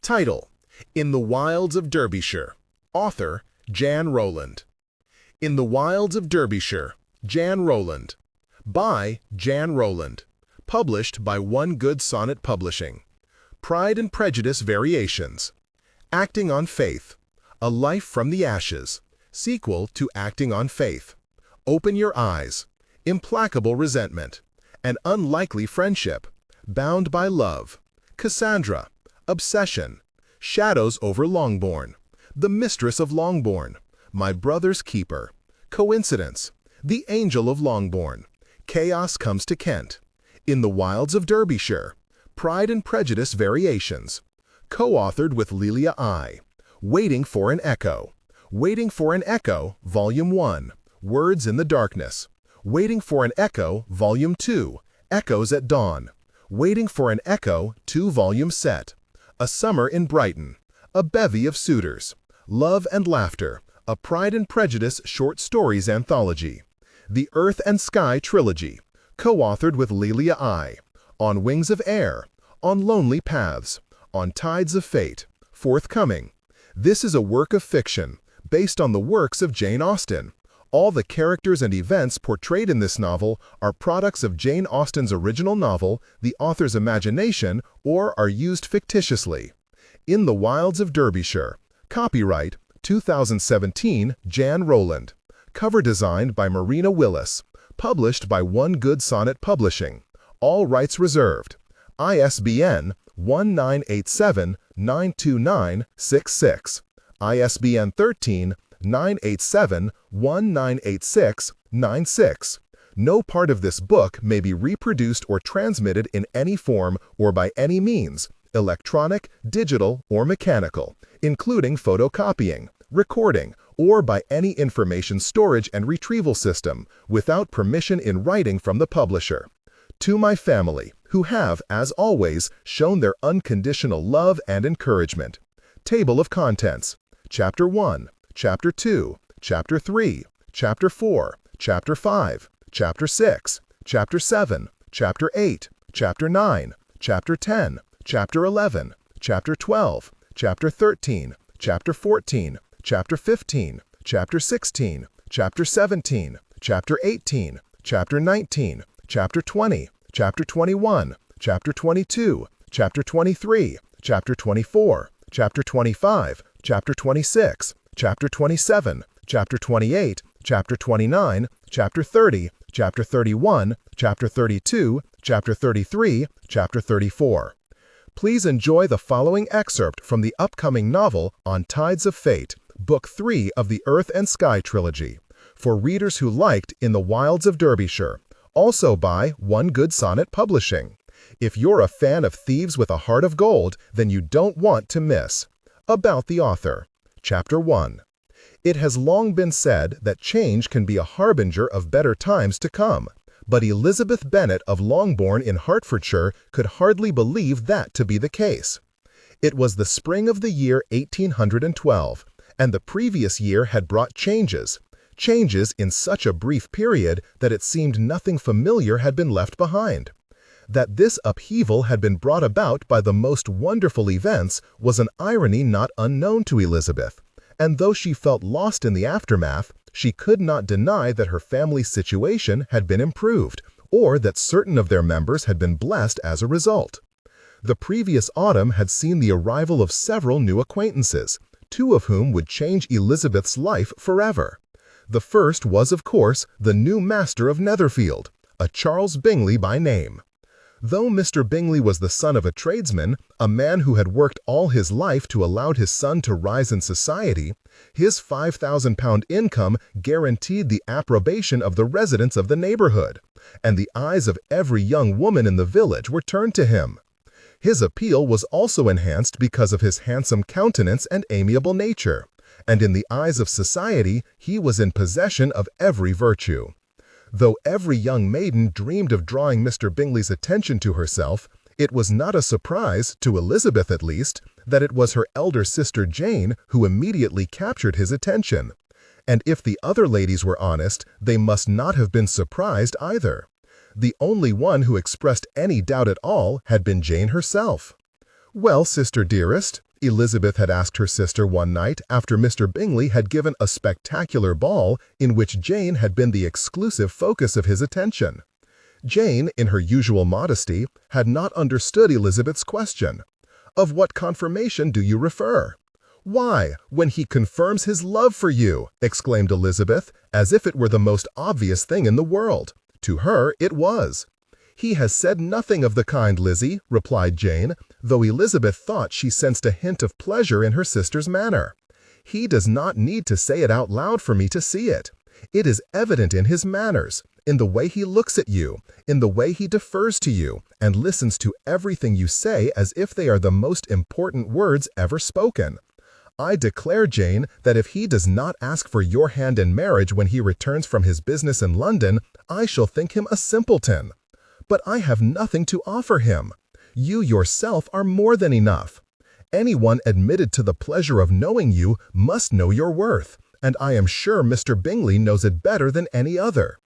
Title: In the Wilds of Derbyshire. Author: Jan Rowland. In the Wilds of Derbyshire, Jan Rowland. By Jan Rowland. Published by One Good Sonnet Publishing. Pride and Prejudice Variations. Acting on Faith. A Life from the Ashes. Sequel to Acting on Faith. Open Your Eyes. Implacable Resentment. An Unlikely Friendship. Bound by Love. Cassandra. Obsession. Shadows over Longbourn. The Mistress of Longbourn. My Brother's Keeper. Coincidence. The Angel of Longbourn. Chaos Comes to Kent. In the Wilds of Derbyshire. Pride and Prejudice Variations. Co-authored with Lelia I. Waiting for an Echo. Waiting for an Echo, Volume 1. Words in the Darkness. Waiting for an Echo, Volume 2. Echoes at Dawn. Waiting for an Echo, 2-volume set. A Summer in Brighton. A Bevy of Suitors. Love and Laughter. A Pride and Prejudice short stories anthology. The Earth and Sky trilogy. Co-authored with Lelia I. On Wings of Air. On Lonely Paths. On Tides of Fate. Forthcoming. This is a work of fiction, based on the works of Jane Austen. All the characters and events portrayed in this novel are products of Jane Austen's original novel, the author's imagination, or are used fictitiously. In the Wilds of Derbyshire. Copyright 2017 Jan Rowland. Cover designed by Marina Willis. Published by One Good Sonnet Publishing. All rights reserved. ISBN 1987-92966. ISBN 13-987-1986-96. No part of this book may be reproduced or transmitted in any form or by any means, electronic, digital, or mechanical, including photocopying, recording, or by any information storage and retrieval system, without permission in writing from the publisher. To my family, who have, as always, shown their unconditional love and encouragement. Table of Contents. Chapter 1, Chapter 2, Chapter 3, Chapter 4, Chapter 5, Chapter 6, Chapter 7, Chapter 8, Chapter 9, Chapter 10, Chapter 11, Chapter 12, Chapter 13, Chapter 14, Chapter 15, Chapter 16, Chapter 17, Chapter 18, Chapter 19, Chapter 20, Chapter 21, Chapter 22, Chapter 23, Chapter 24, Chapter 25, Chapter 26, Chapter 27, Chapter 28, Chapter 29, Chapter 30, Chapter 31, Chapter 32, Chapter 33, Chapter 34. Please enjoy the following excerpt from the upcoming novel On Tides of Fate, Book 3 of the Earth and Sky trilogy, for readers who liked In the Wilds of Derbyshire, also by One Good Sonnet Publishing. If you're a fan of Thieves with a Heart of Gold, then you don't want to miss. About the author. Chapter 1. It has long been said that change can be a harbinger of better times to come, but Elizabeth Bennet of Longbourn in Hertfordshire could hardly believe that to be the case. It was the spring of the year 1812, and the previous year had brought changes in such a brief period that it seemed nothing familiar had been left behind. That this upheaval had been brought about by the most wonderful events was an irony not unknown to Elizabeth, and though she felt lost in the aftermath, she could not deny that her family's situation had been improved, or that certain of their members had been blessed as a result. The previous autumn had seen the arrival of several new acquaintances, two of whom would change Elizabeth's life forever. The first was, of course, the new master of Netherfield, a Charles Bingley by name. Though Mr. Bingley was the son of a tradesman, a man who had worked all his life to allow his son to rise in society, his £5,000 income guaranteed the approbation of the residents of the neighborhood, and the eyes of every young woman in the village were turned to him. His appeal was also enhanced because of his handsome countenance and amiable nature, and in the eyes of society he was in possession of every virtue. Though every young maiden dreamed of drawing Mr. Bingley's attention to herself, it was not a surprise, to Elizabeth at least, that it was her elder sister Jane who immediately captured his attention. And if the other ladies were honest, they must not have been surprised either. The only one who expressed any doubt at all had been Jane herself. "Well, sister dearest," Elizabeth had asked her sister one night after Mr. Bingley had given a spectacular ball in which Jane had been the exclusive focus of his attention. Jane, in her usual modesty, had not understood Elizabeth's question. "Of what confirmation do you refer?" "Why, when he confirms his love for you!" exclaimed Elizabeth, as if it were the most obvious thing in the world. To her, it was. "He has said nothing of the kind, Lizzie," replied Jane, though Elizabeth thought she sensed a hint of pleasure in her sister's manner. "He does not need to say it out loud for me to see it. It is evident in his manners, in the way he looks at you, in the way he defers to you, and listens to everything you say as if they are the most important words ever spoken. I declare, Jane, that if he does not ask for your hand in marriage when he returns from his business in London, I shall think him a simpleton. But I have nothing to offer him. You yourself are more than enough. Anyone admitted to the pleasure of knowing you must know your worth, and I am sure Mr. Bingley knows it better than any other."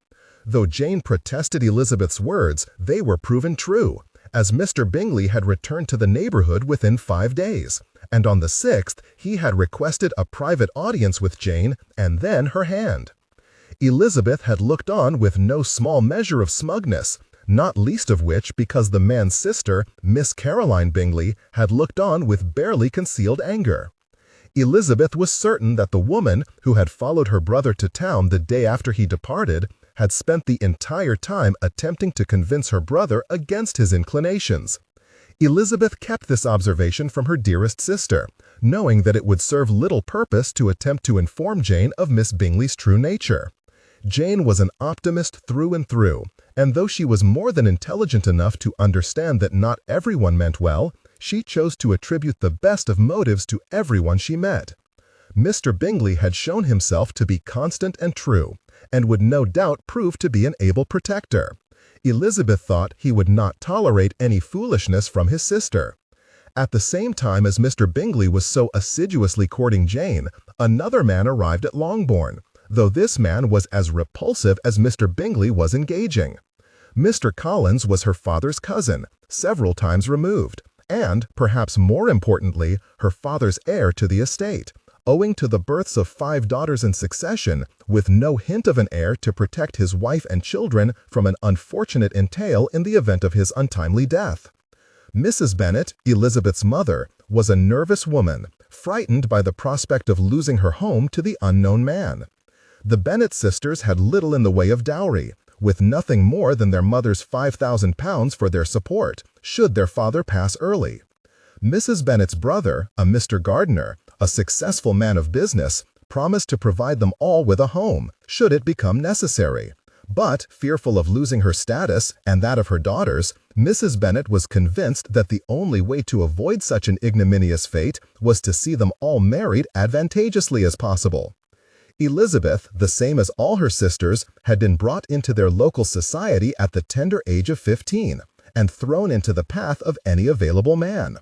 Though Jane protested Elizabeth's words, they were proven true, as Mr. Bingley had returned to the neighborhood within 5 days, and on the 6th he had requested a private audience with Jane and then her hand. Elizabeth had looked on with no small measure of smugness, not least of which because the man's sister, Miss Caroline Bingley, had looked on with barely concealed anger. Elizabeth was certain that the woman, who had followed her brother to town the day after he departed, had spent the entire time attempting to convince her brother against his inclinations. Elizabeth kept this observation from her dearest sister, knowing that it would serve little purpose to attempt to inform Jane of Miss Bingley's true nature. Jane was an optimist through and through, and though she was more than intelligent enough to understand that not everyone meant well, she chose to attribute the best of motives to everyone she met. Mr. Bingley had shown himself to be constant and true, and would no doubt prove to be an able protector. Elizabeth thought he would not tolerate any foolishness from his sister. At the same time as Mr. Bingley was so assiduously courting Jane, another man arrived at Longbourn, though this man was as repulsive as Mr. Bingley was engaging. Mr. Collins was her father's cousin, several times removed, and, perhaps more importantly, her father's heir to the estate, owing to the births of 5 daughters in succession, with no hint of an heir to protect his wife and children from an unfortunate entail in the event of his untimely death. Mrs. Bennet, Elizabeth's mother, was a nervous woman, frightened by the prospect of losing her home to the unknown man. The Bennet sisters had little in the way of dowry, with nothing more than their mother's £5,000 for their support, should their father pass early. Mrs. Bennet's brother, a Mr. Gardiner, a successful man of business, promised to provide them all with a home, should it become necessary. But, fearful of losing her status and that of her daughters, Mrs. Bennet was convinced that the only way to avoid such an ignominious fate was to see them all married advantageously as possible. Elizabeth, the same as all her sisters, had been brought into their local society at the tender age of 15, and thrown into the path of any available man.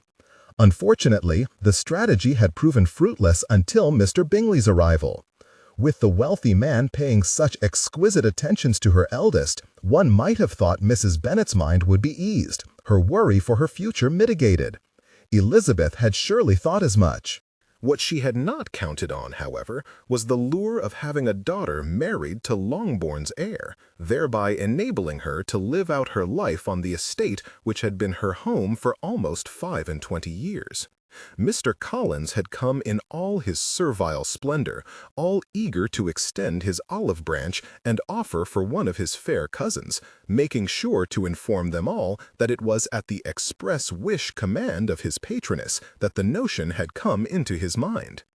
Unfortunately, the strategy had proven fruitless until Mr. Bingley's arrival. With the wealthy man paying such exquisite attentions to her eldest, one might have thought Mrs. Bennet's mind would be eased, her worry for her future mitigated. Elizabeth had surely thought as much. What she had not counted on, however, was the lure of having a daughter married to Longbourn's heir, thereby enabling her to live out her life on the estate which had been her home for almost 25 years. Mr. Collins had come in all his servile splendor, all eager to extend his olive branch and offer for one of his fair cousins, making sure to inform them all that it was at the express command of his patroness that the notion had come into his mind.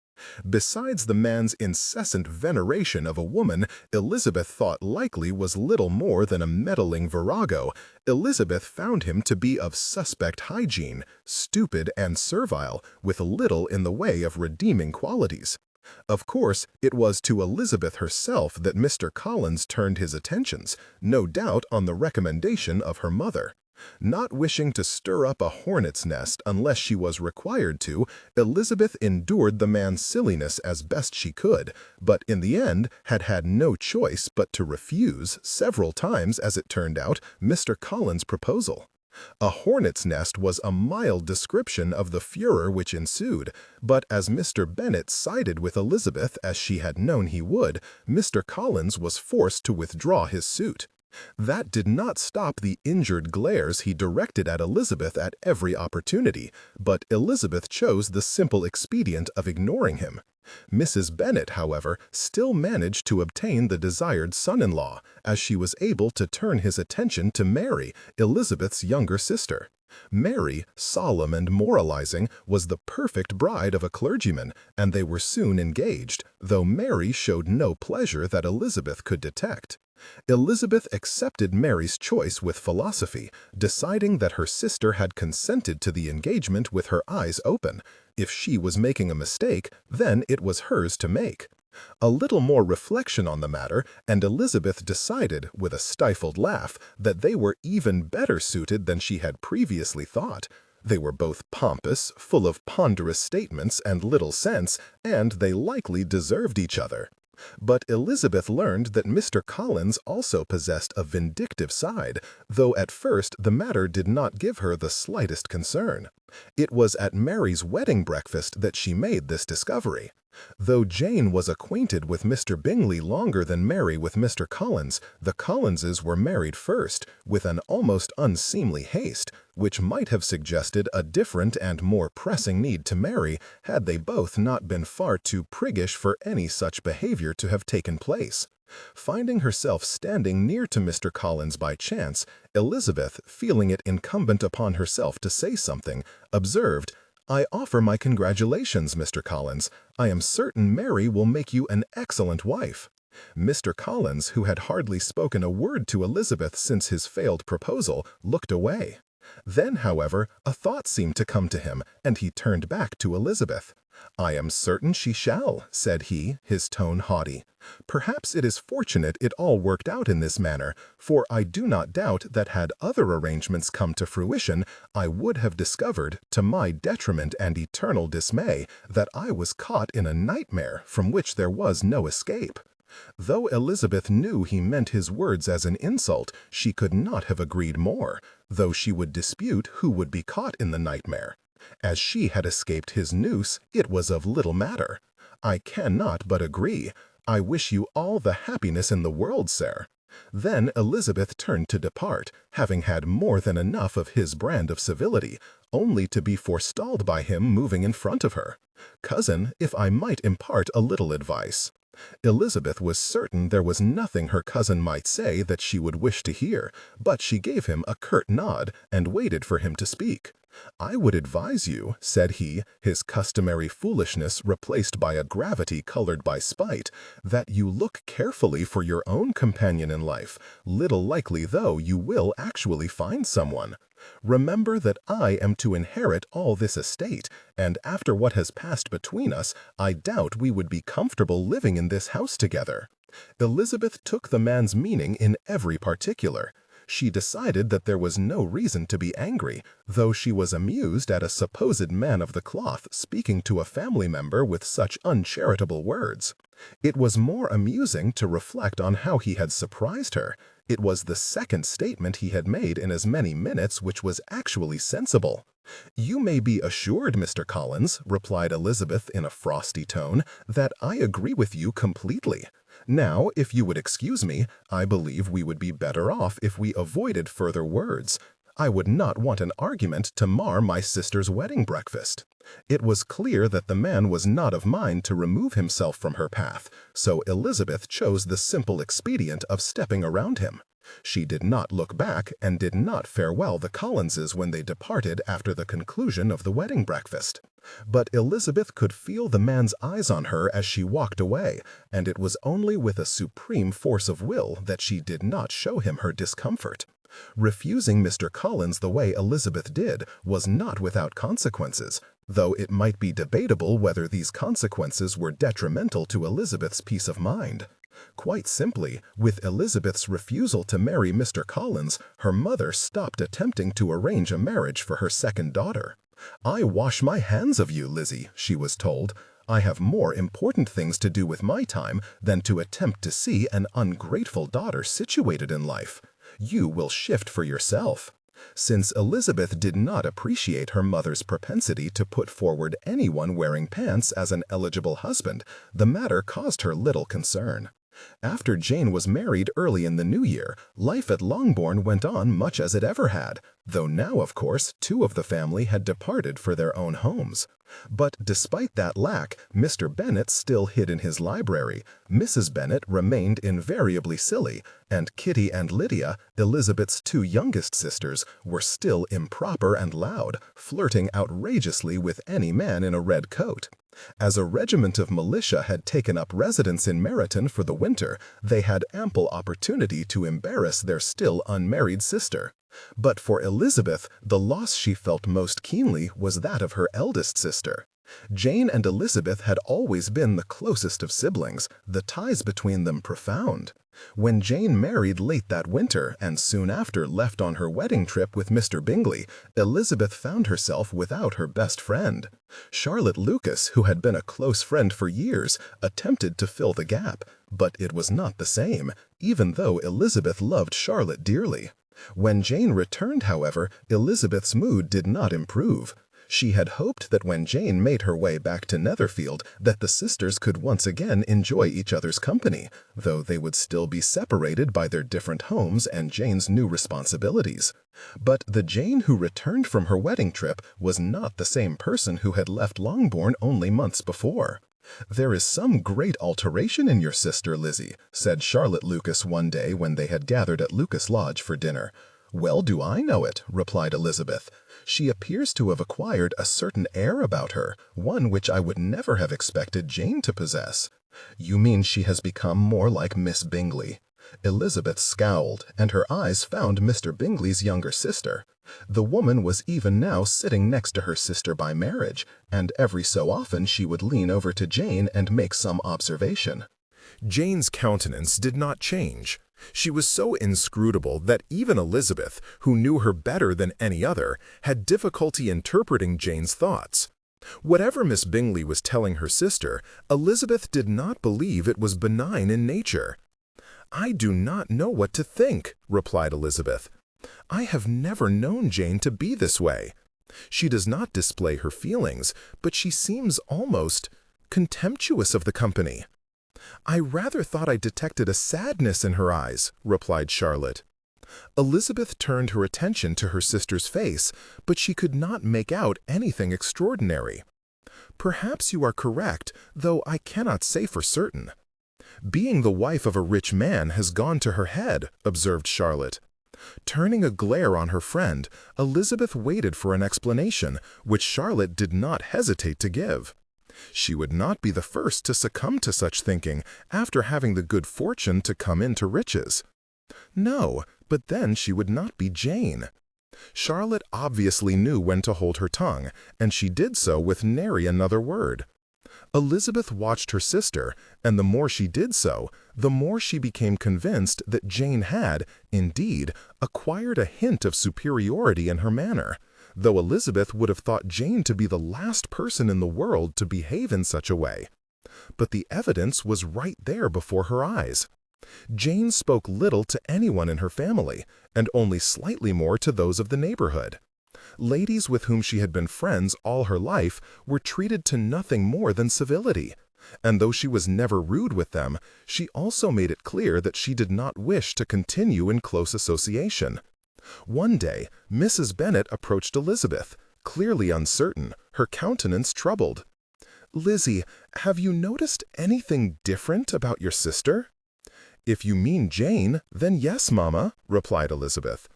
Besides the man's incessant veneration of a woman Elizabeth thought likely was little more than a meddling virago, Elizabeth found him to be of suspect hygiene, stupid and servile, with little in the way of redeeming qualities. Of course, it was to Elizabeth herself that Mr. Collins turned his attentions, no doubt on the recommendation of her mother. Not wishing to stir up a hornet's nest unless she was required to, Elizabeth endured the man's silliness as best she could, but in the end had had no choice but to refuse, several times as it turned out, Mr. Collins' proposal. A hornet's nest was a mild description of the furor which ensued, but as Mr. Bennet sided with Elizabeth as she had known he would, Mr. Collins was forced to withdraw his suit. That did not stop the injured glares he directed at Elizabeth at every opportunity, but Elizabeth chose the simple expedient of ignoring him. Mrs. Bennet, however, still managed to obtain the desired son-in-law, as she was able to turn his attention to Mary, Elizabeth's younger sister. Mary, solemn and moralizing, was the perfect bride of a clergyman, and they were soon engaged, though Mary showed no pleasure that Elizabeth could detect. Elizabeth accepted Mary's choice with philosophy, deciding that her sister had consented to the engagement with her eyes open. If she was making a mistake, then it was hers to make. A little more reflection on the matter, and Elizabeth decided, with a stifled laugh, that they were even better suited than she had previously thought. They were both pompous, full of ponderous statements and little sense, and they likely deserved each other. But Elizabeth learned that Mr. Collins also possessed a vindictive side, though at first the matter did not give her the slightest concern. It was at Mary's wedding breakfast that she made this discovery. Though Jane was acquainted with Mr. Bingley longer than Mary with Mr. Collins, the Collinses were married first, with an almost unseemly haste, which might have suggested a different and more pressing need to Mary had they both not been far too priggish for any such behavior to have taken place. Finding herself standing near to Mr. Collins by chance, Elizabeth, feeling it incumbent upon herself to say something, observed, "I offer my congratulations, Mr. Collins. I am certain Mary will make you an excellent wife." Mr. Collins, who had hardly spoken a word to Elizabeth since his failed proposal, looked away. Then, however, a thought seemed to come to him, and he turned back to Elizabeth. "I am certain she shall," said he, his tone haughty. "Perhaps it is fortunate it all worked out in this manner, for I do not doubt that had other arrangements come to fruition, I would have discovered, to my detriment and eternal dismay, that I was caught in a nightmare from which there was no escape." Though Elizabeth knew he meant his words as an insult, she could not have agreed more, though she would dispute who would be caught in the nightmare. As she had escaped his noose, it was of little matter. "I cannot but agree. I wish you all the happiness in the world, sir." Then Elizabeth turned to depart, having had more than enough of his brand of civility, only to be forestalled by him moving in front of her. "Cousin, if I might impart a little advice." Elizabeth was certain there was nothing her cousin might say that she would wish to hear, but she gave him a curt nod and waited for him to speak. "I would advise you," said he, his customary foolishness replaced by a gravity colored by spite, "that you look carefully for your own companion in life, little likely though you will actually find someone. Remember that I am to inherit all this estate, and after what has passed between us, I doubt we would be comfortable living in this house together." Elizabeth took the man's meaning in every particular. She decided that there was no reason to be angry, though she was amused at a supposed man of the cloth speaking to a family member with such uncharitable words. It was more amusing to reflect on how he had surprised her. It was the second statement he had made in as many minutes which was actually sensible. "You may be assured, Mr. Collins," replied Elizabeth in a frosty tone, "that I agree with you completely. Now, if you would excuse me, I believe we would be better off if we avoided further words. I would not want an argument to mar my sister's wedding breakfast." It was clear that the man was not of mind to remove himself from her path, so Elizabeth chose the simple expedient of stepping around him. She did not look back and did not farewell the Collinses when they departed after the conclusion of the wedding breakfast. But Elizabeth could feel the man's eyes on her as she walked away, and it was only with a supreme force of will that she did not show him her discomfort. Refusing Mr. Collins the way Elizabeth did was not without consequences, though it might be debatable whether these consequences were detrimental to Elizabeth's peace of mind. Quite simply, with Elizabeth's refusal to marry Mr. Collins, her mother stopped attempting to arrange a marriage for her second daughter. "I wash my hands of you, Lizzie," she was told. "I have more important things to do with my time than to attempt to see an ungrateful daughter situated in life. You will shift for yourself." Since Elizabeth did not appreciate her mother's propensity to put forward anyone wearing pants as an eligible husband, the matter caused her little concern. After Jane was married early in the new year, life at Longbourn went on much as it ever had, though now, of course, two of the family had departed for their own homes. But despite that lack, Mr. Bennet still hid in his library, Mrs. Bennet remained invariably silly, and Kitty and Lydia, Elizabeth's two youngest sisters, were still improper and loud, flirting outrageously with any man in a red coat. As a regiment of militia had taken up residence in Meryton for the winter, they had ample opportunity to embarrass their still unmarried sister. But for Elizabeth, the loss she felt most keenly was that of her eldest sister. Jane and Elizabeth had always been the closest of siblings, the ties between them profound. When Jane married late that winter and soon after left on her wedding trip with Mr. Bingley, Elizabeth found herself without her best friend. Charlotte Lucas, who had been a close friend for years, attempted to fill the gap, but it was not the same, even though Elizabeth loved Charlotte dearly. When Jane returned, however, Elizabeth's mood did not improve. She had hoped that when Jane made her way back to Netherfield, that the sisters could once again enjoy each other's company, though they would still be separated by their different homes and Jane's new responsibilities. But the Jane who returned from her wedding trip was not the same person who had left Longbourn only months before. "There is some great alteration in your sister, Lizzie," said Charlotte Lucas one day when they had gathered at Lucas Lodge for dinner. "Well do I know it," replied Elizabeth. "She appears to have acquired a certain air about her, one which I would never have expected Jane to possess." "You mean she has become more like Miss Bingley?" Elizabeth scowled, and her eyes found Mr. Bingley's younger sister. The woman was even now sitting next to her sister by marriage, and every so often she would lean over to Jane and make some observation. Jane's countenance did not change. She was so inscrutable that even Elizabeth, who knew her better than any other, had difficulty interpreting Jane's thoughts. Whatever Miss Bingley was telling her sister, Elizabeth did not believe it was benign in nature. "I do not know what to think," replied Elizabeth. "I have never known Jane to be this way. She does not display her feelings, but she seems almost contemptuous of the company." "I rather thought I detected a sadness in her eyes," replied Charlotte. Elizabeth turned her attention to her sister's face, but she could not make out anything extraordinary. "Perhaps you are correct, though I cannot say for certain." "Being the wife of a rich man has gone to her head," observed Charlotte. Turning a glare on her friend, Elizabeth waited for an explanation, which Charlotte did not hesitate to give. She would not be the first to succumb to such thinking after having the good fortune to come into riches. No, but then she would not be Jane. Charlotte obviously knew when to hold her tongue, and she did so with nary another word. Elizabeth watched her sister, and the more she did so, the more she became convinced that Jane had, indeed, acquired a hint of superiority in her manner, though Elizabeth would have thought Jane to be the last person in the world to behave in such a way. But the evidence was right there before her eyes. Jane spoke little to anyone in her family, and only slightly more to those of the neighborhood. Ladies with whom she had been friends all her life were treated to nothing more than civility, and though she was never rude with them, she also made it clear that she did not wish to continue in close association. One day, Mrs. Bennet approached Elizabeth, clearly uncertain, her countenance troubled. "Lizzie, have you noticed anything different about your sister?" "If you mean Jane, then yes, Mamma," replied Elizabeth.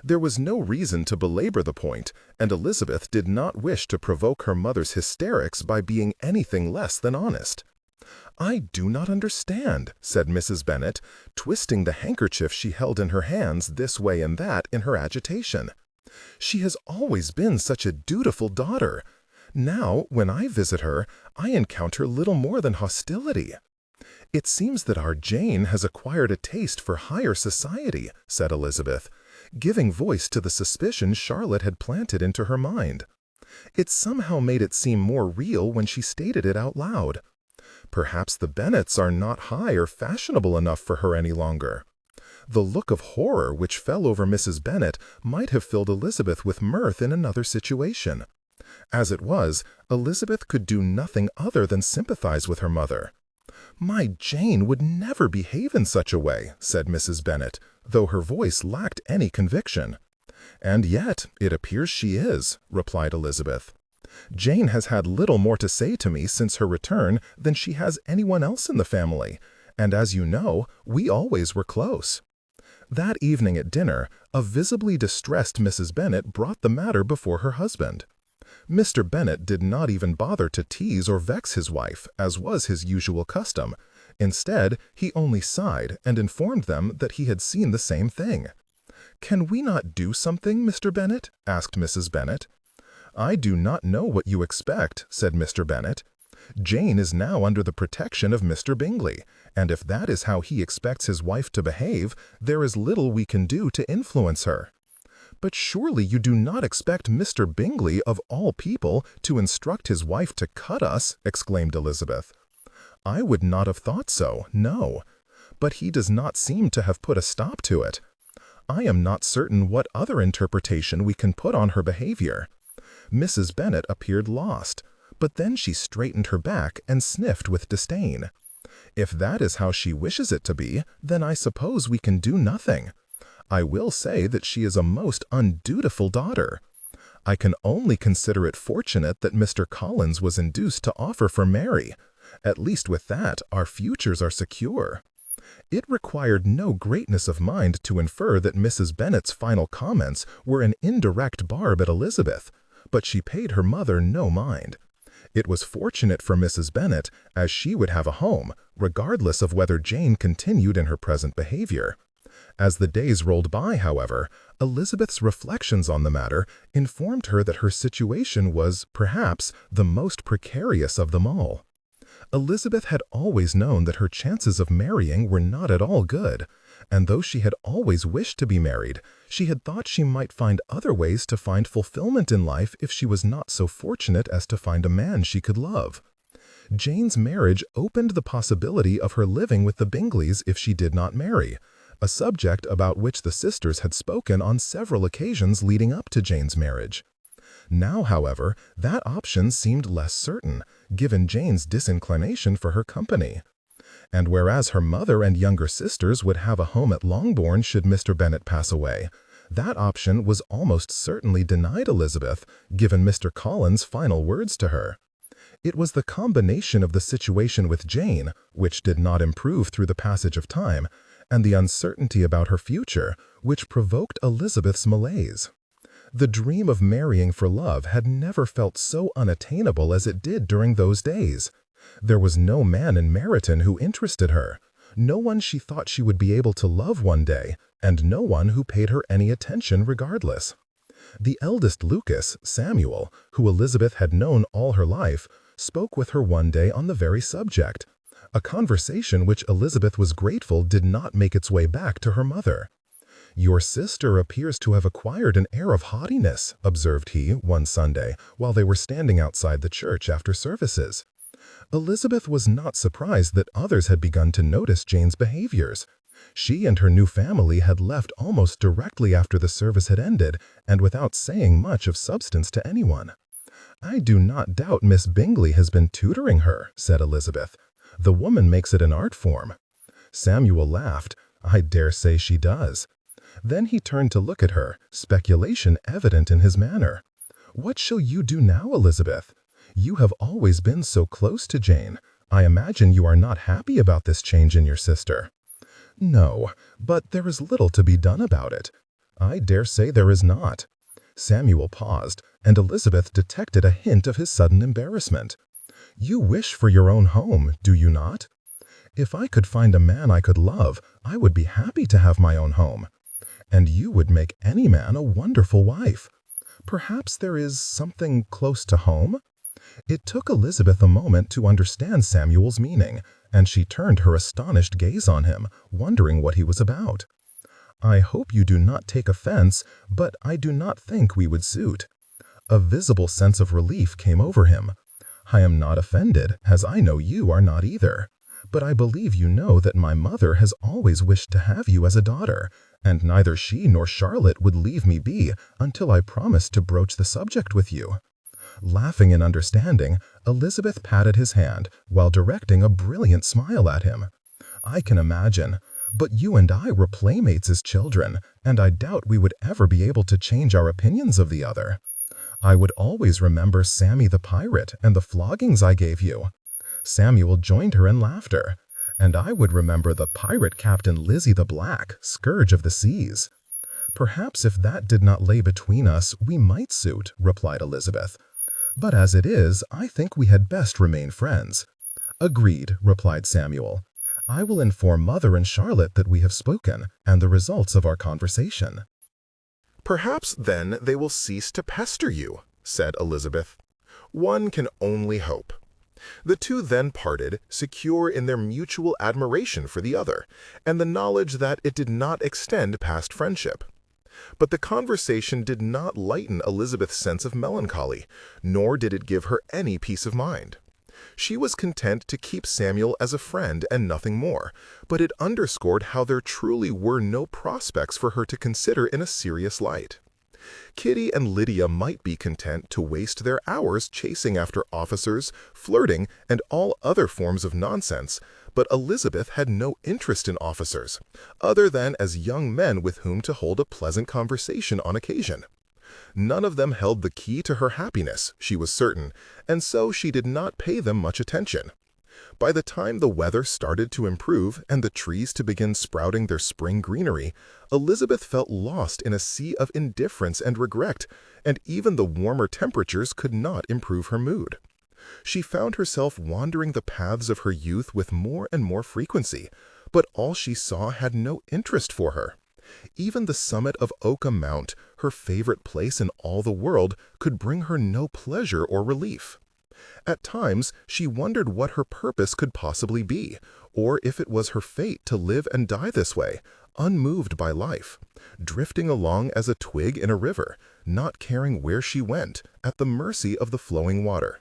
There was no reason to belabor the point, and Elizabeth did not wish to provoke her mother's hysterics by being anything less than honest. "I do not understand," said Mrs. Bennet, twisting the handkerchief she held in her hands this way and that in her agitation. "She has always been such a dutiful daughter. Now, when I visit her, I encounter little more than hostility." "It seems that our Jane has acquired a taste for higher society," said Elizabeth, giving voice to the suspicion Charlotte had planted into her mind. It somehow made it seem more real when she stated it out loud. "Perhaps the Bennets are not high or fashionable enough for her any longer." The look of horror which fell over Mrs. Bennet might have filled Elizabeth with mirth in another situation. As it was, Elizabeth could do nothing other than sympathize with her mother. "My Jane would never behave in such a way," said Mrs. Bennet, though her voice lacked any conviction. "And yet, it appears she is," replied Elizabeth. "Jane has had little more to say to me since her return than she has anyone else in the family, and as you know, we always were close." That evening at dinner, a visibly distressed Mrs. Bennet brought the matter before her husband. Mr. Bennet did not even bother to tease or vex his wife, as was his usual custom. Instead, he only sighed and informed them that he had seen the same thing. "Can we not do something, Mr. Bennet?" asked Mrs. Bennet. "I do not know what you expect," said Mr. Bennet. "Jane is now under the protection of Mr. Bingley, and if that is how he expects his wife to behave, there is little we can do to influence her." "But surely you do not expect Mr. Bingley, of all people, to instruct his wife to cut us?" exclaimed Elizabeth. "I would not have thought so, no. But he does not seem to have put a stop to it. I am not certain what other interpretation we can put on her behavior." Mrs. Bennet appeared lost, but then she straightened her back and sniffed with disdain. "If that is how she wishes it to be, then I suppose we can do nothing. I will say that she is a most undutiful daughter. I can only consider it fortunate that Mr. Collins was induced to offer for Mary. At least with that, our futures are secure." It required no greatness of mind to infer that Mrs. Bennet's final comments were an indirect barb at Elizabeth, but she paid her mother no mind. It was fortunate for Mrs. Bennet, as she would have a home, regardless of whether Jane continued in her present behavior. As the days rolled by, however, Elizabeth's reflections on the matter informed her that her situation was, perhaps, the most precarious of them all. Elizabeth had always known that her chances of marrying were not at all good, and though she had always wished to be married, she had thought she might find other ways to find fulfillment in life if she was not so fortunate as to find a man she could love. Jane's marriage opened the possibility of her living with the Bingleys if she did not marry, a subject about which the sisters had spoken on several occasions leading up to Jane's marriage. Now, however, that option seemed less certain, given Jane's disinclination for her company. And whereas her mother and younger sisters would have a home at Longbourn should Mr. Bennet pass away, that option was almost certainly denied Elizabeth, given Mr. Collins' final words to her. It was the combination of the situation with Jane, which did not improve through the passage of time, and the uncertainty about her future, which provoked Elizabeth's malaise. The dream of marrying for love had never felt so unattainable as it did during those days. There was no man in Meryton who interested her, no one she thought she would be able to love one day, and no one who paid her any attention regardless. The eldest Lucas, Samuel, who Elizabeth had known all her life, spoke with her one day on the very subject, a conversation which Elizabeth was grateful did not make its way back to her mother. "Your sister appears to have acquired an air of haughtiness," observed he one Sunday while they were standing outside the church after services. Elizabeth was not surprised that others had begun to notice Jane's behaviors. She and her new family had left almost directly after the service had ended, and without saying much of substance to anyone. "I do not doubt Miss Bingley has been tutoring her," said Elizabeth. "The woman makes it an art form." Samuel laughed. "I dare say she does." Then he turned to look at her, speculation evident in his manner. "What shall you do now, Elizabeth? You have always been so close to Jane. I imagine you are not happy about this change in your sister." "No, but there is little to be done about it." "I dare say there is not." Samuel paused, and Elizabeth detected a hint of his sudden embarrassment. "You wish for your own home, do you not?" "If I could find a man I could love, I would be happy to have my own home." "And you would make any man a wonderful wife. Perhaps there is something close to home?" It took Elizabeth a moment to understand Samuel's meaning, and she turned her astonished gaze on him, wondering what he was about. "I hope you do not take offense, but I do not think we would suit." A visible sense of relief came over him. "I am not offended, as I know you are not either. but I believe you know that my mother has always wished to have you as a daughter, and neither she nor Charlotte would leave me be until I promised to broach the subject with you." Laughing in understanding, Elizabeth patted his hand while directing a brilliant smile at him. "I can imagine. But you and I were playmates as children, and I doubt we would ever be able to change our opinions of the other. I would always remember Sammy the pirate and the floggings I gave you." Samuel joined her in laughter. "And I would remember the pirate Captain Lizzie the Black, scourge of the seas." "Perhaps if that did not lay between us, we might suit," replied Elizabeth. "But as it is, I think we had best remain friends." "Agreed," replied Samuel. "I will inform Mother and Charlotte that we have spoken, and the results of our conversation." "Perhaps then they will cease to pester you," said Elizabeth. "One can only hope." The two then parted, secure in their mutual admiration for the other, and the knowledge that it did not extend past friendship. But the conversation did not lighten Elizabeth's sense of melancholy, nor did it give her any peace of mind. She was content to keep Samuel as a friend and nothing more, but it underscored how there truly were no prospects for her to consider in a serious light. Kitty and Lydia might be content to waste their hours chasing after officers, flirting, and all other forms of nonsense, but Elizabeth had no interest in officers, other than as young men with whom to hold a pleasant conversation on occasion. None of them held the key to her happiness, she was certain, and so she did not pay them much attention. By the time the weather started to improve and the trees to begin sprouting their spring greenery, Elizabeth felt lost in a sea of indifference and regret, and even the warmer temperatures could not improve her mood. She found herself wandering the paths of her youth with more and more frequency, but all she saw had no interest for her. Even the summit of Oakham Mount, her favorite place in all the world, could bring her no pleasure or relief. At times, she wondered what her purpose could possibly be, or if it was her fate to live and die this way, unmoved by life, drifting along as a twig in a river, not caring where she went, at the mercy of the flowing water.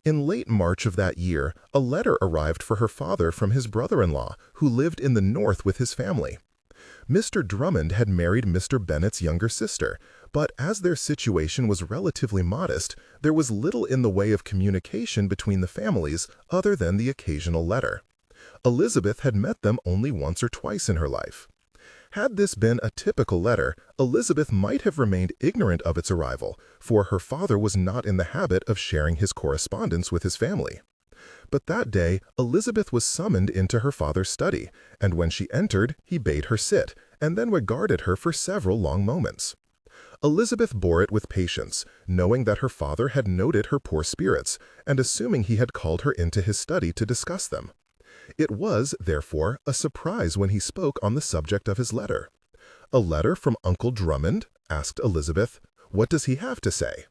In late March of that year, a letter arrived for her father from his brother-in-law, who lived in the north with his family. Mr. Drummond had married Mr. Bennet's younger sister, but as their situation was relatively modest, there was little in the way of communication between the families other than the occasional letter. Elizabeth had met them only once or twice in her life. Had this been a typical letter, Elizabeth might have remained ignorant of its arrival, for her father was not in the habit of sharing his correspondence with his family. But that day, Elizabeth was summoned into her father's study, and when she entered, he bade her sit, and then regarded her for several long moments. Elizabeth bore it with patience, knowing that her father had noted her poor spirits, and assuming he had called her into his study to discuss them. It was, therefore, a surprise when he spoke on the subject of his letter. "A letter from Uncle Drummond?" asked Elizabeth. "What does he have to say?"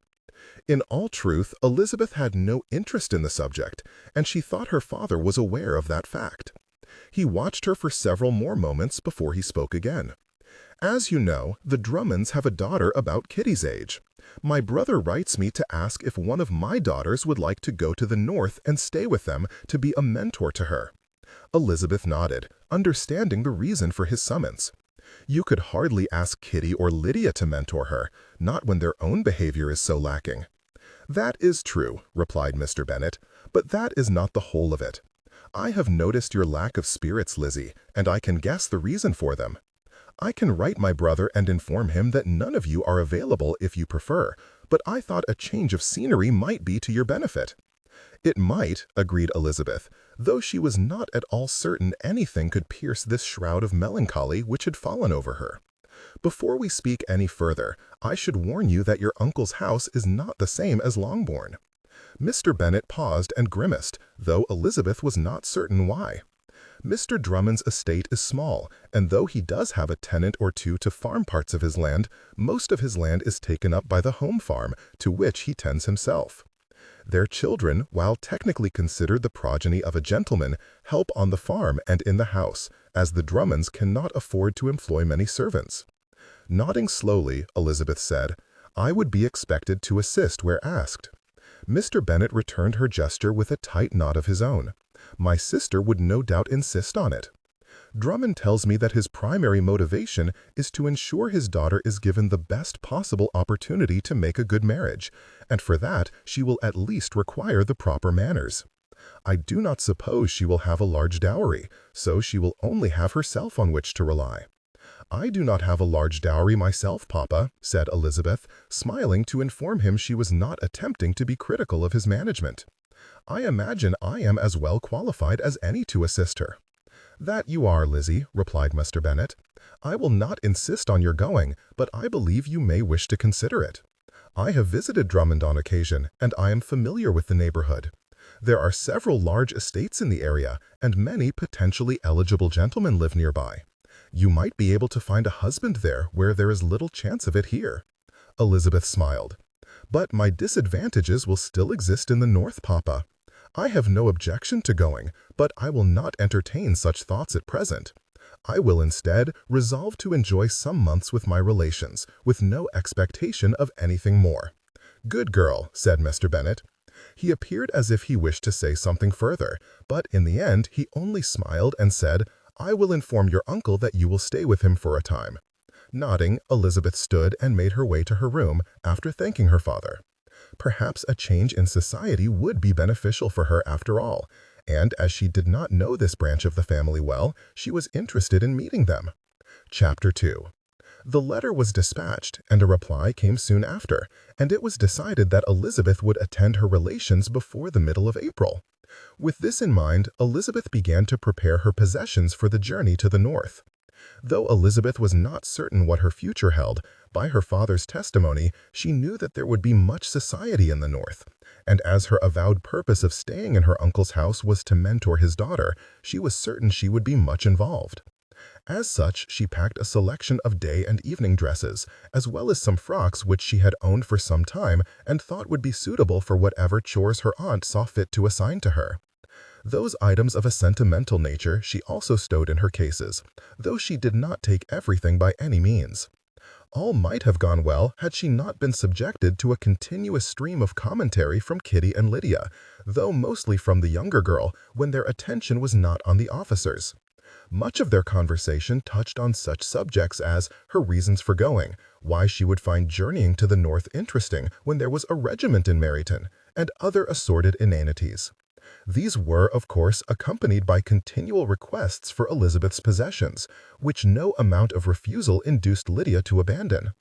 In all truth, Elizabeth had no interest in the subject, and she thought her father was aware of that fact. He watched her for several more moments before he spoke again. "As you know, the Drummonds have a daughter about Kitty's age. My brother writes me to ask if one of my daughters would like to go to the north and stay with them to be a mentor to her." Elizabeth nodded, understanding the reason for his summons. "You could hardly ask Kitty or Lydia to mentor her, not when their own behavior is so lacking." "That is true," replied Mr. Bennet, "but that is not the whole of it. I have noticed your lack of spirits, Lizzie, and I can guess the reason for them. I can write my brother and inform him that none of you are available if you prefer, but I thought a change of scenery might be to your benefit." "It might," agreed Elizabeth, though she was not at all certain anything could pierce this shroud of melancholy which had fallen over her. "Before we speak any further, I should warn you that your uncle's house is not the same as Longbourn." Mr. Bennet paused and grimaced, though Elizabeth was not certain why. "Mr. Drummond's estate is small, and though he does have a tenant or two to farm parts of his land, most of his land is taken up by the home farm, to which he tends himself. Their children, while technically considered the progeny of a gentleman, help on the farm and in the house, as the Drummonds cannot afford to employ many servants." Nodding slowly, Elizabeth said, "I would be expected to assist where asked." Mr. Bennet returned her gesture with a tight nod of his own. "My sister would no doubt insist on it. Drummond tells me that his primary motivation is to ensure his daughter is given the best possible opportunity to make a good marriage, and for that she will at least require the proper manners. I do not suppose she will have a large dowry, so she will only have herself on which to rely." "I do not have a large dowry myself, Papa," said Elizabeth, smiling to inform him she was not attempting to be critical of his management. "I imagine I am as well qualified as any to assist her." "That you are, Lizzie," replied Mr. Bennet. "I will not insist on your going, but I believe you may wish to consider it. I have visited Drummond on occasion, and I am familiar with the neighborhood. There are several large estates in the area, and many potentially eligible gentlemen live nearby. You might be able to find a husband there where there is little chance of it here." Elizabeth smiled. "But my disadvantages will still exist in the north, Papa. I have no objection to going, but I will not entertain such thoughts at present. I will instead resolve to enjoy some months with my relations, with no expectation of anything more." "Good girl," said Mr. Bennet. He appeared as if he wished to say something further, but in the end he only smiled and said, "I will inform your uncle that you will stay with him for a time." Nodding, Elizabeth stood and made her way to her room after thanking her father. Perhaps a change in society would be beneficial for her after all, and as she did not know this branch of the family well, she was interested in meeting them. Chapter 2. The letter was dispatched, and a reply came soon after, and it was decided that Elizabeth would attend her relations before the middle of April. With this in mind, Elizabeth began to prepare her possessions for the journey to the north. Though Elizabeth was not certain what her future held, by her father's testimony, she knew that there would be much society in the north, and as her avowed purpose of staying in her uncle's house was to mentor his daughter, she was certain she would be much involved. As such, she packed a selection of day and evening dresses, as well as some frocks which she had owned for some time and thought would be suitable for whatever chores her aunt saw fit to assign to her. Those items of a sentimental nature she also stowed in her cases, though she did not take everything by any means. All might have gone well had she not been subjected to a continuous stream of commentary from Kitty and Lydia, though mostly from the younger girl, when their attention was not on the officers. Much of their conversation touched on such subjects as her reasons for going, why she would find journeying to the north interesting when there was a regiment in Meryton, and other assorted inanities. These were, of course, accompanied by continual requests for Elizabeth's possessions, which no amount of refusal induced Lydia to abandon.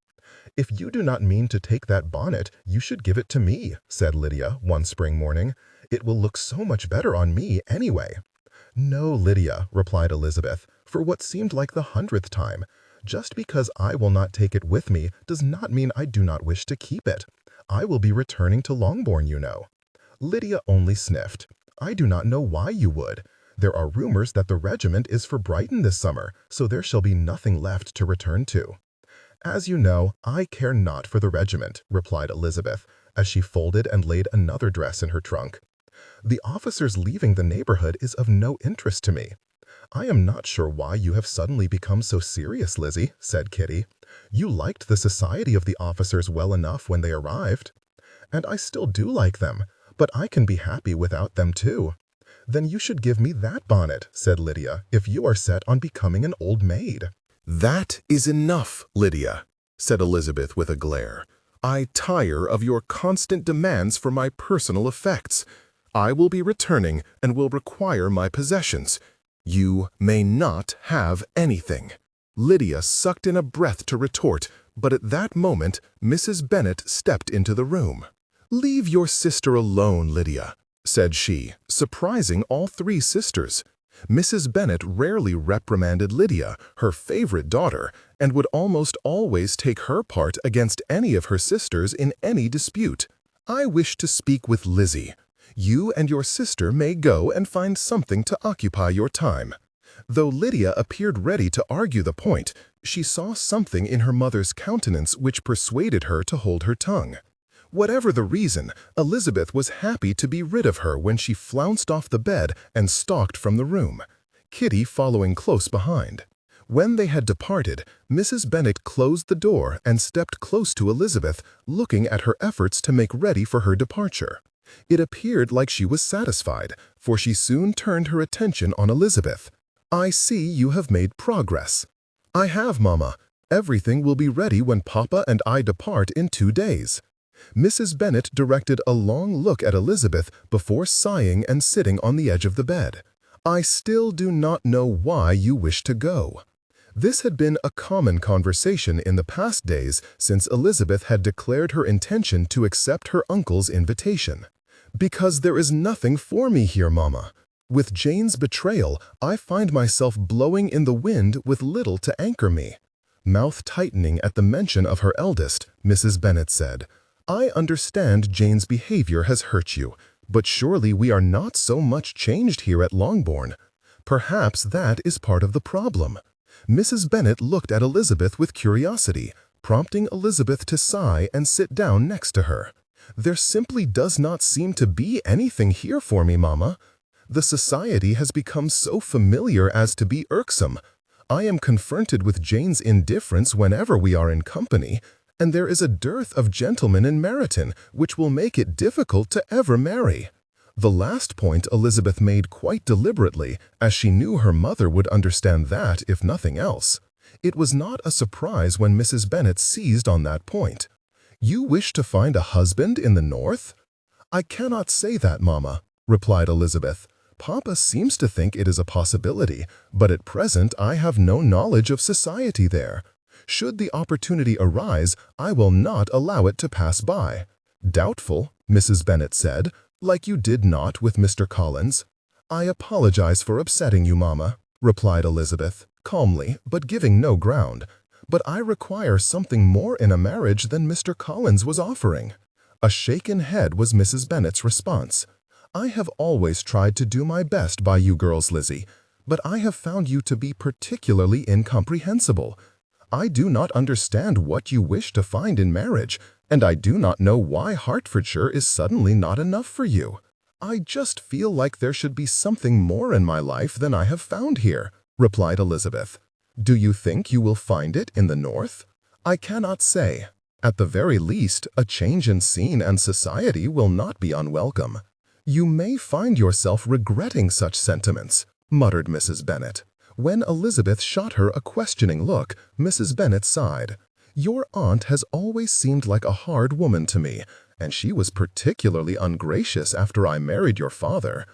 "If you do not mean to take that bonnet, you should give it to me," said Lydia one spring morning. "It will look so much better on me anyway." "No, Lydia," replied Elizabeth, for what seemed like the 100th time. "Just because I will not take it with me does not mean I do not wish to keep it. I will be returning to Longbourn, you know." Lydia only sniffed. "I do not know why you would. There are rumors that the regiment is for Brighton this summer, so there shall be nothing left to return to." "As you know, I care not for the regiment," replied Elizabeth, as she folded and laid another dress in her trunk. "The officers leaving the neighborhood is of no interest to me." "I am not sure why you have suddenly become so serious, Lizzie," said Kitty. "You liked the society of the officers well enough when they arrived." "And I still do like them, but I can be happy without them too." "Then you should give me that bonnet," said Lydia, "if you are set on becoming an old maid." "That is enough, Lydia," said Elizabeth with a glare. "I tire of your constant demands for my personal effects. I will be returning and will require my possessions. You may not have anything." Lydia sucked in a breath to retort, but at that moment Mrs. Bennet stepped into the room. "Leave your sister alone, Lydia," said she, surprising all three sisters. Mrs. Bennet rarely reprimanded Lydia, her favorite daughter, and would almost always take her part against any of her sisters in any dispute. "I wish to speak with Lizzie. You and your sister may go and find something to occupy your time." Though Lydia appeared ready to argue the point, she saw something in her mother's countenance which persuaded her to hold her tongue. Whatever the reason, Elizabeth was happy to be rid of her when she flounced off the bed and stalked from the room, Kitty following close behind. When they had departed, Mrs. Bennet closed the door and stepped close to Elizabeth, looking at her efforts to make ready for her departure. It appeared like she was satisfied, for she soon turned her attention on Elizabeth. "I see you have made progress." "I have, Mama. Everything will be ready when Papa and I depart in 2 days." Mrs. Bennet directed a long look at Elizabeth before sighing and sitting on the edge of the bed. "I still do not know why you wish to go." This had been a common conversation in the past days since Elizabeth had declared her intention to accept her uncle's invitation. "Because there is nothing for me here, Mama. With Jane's betrayal, I find myself blowing in the wind with little to anchor me." Mouth tightening at the mention of her eldest, Mrs. Bennet said, "I understand Jane's behavior has hurt you, but surely we are not so much changed here at Longbourn. Perhaps that is part of the problem." Mrs. Bennet looked at Elizabeth with curiosity, prompting Elizabeth to sigh and sit down next to her. "There simply does not seem to be anything here for me, Mama. The society has become so familiar as to be irksome. I am confronted with Jane's indifference whenever we are in company, and there is a dearth of gentlemen in Meryton which will make it difficult to ever marry." The last point Elizabeth made quite deliberately, as she knew her mother would understand that, if nothing else. It was not a surprise when Mrs. Bennet seized on that point. "You wish to find a husband in the north?" "I cannot say that, Mama," replied Elizabeth. "Papa seems to think it is a possibility, but at present I have no knowledge of society there. Should the opportunity arise, I will not allow it to pass by." "Doubtful," Mrs. Bennet said, "like you did not with Mr. Collins." "I apologize for upsetting you, Mama," replied Elizabeth, calmly, but giving no ground. "But I require something more in a marriage than Mr. Collins was offering." A shaken head was Mrs. Bennet's response. "I have always tried to do my best by you girls, Lizzie, but I have found you to be particularly incomprehensible. I do not understand what you wish to find in marriage, and I do not know why Hertfordshire is suddenly not enough for you. I just feel like there should be something more in my life than I have found here," replied Elizabeth. "Do you think you will find it in the north?" "I cannot say. At the very least, a change in scene and society will not be unwelcome." "You may find yourself regretting such sentiments," muttered Mrs. Bennet. When Elizabeth shot her a questioning look, Mrs. Bennet sighed. "Your aunt has always seemed like a hard woman to me, and she was particularly ungracious after I married your father.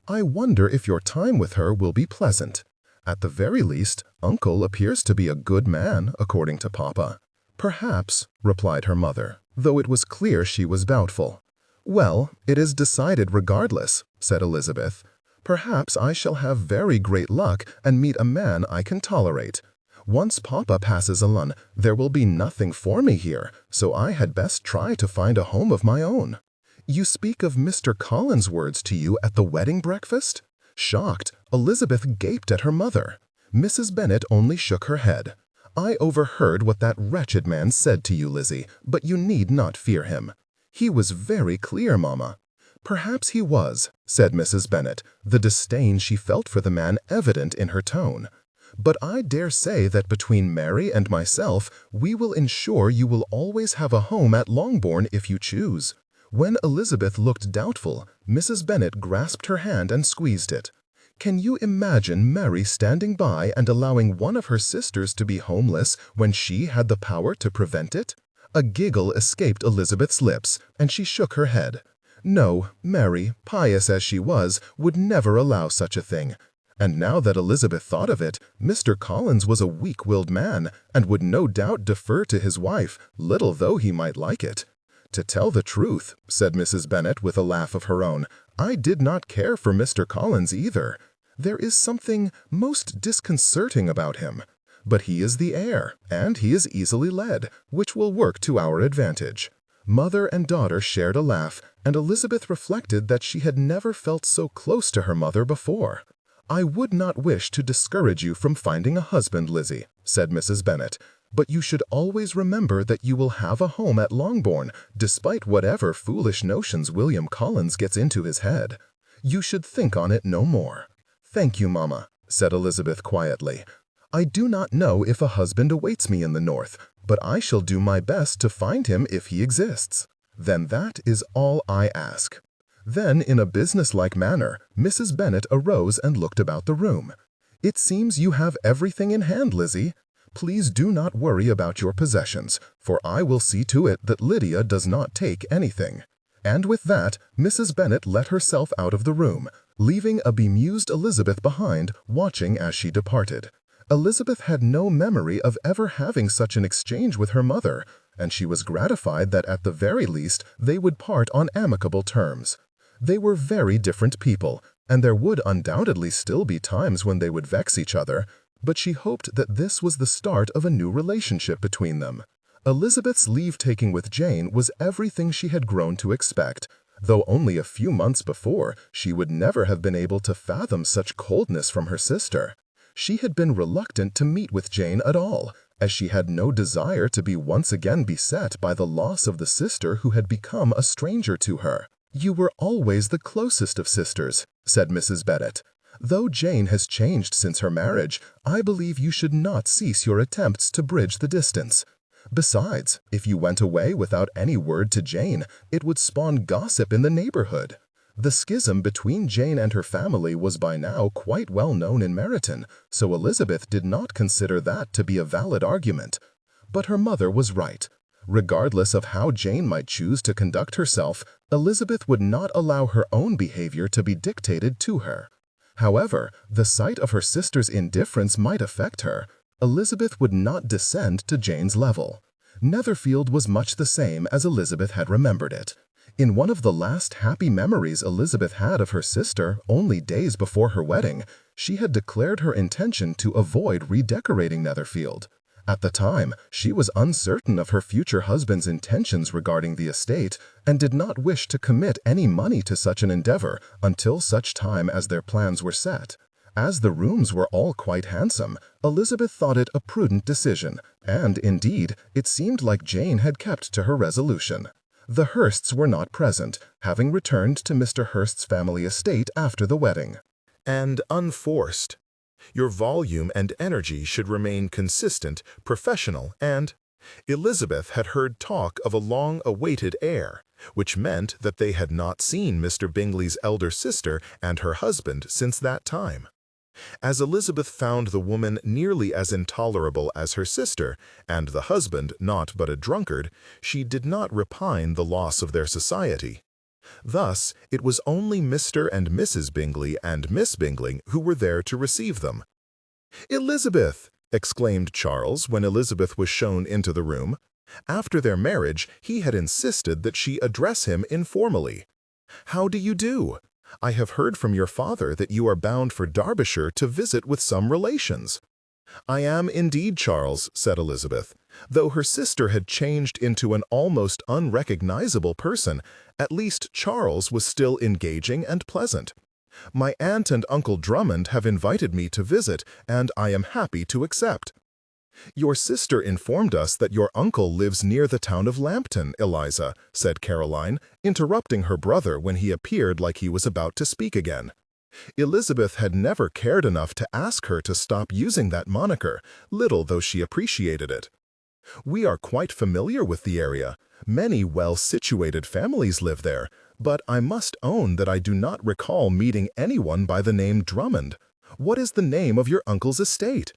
I wonder if your time with her will be pleasant. At the very least, Uncle appears to be a good man, according to Papa." "Perhaps," replied her mother, though it was clear she was doubtful. "Well, it is decided regardless," said Elizabeth. "Perhaps I shall have very great luck and meet a man I can tolerate. Once Papa passes on, there will be nothing for me here, so I had best try to find a home of my own." "You speak of Mr. Collins' words to you at the wedding breakfast?" Shocked, Elizabeth gaped at her mother. Mrs. Bennet only shook her head. "I overheard what that wretched man said to you, Lizzie, but you need not fear him." "He was very clear, Mama." "Perhaps he was," said Mrs. Bennet, the disdain she felt for the man evident in her tone. "But I dare say that between Mary and myself, we will ensure you will always have a home at Longbourn if you choose." When Elizabeth looked doubtful, Mrs. Bennet grasped her hand and squeezed it. "Can you imagine Mary standing by and allowing one of her sisters to be homeless when she had the power to prevent it?" A giggle escaped Elizabeth's lips, and she shook her head. No, Mary, pious as she was, would never allow such a thing. And now that Elizabeth thought of it, Mr. Collins was a weak-willed man, and would no doubt defer to his wife, little though he might like it. "To tell the truth," said Mrs. Bennet with a laugh of her own, "I did not care for Mr. Collins either. There is something most disconcerting about him. But he is the heir, and he is easily led, which will work to our advantage." Mother and daughter shared a laugh, and Elizabeth reflected that she had never felt so close to her mother before. "I would not wish to discourage you from finding a husband, Lizzie," said Mrs. Bennet, "but you should always remember that you will have a home at Longbourn, despite whatever foolish notions William Collins gets into his head. You should think on it no more." "Thank you, Mamma," said Elizabeth quietly. "I do not know if a husband awaits me in the north, but I shall do my best to find him if he exists." "Then that is all I ask." Then, in a businesslike manner, Mrs. Bennet arose and looked about the room. "It seems you have everything in hand, Lizzie. Please do not worry about your possessions, for I will see to it that Lydia does not take anything." And with that, Mrs. Bennet let herself out of the room, leaving a bemused Elizabeth behind, watching as she departed. Elizabeth had no memory of ever having such an exchange with her mother, and she was gratified that at the very least they would part on amicable terms. They were very different people, and there would undoubtedly still be times when they would vex each other, but she hoped that this was the start of a new relationship between them. Elizabeth's leave-taking with Jane was everything she had grown to expect, though only a few months before she would never have been able to fathom such coldness from her sister. She had been reluctant to meet with Jane at all, as she had no desire to be once again beset by the loss of the sister who had become a stranger to her. "You were always the closest of sisters," said Mrs. Bennet. "Though Jane has changed since her marriage, I believe you should not cease your attempts to bridge the distance. Besides, if you went away without any word to Jane, it would spawn gossip in the neighborhood. The schism between Jane and her family was by now quite well known in Meryton, so Elizabeth did not consider that to be a valid argument. But her mother was right. Regardless of how Jane might choose to conduct herself, Elizabeth would not allow her own behavior to be dictated to her. However, the sight of her sister's indifference might affect her. Elizabeth would not descend to Jane's level. Netherfield was much the same as Elizabeth had remembered it. In one of the last happy memories Elizabeth had of her sister, only days before her wedding, she had declared her intention to avoid redecorating Netherfield. At the time, she was uncertain of her future husband's intentions regarding the estate, and did not wish to commit any money to such an endeavor until such time as their plans were set. As the rooms were all quite handsome, Elizabeth thought it a prudent decision, and, indeed, it seemed like Jane had kept to her resolution. The Hursts were not present, having returned to Mr. Hurst's family estate after the wedding. And unforced. Your volume and energy should remain consistent, professional, and Elizabeth had heard talk of a long-awaited heir, which meant that they had not seen Mr. Bingley's elder sister and her husband since that time. As Elizabeth found the woman nearly as intolerable as her sister, and the husband not but a drunkard, she did not repine the loss of their society. Thus, it was only Mr. and Mrs. Bingley and Miss Bingley who were there to receive them. "Elizabeth!" exclaimed Charles when Elizabeth was shown into the room. After their marriage, he had insisted that she address him informally. "How do you do? I have heard from your father that you are bound for Derbyshire to visit with some relations." "I am indeed, Charles," said Elizabeth. Though her sister had changed into an almost unrecognizable person, at least Charles was still engaging and pleasant. "My aunt and Uncle Drummond have invited me to visit, and I am happy to accept." "Your sister informed us that your uncle lives near the town of Lambton, Eliza," said Caroline, interrupting her brother when he appeared like he was about to speak again. Elizabeth had never cared enough to ask her to stop using that moniker, little though she appreciated it. "We are quite familiar with the area. Many well-situated families live there, but I must own that I do not recall meeting anyone by the name Drummond. What is the name of your uncle's estate?"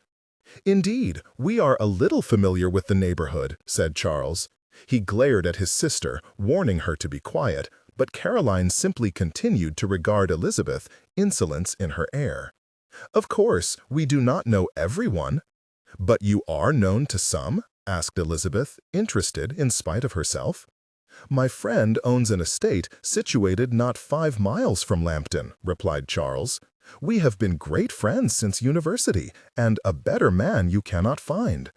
"Indeed, we are a little familiar with the neighborhood," said Charles. He glared at his sister, warning her to be quiet, but Caroline simply continued to regard Elizabeth, insolence in her air. "Of course, we do not know everyone." "But you are known to some?" asked Elizabeth, interested in spite of herself. "My friend owns an estate situated not 5 miles from Lambton," replied Charles. "We have been great friends since university, and a better man you cannot find."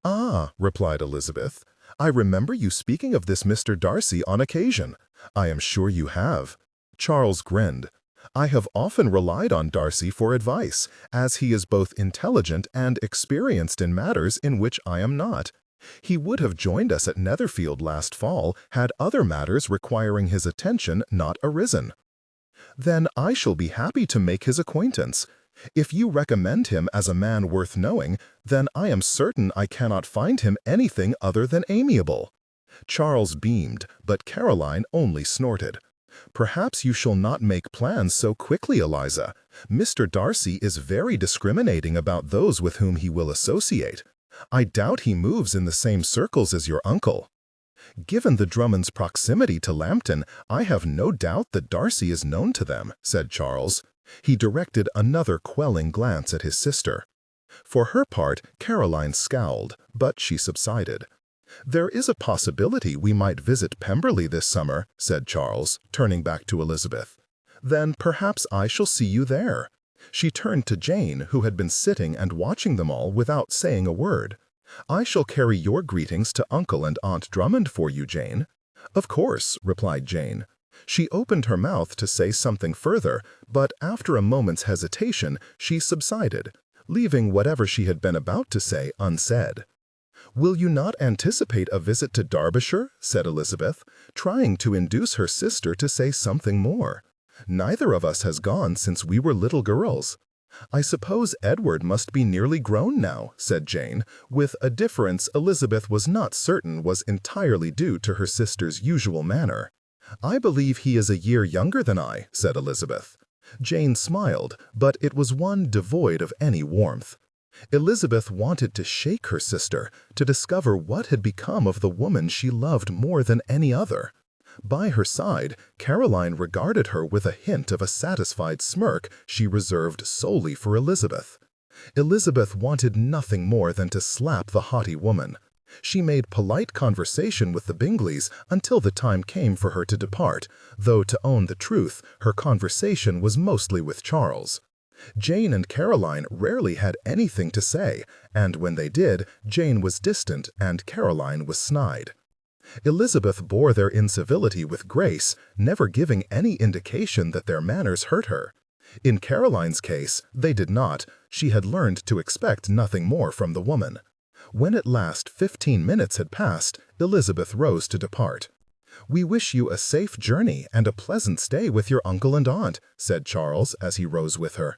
"Ah," replied Elizabeth, "I remember you speaking of this Mr. Darcy on occasion." "I am sure you have." Charles grinned. "I have often relied on Darcy for advice, as he is both intelligent and experienced in matters in which I am not. He would have joined us at Netherfield last fall had other matters requiring his attention not arisen." "Then I shall be happy to make his acquaintance. If you recommend him as a man worth knowing, then I am certain I cannot find him anything other than amiable." Charles beamed, but Caroline only snorted. "Perhaps you shall not make plans so quickly, Eliza. Mr. Darcy is very discriminating about those with whom he will associate. I doubt he moves in the same circles as your uncle." "Given the Drummonds' proximity to Lambton, I have no doubt that Darcy is known to them," said Charles. He directed another quelling glance at his sister. For her part, Caroline scowled, but she subsided. "There is a possibility we might visit Pemberley this summer," said Charles, turning back to Elizabeth. "Then perhaps I shall see you there." She turned to Jane, who had been sitting and watching them all without saying a word. "I shall carry your greetings to Uncle and Aunt Drummond for you, Jane." "Of course," replied Jane. She opened her mouth to say something further, but after a moment's hesitation, she subsided, leaving whatever she had been about to say unsaid. "Will you not anticipate a visit to Derbyshire?" said Elizabeth, trying to induce her sister to say something more. "Neither of us has gone since we were little girls." "I suppose Edward must be nearly grown now," said Jane, with a difference Elizabeth was not certain was entirely due to her sister's usual manner. "I believe he is a year younger than I," said Elizabeth. Jane smiled, but it was one devoid of any warmth. Elizabeth wanted to shake her sister, to discover what had become of the woman she loved more than any other. By her side, Caroline regarded her with a hint of a satisfied smirk she reserved solely for Elizabeth. Elizabeth wanted nothing more than to slap the haughty woman. She made polite conversation with the Bingleys until the time came for her to depart, though to own the truth, her conversation was mostly with Charles. Jane and Caroline rarely had anything to say, and when they did, Jane was distant and Caroline was snide. Elizabeth bore their incivility with grace, never giving any indication that their manners hurt her. In Caroline's case, they did not. She had learned to expect nothing more from the woman. When at last 15 minutes had passed, Elizabeth rose to depart. "We wish you a safe journey and a pleasant stay with your uncle and aunt," said Charles as he rose with her.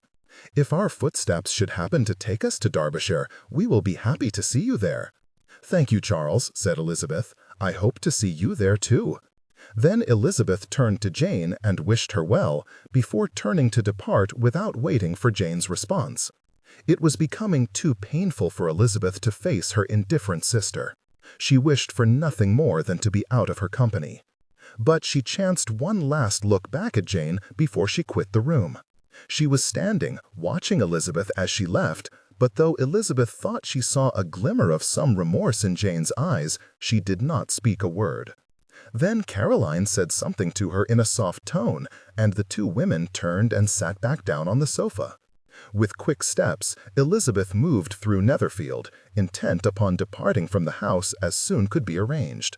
"If our footsteps should happen to take us to Derbyshire, we will be happy to see you there." "Thank you, Charles," said Elizabeth. "I hope to see you there too." Then Elizabeth turned to Jane and wished her well, before turning to depart without waiting for Jane's response. It was becoming too painful for Elizabeth to face her indifferent sister. She wished for nothing more than to be out of her company. But she chanced one last look back at Jane before she quit the room. She was standing, watching Elizabeth as she left, but though Elizabeth thought she saw a glimmer of some remorse in Jane's eyes, she did not speak a word. Then Caroline said something to her in a soft tone, and the two women turned and sat back down on the sofa. With quick steps, Elizabeth moved through Netherfield, intent upon departing from the house as soon could be arranged.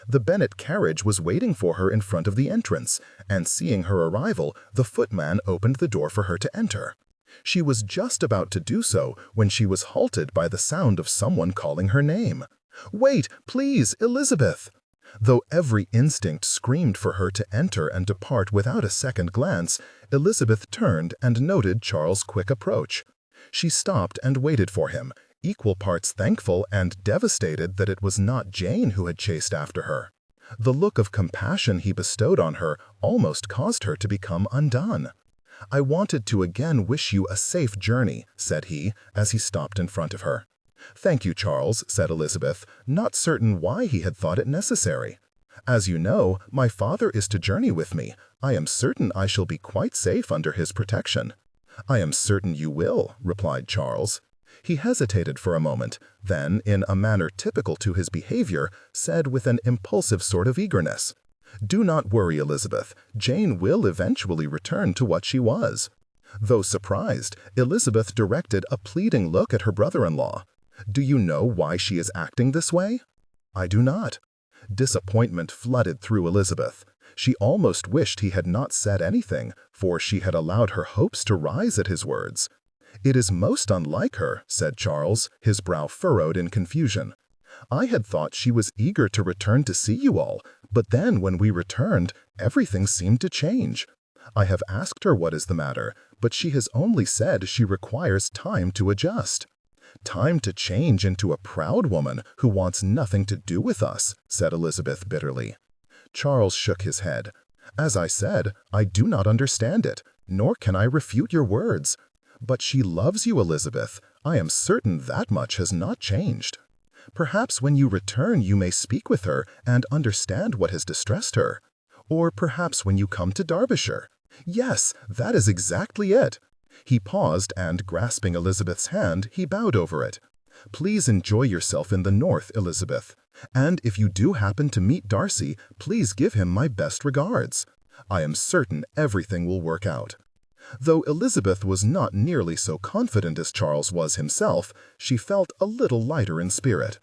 The Bennet carriage was waiting for her in front of the entrance, and seeing her arrival, the footman opened the door for her to enter. She was just about to do so when she was halted by the sound of someone calling her name. "Wait, please, Elizabeth!" Though every instinct screamed for her to enter and depart without a second glance, Elizabeth turned and noted Charles' quick approach. She stopped and waited for him, equal parts thankful and devastated that it was not Jane who had chased after her. The look of compassion he bestowed on her almost caused her to become undone. "I wanted to again wish you a safe journey," said he, as he stopped in front of her. "Thank you, Charles," said Elizabeth, not certain why he had thought it necessary. "As you know, my father is to journey with me. I am certain I shall be quite safe under his protection." "I am certain you will," replied Charles. He hesitated for a moment, then, in a manner typical to his behavior, said with an impulsive sort of eagerness, "Do not worry, Elizabeth. Jane will eventually return to what she was." Though surprised, Elizabeth directed a pleading look at her brother-in-law. "Do you know why she is acting this way?" "I do not." Disappointment flooded through Elizabeth. She almost wished he had not said anything, for she had allowed her hopes to rise at his words. "It is most unlike her," said Charles, his brow furrowed in confusion. "I had thought she was eager to return to see you all, but then when we returned, everything seemed to change. I have asked her what is the matter, but she has only said she requires time to adjust." "Time to change into a proud woman who wants nothing to do with us," said Elizabeth bitterly. Charles shook his head. As I said, I do not understand it, nor can I refute your words. But she loves you, Elizabeth. I am certain that much has not changed. Perhaps when you return you may speak with her and understand what has distressed her. Or perhaps when you come to Derbyshire. Yes, that is exactly it. He paused and, grasping Elizabeth's hand, he bowed over it. Please enjoy yourself in the north, Elizabeth. And if you do happen to meet Darcy, please give him my best regards. I am certain everything will work out. Though Elizabeth was not nearly so confident as Charles was himself, she felt a little lighter in spirit.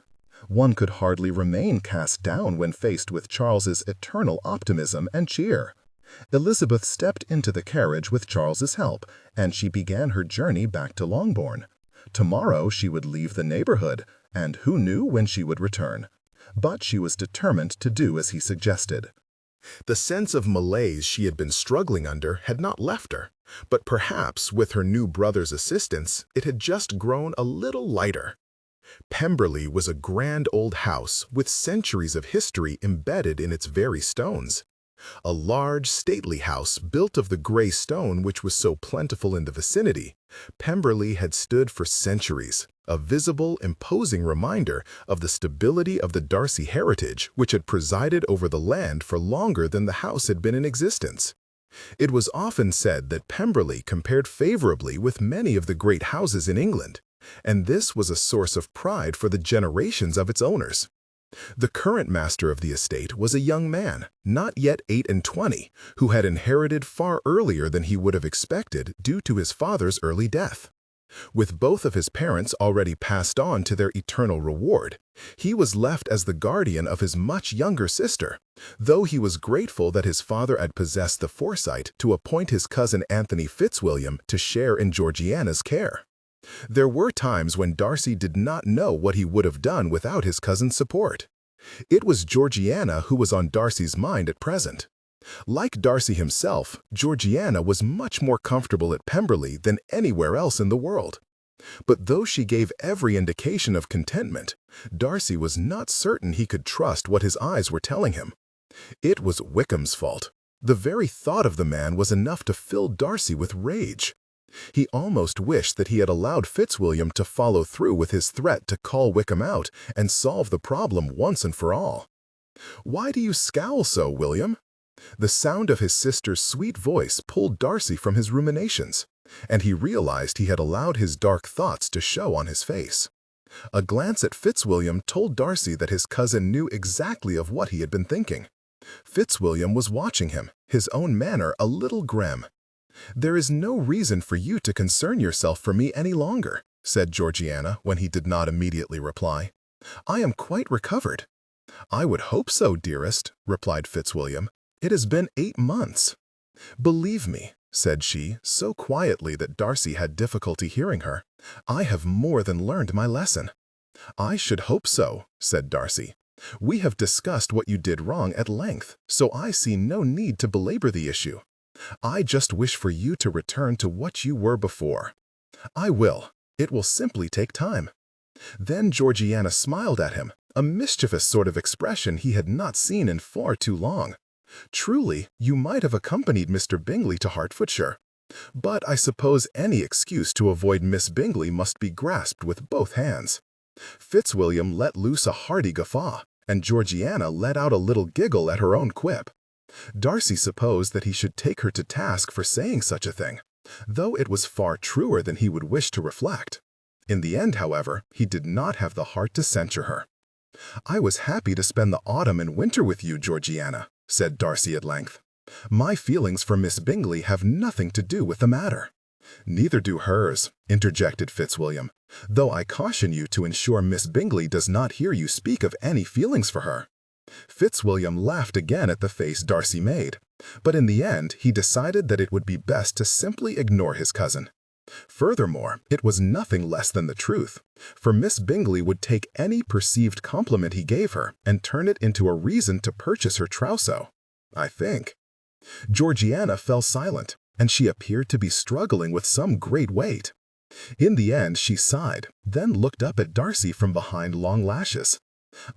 One could hardly remain cast down when faced with Charles's eternal optimism and cheer. Elizabeth stepped into the carriage with Charles's help, and she began her journey back to Longbourn. Tomorrow she would leave the neighborhood, and who knew when she would return? But she was determined to do as he suggested. The sense of malaise she had been struggling under had not left her, but perhaps with her new brother's assistance, it had just grown a little lighter. Pemberley was a grand old house with centuries of history embedded in its very stones. A large, stately house built of the gray stone which was so plentiful in the vicinity, Pemberley had stood for centuries, a visible, imposing reminder of the stability of the Darcy heritage which had presided over the land for longer than the house had been in existence. It was often said that Pemberley compared favorably with many of the great houses in England, and this was a source of pride for the generations of its owners. The current master of the estate was a young man, not yet 28, who had inherited far earlier than he would have expected due to his father's early death. With both of his parents already passed on to their eternal reward, he was left as the guardian of his much younger sister, though he was grateful that his father had possessed the foresight to appoint his cousin Anthony Fitzwilliam to share in Georgiana's care. There were times when Darcy did not know what he would have done without his cousin's support. It was Georgiana who was on Darcy's mind at present. Like Darcy himself, Georgiana was much more comfortable at Pemberley than anywhere else in the world. But though she gave every indication of contentment, Darcy was not certain he could trust what his eyes were telling him. It was Wickham's fault. The very thought of the man was enough to fill Darcy with rage. He almost wished that he had allowed Fitzwilliam to follow through with his threat to call Wickham out and solve the problem once and for all. "Why do you scowl so, William?" The sound of his sister's sweet voice pulled Darcy from his ruminations, and he realized he had allowed his dark thoughts to show on his face. A glance at Fitzwilliam told Darcy that his cousin knew exactly of what he had been thinking. Fitzwilliam was watching him, his own manner a little grim. "There is no reason for you to concern yourself for me any longer," said Georgiana when he did not immediately reply. "I am quite recovered." "I would hope so, dearest," replied Fitzwilliam. "It has been 8 months." "Believe me," said she, so quietly that Darcy had difficulty hearing her, "I have more than learned my lesson." "I should hope so," said Darcy. "We have discussed what you did wrong at length, so I see no need to belabor the issue. I just wish for you to return to what you were before." "I will. It will simply take time." Then Georgiana smiled at him, a mischievous sort of expression he had not seen in far too long. "Truly, you might have accompanied Mr. Bingley to Hertfordshire. But I suppose any excuse to avoid Miss Bingley must be grasped with both hands." Fitzwilliam let loose a hearty guffaw, and Georgiana let out a little giggle at her own quip. Darcy supposed that he should take her to task for saying such a thing, though it was far truer than he would wish to reflect. In the end, however, he did not have the heart to censure her. "I was happy to spend the autumn and winter with you, Georgiana," said Darcy at length. "My feelings for Miss Bingley have nothing to do with the matter." "Neither do hers," interjected Fitzwilliam, "though I caution you to ensure Miss Bingley does not hear you speak of any feelings for her." Fitzwilliam laughed again at the face Darcy made, but in the end he decided that it would be best to simply ignore his cousin. Furthermore, it was nothing less than the truth, for Miss Bingley would take any perceived compliment he gave her and turn it into a reason to purchase her trousseau, I think. Georgiana fell silent, and she appeared to be struggling with some great weight. In the end she sighed, then looked up at Darcy from behind long lashes.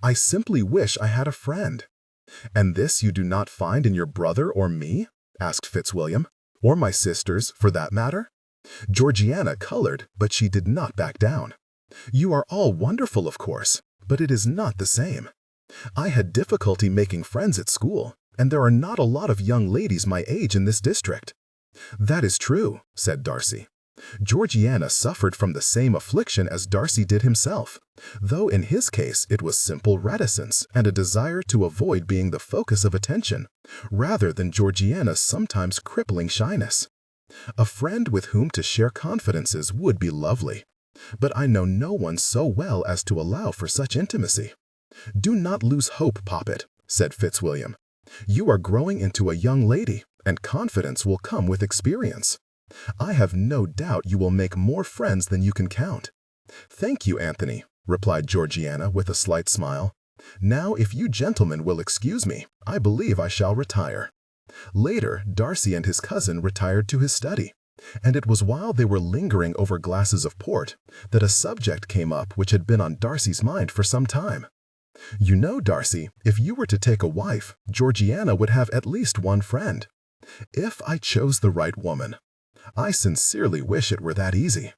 "I simply wish I had a friend." "And this you do not find in your brother or me?" asked Fitzwilliam. "Or my sisters, for that matter?" Georgiana colored, but she did not back down. "You are all wonderful, of course, but it is not the same. I had difficulty making friends at school, and there are not a lot of young ladies my age in this district." "That is true," said Darcy. Georgiana suffered from the same affliction as Darcy did himself, though in his case it was simple reticence and a desire to avoid being the focus of attention, rather than Georgiana's sometimes crippling shyness. "A friend with whom to share confidences would be lovely, but I know no one so well as to allow for such intimacy." "Do not lose hope, Poppet," said Fitzwilliam. "You are growing into a young lady, and confidence will come with experience. I have no doubt you will make more friends than you can count." "Thank you, Anthony," replied Georgiana with a slight smile. "Now, if you gentlemen will excuse me, I believe I shall retire." Later, Darcy and his cousin retired to his study, and it was while they were lingering over glasses of port that a subject came up which had been on Darcy's mind for some time. "You know, Darcy, if you were to take a wife, Georgiana would have at least one friend. If I chose the right woman, I sincerely wish it were that easy."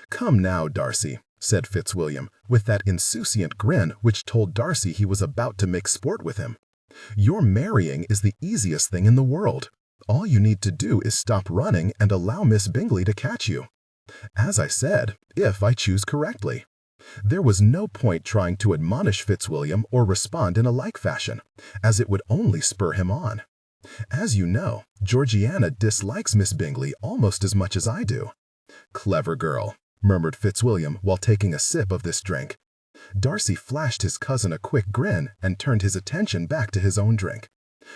"Come now, Darcy," said Fitzwilliam, with that insouciant grin which told Darcy he was about to make sport with him. "Your marrying is the easiest thing in the world. All you need to do is stop running and allow Miss Bingley to catch you. As I said, if I choose correctly." There was no point trying to admonish Fitzwilliam or respond in a like fashion, as it would only spur him on. "As you know, Georgiana dislikes Miss Bingley almost as much as I do." "Clever girl," murmured Fitzwilliam while taking a sip of this drink. Darcy flashed his cousin a quick grin and turned his attention back to his own drink.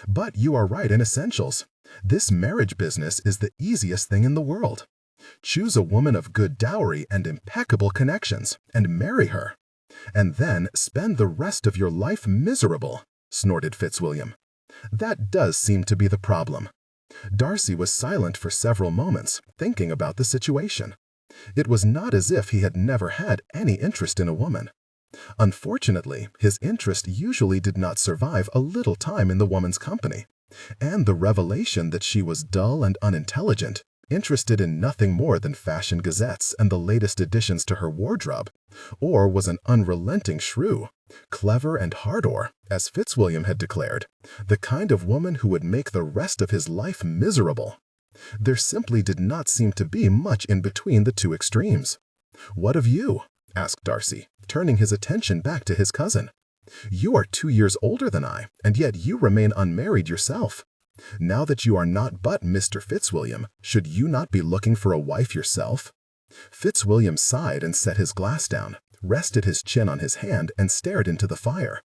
"But you are right in essentials. This marriage business is the easiest thing in the world. Choose a woman of good dowry and impeccable connections, and marry her. And then spend the rest of your life miserable," snorted Fitzwilliam. "That does seem to be the problem." Darcy was silent for several moments, thinking about the situation. It was not as if he had never had any interest in a woman. Unfortunately, his interest usually did not survive a little time in the woman's company, and the revelation that she was dull and unintelligent, interested in nothing more than fashion gazettes and the latest additions to her wardrobe, or was an unrelenting shrew, clever and hard-or, as Fitzwilliam had declared, the kind of woman who would make the rest of his life miserable. There simply did not seem to be much in between the two extremes. "What of you?" asked Darcy, turning his attention back to his cousin. "You are 2 years older than I, and yet you remain unmarried yourself. Now that you are not but Mr. Fitzwilliam, should you not be looking for a wife yourself?" Fitzwilliam sighed and set his glass down, rested his chin on his hand, and stared into the fire.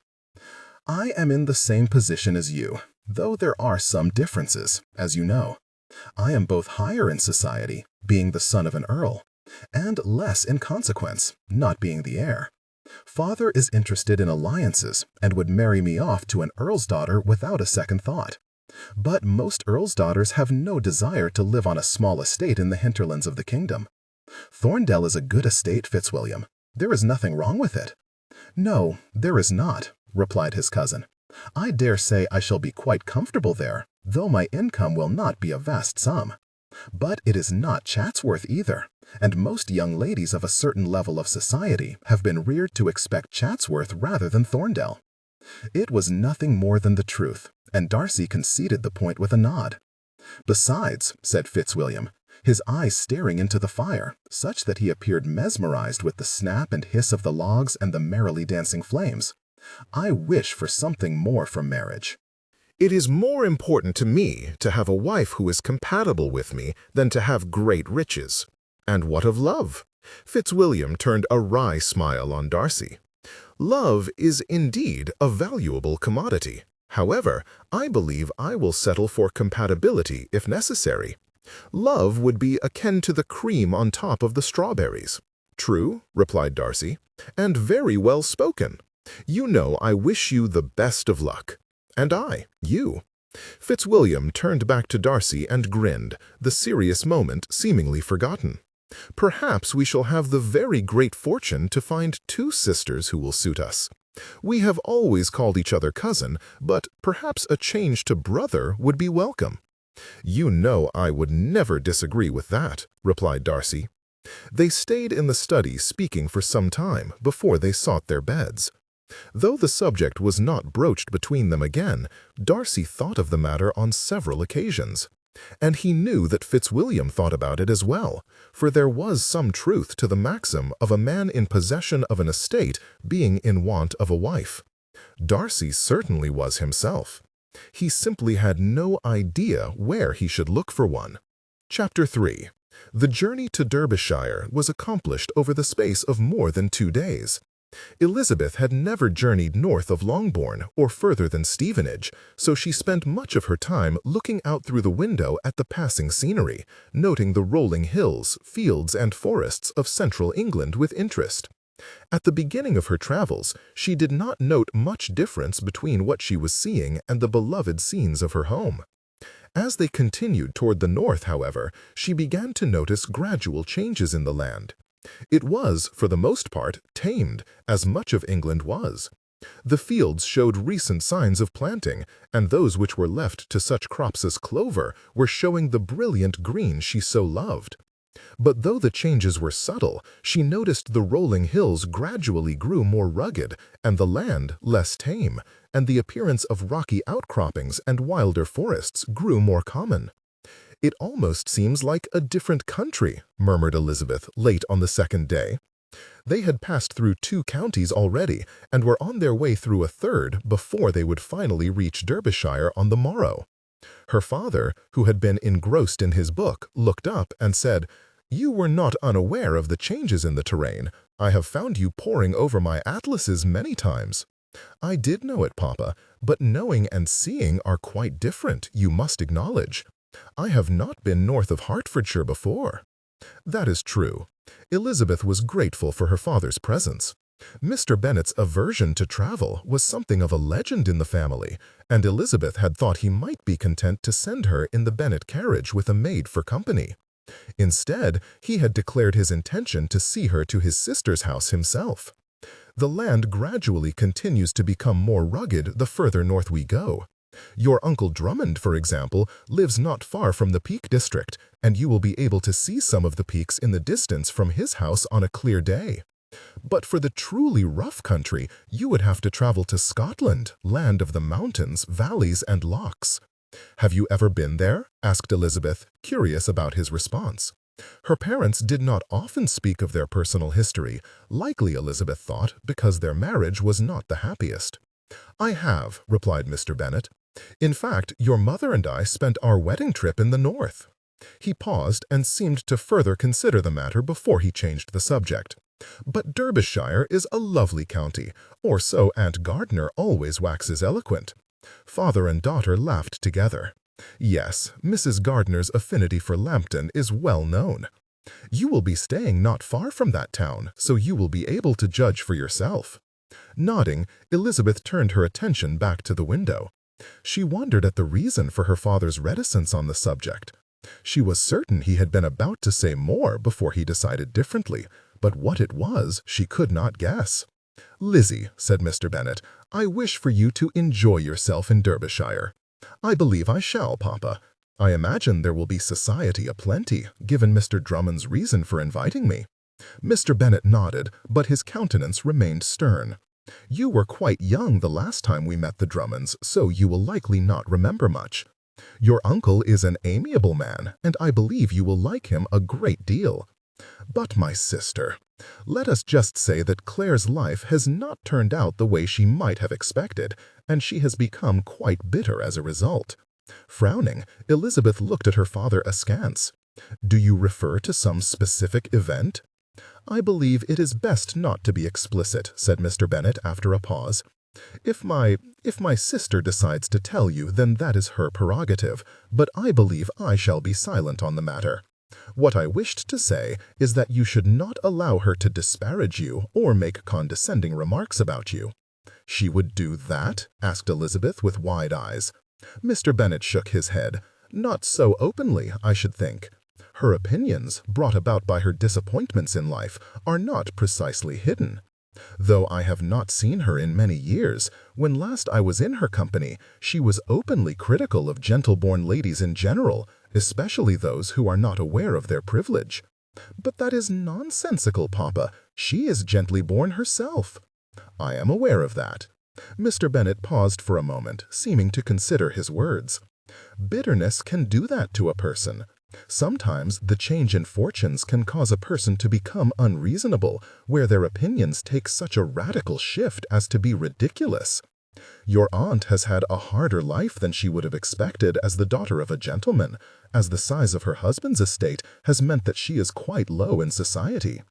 "I am in the same position as you, though there are some differences, as you know. I am both higher in society, being the son of an earl, and less in consequence, not being the heir. Father is interested in alliances and would marry me off to an earl's daughter without a second thought. But most earls' daughters have no desire to live on a small estate in the hinterlands of the kingdom. Thorndale is a good estate, Fitzwilliam. There is nothing wrong with it." "No, there is not," replied his cousin. "I dare say I shall be quite comfortable there, though my income will not be a vast sum. But it is not Chatsworth either, and most young ladies of a certain level of society have been reared to expect Chatsworth rather than Thorndale." It was nothing more than the truth, and Darcy conceded the point with a nod. "Besides," said Fitzwilliam, his eyes staring into the fire, such that he appeared mesmerized with the snap and hiss of the logs and the merrily dancing flames, "I wish for something more from marriage. It is more important to me to have a wife who is compatible with me than to have great riches. And what of love?" Fitzwilliam turned a wry smile on Darcy. "Love is indeed a valuable commodity. However, I believe I will settle for compatibility if necessary. Love would be akin to the cream on top of the strawberries." "True," replied Darcy, "and very well spoken. You know I wish you the best of luck. And I, you." Fitzwilliam turned back to Darcy and grinned, the serious moment seemingly forgotten. "Perhaps we shall have the very great fortune to find 2 sisters who will suit us. We have always called each other cousin, but perhaps a change to brother would be welcome." "You know I would never disagree with that," replied Darcy. They stayed in the study speaking for some time before they sought their beds. Though the subject was not broached between them again, Darcy thought of the matter on several occasions. And he knew that Fitzwilliam thought about it as well, for there was some truth to the maxim of a man in possession of an estate being in want of a wife. Darcy certainly was himself. He simply had no idea where he should look for one. Chapter 3. The journey to Derbyshire was accomplished over the space of more than 2 days. Elizabeth had never journeyed north of Longbourn or further than Stevenage, so she spent much of her time looking out through the window at the passing scenery, noting the rolling hills, fields, and forests of central England with interest. At the beginning of her travels, she did not note much difference between what she was seeing and the beloved scenes of her home. As they continued toward the north, however, she began to notice gradual changes in the land. It was, for the most part, tamed, as much of England was. The fields showed recent signs of planting, and those which were left to such crops as clover were showing the brilliant green she so loved. But though the changes were subtle, she noticed the rolling hills gradually grew more rugged, and the land less tame, and the appearance of rocky outcroppings and wilder forests grew more common. "It almost seems like a different country," murmured Elizabeth late on the second day. They had passed through 2 counties already and were on their way through a third before they would finally reach Derbyshire on the morrow. Her father, who had been engrossed in his book, looked up and said, "You were not unaware of the changes in the terrain. I have found you poring over my atlases many times." "I did know it, Papa, but knowing and seeing are quite different, you must acknowledge. I have not been north of Hertfordshire before." That is true. Elizabeth was grateful for her father's presence. Mr. Bennet's aversion to travel was something of a legend in the family, and Elizabeth had thought he might be content to send her in the Bennet carriage with a maid for company. Instead, he had declared his intention to see her to his sister's house himself. The land gradually continues to become more rugged the further north we go. Your Uncle Drummond, for example, lives not far from the Peak District, and you will be able to see some of the peaks in the distance from his house on a clear day. But for the truly rough country, you would have to travel to Scotland, land of the mountains, valleys, and lochs. "Have you ever been there?" asked Elizabeth, curious about his response. Her parents did not often speak of their personal history, likely, Elizabeth thought, because their marriage was not the happiest. "I have," replied Mr. Bennet. "In fact, your mother and I spent our wedding trip in the north." He paused and seemed to further consider the matter before he changed the subject. "But Derbyshire is a lovely county, or so Aunt Gardner always waxes eloquent." Father and daughter laughed together. "Yes, Mrs. Gardner's affinity for Lambton is well known. You will be staying not far from that town, so you will be able to judge for yourself." Nodding, Elizabeth turned her attention back to the window. She wondered at the reason for her father's reticence on the subject. She was certain he had been about to say more before he decided differently, but what it was she could not guess. "Lizzie," said Mr. Bennet, "I wish for you to enjoy yourself in Derbyshire." "I believe I shall, Papa. I imagine there will be society aplenty, given Mr. Drummond's reason for inviting me." Mr. Bennet nodded, but his countenance remained stern. "You were quite young the last time we met the Drummonds, so you will likely not remember much. Your uncle is an amiable man, and I believe you will like him a great deal. But, my sister, let us just say that Claire's life has not turned out the way she might have expected, and she has become quite bitter as a result." Frowning, Elizabeth looked at her father askance. "Do you refer to some specific event?" "I believe it is best not to be explicit," said Mr. Bennet after a pause. If my sister decides to tell you, then that is her prerogative, but I believe I shall be silent on the matter. What I wished to say is that you should not allow her to disparage you or make condescending remarks about you." "She would do that?" asked Elizabeth with wide eyes. Mr. Bennet shook his head. "Not so openly, I should think. Her opinions, brought about by her disappointments in life, are not precisely hidden. Though I have not seen her in many years, when last I was in her company, she was openly critical of gentle-born ladies in general, especially those who are not aware of their privilege. But that is nonsensical, Papa. She is gently born herself. I am aware of that. Mr. Bennet paused for a moment, seeming to consider his words. Bitterness can do that to a person. Sometimes the change in fortunes can cause a person to become unreasonable, where their opinions take such a radical shift as to be ridiculous. Your aunt has had a harder life than she would have expected as the daughter of a gentleman, as the size of her husband's estate has meant that she is quite low in society.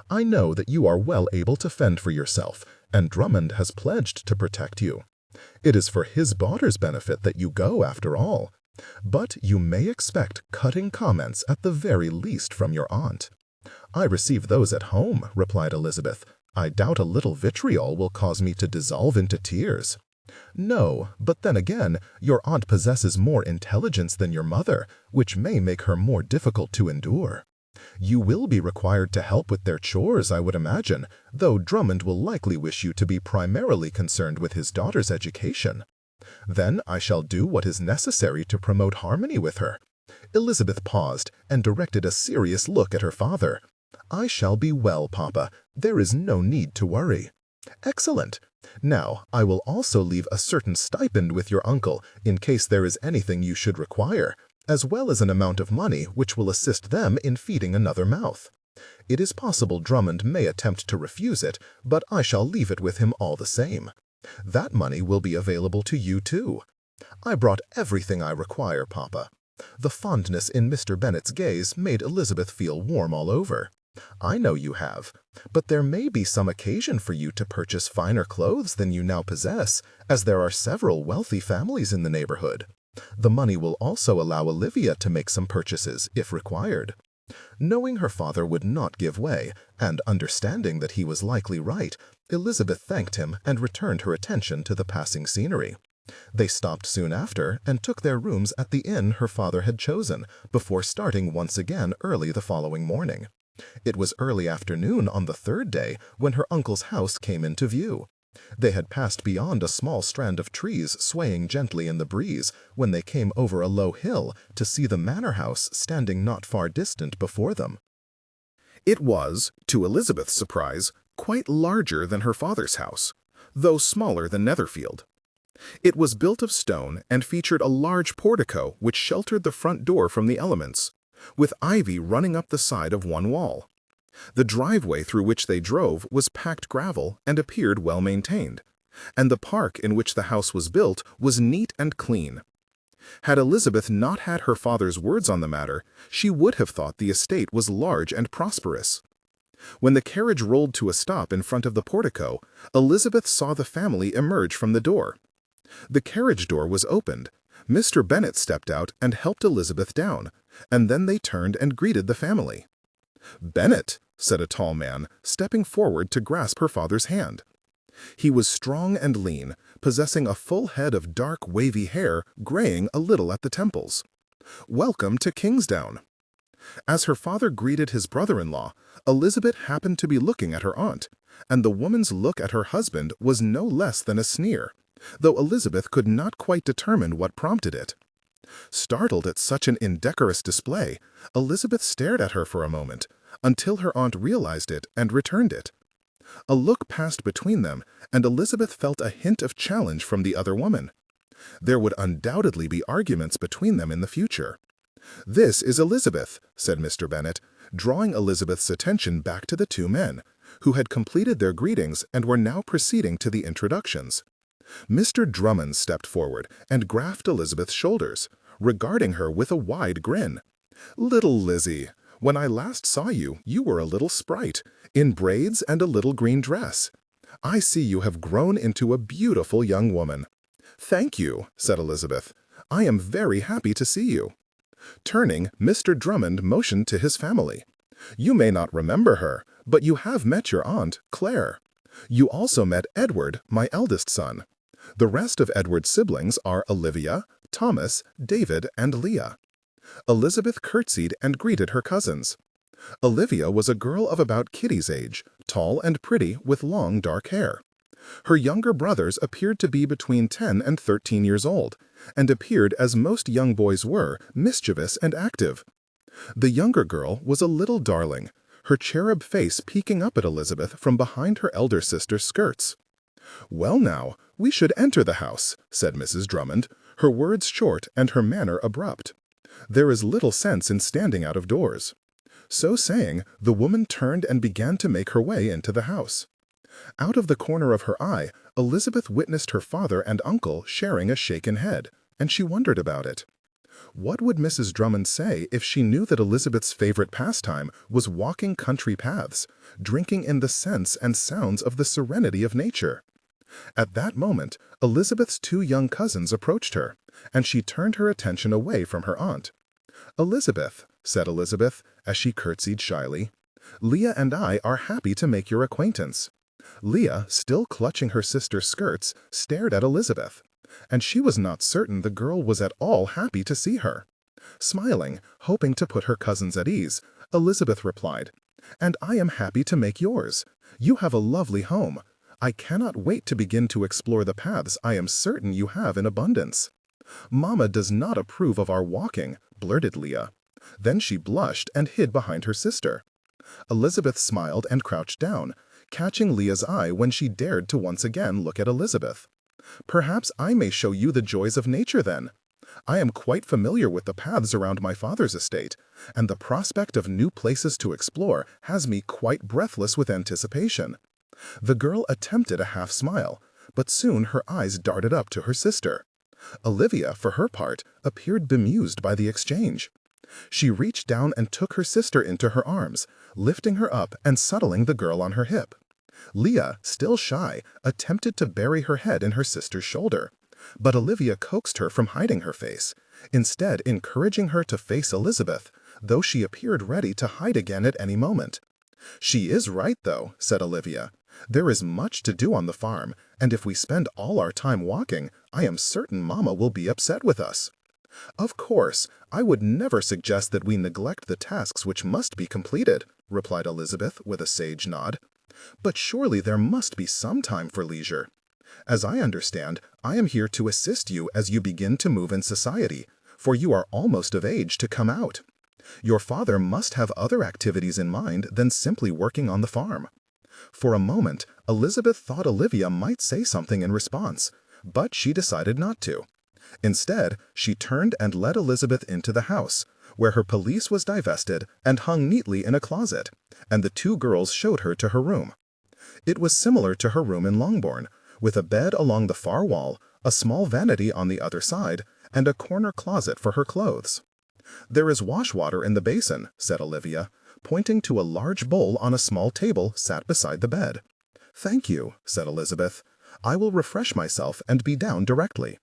I know that you are well able to fend for yourself, and Drummond has pledged to protect you. It is for his daughter's benefit that you go, after all. But you may expect cutting comments at the very least from your aunt. I receive those at home, replied Elizabeth. I doubt a little vitriol will cause me to dissolve into tears. No, but then again, your aunt possesses more intelligence than your mother, which may make her more difficult to endure. You will be required to help with their chores, I would imagine, though Drummond will likely wish you to be primarily concerned with his daughter's education. Then I shall do what is necessary to promote harmony with her. Elizabeth paused and directed a serious look at her father. I shall be well, Papa. There is no need to worry. Excellent. Now, I will also leave a certain stipend with your uncle in case there is anything you should require, as well as an amount of money which will assist them in feeding another mouth. It is possible Drummond may attempt to refuse it, but I shall leave it with him all the same. That money will be available to you too. I brought everything I require, Papa. The fondness in Mr. Bennet's gaze made Elizabeth feel warm all over. I know you have, but there may be some occasion for you to purchase finer clothes than you now possess, as there are several wealthy families in the neighborhood. The money will also allow Olivia to make some purchases, if required. Knowing her father would not give way, and understanding that he was likely right, Elizabeth thanked him and returned her attention to the passing scenery. They stopped soon after and took their rooms at the inn her father had chosen, before starting once again early the following morning. It was early afternoon on the third day when her uncle's house came into view. They had passed beyond a small strand of trees swaying gently in the breeze when they came over a low hill to see the manor house standing not far distant before them. It was, to Elizabeth's surprise, quite larger than her father's house, though smaller than Netherfield. It was built of stone and featured a large portico which sheltered the front door from the elements, with ivy running up the side of one wall. The driveway through which they drove was packed gravel and appeared well maintained, and the park in which the house was built was neat and clean. Had Elizabeth not had her father's words on the matter, she would have thought the estate was large and prosperous. When the carriage rolled to a stop in front of the portico, Elizabeth saw the family emerge from the door. The carriage door was opened. Mr. Bennet stepped out and helped Elizabeth down, and then they turned and greeted the family. "Bennet," said a tall man, stepping forward to grasp her father's hand. He was strong and lean, possessing a full head of dark, wavy hair, graying a little at the temples. "Welcome to Kingsdown." As her father greeted his brother-in-law, Elizabeth happened to be looking at her aunt, and the woman's look at her husband was no less than a sneer, though Elizabeth could not quite determine what prompted it. Startled at such an indecorous display, Elizabeth stared at her for a moment, until her aunt realized it and returned it. A look passed between them, and Elizabeth felt a hint of challenge from the other woman. There would undoubtedly be arguments between them in the future. "This is Elizabeth," said Mr. Bennet, drawing Elizabeth's attention back to the two men, who had completed their greetings and were now proceeding to the introductions. Mr. Drummond stepped forward and grasped Elizabeth's shoulders, regarding her with a wide grin. "Little Lizzie, when I last saw you, you were a little sprite, in braids and a little green dress. I see you have grown into a beautiful young woman." "Thank you," said Elizabeth. "I am very happy to see you." Turning, Mr. Drummond motioned to his family. "You may not remember her, but you have met your aunt, Claire. You also met Edward, my eldest son. The rest of Edward's siblings are Olivia, Thomas, David, and Leah." Elizabeth curtsied and greeted her cousins. Olivia was a girl of about Kitty's age, tall and pretty with long dark hair. Her younger brothers appeared to be between 10 and 13 years old, and appeared, as most young boys were, mischievous and active. The younger girl was a little darling, her cherub face peeking up at Elizabeth from behind her elder sister's skirts. "Well now, we should enter the house," said Mrs. Drummond, her words short and her manner abrupt. "There is little sense in standing out of doors." So saying, the woman turned and began to make her way into the house. Out of the corner of her eye, Elizabeth witnessed her father and uncle sharing a shaken head, and she wondered about it. What would Mrs. Drummond say if she knew that Elizabeth's favorite pastime was walking country paths, drinking in the scents and sounds of the serenity of nature? At that moment, Elizabeth's two young cousins approached her, and she turned her attention away from her aunt. "Elizabeth," said Elizabeth, as she curtsied shyly, "Leah and I are happy to make your acquaintance." Leah, still clutching her sister's skirts, stared at Elizabeth, and she was not certain the girl was at all happy to see her. Smiling, hoping to put her cousins at ease, Elizabeth replied, "And I am happy to make yours. You have a lovely home. I cannot wait to begin to explore the paths I am certain you have in abundance." "Mamma does not approve of our walking," blurted Leah. Then she blushed and hid behind her sister. Elizabeth smiled and crouched down, catching Leah's eye when she dared to once again look at Elizabeth. "Perhaps I may show you the joys of nature then. I am quite familiar with the paths around my father's estate, and the prospect of new places to explore has me quite breathless with anticipation." The girl attempted a half-smile, but soon her eyes darted up to her sister. Olivia, for her part, appeared bemused by the exchange. She reached down and took her sister into her arms, lifting her up and settling the girl on her hip. Leah, still shy, attempted to bury her head in her sister's shoulder, but Olivia coaxed her from hiding her face, instead encouraging her to face Elizabeth, though she appeared ready to hide again at any moment. "She is right, though," said Olivia. "There is much to do on the farm, and if we spend all our time walking, I am certain Mamma will be upset with us." "Of course, I would never suggest that we neglect the tasks which must be completed," replied Elizabeth with a sage nod. "But surely there must be some time for leisure. As I understand, I am here to assist you as you begin to move in society, for you are almost of age to come out. Your father must have other activities in mind than simply working on the farm." For a moment, Elizabeth thought Olivia might say something in response, but she decided not to. Instead, she turned and led Elizabeth into the house, where her pelisse was divested and hung neatly in a closet, and the two girls showed her to her room. It was similar to her room in Longbourn, with a bed along the far wall, a small vanity on the other side, and a corner closet for her clothes. "There is wash water in the basin," said Olivia, pointing to a large bowl on a small table sat beside the bed. "Thank you," said Elizabeth. "I will refresh myself and be down directly."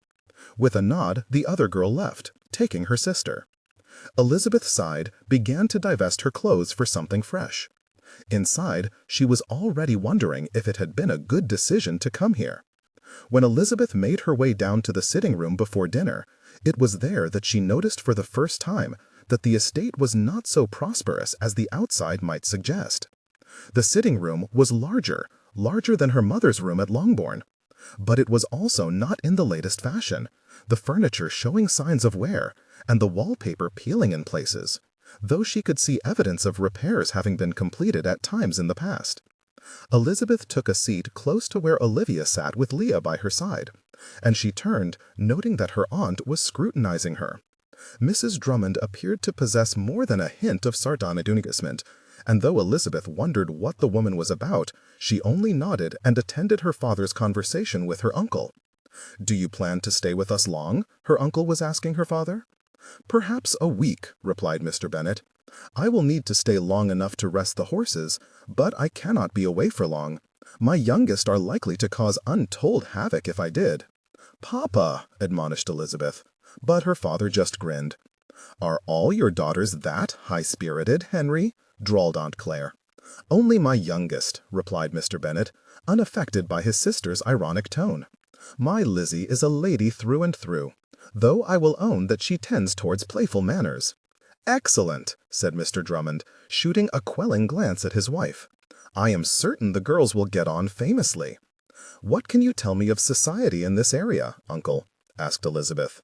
With a nod, the other girl left, taking her sister. Elizabeth sighed, began to divest her clothes for something fresh. Inside, she was already wondering if it had been a good decision to come here. When Elizabeth made her way down to the sitting room before dinner, it was there that she noticed for the first time that the estate was not so prosperous as the outside might suggest. The sitting room was larger than her mother's room at Longbourn. But it was also not in the latest fashion, the furniture showing signs of wear, and the wallpaper peeling in places, though she could see evidence of repairs having been completed at times in the past. Elizabeth took a seat close to where Olivia sat with Leah by her side, and she turned, noting that her aunt was scrutinizing her. Mrs. Drummond appeared to possess more than a hint of sardonic amusement, and though Elizabeth wondered what the woman was about, she only nodded and attended her father's conversation with her uncle. "Do you plan to stay with us long?" her uncle was asking her father. "Perhaps a week," replied Mr. Bennet. "I will need to stay long enough to rest the horses, but I cannot be away for long. My youngest are likely to cause untold havoc if I did." "Papa," admonished Elizabeth, but her father just grinned. "Are all your daughters that high-spirited, Henry?" drawled Aunt Claire. "Only my youngest," replied Mr. Bennet, unaffected by his sister's ironic tone. "My Lizzie is a lady through and through, though I will own that she tends towards playful manners. "Excellent," said Mr. Drummond, shooting a quelling glance at his wife. "I am certain the girls will get on famously." "What can you tell me of society in this area, uncle?" asked Elizabeth.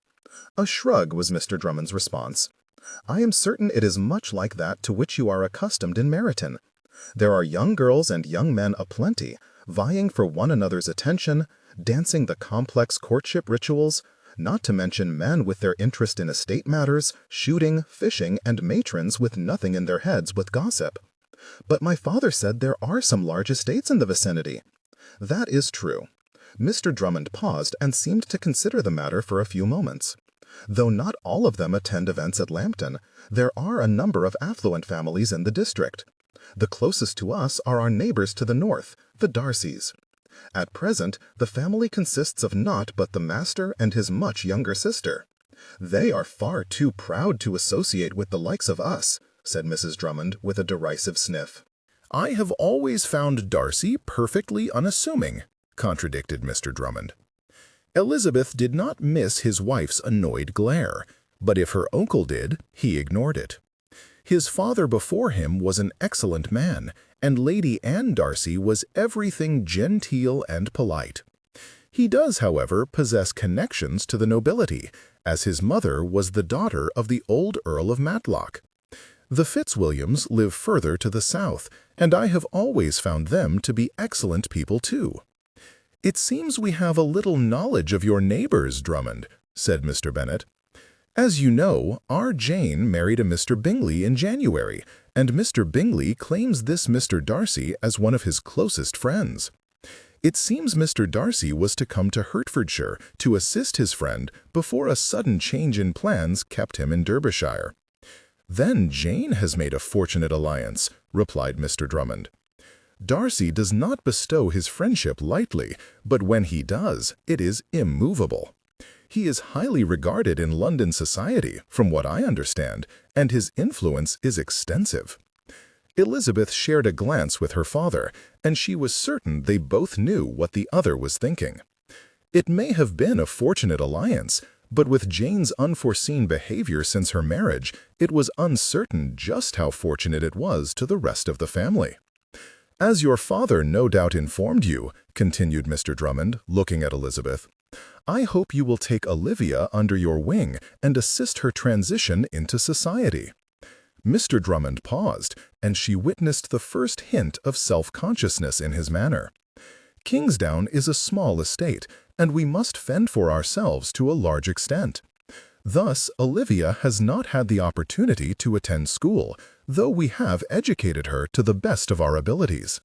A shrug was Mr. Drummond's response. "I am certain it is much like that to which you are accustomed in Meryton. There are young girls and young men aplenty, vying for one another's attention, dancing the complex courtship rituals, not to mention men with their interest in estate matters, shooting, fishing, and matrons with nothing in their heads but gossip. But my father said there are some large estates in the vicinity." "That is true." Mr. Drummond paused and seemed to consider the matter for a few moments. "Though not all of them attend events at Lambton, there are a number of affluent families in the district. The closest to us are our neighbors to the north, the Darcys. At present, the family consists of naught but the master and his much younger sister. They are far too proud to associate with the likes of us," said Mrs. Drummond with a derisive sniff. "I have always found Darcy perfectly unassuming," contradicted Mr. Drummond. Elizabeth did not miss his wife's annoyed glare, but if her uncle did, he ignored it. His father before him was an excellent man, and Lady Anne Darcy was everything genteel and polite. He does, however, possess connections to the nobility, as his mother was the daughter of the old Earl of Matlock. The Fitzwilliams live further to the south, and I have always found them to be excellent people too. "It seems we have a little knowledge of your neighbors, Drummond," said Mr. Bennet. "As you know, our Jane married a Mr. Bingley in January, and Mr. Bingley claims this Mr. Darcy as one of his closest friends. It seems Mr. Darcy was to come to Hertfordshire to assist his friend before a sudden change in plans kept him in Derbyshire." "Then Jane has made a fortunate alliance," replied Mr. Drummond. "Darcy does not bestow his friendship lightly, but when he does, it is immovable. He is highly regarded in London society, from what I understand, and his influence is extensive." Elizabeth shared a glance with her father, and she was certain they both knew what the other was thinking. It may have been a fortunate alliance, but with Jane's unforeseen behavior since her marriage, it was uncertain just how fortunate it was to the rest of the family. "As your father no doubt informed you," continued Mr. Drummond, looking at Elizabeth, "I hope you will take Olivia under your wing and assist her transition into society." Mr. Drummond paused, and she witnessed the first hint of self-consciousness in his manner. "Kingsdown is a small estate, and we must fend for ourselves to a large extent. Thus, Olivia has not had the opportunity to attend school, though we have educated her to the best of our abilities.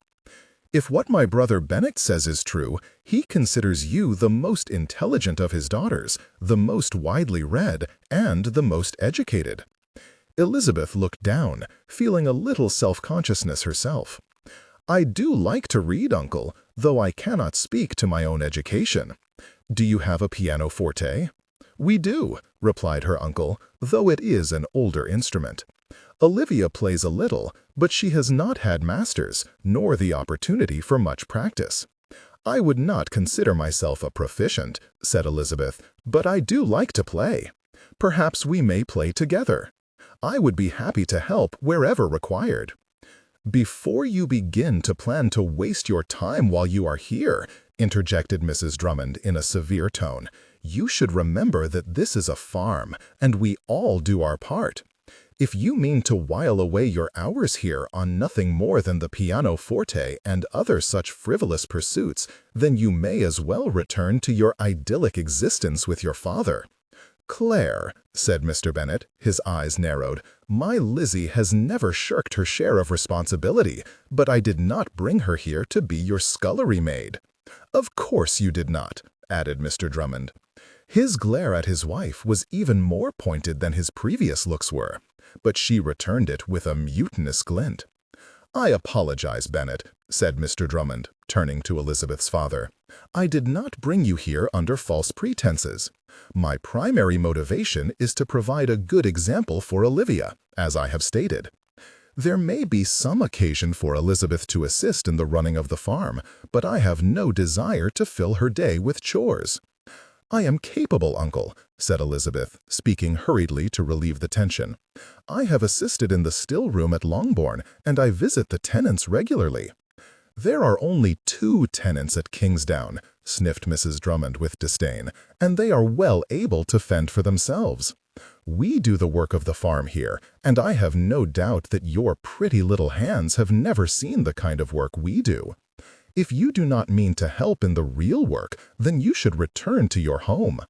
If what my brother Bennet says is true, he considers you the most intelligent of his daughters, the most widely read, and the most educated." Elizabeth looked down, feeling a little self-consciousness herself. "I do like to read, uncle, though I cannot speak to my own education. Do you have a pianoforte?" "We do," replied her uncle, "though it is an older instrument. Olivia plays a little, but she has not had masters, nor the opportunity for much practice." "I would not consider myself a proficient," said Elizabeth, "but I do like to play. Perhaps we may play together. I would be happy to help wherever required." "Before you begin to plan to waste your time while you are here," interjected Mrs. Drummond in a severe tone, "you should remember that this is a farm, and we all do our part. If you mean to while away your hours here on nothing more than the pianoforte and other such frivolous pursuits, then you may as well return to your idyllic existence with your father." "Claire," said Mr. Bennet, his eyes narrowed, "my Lizzie has never shirked her share of responsibility, but I did not bring her here to be your scullery maid." "Of course you did not," added Mr. Drummond. His glare at his wife was even more pointed than his previous looks were, but she returned it with a mutinous glint. "I apologize, Bennet," said Mr. Drummond, turning to Elizabeth's father. "I did not bring you here under false pretenses. My primary motivation is to provide a good example for Olivia, as I have stated. There may be some occasion for Elizabeth to assist in the running of the farm, but I have no desire to fill her day with chores." "I am capable, uncle," said Elizabeth, speaking hurriedly to relieve the tension. "I have assisted in the still room at Longbourn, and I visit the tenants regularly." "There are only 2 tenants at Kingsdown," sniffed Mrs. Drummond with disdain, "and they are well able to fend for themselves. We do the work of the farm here, and I have no doubt that your pretty little hands have never seen the kind of work we do. If you do not mean to help in the real work, then you should return to your home."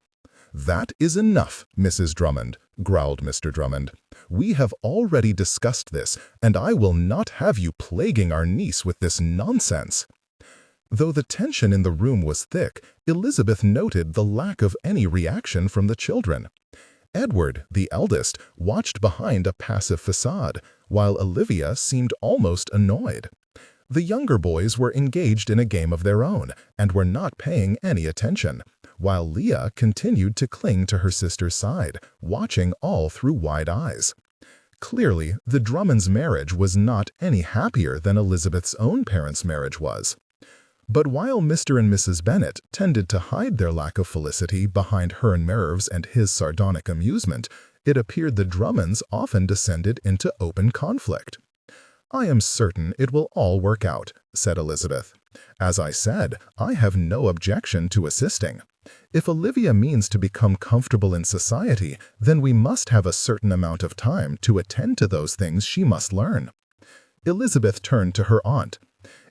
"That is enough, Mrs. Drummond," growled Mr. Drummond. "We have already discussed this, and I will not have you plaguing our niece with this nonsense." Though the tension in the room was thick, Elizabeth noted the lack of any reaction from the children. Edward, the eldest, watched behind a passive facade, while Olivia seemed almost annoyed. The younger boys were engaged in a game of their own, and were not paying any attention, while Leah continued to cling to her sister's side, watching all through wide eyes. Clearly, the Drummonds' marriage was not any happier than Elizabeth's own parents' marriage was. But while Mr. and Mrs. Bennet tended to hide their lack of felicity behind her nerves and his sardonic amusement, it appeared the Drummonds often descended into open conflict. "I am certain it will all work out," said Elizabeth. "As I said, I have no objection to assisting. If Olivia means to become comfortable in society, then we must have a certain amount of time to attend to those things she must learn." Elizabeth turned to her aunt.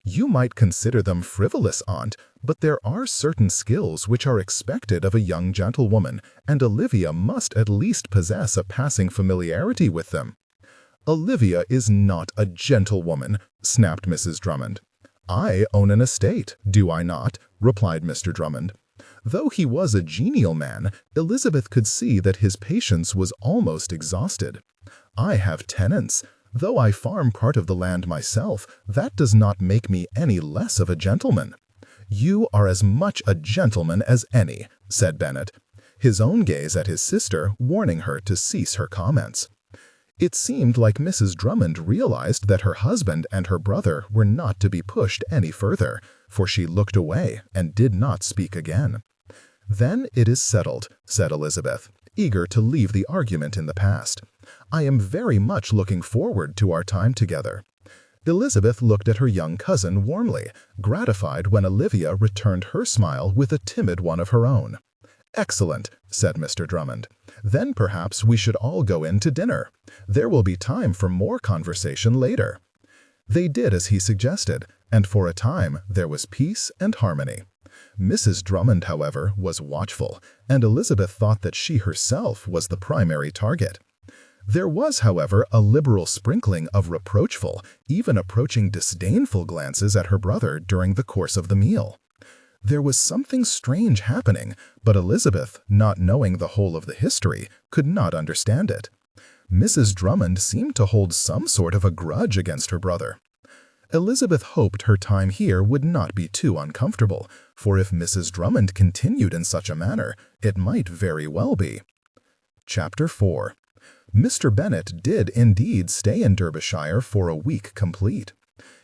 "You might consider them frivolous, aunt, but there are certain skills which are expected of a young gentlewoman, and Olivia must at least possess a passing familiarity with them." "Olivia is not a gentlewoman," snapped Mrs. Drummond. "I own an estate, do I not?" replied Mr. Drummond. Though he was a genial man, Elizabeth could see that his patience was almost exhausted. "I have tenants. Though I farm part of the land myself, that does not make me any less of a gentleman." "You are as much a gentleman as any," said Bennet, his own gaze at his sister warning her to cease her comments. It seemed like Mrs. Drummond realized that her husband and her brother were not to be pushed any further, for she looked away and did not speak again. "Then it is settled," said Elizabeth, eager to leave the argument in the past. "I am very much looking forward to our time together." Elizabeth looked at her young cousin warmly, gratified when Olivia returned her smile with a timid one of her own. "Excellent," said Mr. Drummond. "Then perhaps we should all go in to dinner. There will be time for more conversation later." They did as he suggested, and for a time there was peace and harmony. Mrs. Drummond, however, was watchful, and Elizabeth thought that she herself was the primary target. There was, however, a liberal sprinkling of reproachful, even approaching disdainful glances at her brother during the course of the meal. There was something strange happening, but Elizabeth, not knowing the whole of the history, could not understand it. Mrs. Drummond seemed to hold some sort of a grudge against her brother. Elizabeth hoped her time here would not be too uncomfortable, for if Mrs. Drummond continued in such a manner, it might very well be. Chapter 4. Mr. Bennet did indeed stay in Derbyshire for a week complete.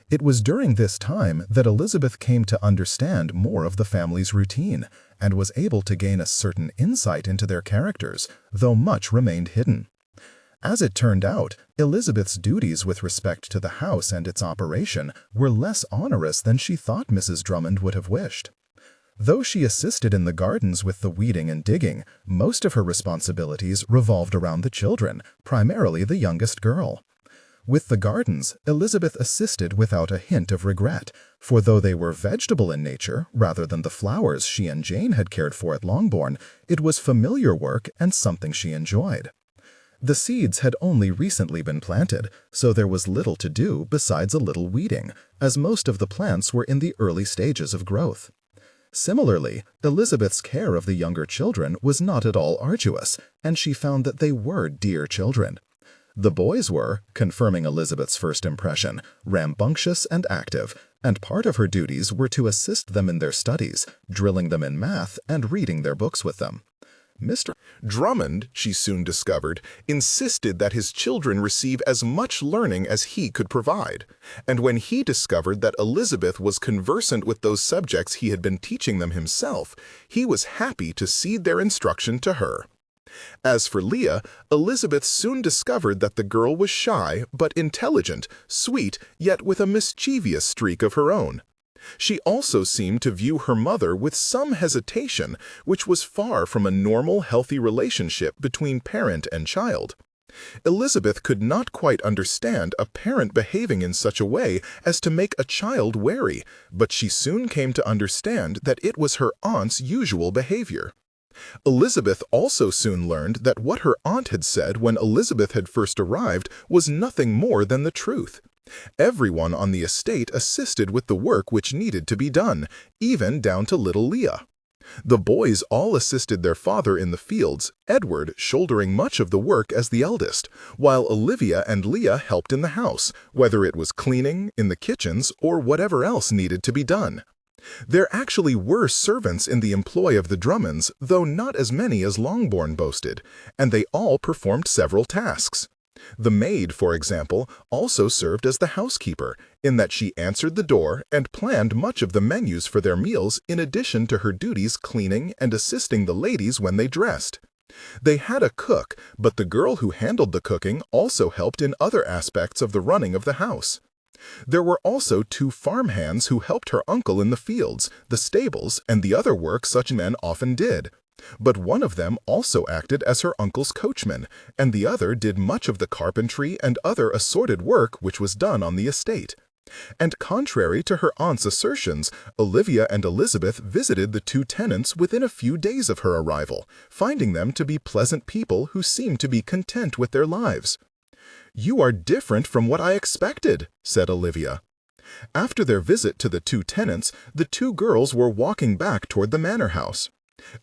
It was during this time that Elizabeth came to understand more of the family's routine, and was able to gain a certain insight into their characters, though much remained hidden. As it turned out, Elizabeth's duties with respect to the house and its operation were less onerous than she thought Mrs. Drummond would have wished. Though she assisted in the gardens with the weeding and digging, most of her responsibilities revolved around the children, primarily the youngest girl. With the gardens, Elizabeth assisted without a hint of regret, for though they were vegetable in nature rather than the flowers she and Jane had cared for at Longbourn, it was familiar work and something she enjoyed. The seeds had only recently been planted, so there was little to do besides a little weeding, as most of the plants were in the early stages of growth. Similarly, Elizabeth's care of the younger children was not at all arduous, and she found that they were dear children. The boys were, confirming Elizabeth's first impression, rambunctious and active, and part of her duties were to assist them in their studies, drilling them in math, and reading their books with them. Mr. Drummond, she soon discovered, insisted that his children receive as much learning as he could provide, and when he discovered that Elizabeth was conversant with those subjects he had been teaching them himself, he was happy to cede their instruction to her. As for Leah, Elizabeth soon discovered that the girl was shy but intelligent, sweet, yet with a mischievous streak of her own. She also seemed to view her mother with some hesitation, which was far from a normal, healthy relationship between parent and child. Elizabeth could not quite understand a parent behaving in such a way as to make a child wary, but she soon came to understand that it was her aunt's usual behavior. Elizabeth also soon learned that what her aunt had said when Elizabeth had first arrived was nothing more than the truth. Everyone on the estate assisted with the work which needed to be done, even down to little Leah. The boys all assisted their father in the fields, Edward shouldering much of the work as the eldest, while Olivia and Leah helped in the house, whether it was cleaning, in the kitchens, or whatever else needed to be done. There actually were servants in the employ of the Drummonds, though not as many as Longbourn boasted, and they all performed several tasks. The maid, for example, also served as the housekeeper, in that she answered the door and planned much of the menus for their meals in addition to her duties cleaning and assisting the ladies when they dressed. They had a cook, but the girl who handled the cooking also helped in other aspects of the running of the house. There were also 2 farmhands who helped her uncle in the fields, the stables, and the other work such men often did. But one of them also acted as her uncle's coachman, and the other did much of the carpentry and other assorted work which was done on the estate. And contrary to her aunt's assertions, Olivia and Elizabeth visited the 2 tenants within a few days of her arrival, finding them to be pleasant people who seemed to be content with their lives. "You are different from what I expected," said Olivia. After their visit to the 2 tenants, the 2 girls were walking back toward the manor house.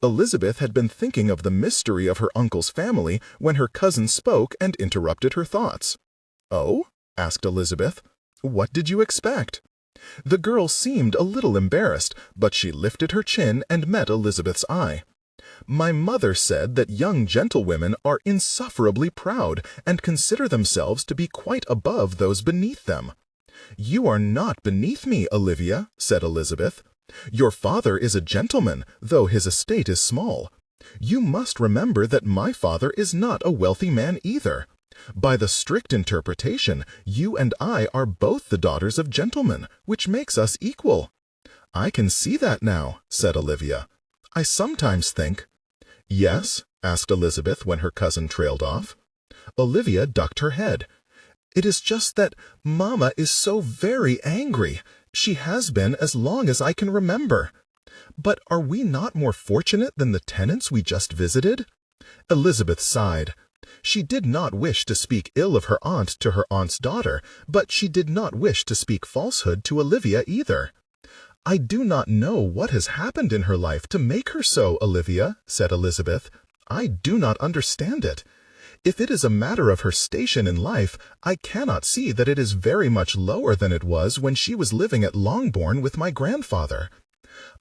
Elizabeth had been thinking of the mystery of her uncle's family when her cousin spoke and interrupted her thoughts. "Oh?" asked Elizabeth. "What did you expect?" The girl seemed a little embarrassed, but she lifted her chin and met Elizabeth's eye. "My mother said that young gentlewomen are insufferably proud and consider themselves to be quite above those beneath them." "You are not beneath me, Olivia," said Elizabeth. "Your father is a gentleman, though his estate is small. You must remember that my father is not a wealthy man either. By the strict interpretation, you and I are both the daughters of gentlemen, which makes us equal." "I can see that now," said Olivia. "I sometimes think—" "Yes?" asked Elizabeth when her cousin trailed off. Olivia ducked her head. "It is just that Mamma is so very angry. She has been as long as I can remember." "But are we not more fortunate than the tenants we just visited?" Elizabeth sighed. She did not wish to speak ill of her aunt to her aunt's daughter, but she did not wish to speak falsehood to Olivia either. "I do not know what has happened in her life to make her so, Olivia," said Elizabeth. "I do not understand it. If it is a matter of her station in life, I cannot see that it is very much lower than it was when she was living at Longbourn with my grandfather."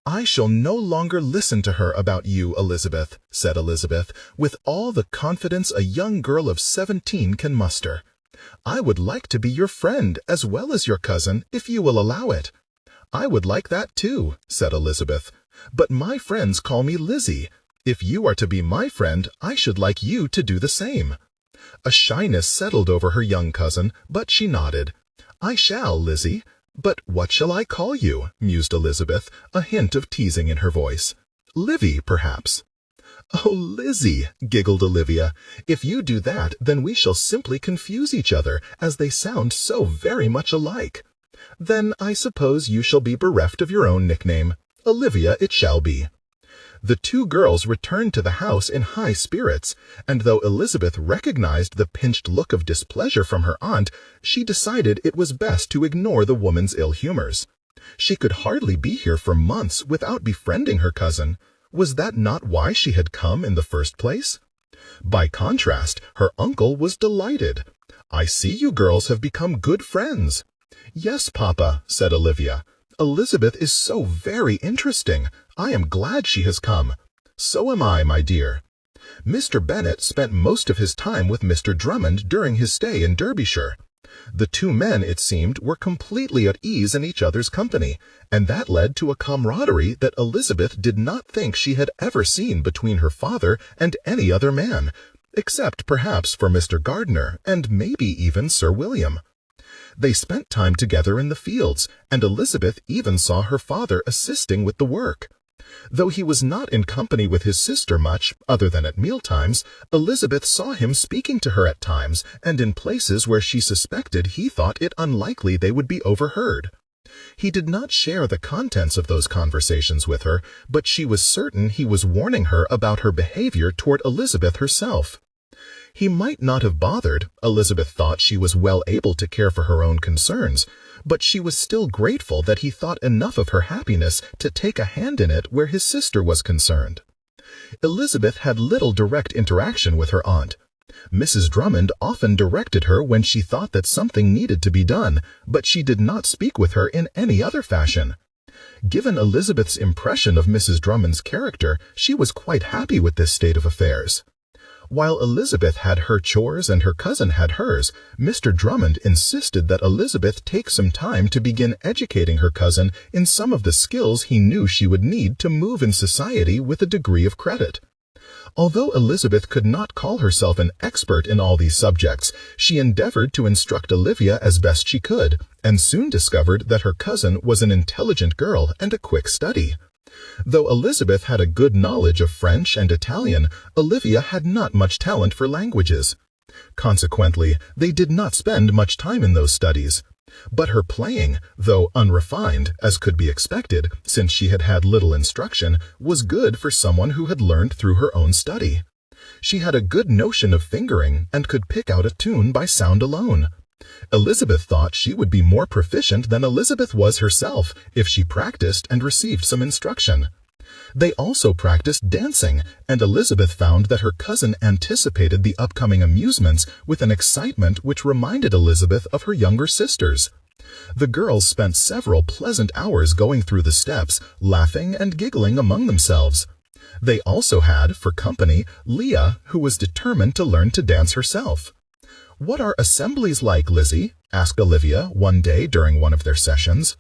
"I shall no longer listen to her about you, Elizabeth," said Elizabeth, with all the confidence a young girl of 17 can muster. "I would like to be your friend as well as your cousin, if you will allow it." "I would like that too," said Elizabeth. "But my friends call me Lizzie. If you are to be my friend, I should like you to do the same." A shyness settled over her young cousin, but she nodded. "I shall, Lizzie. But what shall I call you?" mused Elizabeth, a hint of teasing in her voice. "Livy, perhaps." "Oh, Lizzie," giggled Olivia. "If you do that, then we shall simply confuse each other, as they sound so very much alike." "Then I suppose you shall be bereft of your own nickname. Olivia it shall be." The 2 girls returned to the house in high spirits, and though Elizabeth recognized the pinched look of displeasure from her aunt, she decided it was best to ignore the woman's ill humors. She could hardly be here for months without befriending her cousin. Was that not why she had come in the first place? By contrast, her uncle was delighted. "I see you girls have become good friends." "Yes, Papa," said Olivia. "Elizabeth is so very interesting. I am glad she has come." "So am I, my dear." Mr. Bennet spent most of his time with Mr. Drummond during his stay in Derbyshire. The two men, it seemed, were completely at ease in each other's company, and that led to a camaraderie that Elizabeth did not think she had ever seen between her father and any other man, except perhaps for Mr. Gardiner and maybe even Sir William. They spent time together in the fields, and Elizabeth even saw her father assisting with the work. Though he was not in company with his sister much, other than at mealtimes, Elizabeth saw him speaking to her at times, and in places where she suspected he thought it unlikely they would be overheard. He did not share the contents of those conversations with her, but she was certain he was warning her about her behavior toward Elizabeth herself. He might not have bothered. Elizabeth thought she was well able to care for her own concerns, but she was still grateful that he thought enough of her happiness to take a hand in it where his sister was concerned. Elizabeth had little direct interaction with her aunt. Mrs. Drummond often directed her when she thought that something needed to be done, but she did not speak with her in any other fashion. Given Elizabeth's impression of Mrs. Drummond's character, she was quite happy with this state of affairs. While Elizabeth had her chores and her cousin had hers, Mr. Drummond insisted that Elizabeth take some time to begin educating her cousin in some of the skills he knew she would need to move in society with a degree of credit. Although Elizabeth could not call herself an expert in all these subjects, she endeavored to instruct Olivia as best she could, and soon discovered that her cousin was an intelligent girl and a quick study. Though Elizabeth had a good knowledge of French and Italian, Olivia had not much talent for languages. Consequently, they did not spend much time in those studies. But her playing, though unrefined, as could be expected, since she had had little instruction, was good for someone who had learned through her own study. She had a good notion of fingering and could pick out a tune by sound alone. Elizabeth thought she would be more proficient than Elizabeth was herself if she practiced and received some instruction. They also practiced dancing, and Elizabeth found that her cousin anticipated the upcoming amusements with an excitement which reminded Elizabeth of her younger sisters. The girls spent several pleasant hours going through the steps, laughing and giggling among themselves. They also had, for company, Leah, who was determined to learn to dance herself. "What are assemblies like, Lizzie?" asked Olivia one day during one of their sessions.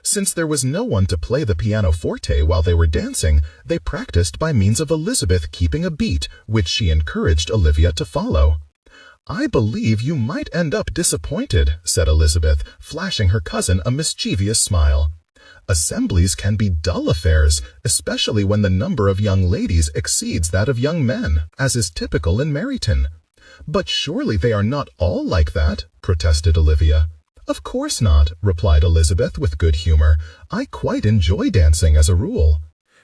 Since there was no one to play the pianoforte while they were dancing, they practiced by means of Elizabeth keeping a beat, which she encouraged Olivia to follow. "I believe you might end up disappointed," said Elizabeth, flashing her cousin a mischievous smile. "Assemblies can be dull affairs, especially when the number of young ladies exceeds that of young men, as is typical in Meryton." "But surely they are not all like that," protested Olivia. "Of course not," replied Elizabeth with good humor. "I quite enjoy dancing as a rule."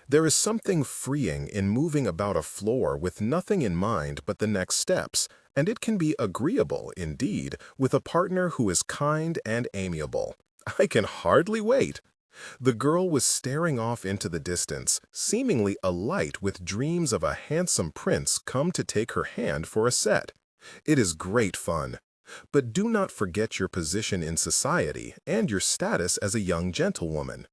There is something freeing in moving about a floor with nothing in mind but the next steps, and it can be agreeable, indeed, with a partner who is kind and amiable. I can hardly wait. The girl was staring off into the distance, seemingly alight with dreams of a handsome prince come to take her hand for a set. It is great fun. But do not forget your position in society and your status as a young gentlewoman.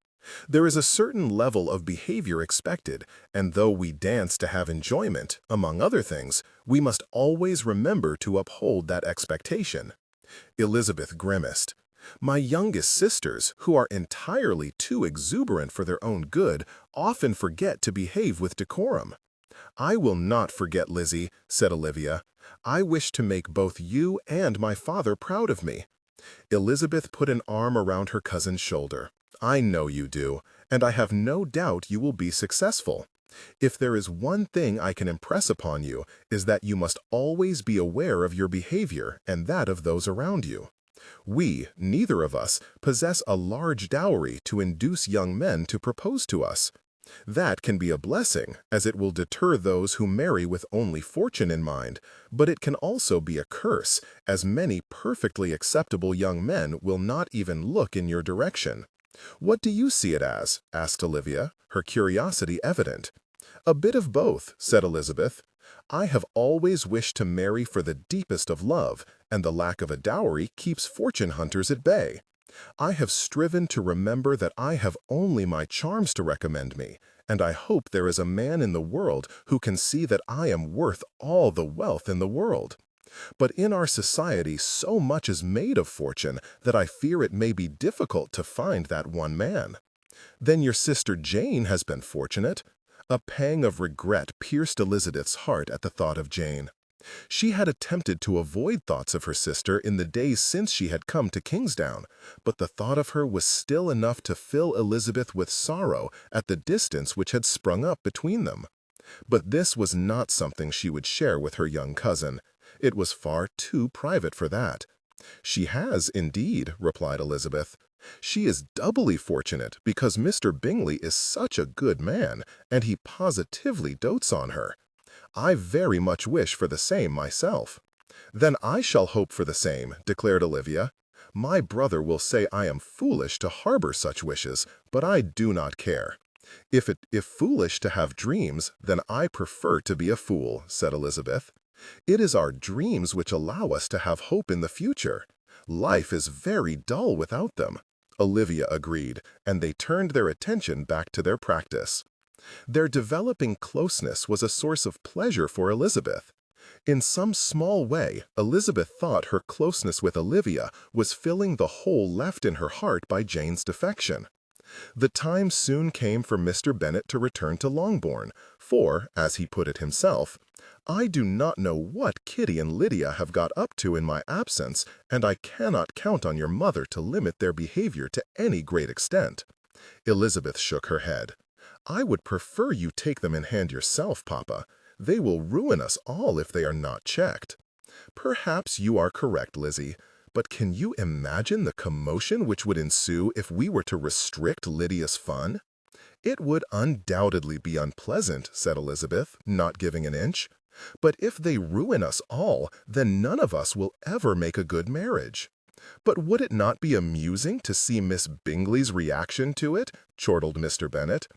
There is a certain level of behavior expected, and though we dance to have enjoyment, among other things, we must always remember to uphold that expectation. Elizabeth grimaced. My youngest sisters, who are entirely too exuberant for their own good, often forget to behave with decorum. I will not forget, Lizzie, said Olivia. I wish to make both you and my father proud of me. Elizabeth put an arm around her cousin's shoulder. I know you do, and I have no doubt you will be successful. If there is one thing I can impress upon you, is that you must always be aware of your behavior and that of those around you. We, neither of us, possess a large dowry to induce young men to propose to us. That can be a blessing, as it will deter those who marry with only fortune in mind, but it can also be a curse, as many perfectly acceptable young men will not even look in your direction. What do you see it as? Asked Olivia, her curiosity evident. A bit of both, said Elizabeth. I have always wished to marry for the deepest of love, and the lack of a dowry keeps fortune hunters at bay. I have striven to remember that I have only my charms to recommend me, and I hope there is a man in the world who can see that I am worth all the wealth in the world. But in our society so much is made of fortune that I fear it may be difficult to find that one man. Then your sister Jane has been fortunate. A pang of regret pierced Elizabeth's heart at the thought of Jane. She had attempted to avoid thoughts of her sister in the days since she had come to Kingsdown, but the thought of her was still enough to fill Elizabeth with sorrow at the distance which had sprung up between them. But this was not something she would share with her young cousin. It was far too private for that. "She has, indeed," replied Elizabeth. "She is doubly fortunate because Mr. Bingley is such a good man, and he positively dotes on her. I very much wish for the same myself." "Then I shall hope for the same," declared Olivia. "My brother will say I am foolish to harbor such wishes, but I do not care." If foolish to have dreams, then I prefer to be a fool," said Elizabeth. "It is our dreams which allow us to have hope in the future. Life is very dull without them." Olivia agreed, and they turned their attention back to their practice. Their developing closeness was a source of pleasure for Elizabeth. In some small way, Elizabeth thought her closeness with Olivia was filling the hole left in her heart by Jane's defection. The time soon came for Mr. Bennet to return to Longbourn, for, as he put it himself, "I do not know what Kitty and Lydia have got up to in my absence, and I cannot count on your mother to limit their behavior to any great extent." Elizabeth shook her head. "I would prefer you take them in hand yourself, Papa. They will ruin us all if they are not checked." "Perhaps you are correct, Lizzie. But can you imagine the commotion which would ensue if we were to restrict Lydia's fun?" "It would undoubtedly be unpleasant," said Elizabeth, not giving an inch. "But if they ruin us all, then none of us will ever make a good marriage." "But would it not be amusing to see Miss Bingley's reaction to it?" chortled Mr. Bennet.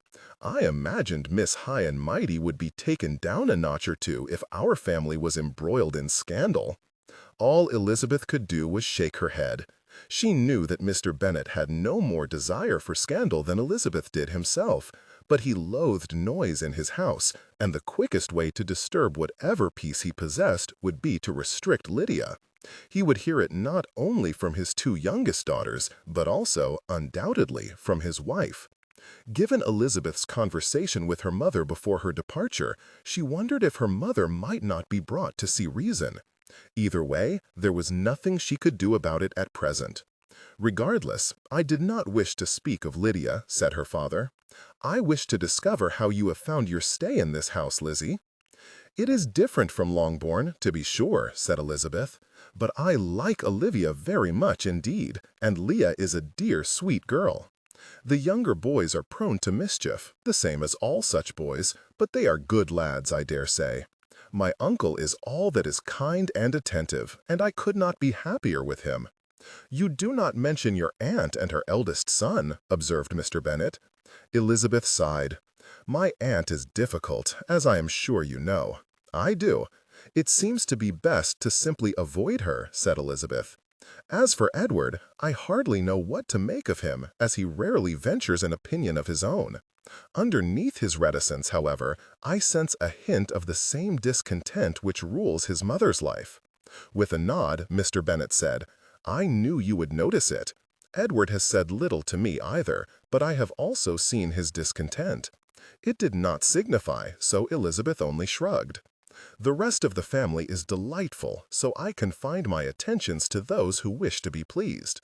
"I imagined Miss High and Mighty would be taken down a notch or two if our family was embroiled in scandal." All Elizabeth could do was shake her head. She knew that Mr. Bennet had no more desire for scandal than Elizabeth did himself, but he loathed noise in his house, and the quickest way to disturb whatever peace he possessed would be to restrict Lydia. He would hear it not only from his two youngest daughters, but also, undoubtedly, from his wife. Given Elizabeth's conversation with her mother before her departure, she wondered if her mother might not be brought to see reason. Either way, there was nothing she could do about it at present. "Regardless, I did not wish to speak of Lydia," said her father. "I wish to discover how you have found your stay in this house, Lizzie." "It is different from Longbourn, to be sure," said Elizabeth. "But I like Olivia very much indeed, and Leah is a dear, sweet girl. The younger boys are prone to mischief, the same as all such boys, but they are good lads, I dare say. My uncle is all that is kind and attentive, and I could not be happier with him." "You do not mention your aunt and her eldest son," observed Mr. Bennet. Elizabeth sighed. "My aunt is difficult, as I am sure you know." "I do. It seems to be best to simply avoid her," said Elizabeth. "As for Edward, I hardly know what to make of him, as he rarely ventures an opinion of his own. Underneath his reticence, however, I sense a hint of the same discontent which rules his mother's life." With a nod, Mr. Bennet said, "I knew you would notice it. Edward has said little to me either, but I have also seen his discontent." It did not signify, so Elizabeth only shrugged. "The rest of the family is delightful, so I confined my attentions to those who wish to be pleased.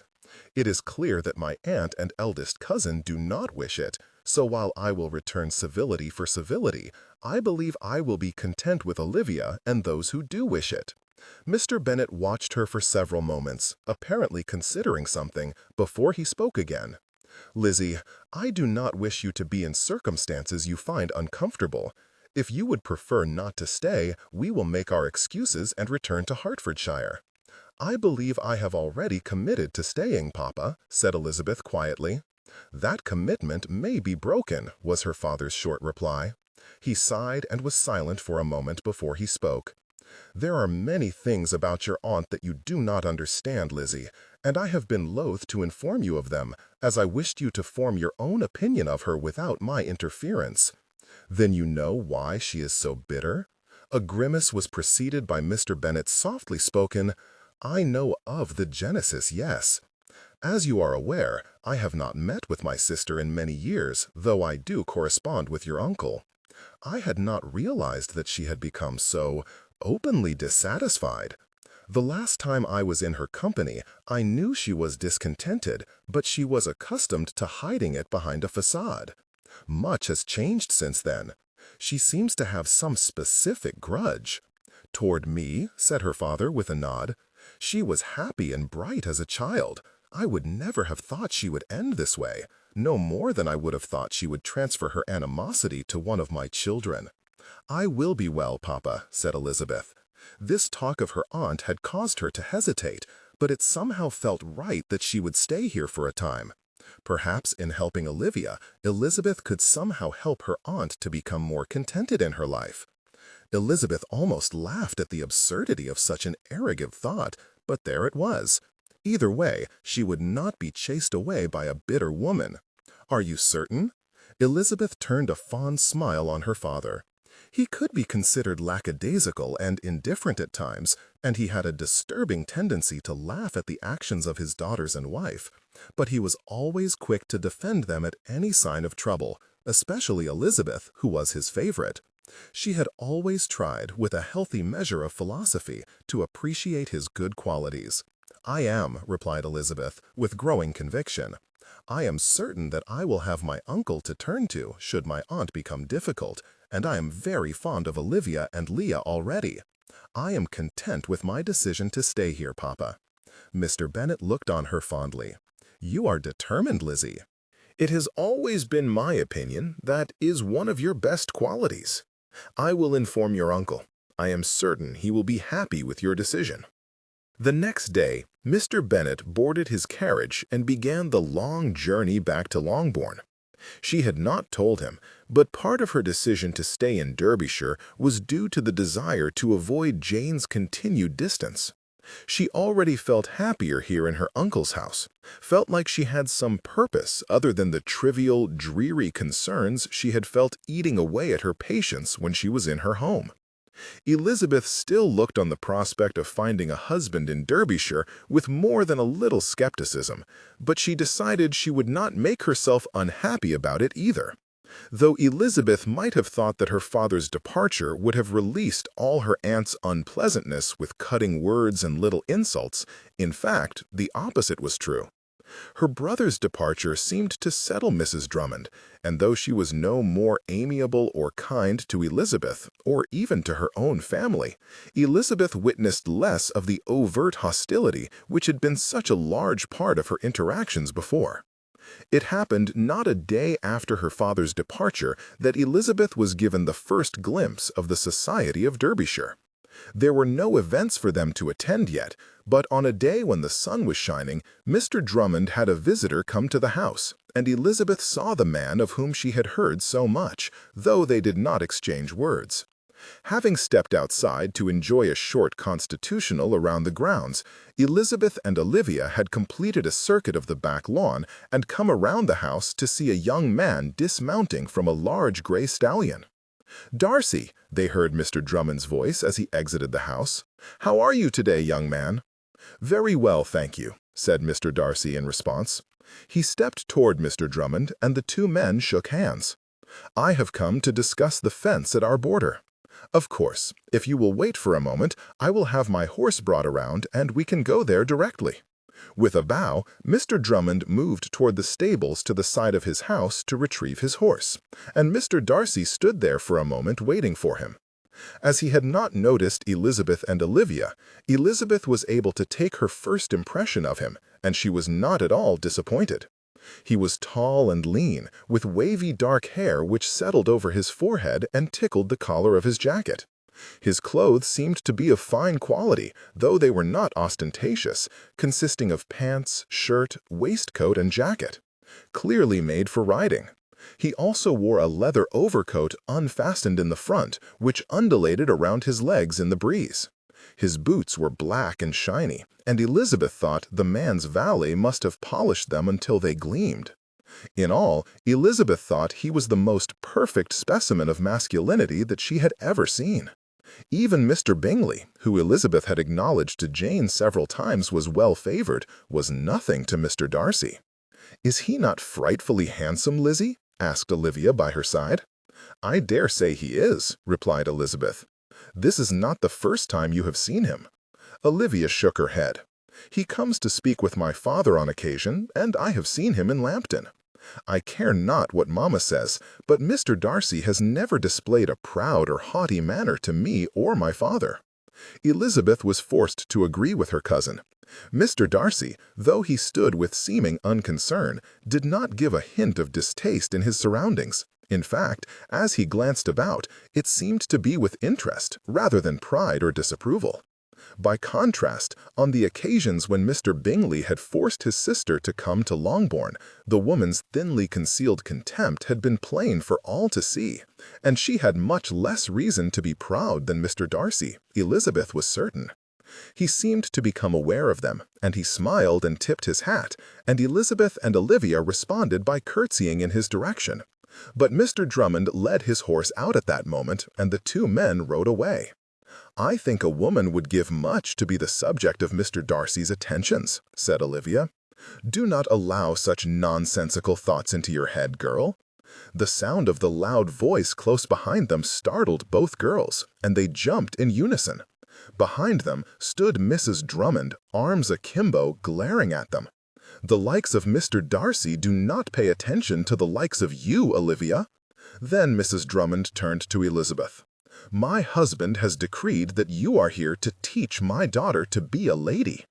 It is clear that my aunt and eldest cousin do not wish it, so while I will return civility for civility, I believe I will be content with Olivia and those who do wish it." Mr. Bennet watched her for several moments, apparently considering something, before he spoke again. "Lizzie, I do not wish you to be in circumstances you find uncomfortable. If you would prefer not to stay, we will make our excuses and return to Hertfordshire." "I believe I have already committed to staying, Papa," said Elizabeth quietly. "That commitment may be broken," was her father's short reply. He sighed and was silent for a moment before he spoke. "There are many things about your aunt that you do not understand, Lizzie, and I have been loath to inform you of them, as I wished you to form your own opinion of her without my interference." "Then you know why she is so bitter?" A grimace was preceded by Mr. Bennet's softly spoken, "I know of the genesis, yes. As you are aware, I have not met with my sister in many years, though I do correspond with your uncle. I had not realized that she had become so openly dissatisfied. The last time I was in her company, I knew she was discontented, but she was accustomed to hiding it behind a facade. Much has changed since then. She seems to have some specific grudge." "Toward me?" said her father with a nod. "She was happy and bright as a child. I would never have thought she would end this way, no more than I would have thought she would transfer her animosity to one of my children." "I will be well, Papa," said Elizabeth. This talk of her aunt had caused her to hesitate, but it somehow felt right that she would stay here for a time. Perhaps in helping Olivia, Elizabeth could somehow help her aunt to become more contented in her life. Elizabeth almost laughed at the absurdity of such an arrogant thought, but there it was. Either way, she would not be chased away by a bitter woman. "Are you certain?" Elizabeth turned a fond smile on her father. He could be considered lackadaisical and indifferent at times, and he had a disturbing tendency to laugh at the actions of his daughters and wife, but he was always quick to defend them at any sign of trouble, especially Elizabeth, who was his favorite. She had always tried, with a healthy measure of philosophy, to appreciate his good qualities. "I am," replied Elizabeth, with growing conviction. "I am certain that I will have my uncle to turn to should my aunt become difficult, and I am very fond of Olivia and Leah already. I am content with my decision to stay here, Papa." Mr. Bennet looked on her fondly. "You are determined, Lizzie." "It has always been my opinion that is one of your best qualities. I will inform your uncle. I am certain he will be happy with your decision." The next day, Mr. Bennet boarded his carriage and began the long journey back to Longbourn. She had not told him, but part of her decision to stay in Derbyshire was due to the desire to avoid Jane's continued distance. She already felt happier here in her uncle's house, felt like she had some purpose other than the trivial, dreary concerns she had felt eating away at her patience when she was in her home. Elizabeth still looked on the prospect of finding a husband in Derbyshire with more than a little skepticism, but she decided she would not make herself unhappy about it either. Though Elizabeth might have thought that her father's departure would have released all her aunt's unpleasantness with cutting words and little insults, in fact, the opposite was true. Her brother's departure seemed to settle Mrs. Drummond, and though she was no more amiable or kind to Elizabeth, or even to her own family, Elizabeth witnessed less of the overt hostility which had been such a large part of her interactions before. It happened not a day after her father's departure that Elizabeth was given the first glimpse of the society of Derbyshire. There were no events for them to attend yet, but on a day when the sun was shining, Mr. Drummond had a visitor come to the house, and Elizabeth saw the man of whom she had heard so much, though they did not exchange words. Having stepped outside to enjoy a short constitutional around the grounds, Elizabeth and Olivia had completed a circuit of the back lawn and come around the house to see a young man dismounting from a large gray stallion. "Darcy," they heard Mr. Drummond's voice as he exited the house. "How are you today, young man?" "Very well, thank you," said Mr. Darcy in response. He stepped toward Mr. Drummond, and the two men shook hands. "I have come to discuss the fence at our border. Of course, if you will wait for a moment, I will have my horse brought around, and we can go there directly." With a bow, Mr. Drummond moved toward the stables to the side of his house to retrieve his horse, and Mr. Darcy stood there for a moment waiting for him. As he had not noticed Elizabeth and Olivia, Elizabeth was able to take her first impression of him, and she was not at all disappointed. He was tall and lean, with wavy dark hair which settled over his forehead and tickled the collar of his jacket. His clothes seemed to be of fine quality, though they were not ostentatious, consisting of pants, shirt, waistcoat, and jacket. Clearly made for riding. He also wore a leather overcoat unfastened in the front, which undulated around his legs in the breeze. His boots were black and shiny, and Elizabeth thought the man's valet must have polished them until they gleamed. In all, Elizabeth thought he was the most perfect specimen of masculinity that she had ever seen. Even Mr. Bingley, who Elizabeth had acknowledged to Jane several times was well-favored, was nothing to Mr. Darcy. "Is he not frightfully handsome, Lizzie?" asked Olivia by her side. "I dare say he is," replied Elizabeth. "This is not the first time you have seen him." Olivia shook her head. "He comes to speak with my father on occasion, and I have seen him in Lambton. I care not what Mamma says, but Mr. Darcy has never displayed a proud or haughty manner to me or my father." Elizabeth was forced to agree with her cousin. Mr. Darcy, though he stood with seeming unconcern, did not give a hint of distaste in his surroundings. In fact, as he glanced about, it seemed to be with interest rather than pride or disapproval. By contrast, on the occasions when Mr. Bingley had forced his sister to come to Longbourn, the woman's thinly concealed contempt had been plain for all to see, and she had much less reason to be proud than Mr. Darcy, Elizabeth was certain. He seemed to become aware of them, and he smiled and tipped his hat, and Elizabeth and Olivia responded by curtsying in his direction. But Mr. Drummond led his horse out at that moment, and the two men rode away. "I think a woman would give much to be the subject of Mr. Darcy's attentions," said Olivia. "Do not allow such nonsensical thoughts into your head, girl." The sound of the loud voice close behind them startled both girls, and they jumped in unison. Behind them stood Mrs. Drummond, arms akimbo, glaring at them. "The likes of Mr. Darcy do not pay attention to the likes of you, Olivia." Then Mrs. Drummond turned to Elizabeth. "My husband has decreed that you are here to teach my daughter to be a lady."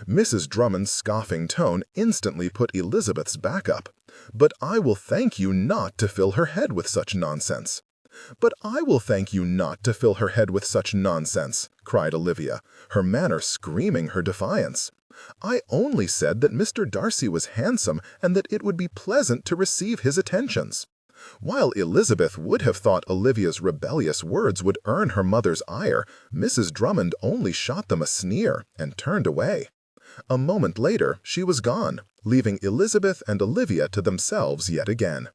Mrs. Drummond's scoffing tone instantly put Elizabeth's back up. "But I will thank you not to fill her head with such nonsense." "But I will thank you not to fill her head with such nonsense," cried Olivia, her manner screaming her defiance. "I only said that Mr. Darcy was handsome and that it would be pleasant to receive his attentions." While Elizabeth would have thought Olivia's rebellious words would earn her mother's ire, Mrs. Drummond only shot them a sneer and turned away. A moment later she was gone, leaving Elizabeth and Olivia to themselves yet again.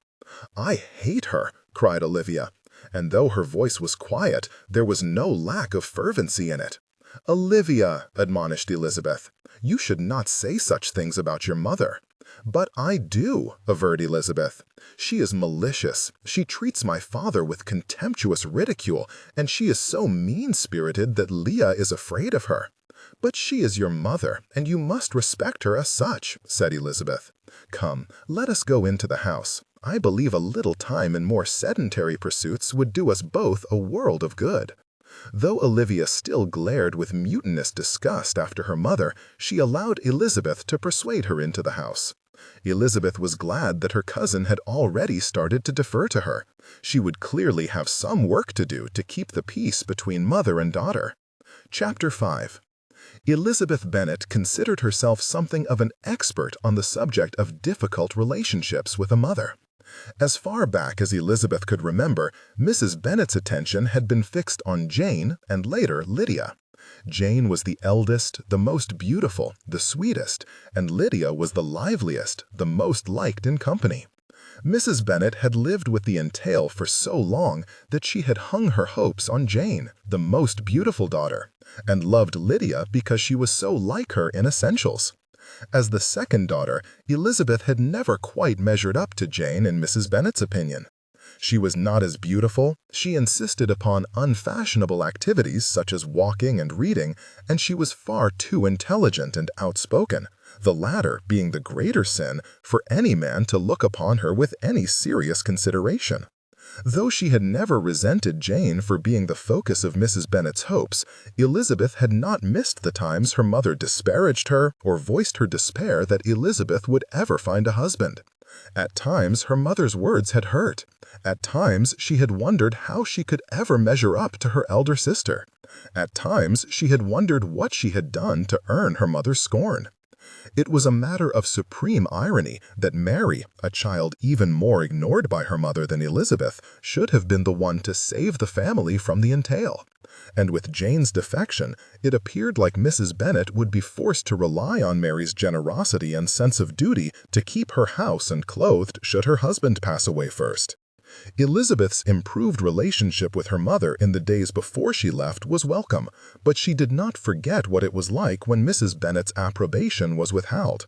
"I hate her," cried Olivia, and though her voice was quiet, there was no lack of fervency in it. "Olivia," admonished Elizabeth, "you should not say such things about your mother." "But I do," averred Elizabeth. "She is malicious, she treats my father with contemptuous ridicule, and she is so mean-spirited that Leah is afraid of her." "But she is your mother, and you must respect her as such," said Elizabeth. "Come, let us go into the house. I believe a little time in more sedentary pursuits would do us both a world of good." Though Olivia still glared with mutinous disgust after her mother, she allowed Elizabeth to persuade her into the house. Elizabeth was glad that her cousin had already started to defer to her. She would clearly have some work to do to keep the peace between mother and daughter. Chapter 5. Elizabeth Bennet considered herself something of an expert on the subject of difficult relationships with a mother. As far back as Elizabeth could remember, Mrs. Bennet's attention had been fixed on Jane and later Lydia. Jane was the eldest, the most beautiful, the sweetest, and Lydia was the liveliest, the most liked in company. Mrs. Bennet had lived with the entail for so long that she had hung her hopes on Jane, the most beautiful daughter, and loved Lydia because she was so like her in essentials. As the second daughter, Elizabeth had never quite measured up to Jane in Mrs. Bennet's opinion. She was not as beautiful, she insisted upon unfashionable activities such as walking and reading, and she was far too intelligent and outspoken, the latter being the greater sin, for any man to look upon her with any serious consideration. Though she had never resented Jane for being the focus of Mrs. Bennet's hopes, Elizabeth had not missed the times her mother disparaged her or voiced her despair that Elizabeth would ever find a husband. At times her mother's words had hurt. At times she had wondered how she could ever measure up to her elder sister. At times she had wondered what she had done to earn her mother's scorn. It was a matter of supreme irony that Mary, a child even more ignored by her mother than Elizabeth, should have been the one to save the family from the entail. And with Jane's defection, it appeared like Mrs. Bennet would be forced to rely on Mary's generosity and sense of duty to keep her house and clothed should her husband pass away first. Elizabeth's improved relationship with her mother in the days before she left was welcome, but she did not forget what it was like when Mrs. Bennet's approbation was withheld.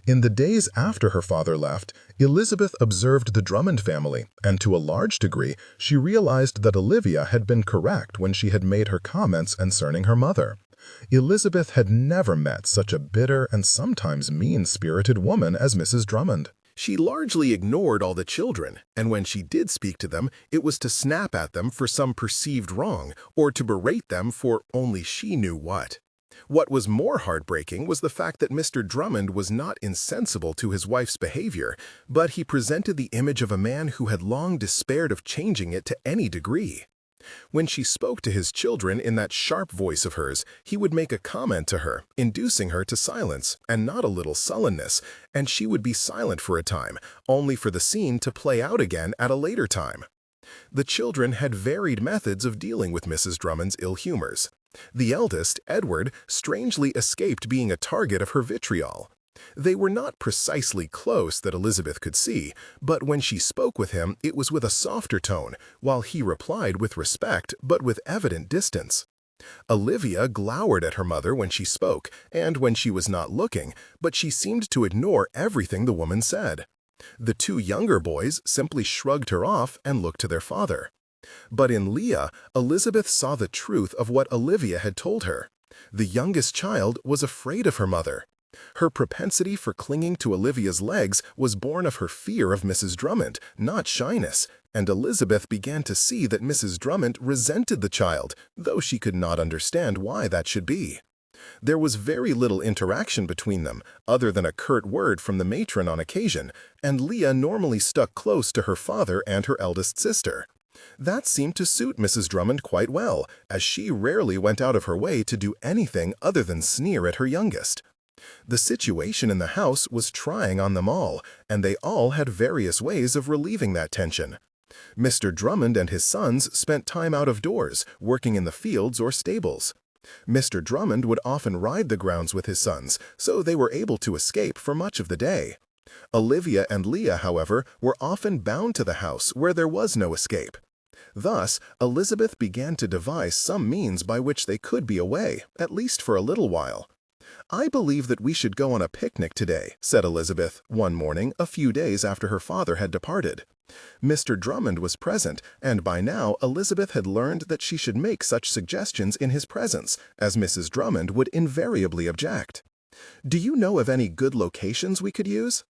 In the days after her father left, Elizabeth observed the Drummond family, and to a large degree, she realized that Olivia had been correct when she had made her comments concerning her mother. Elizabeth had never met such a bitter and sometimes mean-spirited woman as Mrs. Drummond. She largely ignored all the children, and when she did speak to them, it was to snap at them for some perceived wrong, or to berate them for only she knew what. What was more heartbreaking was the fact that Mr. Drummond was not insensible to his wife's behavior, but he presented the image of a man who had long despaired of changing it to any degree. When she spoke to his children in that sharp voice of hers, he would make a comment to her, inducing her to silence, and not a little sullenness, and she would be silent for a time, only for the scene to play out again at a later time. The children had varied methods of dealing with Mrs. Drummond's ill humors. The eldest, Edward, strangely escaped being a target of her vitriol. They were not precisely close that Elizabeth could see, but when she spoke with him, it was with a softer tone, while he replied with respect but with evident distance. Olivia glowered at her mother when she spoke, and when she was not looking, but she seemed to ignore everything the woman said. The two younger boys simply shrugged her off and looked to their father. But in Leah, Elizabeth saw the truth of what Olivia had told her. The youngest child was afraid of her mother. Her propensity for clinging to Olivia's legs was born of her fear of Mrs. Drummond, not shyness, and Elizabeth began to see that Mrs. Drummond resented the child, though she could not understand why that should be. There was very little interaction between them, other than a curt word from the matron on occasion, and Leah normally stuck close to her father and her eldest sister. That seemed to suit Mrs. Drummond quite well, as she rarely went out of her way to do anything other than sneer at her youngest. The situation in the house was trying on them all, and they all had various ways of relieving that tension. Mr. Drummond and his sons spent time out of doors, working in the fields or stables. Mr. Drummond would often ride the grounds with his sons, so they were able to escape for much of the day. Olivia and Leah, however, were often bound to the house where there was no escape. Thus, Elizabeth began to devise some means by which they could be away, at least for a little while. "I believe that we should go on a picnic today," said Elizabeth, one morning a few days after her father had departed. Mr. Drummond was present, and by now Elizabeth had learned that she should make such suggestions in his presence, as Mrs. Drummond would invariably object. "Do you know of any good locations we could use?"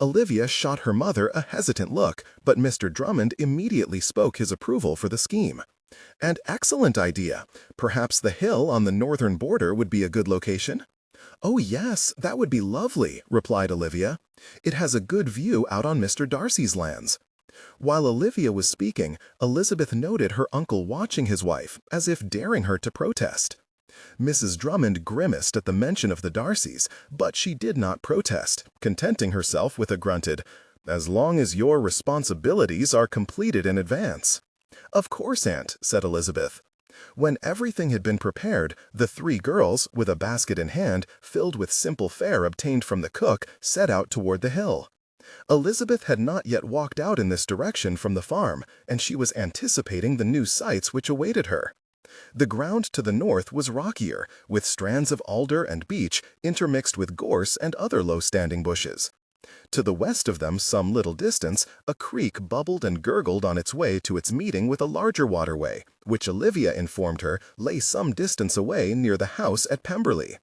Olivia shot her mother a hesitant look, but Mr. Drummond immediately spoke his approval for the scheme. "An excellent idea. Perhaps the hill on the northern border would be a good location?" "Oh yes, that would be lovely," replied Olivia. "It has a good view out on Mr. Darcy's lands." While Olivia was speaking, Elizabeth noted her uncle watching his wife, as if daring her to protest. Mrs. Drummond grimaced at the mention of the Darcys, but she did not protest, contenting herself with a grunted, "As long as your responsibilities are completed in advance." "Of course, Aunt," said Elizabeth. When everything had been prepared, the three girls, with a basket in hand, filled with simple fare obtained from the cook, set out toward the hill. Elizabeth had not yet walked out in this direction from the farm, and she was anticipating the new sights which awaited her. The ground to the north was rockier, with strands of alder and beech intermixed with gorse and other low-standing bushes. To the west of them, some little distance, a creek bubbled and gurgled on its way to its meeting with a larger waterway, which Olivia informed her lay some distance away near the house at Pemberley.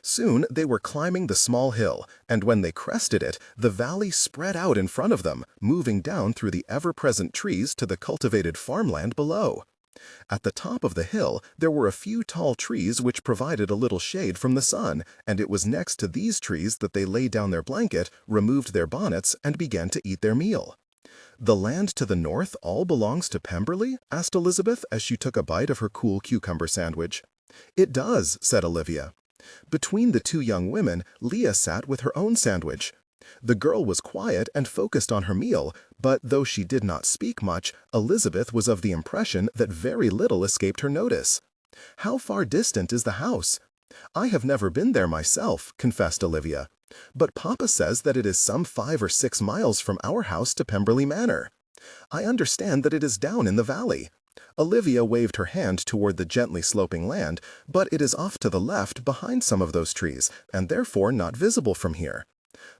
Soon they were climbing the small hill, and when they crested it, the valley spread out in front of them, moving down through the ever-present trees to the cultivated farmland below. At the top of the hill, there were a few tall trees which provided a little shade from the sun, and it was next to these trees that they laid down their blanket, removed their bonnets, and began to eat their meal. "The land to the north all belongs to Pemberley?" asked Elizabeth as she took a bite of her cool cucumber sandwich. "It does," said Olivia. Between the two young women, Leah sat with her own sandwich. The girl was quiet and focused on her meal, but though she did not speak much, Elizabeth was of the impression that very little escaped her notice. "How far distant is the house?" "I have never been there myself," confessed Olivia. "But Papa says that it is some 5 or 6 miles from our house to Pemberley Manor. I understand that it is down in the valley." Olivia waved her hand toward the gently sloping land, "but it is off to the left behind some of those trees, and therefore not visible from here."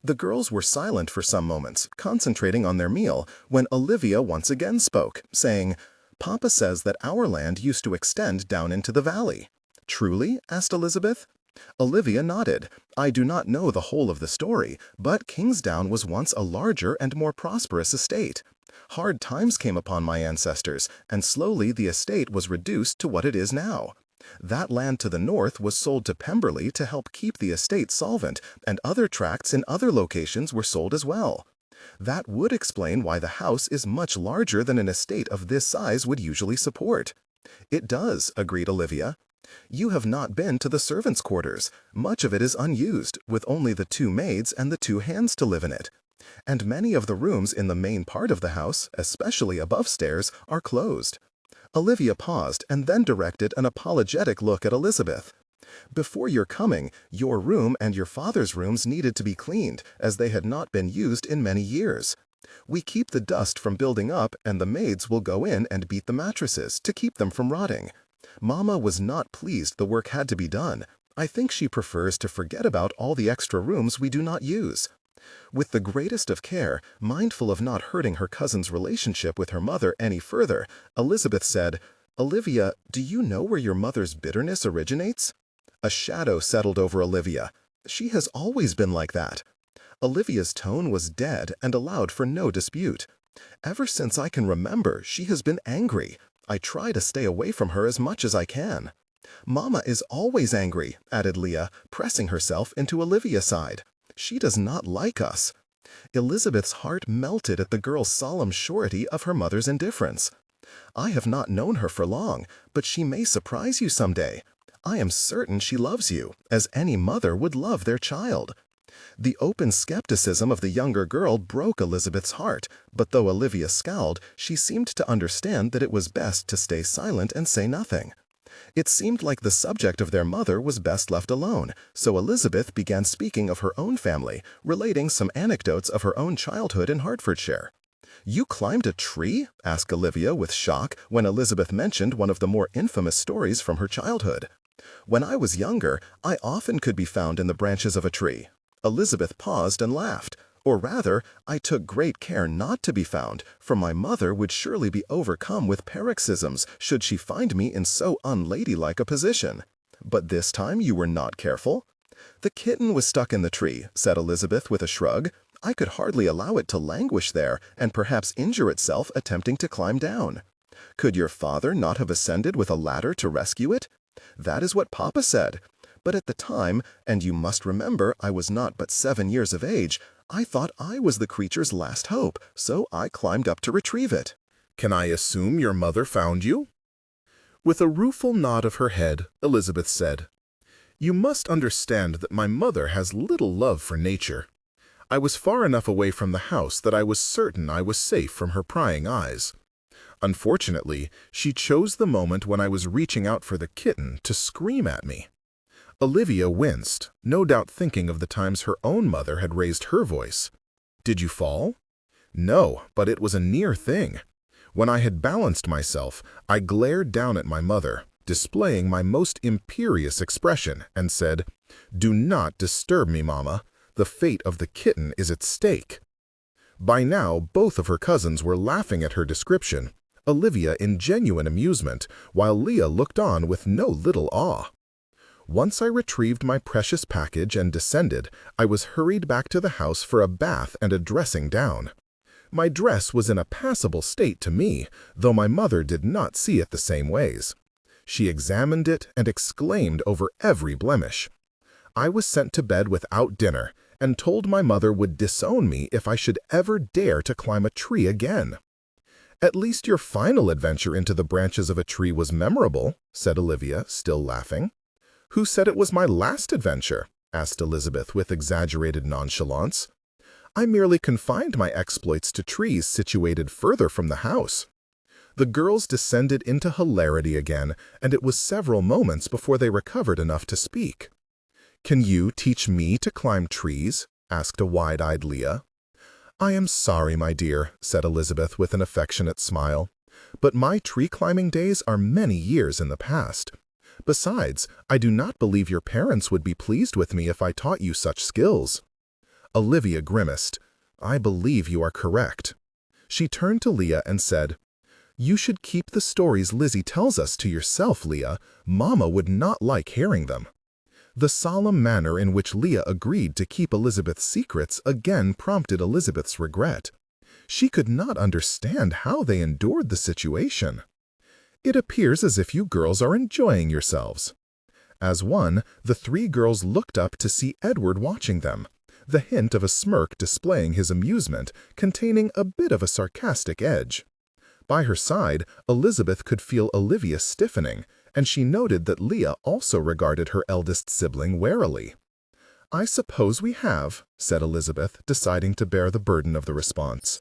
The girls were silent for some moments, concentrating on their meal, when Olivia once again spoke, saying, "Papa says that our land used to extend down into the valley." "Truly?" asked Elizabeth. Olivia nodded. "I do not know the whole of the story, but Kingsdown was once a larger and more prosperous estate. Hard times came upon my ancestors, and slowly the estate was reduced to what it is now. That land to the north was sold to Pemberley to help keep the estate solvent, and other tracts in other locations were sold as well. That would explain why the house is much larger than an estate of this size would usually support." "It does," agreed Olivia. "You have not been to the servants' quarters. Much of it is unused, with only the 2 maids and the 2 hands to live in it. And many of the rooms in the main part of the house, especially above stairs, are closed." Olivia paused and then directed an apologetic look at Elizabeth. "Before your coming, your room and your father's rooms needed to be cleaned, as they had not been used in many years. We keep the dust from building up, and the maids will go in and beat the mattresses to keep them from rotting. Mama was not pleased the work had to be done. I think she prefers to forget about all the extra rooms we do not use." With the greatest of care, mindful of not hurting her cousin's relationship with her mother any further, Elizabeth said, "Olivia, do you know where your mother's bitterness originates?" A shadow settled over Olivia. She has always been like that. Olivia's tone was dead and allowed for no dispute. "Ever since I can remember, she has been angry. I try to stay away from her as much as I can." "Mama is always angry," added Leah, pressing herself into Olivia's side. "She does not like us." Elizabeth's heart melted at the girl's solemn surety of her mother's indifference. "I have not known her for long, but she may surprise you someday. I am certain she loves you, as any mother would love their child." The open skepticism of the younger girl broke Elizabeth's heart, but though Olivia scowled, she seemed to understand that it was best to stay silent and say nothing. It seemed like the subject of their mother was best left alone, so Elizabeth began speaking of her own family, relating some anecdotes of her own childhood in Hertfordshire. "You climbed a tree?" asked Olivia with shock when Elizabeth mentioned one of the more infamous stories from her childhood. "When I was younger, I often could be found in the branches of a tree." Elizabeth paused and laughed. "Or rather, I took great care not to be found, for my mother would surely be overcome with paroxysms should she find me in so unladylike a position." "But this time you were not careful?" "The kitten was stuck in the tree," said Elizabeth with a shrug. "I could hardly allow it to languish there, and perhaps injure itself attempting to climb down." "Could your father not have ascended with a ladder to rescue it?" "That is what Papa said. But at the time, and you must remember I was not but 7 years of age, I thought I was the creature's last hope, so I climbed up to retrieve it." "Can I assume your mother found you?" With a rueful nod of her head, Elizabeth said, "You must understand that my mother has little love for nature. I was far enough away from the house that I was certain I was safe from her prying eyes. Unfortunately, she chose the moment when I was reaching out for the kitten to scream at me." Olivia winced, no doubt thinking of the times her own mother had raised her voice. "Did you fall?" "No, but it was a near thing. When I had balanced myself, I glared down at my mother, displaying my most imperious expression, and said, 'Do not disturb me, Mama. The fate of the kitten is at stake.'" By now, both of her cousins were laughing at her description, Olivia in genuine amusement, while Leah looked on with no little awe. Once I retrieved my precious package and descended, I was hurried back to the house for a bath and a dressing down. My dress was in a passable state to me, though my mother did not see it the same ways. She examined it and exclaimed over every blemish. I was sent to bed without dinner, and told my mother would disown me if I should ever dare to climb a tree again. "At least your final adventure into the branches of a tree was memorable," said Olivia, still laughing. "Who said it was my last adventure?" asked Elizabeth with exaggerated nonchalance. "I merely confined my exploits to trees situated further from the house." The girls descended into hilarity again, and it was several moments before they recovered enough to speak. "Can you teach me to climb trees?" asked a wide-eyed Leah. "I am sorry, my dear," said Elizabeth with an affectionate smile, "but my tree-climbing days are many years in the past. Besides, I do not believe your parents would be pleased with me if I taught you such skills." Olivia grimaced. "I believe you are correct." She turned to Leah and said, "You should keep the stories Lizzie tells us to yourself, Leah. Mama would not like hearing them." The solemn manner in which Leah agreed to keep Elizabeth's secrets again prompted Elizabeth's regret. She could not understand how they endured the situation. "It appears as if you girls are enjoying yourselves." As one, the three girls looked up to see Edward watching them, the hint of a smirk displaying his amusement, containing a bit of a sarcastic edge. By her side, Elizabeth could feel Olivia stiffening, and she noted that Leah also regarded her eldest sibling warily. "I suppose we have," said Elizabeth, deciding to bear the burden of the response.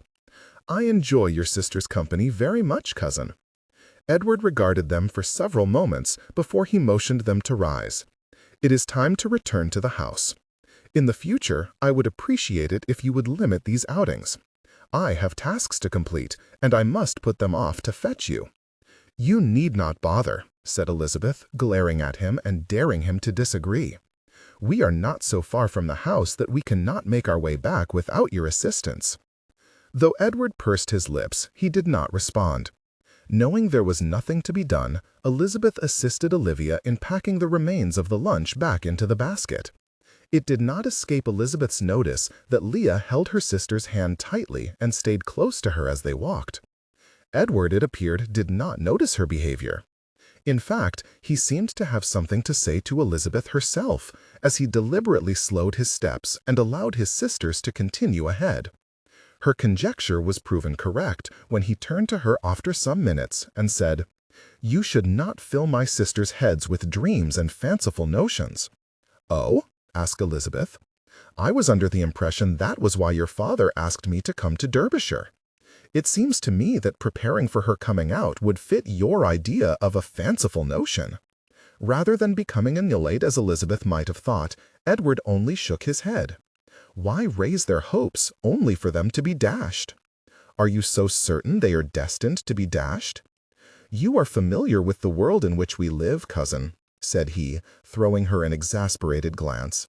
"I enjoy your sister's company very much, cousin." Edward regarded them for several moments before he motioned them to rise. "It is time to return to the house. In the future, I would appreciate it if you would limit these outings. I have tasks to complete, and I must put them off to fetch you." "You need not bother," said Elizabeth, glaring at him and daring him to disagree. "We are not so far from the house that we cannot make our way back without your assistance." Though Edward pursed his lips, he did not respond. Knowing there was nothing to be done, Elizabeth assisted Olivia in packing the remains of the lunch back into the basket. It did not escape Elizabeth's notice that Leah held her sister's hand tightly and stayed close to her as they walked. Edward, it appeared, did not notice her behavior. In fact, he seemed to have something to say to Elizabeth herself, as he deliberately slowed his steps and allowed his sisters to continue ahead. Her conjecture was proven correct when he turned to her after some minutes and said, "You should not fill my sisters' heads with dreams and fanciful notions." "Oh?" asked Elizabeth. "I was under the impression that was why your father asked me to come to Derbyshire. It seems to me that preparing for her coming out would fit your idea of a fanciful notion." Rather than becoming annoyed as Elizabeth might have thought, Edward only shook his head. Why raise their hopes only for them to be dashed? "Are you so certain they are destined to be dashed?" "You are familiar with the world in which we live, cousin," said he, throwing her an exasperated glance.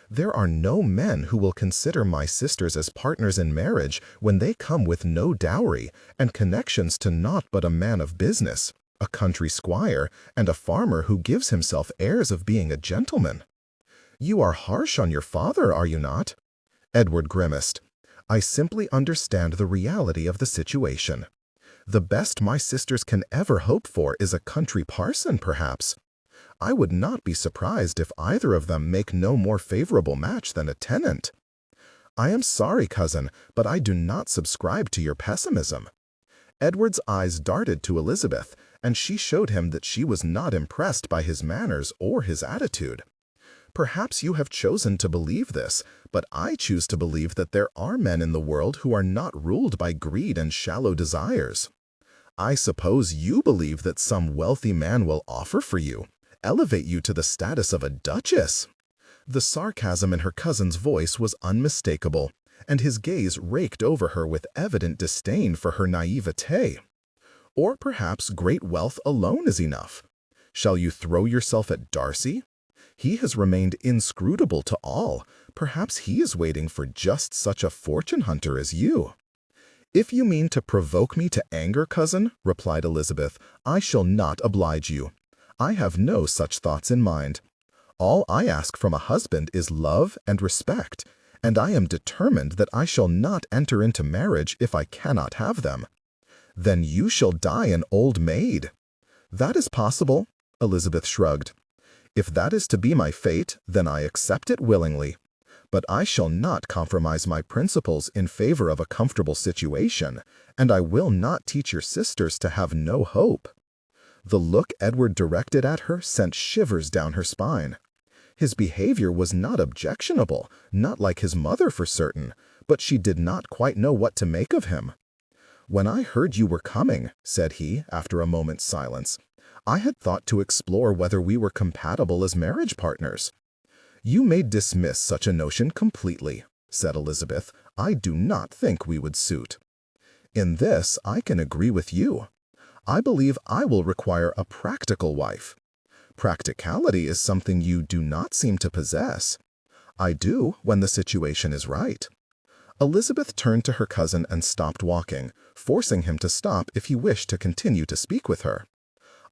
"There are no men who will consider my sisters as partners in marriage when they come with no dowry and connections to naught but a man of business, a country squire, and a farmer who gives himself airs of being a gentleman." "You are harsh on your father, are you not?" Edward grimaced. "I simply understand the reality of the situation. The best my sisters can ever hope for is a country parson, perhaps. I would not be surprised if either of them make no more favorable match than a tenant." "I am sorry, cousin, but I do not subscribe to your pessimism." Edward's eyes darted to Elizabeth, and she showed him that she was not impressed by his manners or his attitude. "Perhaps you have chosen to believe this, but I choose to believe that there are men in the world who are not ruled by greed and shallow desires. I suppose you believe that some wealthy man will offer for you, elevate you to the status of a duchess." The sarcasm in her cousin's voice was unmistakable, and his gaze raked over her with evident disdain for her naivete. "Or perhaps great wealth alone is enough. Shall you throw yourself at Darcy? He has remained inscrutable to all. Perhaps he is waiting for just such a fortune hunter as you." "If you mean to provoke me to anger, cousin," replied Elizabeth, "I shall not oblige you. I have no such thoughts in mind. All I ask from a husband is love and respect, and I am determined that I shall not enter into marriage if I cannot have them." "Then you shall die an old maid." "That is possible," Elizabeth shrugged. "If that is to be my fate, then I accept it willingly. But I shall not compromise my principles in favor of a comfortable situation, and I will not teach your sisters to have no hope." The look Edward directed at her sent shivers down her spine. His behavior was not objectionable, not like his mother for certain, but she did not quite know what to make of him. "When I heard you were coming," said he, after a moment's silence, "I had thought to explore whether we were compatible as marriage partners." "You may dismiss such a notion completely," said Elizabeth. "I do not think we would suit." "In this I can agree with you. I believe I will require a practical wife. Practicality is something you do not seem to possess." "I do, when the situation is right." Elizabeth turned to her cousin and stopped walking, forcing him to stop if he wished to continue to speak with her.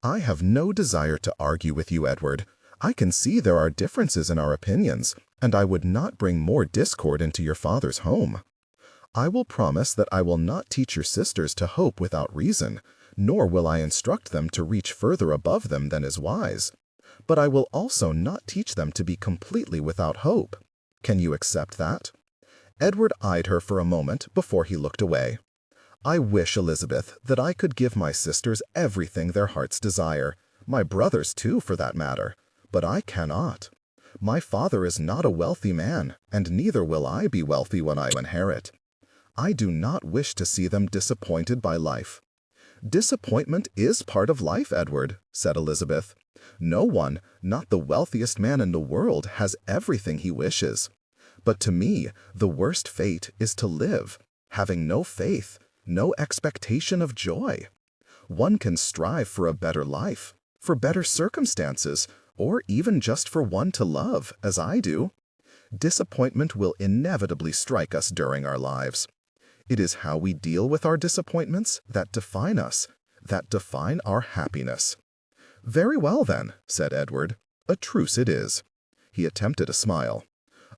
"I have no desire to argue with you, Edward. I can see there are differences in our opinions, and I would not bring more discord into your father's home. I will promise that I will not teach your sisters to hope without reason, nor will I instruct them to reach further above them than is wise. But I will also not teach them to be completely without hope. Can you accept that?" Edward eyed her for a moment before he looked away. "I wish, Elizabeth, that I could give my sisters everything their hearts desire, my brothers too, for that matter, but I cannot. My father is not a wealthy man, and neither will I be wealthy when I inherit. I do not wish to see them disappointed by life." "Disappointment is part of life, Edward," said Elizabeth. "No one, not the wealthiest man in the world, has everything he wishes. But to me, the worst fate is to live, having no faith, no expectation of joy. One can strive for a better life, for better circumstances, or even just for one to love, as I do. Disappointment will inevitably strike us during our lives. It is how we deal with our disappointments that define us, that define our happiness." "Very well, then," said Edward. "A truce it is." He attempted a smile.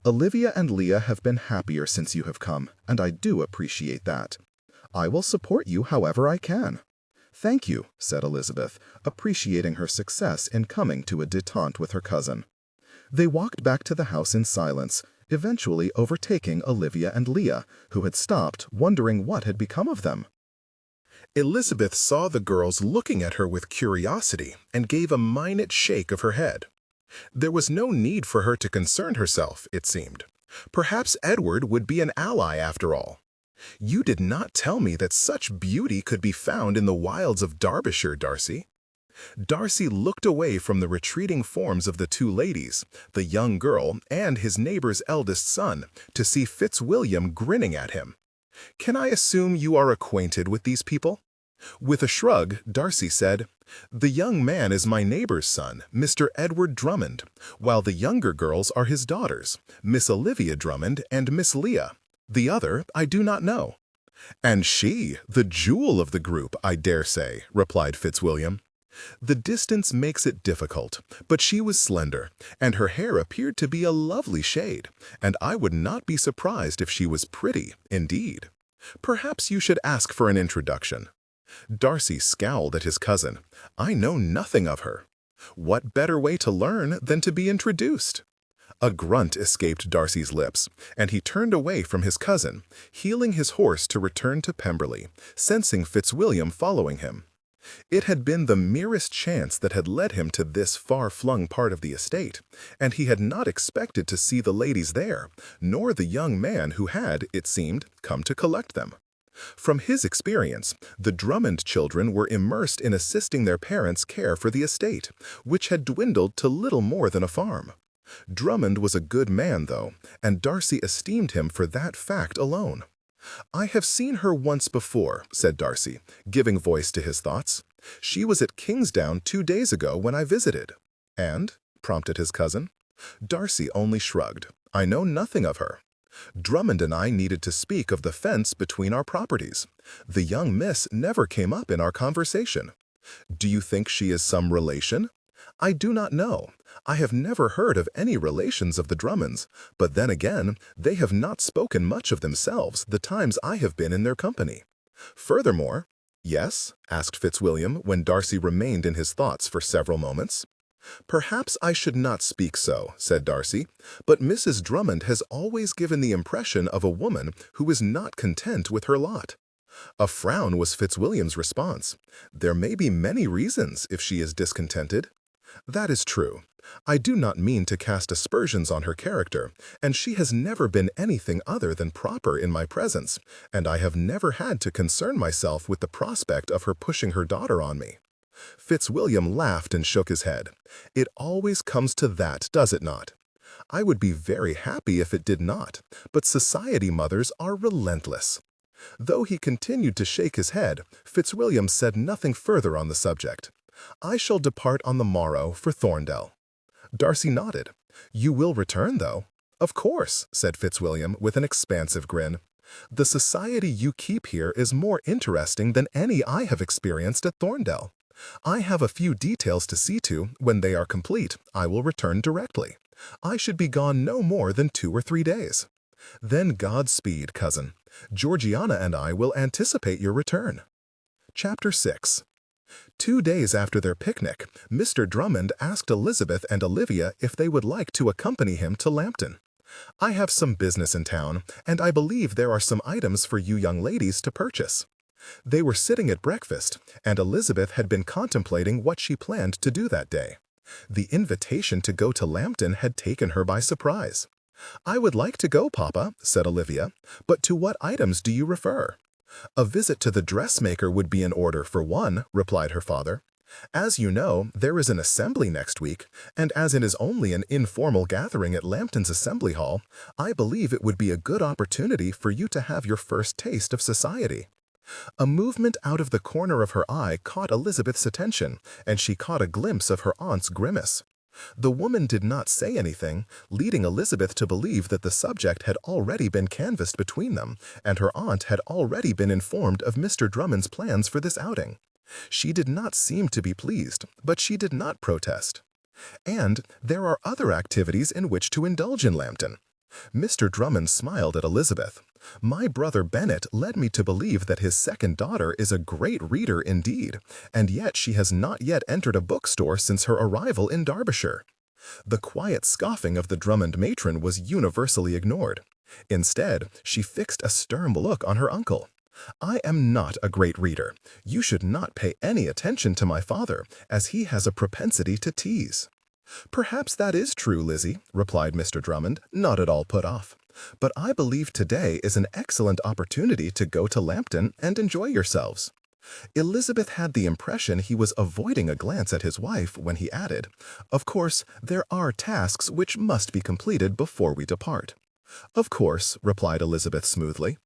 "Olivia and Leah have been happier since you have come, and I do appreciate that. I will support you however I can." "Thank you," said Elizabeth, appreciating her success in coming to a détente with her cousin. They walked back to the house in silence, eventually overtaking Olivia and Leah, who had stopped, wondering what had become of them. Elizabeth saw the girls looking at her with curiosity and gave a minute shake of her head. There was no need for her to concern herself, it seemed. Perhaps Edward would be an ally after all. "You did not tell me that such beauty could be found in the wilds of Derbyshire, Darcy." Darcy looked away from the retreating forms of the two ladies, the young girl and his neighbor's eldest son, to see Fitzwilliam grinning at him. "Can I assume you are acquainted with these people?" With a shrug, Darcy said, "The young man is my neighbor's son, Mr. Edward Drummond, while the younger girls are his daughters, Miss Olivia Drummond and Miss Leah. The other I do not know." "And she, the jewel of the group, I dare say," replied Fitzwilliam. "The distance makes it difficult, but she was slender, and her hair appeared to be a lovely shade, and I would not be surprised if she was pretty, indeed. Perhaps you should ask for an introduction." Darcy scowled at his cousin. "I know nothing of her." "What better way to learn than to be introduced?" A grunt escaped Darcy's lips, and he turned away from his cousin, heeling his horse to return to Pemberley, sensing Fitzwilliam following him. It had been the merest chance that had led him to this far-flung part of the estate, and he had not expected to see the ladies there, nor the young man who had, it seemed, come to collect them. From his experience, the Drummond children were immersed in assisting their parents' care for the estate, which had dwindled to little more than a farm. Drummond was a good man, though, and Darcy esteemed him for that fact alone. "I have seen her once before," said Darcy, giving voice to his thoughts. "She was at Kingsdown 2 days ago when I visited." "And?" prompted his cousin. Darcy only shrugged. "I know nothing of her. Drummond and I needed to speak of the fence between our properties. The young miss never came up in our conversation." "Do you think she is some relation?" "I do not know. I have never heard of any relations of the Drummonds, but then again, they have not spoken much of themselves the times I have been in their company. Furthermore—" "Yes?" asked Fitzwilliam, when Darcy remained in his thoughts for several moments. "Perhaps I should not speak so," said Darcy, "but Mrs. Drummond has always given the impression of a woman who is not content with her lot. A frown was Fitzwilliam's response. "There may be many reasons if she is discontented." "That is true. I do not mean to cast aspersions on her character, and she has never been anything other than proper in my presence, and I have never had to concern myself with the prospect of her pushing her daughter on me." Fitzwilliam laughed and shook his head. "It always comes to that, does it not? I would be very happy if it did not, but society mothers are relentless." Though he continued to shake his head, Fitzwilliam said nothing further on the subject. "I shall depart on the morrow for Thorndale." Darcy nodded. "You will return, though?" "Of course," said Fitzwilliam with an expansive grin. "The society you keep here is more interesting than any I have experienced at Thorndale. I have a few details to see to. When they are complete, I will return directly. I should be gone no more than 2 or 3 days." "Then Godspeed, cousin. Georgiana and I will anticipate your return." Chapter 6. 2 days after their picnic, Mr. Drummond asked Elizabeth and Olivia if they would like to accompany him to Lambton. "I have some business in town, and I believe there are some items for you young ladies to purchase." They were sitting at breakfast, and Elizabeth had been contemplating what she planned to do that day. The invitation to go to Lambton had taken her by surprise. "I would like to go, Papa," said Olivia, "but to what items do you refer?" "A visit to the dressmaker would be in order, for one," replied her father. "As you know, there is an assembly next week, and as it is only an informal gathering at Lambton's Assembly Hall, I believe it would be a good opportunity for you to have your first taste of society." A movement out of the corner of her eye caught Elizabeth's attention, and she caught a glimpse of her aunt's grimace. The woman did not say anything, leading Elizabeth to believe that the subject had already been canvassed between them, and her aunt had already been informed of Mr. Drummond's plans for this outing. She did not seem to be pleased, but she did not protest. "And there are other activities in which to indulge in Lambton." Mr. Drummond smiled at Elizabeth. "My brother Bennet led me to believe that his second daughter is a great reader indeed, and yet she has not yet entered a bookstore since her arrival in Derbyshire." The quiet scoffing of the Drummond matron was universally ignored. Instead, she fixed a stern look on her uncle. "I am not a great reader. You should not pay any attention to my father, as he has a propensity to tease." "Perhaps that is true, Lizzie," replied Mr. Drummond, not at all put off. "But I believe today is an excellent opportunity to go to Lambton and enjoy yourselves." Elizabeth had the impression he was avoiding a glance at his wife when he added, "Of course, there are tasks which must be completed before we depart." "Of course," replied Elizabeth smoothly.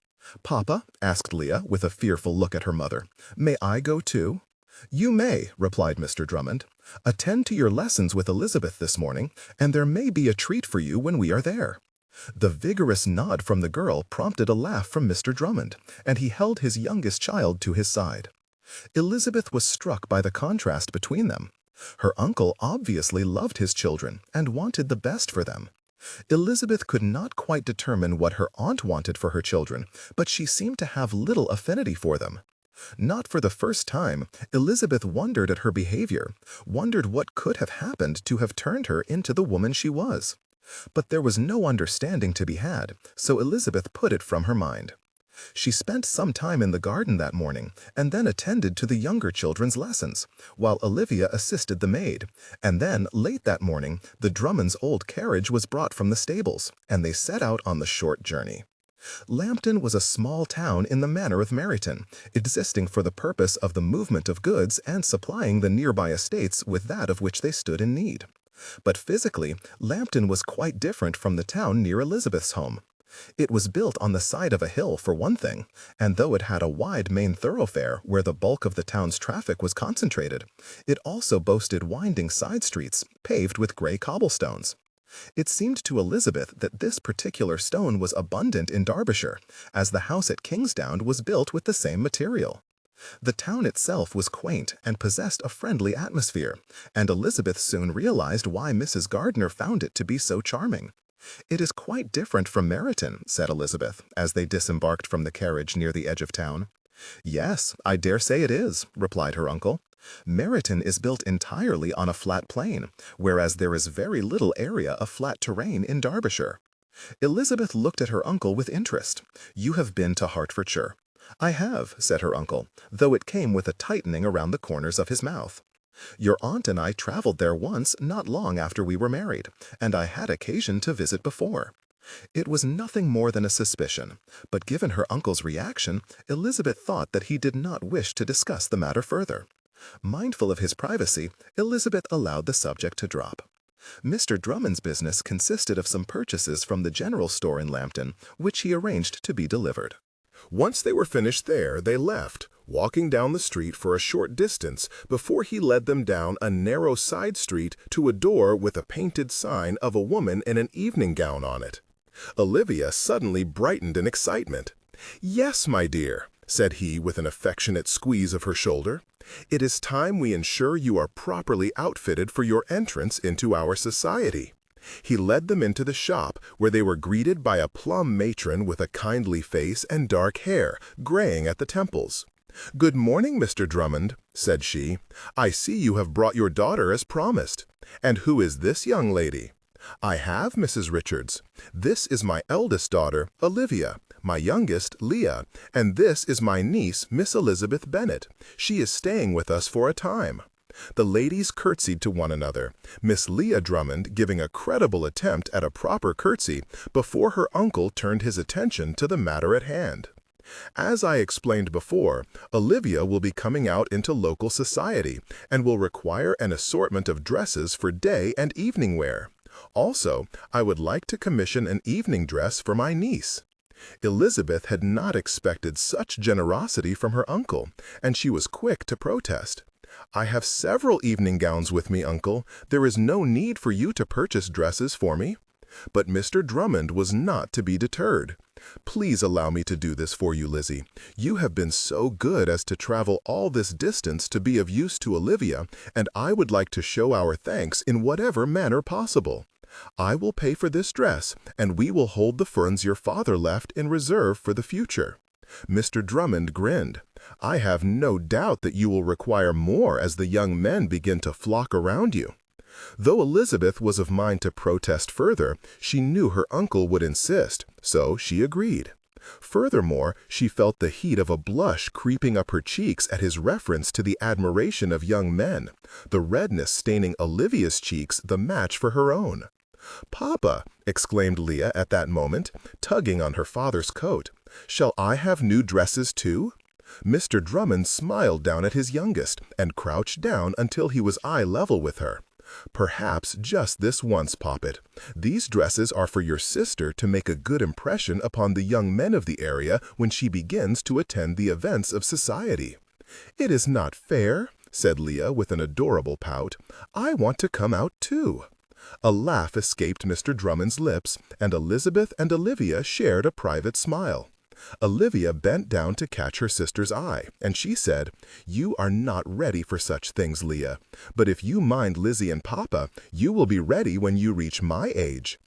"Papa," asked Leah with a fearful look at her mother, "may I go too?" "You may," replied Mr. Drummond. "Attend to your lessons with Elizabeth this morning, and there may be a treat for you when we are there." The vigorous nod from the girl prompted a laugh from Mr. Drummond, and he held his youngest child to his side. Elizabeth was struck by the contrast between them. Her uncle obviously loved his children and wanted the best for them. Elizabeth could not quite determine what her aunt wanted for her children, but she seemed to have little affinity for them. Not for the first time, Elizabeth wondered at her behavior, wondered what could have happened to have turned her into the woman she was. But there was no understanding to be had, so Elizabeth put it from her mind. She spent some time in the garden that morning, and then attended to the younger children's lessons, while Olivia assisted the maid, and then, late that morning, the Drummonds' old carriage was brought from the stables, and they set out on the short journey. Lambton was a small town in the manner of Meryton, existing for the purpose of the movement of goods and supplying the nearby estates with that of which they stood in need. But physically, Lambton was quite different from the town near Elizabeth's home. It was built on the side of a hill, for one thing, and though it had a wide main thoroughfare where the bulk of the town's traffic was concentrated, it also boasted winding side streets paved with gray cobblestones. It seemed to Elizabeth that this particular stone was abundant in Derbyshire, as the house at Kingsdown was built with the same material. The town itself was quaint and possessed a friendly atmosphere, and Elizabeth soon realized why Mrs. Gardiner found it to be so charming. "It is quite different from Meryton," said Elizabeth, as they disembarked from the carriage near the edge of town. "Yes, I dare say it is," replied her uncle. "Meryton is built entirely on a flat plain, whereas there is very little area of flat terrain in Derbyshire." Elizabeth looked at her uncle with interest. "You have been to Hertfordshire." "I have," said her uncle, though it came with a tightening around the corners of his mouth. "Your aunt and I traveled there once not long after we were married, and I had occasion to visit before." It was nothing more than a suspicion, but given her uncle's reaction, Elizabeth thought that he did not wish to discuss the matter further. Mindful of his privacy, Elizabeth allowed the subject to drop. Mr. Drummond's business consisted of some purchases from the general store in Lambton, which he arranged to be delivered. Once they were finished there, they left, walking down the street for a short distance before he led them down a narrow side street to a door with a painted sign of a woman in an evening gown on it. Olivia suddenly brightened in excitement. "Yes, my dear," said he with an affectionate squeeze of her shoulder. "It is time we ensure you are properly outfitted for your entrance into our society." He led them into the shop, where they were greeted by a plum matron with a kindly face and dark hair, graying at the temples. "Good morning, Mr. Drummond," said she. "I see you have brought your daughter as promised. And who is this young lady?" "I have, Mrs. Richards. This is my eldest daughter, Olivia, my youngest, Leah, and this is my niece, Miss Elizabeth Bennet. She is staying with us for a time." The ladies curtsied to one another, Miss Leah Drummond giving a creditable attempt at a proper curtsy before her uncle turned his attention to the matter at hand. "As I explained before, Olivia will be coming out into local society and will require an assortment of dresses for day and evening wear. Also, I would like to commission an evening dress for my niece." Elizabeth had not expected such generosity from her uncle, and she was quick to protest. "I have several evening gowns with me, uncle. There is no need for you to purchase dresses for me." But Mr. Drummond was not to be deterred. "Please allow me to do this for you, Lizzie. You have been so good as to travel all this distance to be of use to Olivia, and I would like to show our thanks in whatever manner possible. I will pay for this dress, and we will hold the funds your father left in reserve for the future." Mr. Drummond grinned. "I have no doubt that you will require more as the young men begin to flock around you." Though Elizabeth was of mind to protest further, she knew her uncle would insist, so she agreed. Furthermore, she felt the heat of a blush creeping up her cheeks at his reference to the admiration of young men, the redness staining Olivia's cheeks the match for her own. "Papa," exclaimed Leah at that moment, tugging on her father's coat, "shall I have new dresses too?" Mr. Drummond smiled down at his youngest and crouched down until he was eye level with her. "Perhaps just this once, Poppet. These dresses are for your sister to make a good impression upon the young men of the area when she begins to attend the events of society." "It is not fair," said Leah with an adorable pout. "I want to come out too." A laugh escaped Mr. Drummond's lips, and Elizabeth and Olivia shared a private smile. Olivia bent down to catch her sister's eye, and she said, "You are not ready for such things, Leah. But if you mind Lizzie and Papa, you will be ready when you reach my age."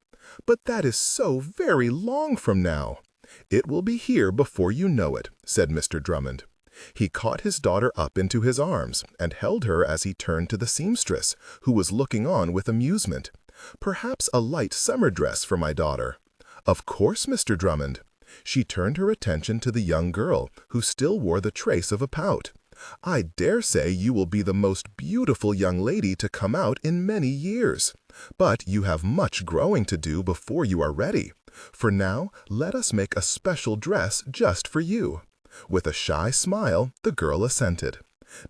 "But that is so very long from now." "It will be here before you know it," said Mr. Drummond. He caught his daughter up into his arms and held her as he turned to the seamstress, who was looking on with amusement. "Perhaps a light summer dress for my daughter." "Of course, Mr. Drummond." She turned her attention to the young girl, who still wore the trace of a pout. "I dare say you will be the most beautiful young lady to come out in many years. But you have much growing to do before you are ready. For now, let us make a special dress just for you." With a shy smile, the girl assented.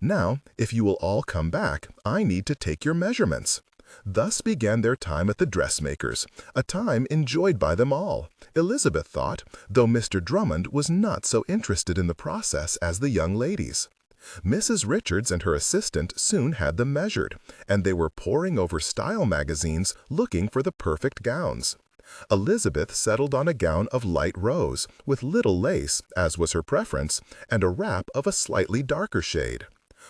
"Now, if you will all come back, I need to take your measurements." Thus began their time at the dressmaker's, a time enjoyed by them all, Elizabeth thought, though Mr. Drummond was not so interested in the process as the young ladies. Mrs. Richards and her assistant soon had them measured, and they were poring over style magazines looking for the perfect gowns. Elizabeth settled on a gown of light rose, with little lace, as was her preference, and a wrap of a slightly darker shade.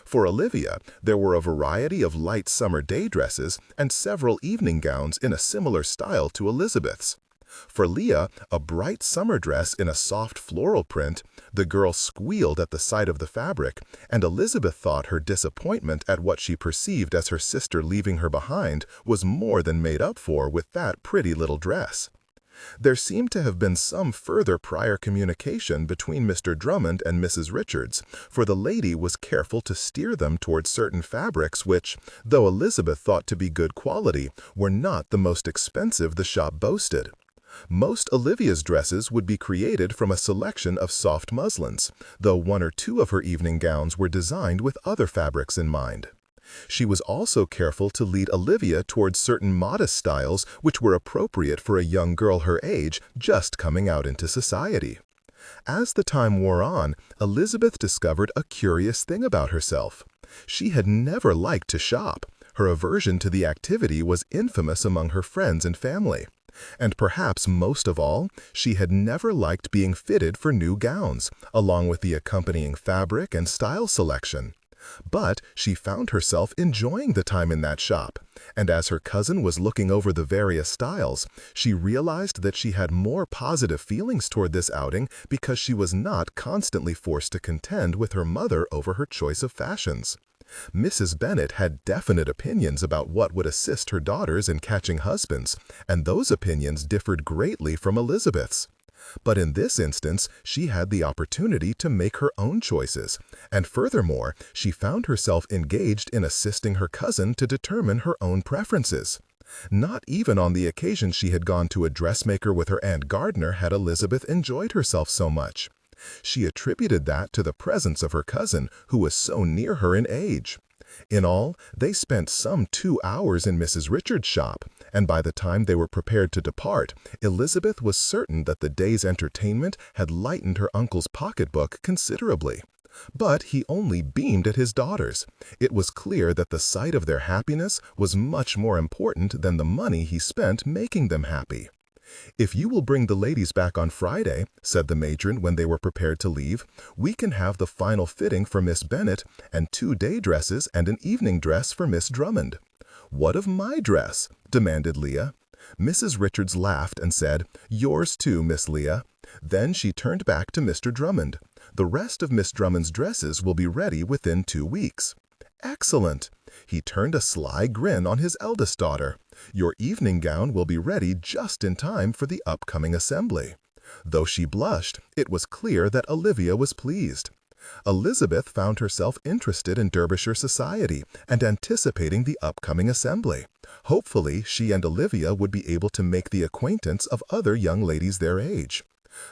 For Olivia, there were a variety of light summer day dresses and several evening gowns in a similar style to Elizabeth's. For Leah, a bright summer dress in a soft floral print. The girl squealed at the sight of the fabric, and Elizabeth thought her disappointment at what she perceived as her sister leaving her behind was more than made up for with that pretty little dress. There seemed to have been some further prior communication between Mr. Drummond and Mrs. Richards, for the lady was careful to steer them towards certain fabrics which, though Elizabeth thought to be good quality, were not the most expensive the shop boasted. Most Olivia's dresses would be created from a selection of soft muslins, though one or two of her evening gowns were designed with other fabrics in mind. She was also careful to lead Olivia towards certain modest styles which were appropriate for a young girl her age just coming out into society. As the time wore on, Elizabeth discovered a curious thing about herself. She had never liked to shop. Her aversion to the activity was infamous among her friends and family. And perhaps most of all, she had never liked being fitted for new gowns, along with the accompanying fabric and style selection. But she found herself enjoying the time in that shop, and as her cousin was looking over the various styles, she realized that she had more positive feelings toward this outing because she was not constantly forced to contend with her mother over her choice of fashions. Mrs. Bennet had definite opinions about what would assist her daughters in catching husbands, and those opinions differed greatly from Elizabeth's. But in this instance, she had the opportunity to make her own choices, and furthermore, she found herself engaged in assisting her cousin to determine her own preferences. Not even on the occasion she had gone to a dressmaker with her Aunt Gardner had Elizabeth enjoyed herself so much. She attributed that to the presence of her cousin, who was so near her in age. In all, they spent some 2 hours in Mrs. Richards' shop, and by the time they were prepared to depart, Elizabeth was certain that the day's entertainment had lightened her uncle's pocketbook considerably. But he only beamed at his daughters. It was clear that the sight of their happiness was much more important than the money he spent making them happy. "If you will bring the ladies back on Friday," said the matron when they were prepared to leave, "we can have the final fitting for Miss Bennet, and 2 day dresses and an evening dress for Miss Drummond." "What of my dress?" demanded Leah. Mrs. Richards laughed and said, "Yours too, Miss Leah." Then she turned back to Mr. Drummond. "The rest of Miss Drummond's dresses will be ready within 2 weeks." "Excellent!" He turned a sly grin on his eldest daughter. "Your evening gown will be ready just in time for the upcoming assembly." Though she blushed, it was clear that Olivia was pleased. Elizabeth found herself interested in Derbyshire society and anticipating the upcoming assembly. Hopefully, she and Olivia would be able to make the acquaintance of other young ladies their age.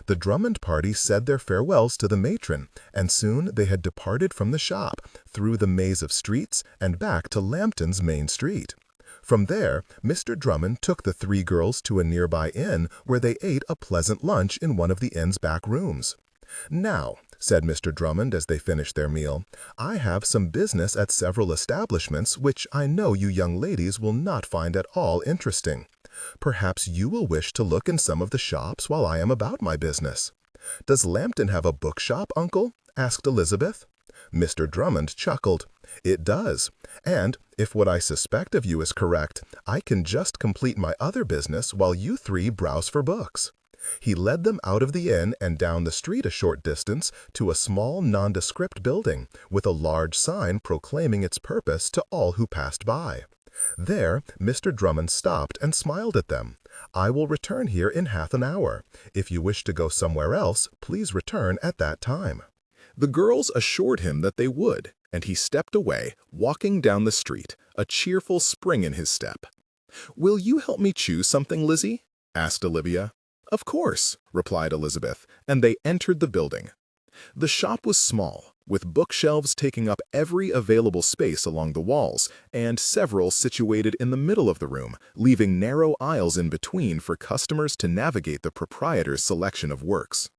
The Drummond party said their farewells to the matron, and soon they had departed from the shop, through the maze of streets, and back to Lambton's main street. From there, Mr. Drummond took the 3 girls to a nearby inn where they ate a pleasant lunch in one of the inn's back rooms. "Now," said Mr. Drummond as they finished their meal, "I have some business at several establishments which I know you young ladies will not find at all interesting. Perhaps you will wish to look in some of the shops while I am about my business." "Does Lambton have a bookshop, Uncle?" asked Elizabeth. Mr. Drummond chuckled. "It does, and if what I suspect of you is correct, I can just complete my other business while you 3 browse for books." He led them out of the inn and down the street a short distance to a small nondescript building, with a large sign proclaiming its purpose to all who passed by. There, Mr. Drummond stopped and smiled at them. "I will return here in half an hour. If you wish to go somewhere else, please return at that time." The girls assured him that they would, and he stepped away, walking down the street, a cheerful spring in his step. "Will you help me choose something, Lizzie?" asked Olivia. "Of course," replied Elizabeth, and they entered the building. The shop was small, with bookshelves taking up every available space along the walls, and several situated in the middle of the room, leaving narrow aisles in between for customers to navigate the proprietor's selection of works.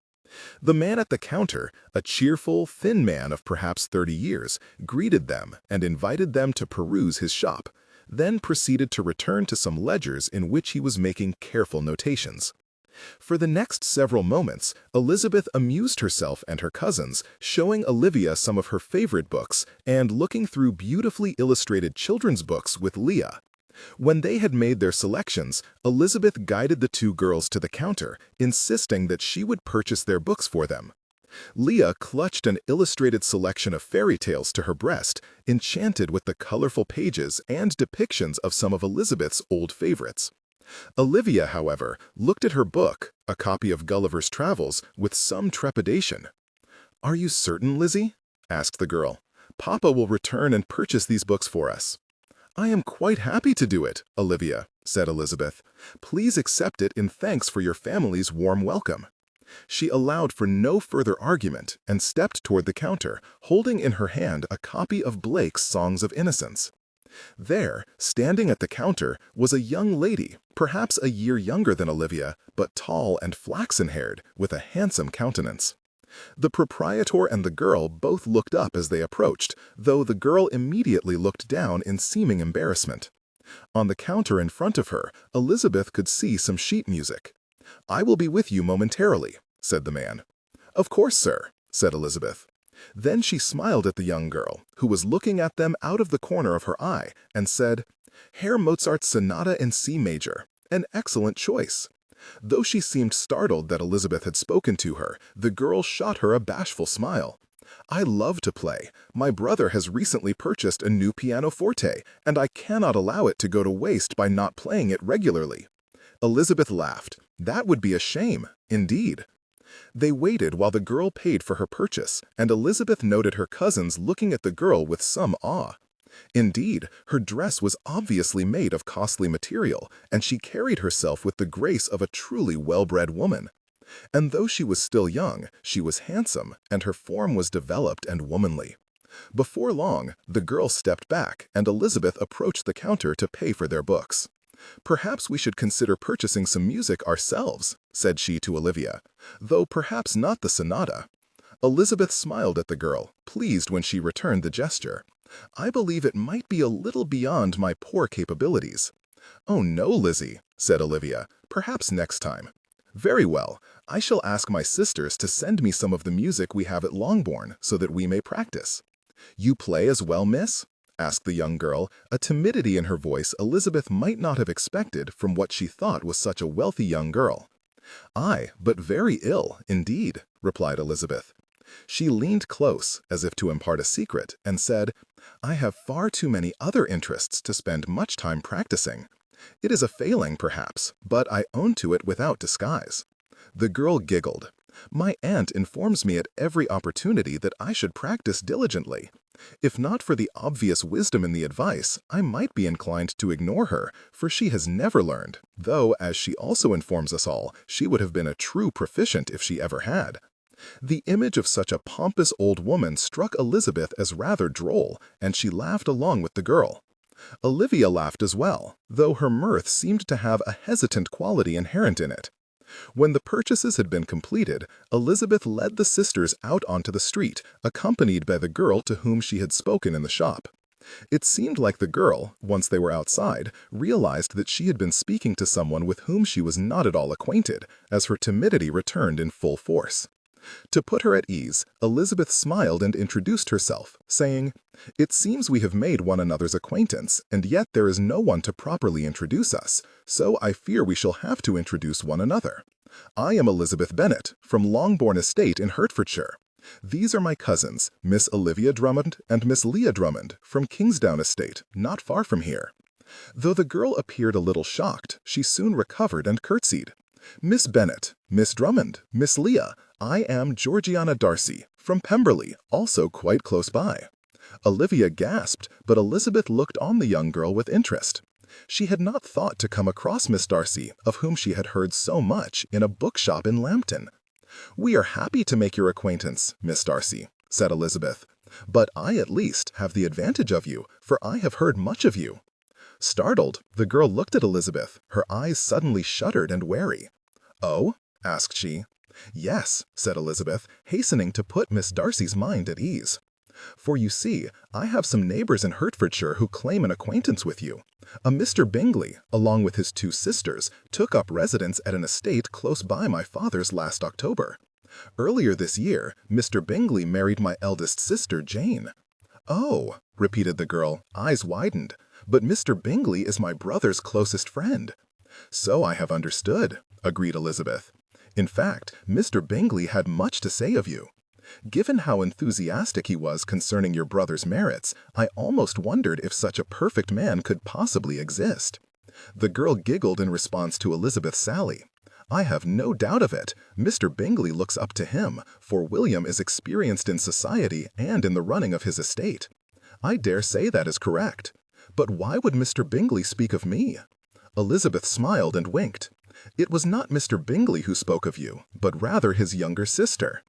The man at the counter, a cheerful, thin man of perhaps 30 years, greeted them and invited them to peruse his shop, then proceeded to return to some ledgers in which he was making careful notations. For the next several moments, Elizabeth amused herself and her cousins, showing Olivia some of her favorite books and looking through beautifully illustrated children's books with Leah. When they had made their selections, Elizabeth guided the 2 girls to the counter, insisting that she would purchase their books for them. Leah clutched an illustrated selection of fairy tales to her breast, enchanted with the colorful pages and depictions of some of Elizabeth's old favorites. Olivia, however, looked at her book, a copy of Gulliver's Travels, with some trepidation. "Are you certain, Lizzie?" asked the girl. "Papa will return and purchase these books for us." "I am quite happy to do it, Olivia," said Elizabeth. "Please accept it in thanks for your family's warm welcome." She allowed for no further argument and stepped toward the counter, holding in her hand a copy of Blake's Songs of Innocence. There, standing at the counter, was a young lady, perhaps a year younger than Olivia, but tall and flaxen-haired, with a handsome countenance. The proprietor and the girl both looked up as they approached, though the girl immediately looked down in seeming embarrassment. On the counter in front of her, Elizabeth could see some sheet music. "I will be with you momentarily," said the man. "Of course, sir," said Elizabeth. Then she smiled at the young girl, who was looking at them out of the corner of her eye, and said, "Herr Mozart's Sonata in C major, an excellent choice." Though she seemed startled that Elizabeth had spoken to her, the girl shot her a bashful smile. "I love to play. My brother has recently purchased a new pianoforte, and I cannot allow it to go to waste by not playing it regularly." Elizabeth laughed. "That would be a shame, indeed." They waited while the girl paid for her purchase, and Elizabeth noted her cousins looking at the girl with some awe. Indeed, her dress was obviously made of costly material, and she carried herself with the grace of a truly well-bred woman. And though she was still young, she was handsome, and her form was developed and womanly. Before long, the girl stepped back, and Elizabeth approached the counter to pay for their books. "Perhaps we should consider purchasing some music ourselves," said she to Olivia, "though perhaps not the sonata." Elizabeth smiled at the girl, pleased when she returned the gesture. "I believe it might be a little beyond my poor capabilities." "Oh no, Lizzie," said Olivia, "perhaps next time." "Very well, I shall ask my sisters to send me some of the music we have at Longbourn so that we may practice." "You play as well, miss?" asked the young girl, a timidity in her voice Elizabeth might not have expected from what she thought was such a wealthy young girl. "Aye, but very ill, indeed," replied Elizabeth. She leaned close, as if to impart a secret, and said, "I have far too many other interests to spend much time practicing. It is a failing, perhaps, but I own to it without disguise." The girl giggled. "My aunt informs me at every opportunity that I should practice diligently. If not for the obvious wisdom in the advice, I might be inclined to ignore her, for she has never learned, though, as she also informs us all, she would have been a true proficient if she ever had." The image of such a pompous old woman struck Elizabeth as rather droll, and she laughed along with the girl. Olivia laughed as well, though her mirth seemed to have a hesitant quality inherent in it. When the purchases had been completed, Elizabeth led the sisters out onto the street, accompanied by the girl to whom she had spoken in the shop. It seemed like the girl, once they were outside, realized that she had been speaking to someone with whom she was not at all acquainted, as her timidity returned in full force. To put her at ease, Elizabeth smiled and introduced herself, saying, "It seems we have made one another's acquaintance, and yet there is no one to properly introduce us, so I fear we shall have to introduce one another. I am Elizabeth Bennet, from Longbourn Estate in Hertfordshire. These are my cousins, Miss Olivia Drummond and Miss Leah Drummond, from Kingsdown Estate, not far from here." Though the girl appeared a little shocked, she soon recovered and curtsied. "Miss Bennet, Miss Drummond, Miss Leah, I am Georgiana Darcy, from Pemberley, also quite close by." Olivia gasped, but Elizabeth looked on the young girl with interest. She had not thought to come across Miss Darcy, of whom she had heard so much, in a bookshop in Lambton. "We are happy to make your acquaintance, Miss Darcy," said Elizabeth, "but I at least have the advantage of you, for I have heard much of you." Startled, the girl looked at Elizabeth, her eyes suddenly shuttered and wary. "Oh?" asked she. "Yes," said Elizabeth, hastening to put Miss Darcy's mind at ease. "For you see, I have some neighbors in Hertfordshire who claim an acquaintance with you. A Mr. Bingley, along with his two sisters, took up residence at an estate close by my father's last October. Earlier this year, Mr. Bingley married my eldest sister, Jane." "Oh," repeated the girl, eyes widened, "but Mr. Bingley is my brother's closest friend." "So I have understood," agreed Elizabeth. "In fact, Mr. Bingley had much to say of you. Given how enthusiastic he was concerning your brother's merits, I almost wondered if such a perfect man could possibly exist. The girl giggled in response to Elizabeth's sally. "I have no doubt of it. Mr. Bingley looks up to him, for William is experienced in society and in the running of his estate. I dare say that is correct. But why would Mr. Bingley speak of me?" Elizabeth smiled and winked. "It was not Mr. Bingley who spoke of you, but rather his younger sister."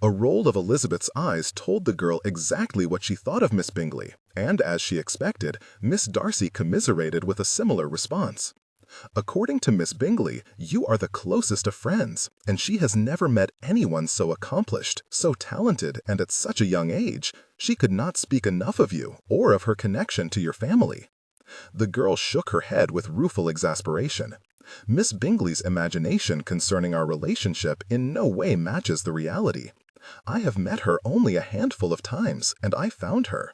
A roll of Elizabeth's eyes told the girl exactly what she thought of Miss Bingley, and as she expected, Miss Darcy commiserated with a similar response. "According to Miss Bingley, you are the closest of friends, and she has never met anyone so accomplished, so talented, and at such a young age. She could not speak enough of you, or of her connection to your family." The girl shook her head with rueful exasperation. "Miss Bingley's imagination concerning our relationship in no way matches the reality. I have met her only a handful of times, and I found her."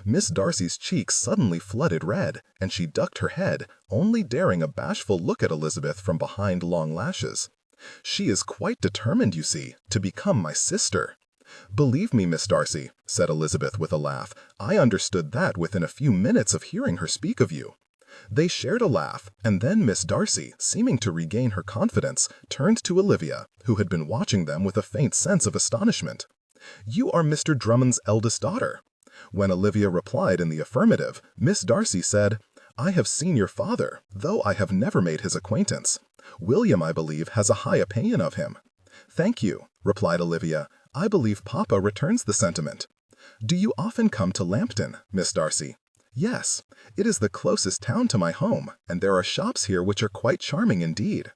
Miss Darcy's cheeks suddenly flooded red, and she ducked her head, only daring a bashful look at Elizabeth from behind long lashes. "She is quite determined, you see, to become my sister." "Believe me, Miss Darcy," said Elizabeth with a laugh, "I understood that within a few minutes of hearing her speak of you." They shared a laugh, and then Miss Darcy, seeming to regain her confidence, turned to Olivia, who had been watching them with a faint sense of astonishment. "You are Mr. Drummond's eldest daughter." When Olivia replied in the affirmative, Miss Darcy said, "I have seen your father, though I have never made his acquaintance. William, I believe, has a high opinion of him." "Thank you," replied Olivia. "I believe Papa returns the sentiment." "Do you often come to Lambton, Miss Darcy?" "Yes. It is the closest town to my home, and there are shops here which are quite charming indeed."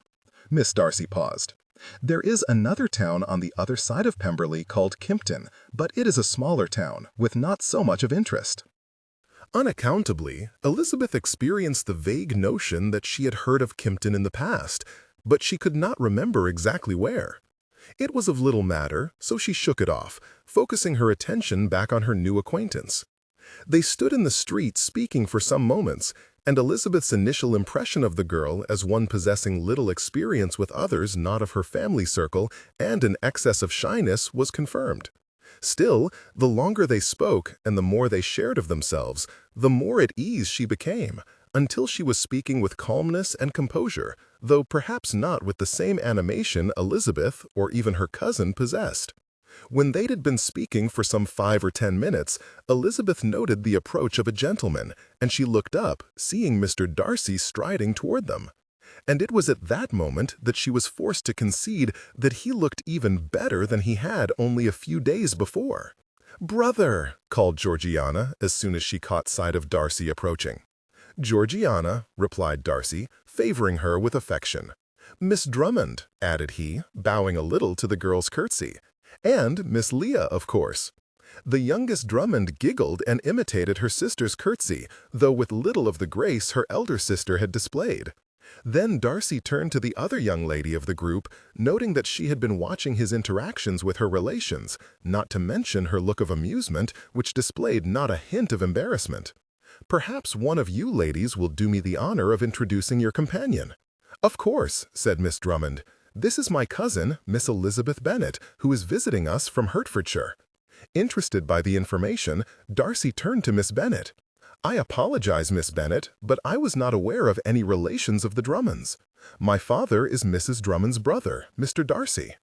Miss Darcy paused. "There is another town on the other side of Pemberley called Kimpton, but it is a smaller town, with not so much of interest." Unaccountably, Elizabeth experienced the vague notion that she had heard of Kimpton in the past, but she could not remember exactly where. It was of little matter, so she shook it off, focusing her attention back on her new acquaintance. They stood in the street speaking for some moments, and Elizabeth's initial impression of the girl as one possessing little experience with others not of her family circle and an excess of shyness was confirmed. Still, the longer they spoke and the more they shared of themselves, the more at ease she became, until she was speaking with calmness and composure, though perhaps not with the same animation Elizabeth or even her cousin possessed. When they had been speaking for some 5 or 10 minutes, Elizabeth noted the approach of a gentleman, and she looked up, seeing Mr. Darcy striding toward them. And it was at that moment that she was forced to concede that he looked even better than he had only a few days before. "Brother!" called Georgiana as soon as she caught sight of Darcy approaching. "Georgiana," replied Darcy, favoring her with affection. "Miss Drummond," added he, bowing a little to the girl's curtsy. "And Miss Leah, of course." The youngest Drummond giggled and imitated her sister's curtsy, though with little of the grace her elder sister had displayed. Then Darcy turned to the other young lady of the group, noting that she had been watching his interactions with her relations, not to mention her look of amusement, which displayed not a hint of embarrassment. "Perhaps one of you ladies will do me the honor of introducing your companion." "Of course," said Miss Drummond. "This is my cousin, Miss Elizabeth Bennet, who is visiting us from Hertfordshire." Interested by the information, Darcy turned to Miss Bennet. "I apologize, Miss Bennet, but I was not aware of any relations of the Drummonds. My father is Mrs. Drummond's brother, Mr. Darcy."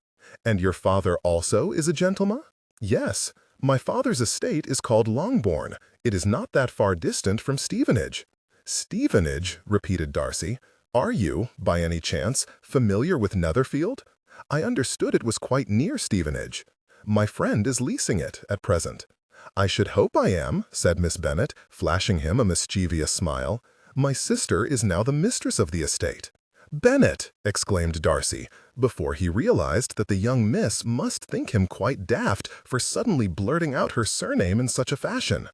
"And your father also is a gentleman?" "Yes. My father's estate is called Longbourn. It is not that far distant from Stevenage." "Stevenage," repeated Darcy. "Are you, by any chance, familiar with Netherfield? I understood it was quite near Stevenage. My friend is leasing it at present." "I should hope I am," said Miss Bennet, flashing him a mischievous smile. "My sister is now the mistress of the estate." "Bennet!" exclaimed Darcy, before he realized that the young miss must think him quite daft for suddenly blurting out her surname in such a fashion.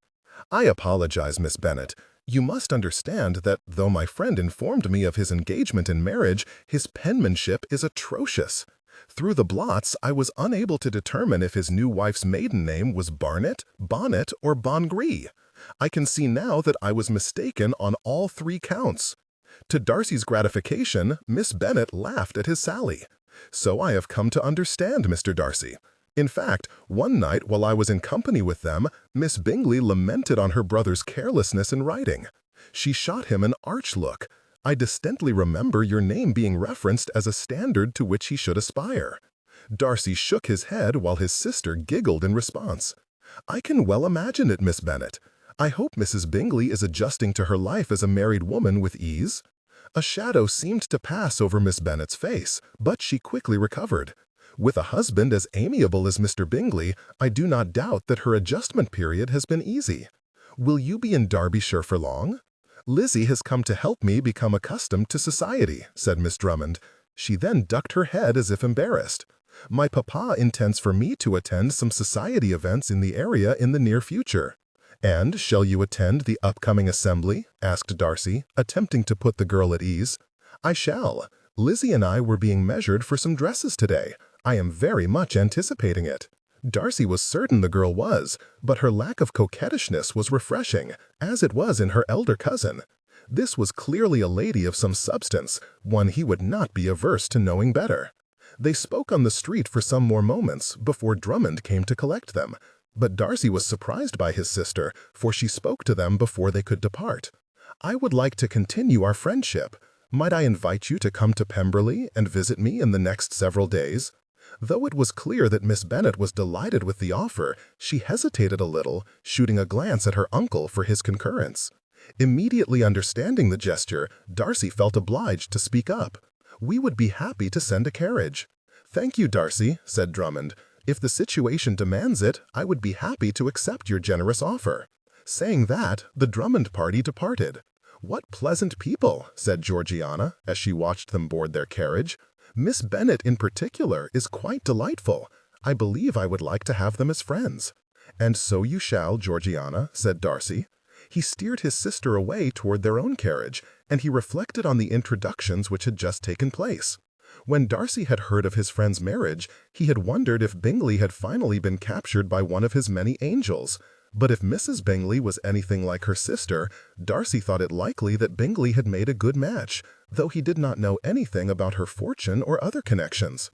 "I apologize, Miss Bennet. You must understand that, though my friend informed me of his engagement in marriage, his penmanship is atrocious. Through the blots, I was unable to determine if his new wife's maiden name was Barnet, Bonnet, or Bongree. I can see now that I was mistaken on all 3 counts." To Darcy's gratification, Miss Bennet laughed at his sally. "So I have come to understand, Mr. Darcy. In fact, one night while I was in company with them, Miss Bingley lamented on her brother's carelessness in writing. She shot him an arch look. I distinctly remember your name being referenced as a standard to which he should aspire." Darcy shook his head while his sister giggled in response. "I can well imagine it, Miss Bennet. I hope Mrs. Bingley is adjusting to her life as a married woman with ease." A shadow seemed to pass over Miss Bennet's face, but she quickly recovered. "With a husband as amiable as Mr. Bingley, I do not doubt that her adjustment period has been easy. Will you be in Derbyshire for long?" "Lizzie has come to help me become accustomed to society," said Miss Drummond. She then ducked her head as if embarrassed. "My papa intends for me to attend some society events in the area in the near future." "And shall you attend the upcoming assembly?" asked Darcy, attempting to put the girl at ease. "I shall. Lizzie and I were being measured for some dresses today. I am very much anticipating it." Darcy was certain the girl was, but her lack of coquettishness was refreshing, as it was in her elder cousin. This was clearly a lady of some substance, one he would not be averse to knowing better. They spoke on the street for some more moments before Drummond came to collect them, but Darcy was surprised by his sister, for she spoke to them before they could depart. "I would like to continue our friendship. Might I invite you to come to Pemberley and visit me in the next several days?" Though it was clear that Miss Bennet was delighted with the offer, she hesitated a little, shooting a glance at her uncle for his concurrence. Immediately understanding the gesture, Darcy felt obliged to speak up. "We would be happy to send a carriage." "Thank you, Darcy," said Drummond. "If the situation demands it, I would be happy to accept your generous offer." Saying that, the Drummond party departed. "What pleasant people," said Georgiana, as she watched them board their carriage. "Miss Bennet, in particular, is quite delightful. I believe I would like to have them as friends." "And so you shall, Georgiana," said Darcy. He steered his sister away toward their own carriage, and he reflected on the introductions which had just taken place. When Darcy had heard of his friend's marriage, he had wondered if Bingley had finally been captured by one of his many angels. But if Mrs. Bingley was anything like her sister, Darcy thought it likely that Bingley had made a good match, though he did not know anything about her fortune or other connections.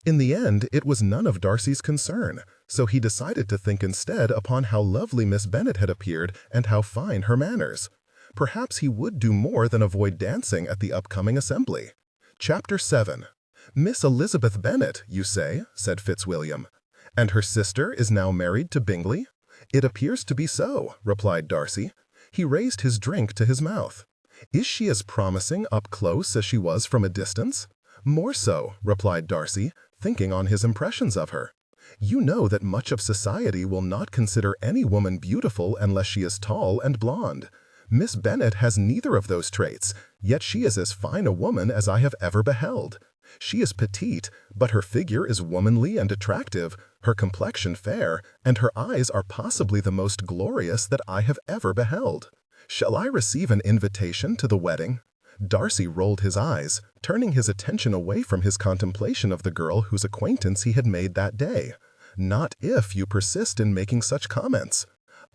In the end, it was none of Darcy's concern, so he decided to think instead upon how lovely Miss Bennet had appeared and how fine her manners. Perhaps he would do more than avoid dancing at the upcoming assembly. Chapter 7. "Miss Elizabeth Bennet, you say," said Fitzwilliam. "And her sister is now married to Bingley?" "It appears to be so," replied Darcy. He raised his drink to his mouth. "Is she as promising up close as she was from a distance?" "More so," replied Darcy, thinking on his impressions of her. "You know that much of society will not consider any woman beautiful unless she is tall and blonde. Miss Bennet has neither of those traits, yet she is as fine a woman as I have ever beheld. She is petite, but her figure is womanly and attractive, her complexion fair, and her eyes are possibly the most glorious that I have ever beheld. Shall I receive an invitation to the wedding?" Darcy rolled his eyes, turning his attention away from his contemplation of the girl whose acquaintance he had made that day. "Not if you persist in making such comments."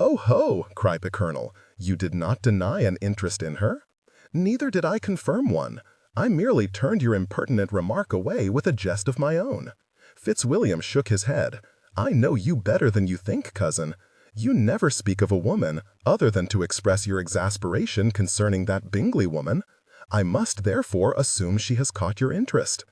"Oh ho!" cried the colonel. "You did not deny an interest in her?" "Neither did I confirm one. I merely turned your impertinent remark away with a jest of my own." Fitzwilliam shook his head. "I know you better than you think, cousin. You never speak of a woman, other than to express your exasperation concerning that Bingley woman. I must therefore assume she has caught your interest."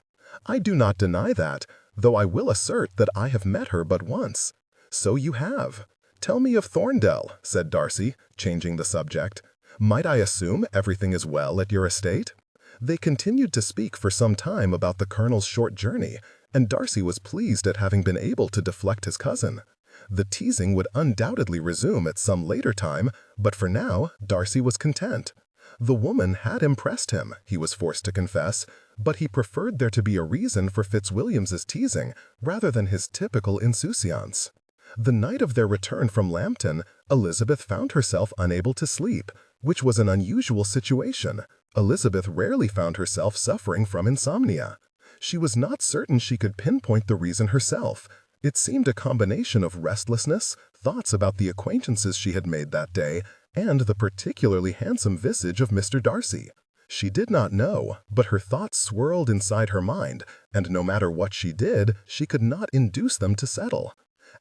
"I do not deny that, though I will assert that I have met her but once." "So you have. Tell me of Thorndale," said Darcy, changing the subject. "Might I assume everything is well at your estate?" They continued to speak for some time about the colonel's short journey, and Darcy was pleased at having been able to deflect his cousin. The teasing would undoubtedly resume at some later time, but for now, Darcy was content. The woman had impressed him, he was forced to confess, but he preferred there to be a reason for Fitzwilliam's teasing rather than his typical insouciance. The night of their return from Lambton, Elizabeth found herself unable to sleep, which was an unusual situation. Elizabeth rarely found herself suffering from insomnia. She was not certain she could pinpoint the reason herself. It seemed a combination of restlessness, thoughts about the acquaintances she had made that day, and the particularly handsome visage of Mr. Darcy. She did not know, but her thoughts swirled inside her mind, and no matter what she did, she could not induce them to settle.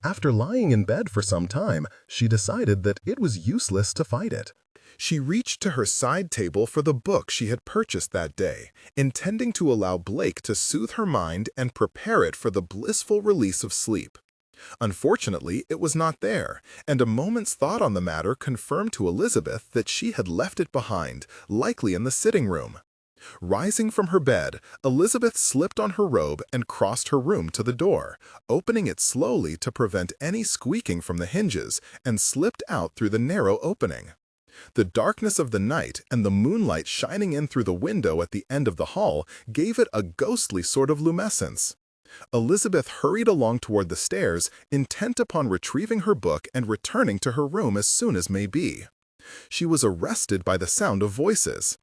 After lying in bed for some time, she decided that it was useless to fight it. She reached to her side table for the book she had purchased that day, intending to allow Blake to soothe her mind and prepare it for the blissful release of sleep. Unfortunately, it was not there, and a moment's thought on the matter confirmed to Elizabeth that she had left it behind, likely in the sitting room. Rising from her bed, Elizabeth slipped on her robe and crossed her room to the door, opening it slowly to prevent any squeaking from the hinges, and slipped out through the narrow opening. The darkness of the night and the moonlight shining in through the window at the end of the hall gave it a ghostly sort of luminescence. Elizabeth hurried along toward the stairs, intent upon retrieving her book and returning to her room as soon as may be. She was arrested by the sound of voices.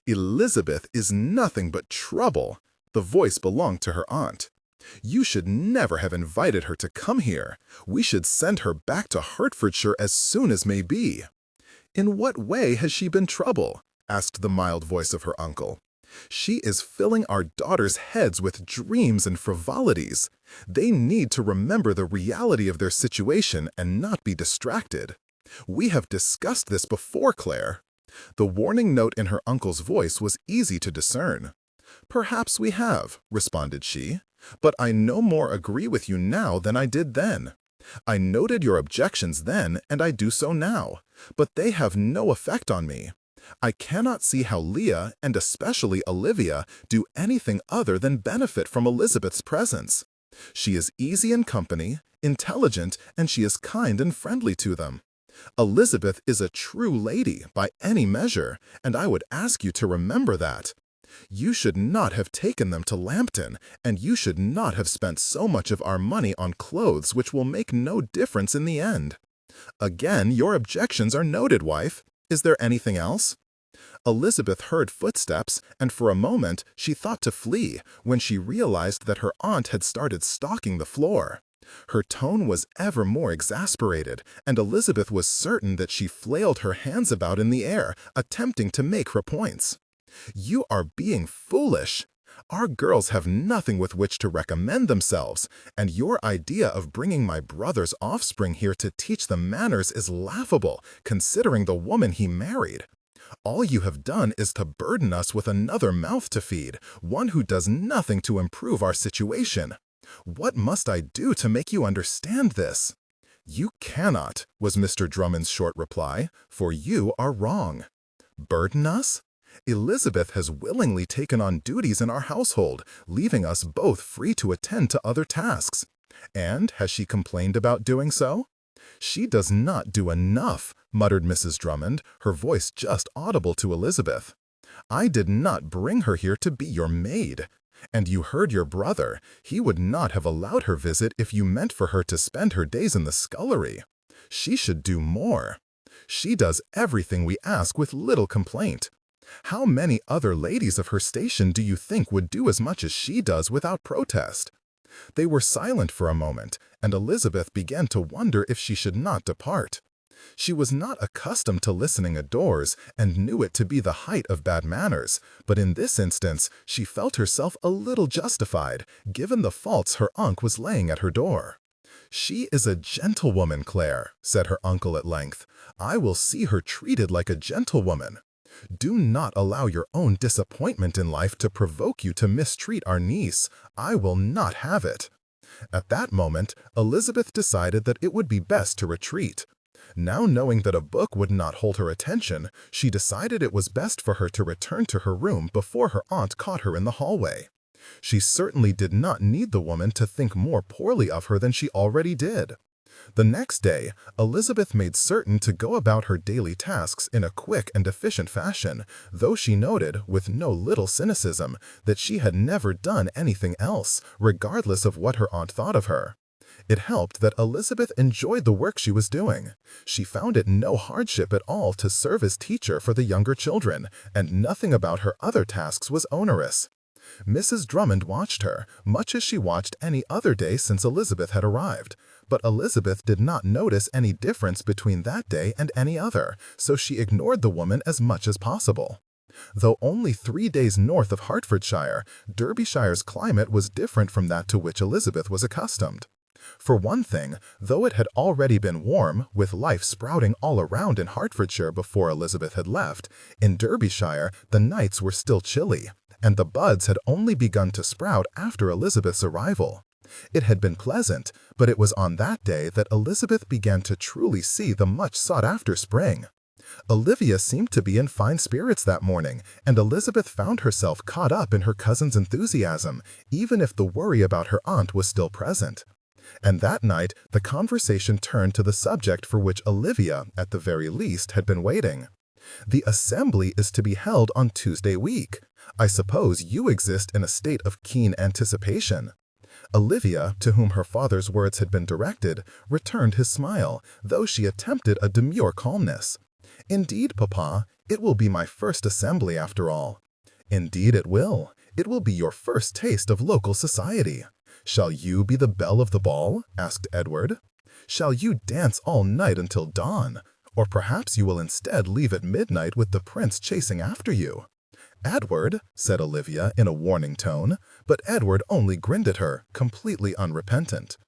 "Elizabeth is nothing but trouble." The voice belonged to her aunt. "You should never have invited her to come here. We should send her back to Hertfordshire as soon as may be." "In what way has she been trouble?" asked the mild voice of her uncle. "She is filling our daughters' heads with dreams and frivolities. They need to remember the reality of their situation and not be distracted. We have discussed this before, Claire." The warning note in her uncle's voice was easy to discern. "Perhaps we have," responded she, "but I no more agree with you now than I did then. I noted your objections then, and I do so now, but they have no effect on me. I cannot see how Leah, and especially Olivia, do anything other than benefit from Elizabeth's presence. She is easy in company, intelligent, and she is kind and friendly to them. Elizabeth is a true lady by any measure, and I would ask you to remember that. You should not have taken them to Lambton, and you should not have spent so much of our money on clothes which will make no difference in the end. Again, your objections are noted, wife. Is there anything else?" Elizabeth heard footsteps, and for a moment she thought to flee when she realized that her aunt had started stalking the floor. Her tone was ever more exasperated, and Elizabeth was certain that she flailed her hands about in the air, attempting to make her points. "You are being foolish. Our girls have nothing with which to recommend themselves, and your idea of bringing my brother's offspring here to teach them manners is laughable, considering the woman he married. All you have done is to burden us with another mouth to feed, one who does nothing to improve our situation. What must I do to make you understand this?" "You cannot," was Mr. Drummond's short reply, "for you are wrong." "Burden us? Elizabeth has willingly taken on duties in our household, leaving us both free to attend to other tasks. And has she complained about doing so?" "She does not do enough," muttered Mrs. Drummond, her voice just audible to Elizabeth. "I did not bring her here to be your maid. And you heard your brother. He would not have allowed her visit if you meant for her to spend her days in the scullery. She should do more. She does everything we ask with little complaint. How many other ladies of her station do you think would do as much as she does without protest?" They were silent for a moment, and Elizabeth began to wonder if she should not depart. She was not accustomed to listening indoors and knew it to be the height of bad manners, but in this instance she felt herself a little justified, given the faults her uncle was laying at her door. "She is a gentlewoman, Claire," said her uncle at length. "I will see her treated like a gentlewoman. Do not allow your own disappointment in life to provoke you to mistreat our niece. I will not have it." At that moment, Elizabeth decided that it would be best to retreat. Now knowing that a book would not hold her attention, she decided it was best for her to return to her room before her aunt caught her in the hallway. She certainly did not need the woman to think more poorly of her than she already did. The next day, Elizabeth made certain to go about her daily tasks in a quick and efficient fashion, though she noted, with no little cynicism, that she had never done anything else, regardless of what her aunt thought of her. It helped that Elizabeth enjoyed the work she was doing. She found it no hardship at all to serve as teacher for the younger children, and nothing about her other tasks was onerous. Mrs. Drummond watched her, much as she watched any other day since Elizabeth had arrived, but Elizabeth did not notice any difference between that day and any other, so she ignored the woman as much as possible. Though only 3 days north of Hertfordshire, Derbyshire's climate was different from that to which Elizabeth was accustomed. For one thing, though it had already been warm, with life sprouting all around in Hertfordshire before Elizabeth had left, in Derbyshire the nights were still chilly, and the buds had only begun to sprout after Elizabeth's arrival. It had been pleasant, but it was on that day that Elizabeth began to truly see the much sought-after spring. Olivia seemed to be in fine spirits that morning, and Elizabeth found herself caught up in her cousin's enthusiasm, even if the worry about her aunt was still present. And that night, the conversation turned to the subject for which Olivia, at the very least, had been waiting. "The assembly is to be held on Tuesday week. I suppose you exist in a state of keen anticipation." Olivia, to whom her father's words had been directed, returned his smile, though she attempted a demure calmness. "Indeed, Papa, it will be my first assembly after all." "Indeed it will. It will be your first taste of local society." "Shall you be the belle of the ball?" asked Edward. "Shall you dance all night until dawn? Or perhaps you will instead leave at midnight with the prince chasing after you?" "Edward," said Olivia in a warning tone, but Edward only grinned at her, completely unrepentant.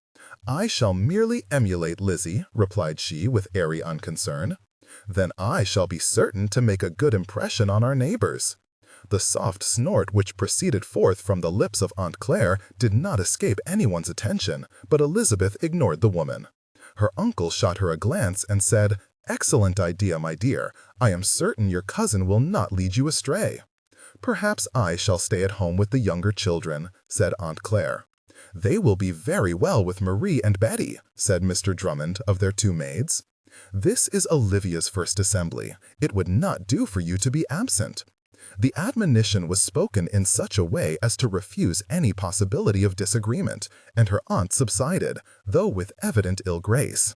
"I shall merely emulate Lizzie," replied she with airy unconcern. "Then I shall be certain to make a good impression on our neighbors." The soft snort which proceeded forth from the lips of Aunt Claire did not escape anyone's attention, but Elizabeth ignored the woman. Her uncle shot her a glance and said, "Excellent idea, my dear. I am certain your cousin will not lead you astray." "Perhaps I shall stay at home with the younger children," said Aunt Claire. "They will be very well with Marie and Betty," said Mr. Drummond of their two maids. "This is Olivia's first assembly. It would not do for you to be absent." The admonition was spoken in such a way as to refuse any possibility of disagreement, and her aunt subsided, though with evident ill grace.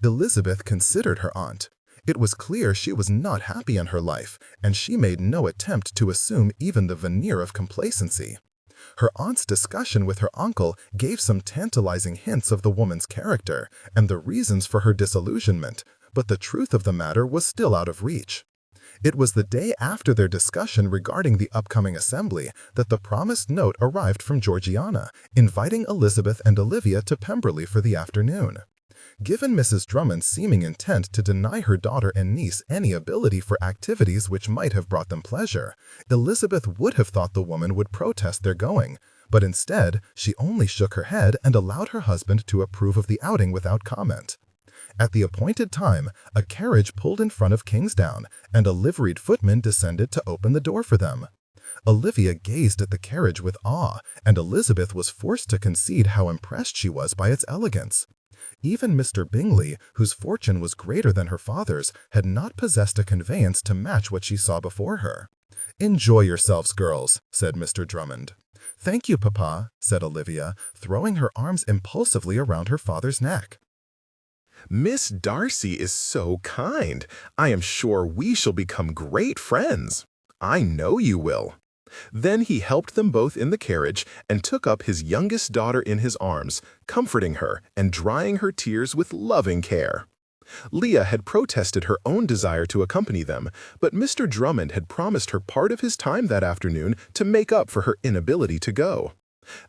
Elizabeth considered her aunt. It was clear she was not happy in her life, and she made no attempt to assume even the veneer of complacency. Her aunt's discussion with her uncle gave some tantalizing hints of the woman's character and the reasons for her disillusionment, but the truth of the matter was still out of reach. It was the day after their discussion regarding the upcoming assembly that the promised note arrived from Georgiana, inviting Elizabeth and Olivia to Pemberley for the afternoon. Given Mrs. Drummond's seeming intent to deny her daughter and niece any ability for activities which might have brought them pleasure, Elizabeth would have thought the woman would protest their going, but instead she only shook her head and allowed her husband to approve of the outing without comment. At the appointed time, a carriage pulled in front of Kingsdown, and a liveried footman descended to open the door for them. Olivia gazed at the carriage with awe, and Elizabeth was forced to concede how impressed she was by its elegance. Even Mr. Bingley, whose fortune was greater than her father's, had not possessed a conveyance to match what she saw before her. "Enjoy yourselves, girls," said Mr. Drummond. "Thank you, Papa," said Olivia, throwing her arms impulsively around her father's neck. "Miss Darcy is so kind. I am sure we shall become great friends. I know you will." Then he helped them both in the carriage and took up his youngest daughter in his arms, comforting her and drying her tears with loving care. Leah had protested her own desire to accompany them, but Mr. Drummond had promised her part of his time that afternoon to make up for her inability to go.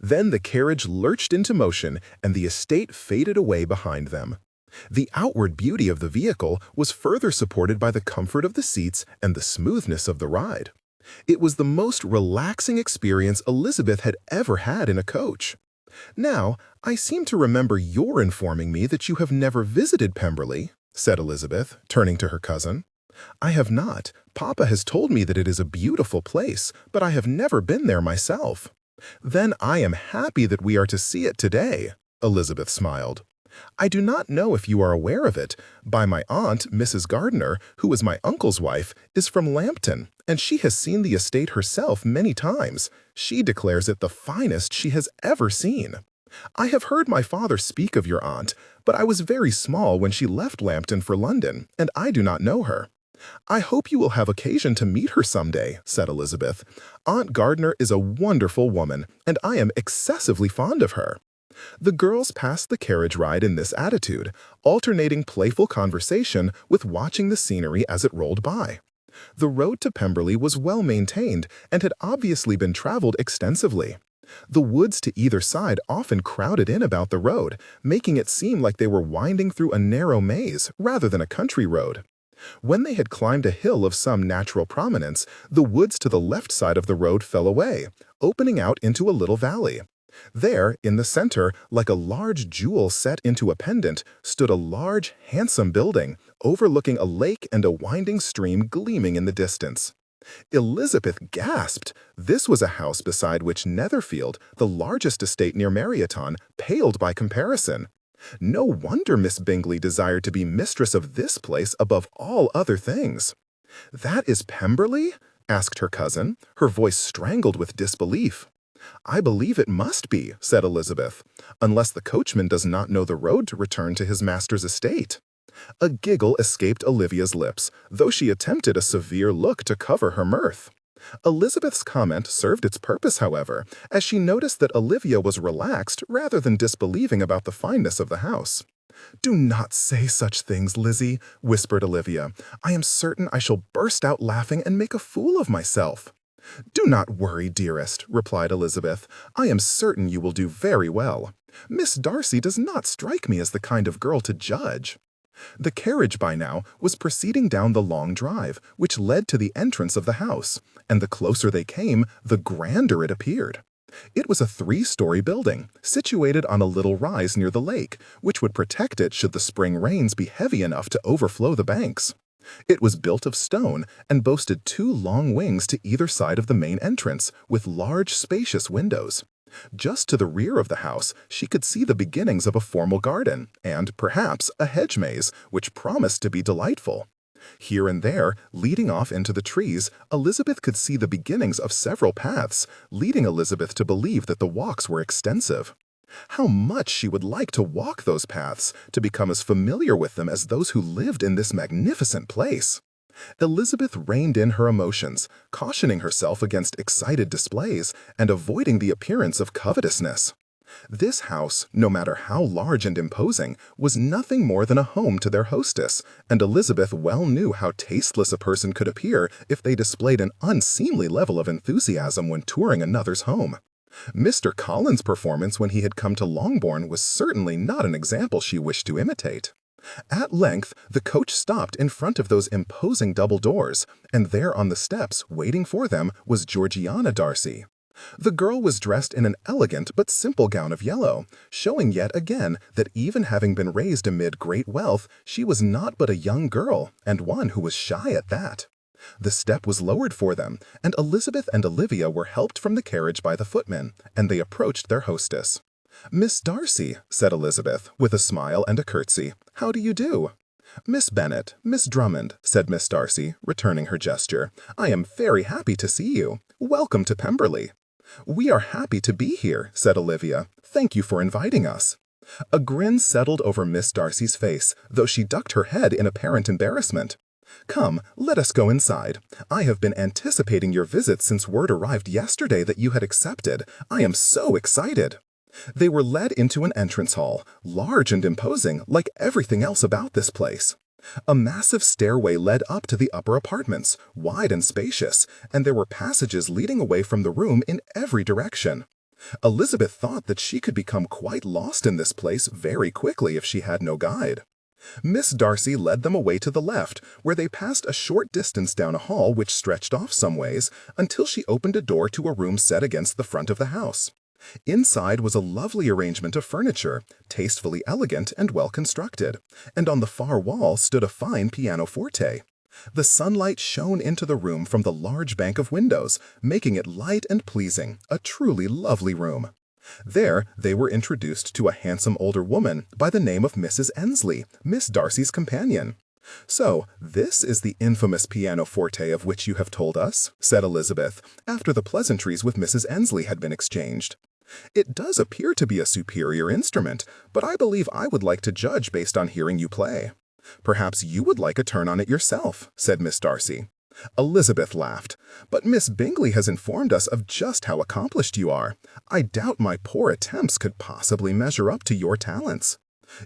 Then the carriage lurched into motion and the estate faded away behind them. The outward beauty of the vehicle was further supported by the comfort of the seats and the smoothness of the ride. It was the most relaxing experience Elizabeth had ever had in a coach. "Now, I seem to remember your informing me that you have never visited Pemberley," said Elizabeth, turning to her cousin. "I have not. Papa has told me that it is a beautiful place, but I have never been there myself." "Then I am happy that we are to see it today," Elizabeth smiled. "I do not know if you are aware of it, but my aunt, Mrs. Gardiner, who is my uncle's wife, is from Lambton, and she has seen the estate herself many times. She declares it the finest she has ever seen. I have heard my father speak of your aunt, but I was very small when she left Lambton for London, and I do not know her." "I hope you will have occasion to meet her someday," said Elizabeth. "Aunt Gardiner is a wonderful woman, and I am excessively fond of her." The girls passed the carriage ride in this attitude, alternating playful conversation with watching the scenery as it rolled by. The road to Pemberley was well maintained and had obviously been traveled extensively. The woods to either side often crowded in about the road, making it seem like they were winding through a narrow maze rather than a country road. When they had climbed a hill of some natural prominence, the woods to the left side of the road fell away, opening out into a little valley. There, in the center, like a large jewel set into a pendant, stood a large, handsome building, overlooking a lake and a winding stream gleaming in the distance. Elizabeth gasped. This was a house beside which Netherfield, the largest estate near Marioton, paled by comparison. No wonder Miss Bingley desired to be mistress of this place above all other things. "That is Pemberley?" asked her cousin, her voice strangled with disbelief. "I believe it must be," said Elizabeth, "unless the coachman does not know the road to return to his master's estate." A giggle escaped Olivia's lips, though she attempted a severe look to cover her mirth. Elizabeth's comment served its purpose, however, as she noticed that Olivia was relaxed rather than disbelieving about the fineness of the house. "Do not say such things, Lizzie," whispered Olivia. "I am certain I shall burst out laughing and make a fool of myself." "Do not worry, dearest," replied Elizabeth. "I am certain you will do very well. Miss Darcy does not strike me as the kind of girl to judge." The carriage by now was proceeding down the long drive, which led to the entrance of the house, and the closer they came, the grander it appeared. It was a 3-story building, situated on a little rise near the lake, which would protect it should the spring rains be heavy enough to overflow the banks. It was built of stone and boasted 2 long wings to either side of the main entrance, with large, spacious windows. Just to the rear of the house, she could see the beginnings of a formal garden and, perhaps, a hedge maze, which promised to be delightful. Here and there, leading off into the trees, Elizabeth could see the beginnings of several paths, leading Elizabeth to believe that the walks were extensive. How much she would like to walk those paths, to become as familiar with them as those who lived in this magnificent place. Elizabeth reined in her emotions, cautioning herself against excited displays and avoiding the appearance of covetousness. This house, no matter how large and imposing, was nothing more than a home to their hostess, and Elizabeth well knew how tasteless a person could appear if they displayed an unseemly level of enthusiasm when touring another's home. Mr. Collins' performance when he had come to Longbourn was certainly not an example she wished to imitate. At length, the coach stopped in front of those imposing double doors, and there on the steps, waiting for them, was Georgiana Darcy. The girl was dressed in an elegant but simple gown of yellow, showing yet again that even having been raised amid great wealth, she was not but a young girl, and one who was shy at that. The step was lowered for them, and Elizabeth and Olivia were helped from the carriage by the footman, and they approached their hostess. "Miss Darcy," said Elizabeth, with a smile and a curtsy, "how do you do?" "Miss Bennet, Miss Drummond," said Miss Darcy, returning her gesture, "I am very happy to see you. Welcome to Pemberley." "We are happy to be here," said Olivia. "Thank you for inviting us." A grin settled over Miss Darcy's face, though she ducked her head in apparent embarrassment. "Come, let us go inside. I have been anticipating your visit since word arrived yesterday that you had accepted. I am so excited." They were led into an entrance hall, large and imposing, like everything else about this place. A massive stairway led up to the upper apartments, wide and spacious, and there were passages leading away from the room in every direction. Elizabeth thought that she could become quite lost in this place very quickly if she had no guide. Miss Darcy led them away to the left, where they passed a short distance down a hall which stretched off some ways, until she opened a door to a room set against the front of the house. Inside was a lovely arrangement of furniture, tastefully elegant and well constructed, and on the far wall stood a fine pianoforte. The sunlight shone into the room from the large bank of windows, making it light and pleasing, a truly lovely room. There they were introduced to a handsome older woman by the name of Mrs. Ensley, Miss Darcy's companion. "So, this is the infamous pianoforte of which you have told us," said Elizabeth, after the pleasantries with Mrs. Ensley had been exchanged. "It does appear to be a superior instrument, but I believe I would like to judge based on hearing you play." "Perhaps you would like a turn on it yourself," said Miss Darcy. Elizabeth laughed. "But Miss Bingley has informed us of just how accomplished you are. I doubt my poor attempts could possibly measure up to your talents."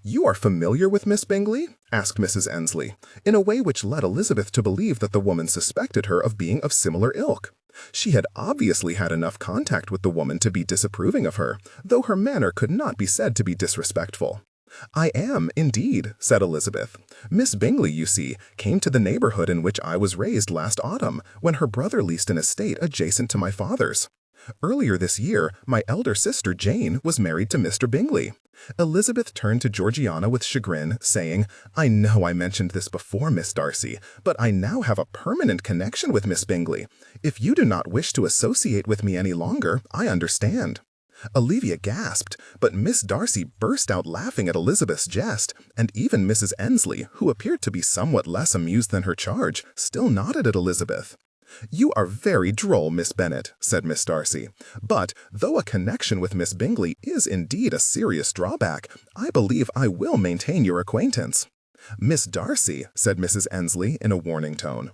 "You are familiar with Miss Bingley?" asked Mrs. Ensley, in a way which led Elizabeth to believe that the woman suspected her of being of similar ilk. She had obviously had enough contact with the woman to be disapproving of her, though her manner could not be said to be disrespectful. "I am, indeed," said Elizabeth. "Miss Bingley, you see, came to the neighborhood in which I was raised last autumn, when her brother leased an estate adjacent to my father's. Earlier this year, my elder sister Jane was married to Mr. Bingley." Elizabeth turned to Georgiana with chagrin, saying, "I know I mentioned this before, Miss Darcy, but I now have a permanent connection with Miss Bingley. If you do not wish to associate with me any longer, I understand." Olivia gasped, but Miss Darcy burst out laughing at Elizabeth's jest, and even Mrs. Ensley, who appeared to be somewhat less amused than her charge, still nodded at Elizabeth. "You are very droll, Miss Bennet," said Miss Darcy. "But, though a connection with Miss Bingley is indeed a serious drawback, I believe I will maintain your acquaintance." "Miss Darcy," said Mrs. Ensley in a warning tone.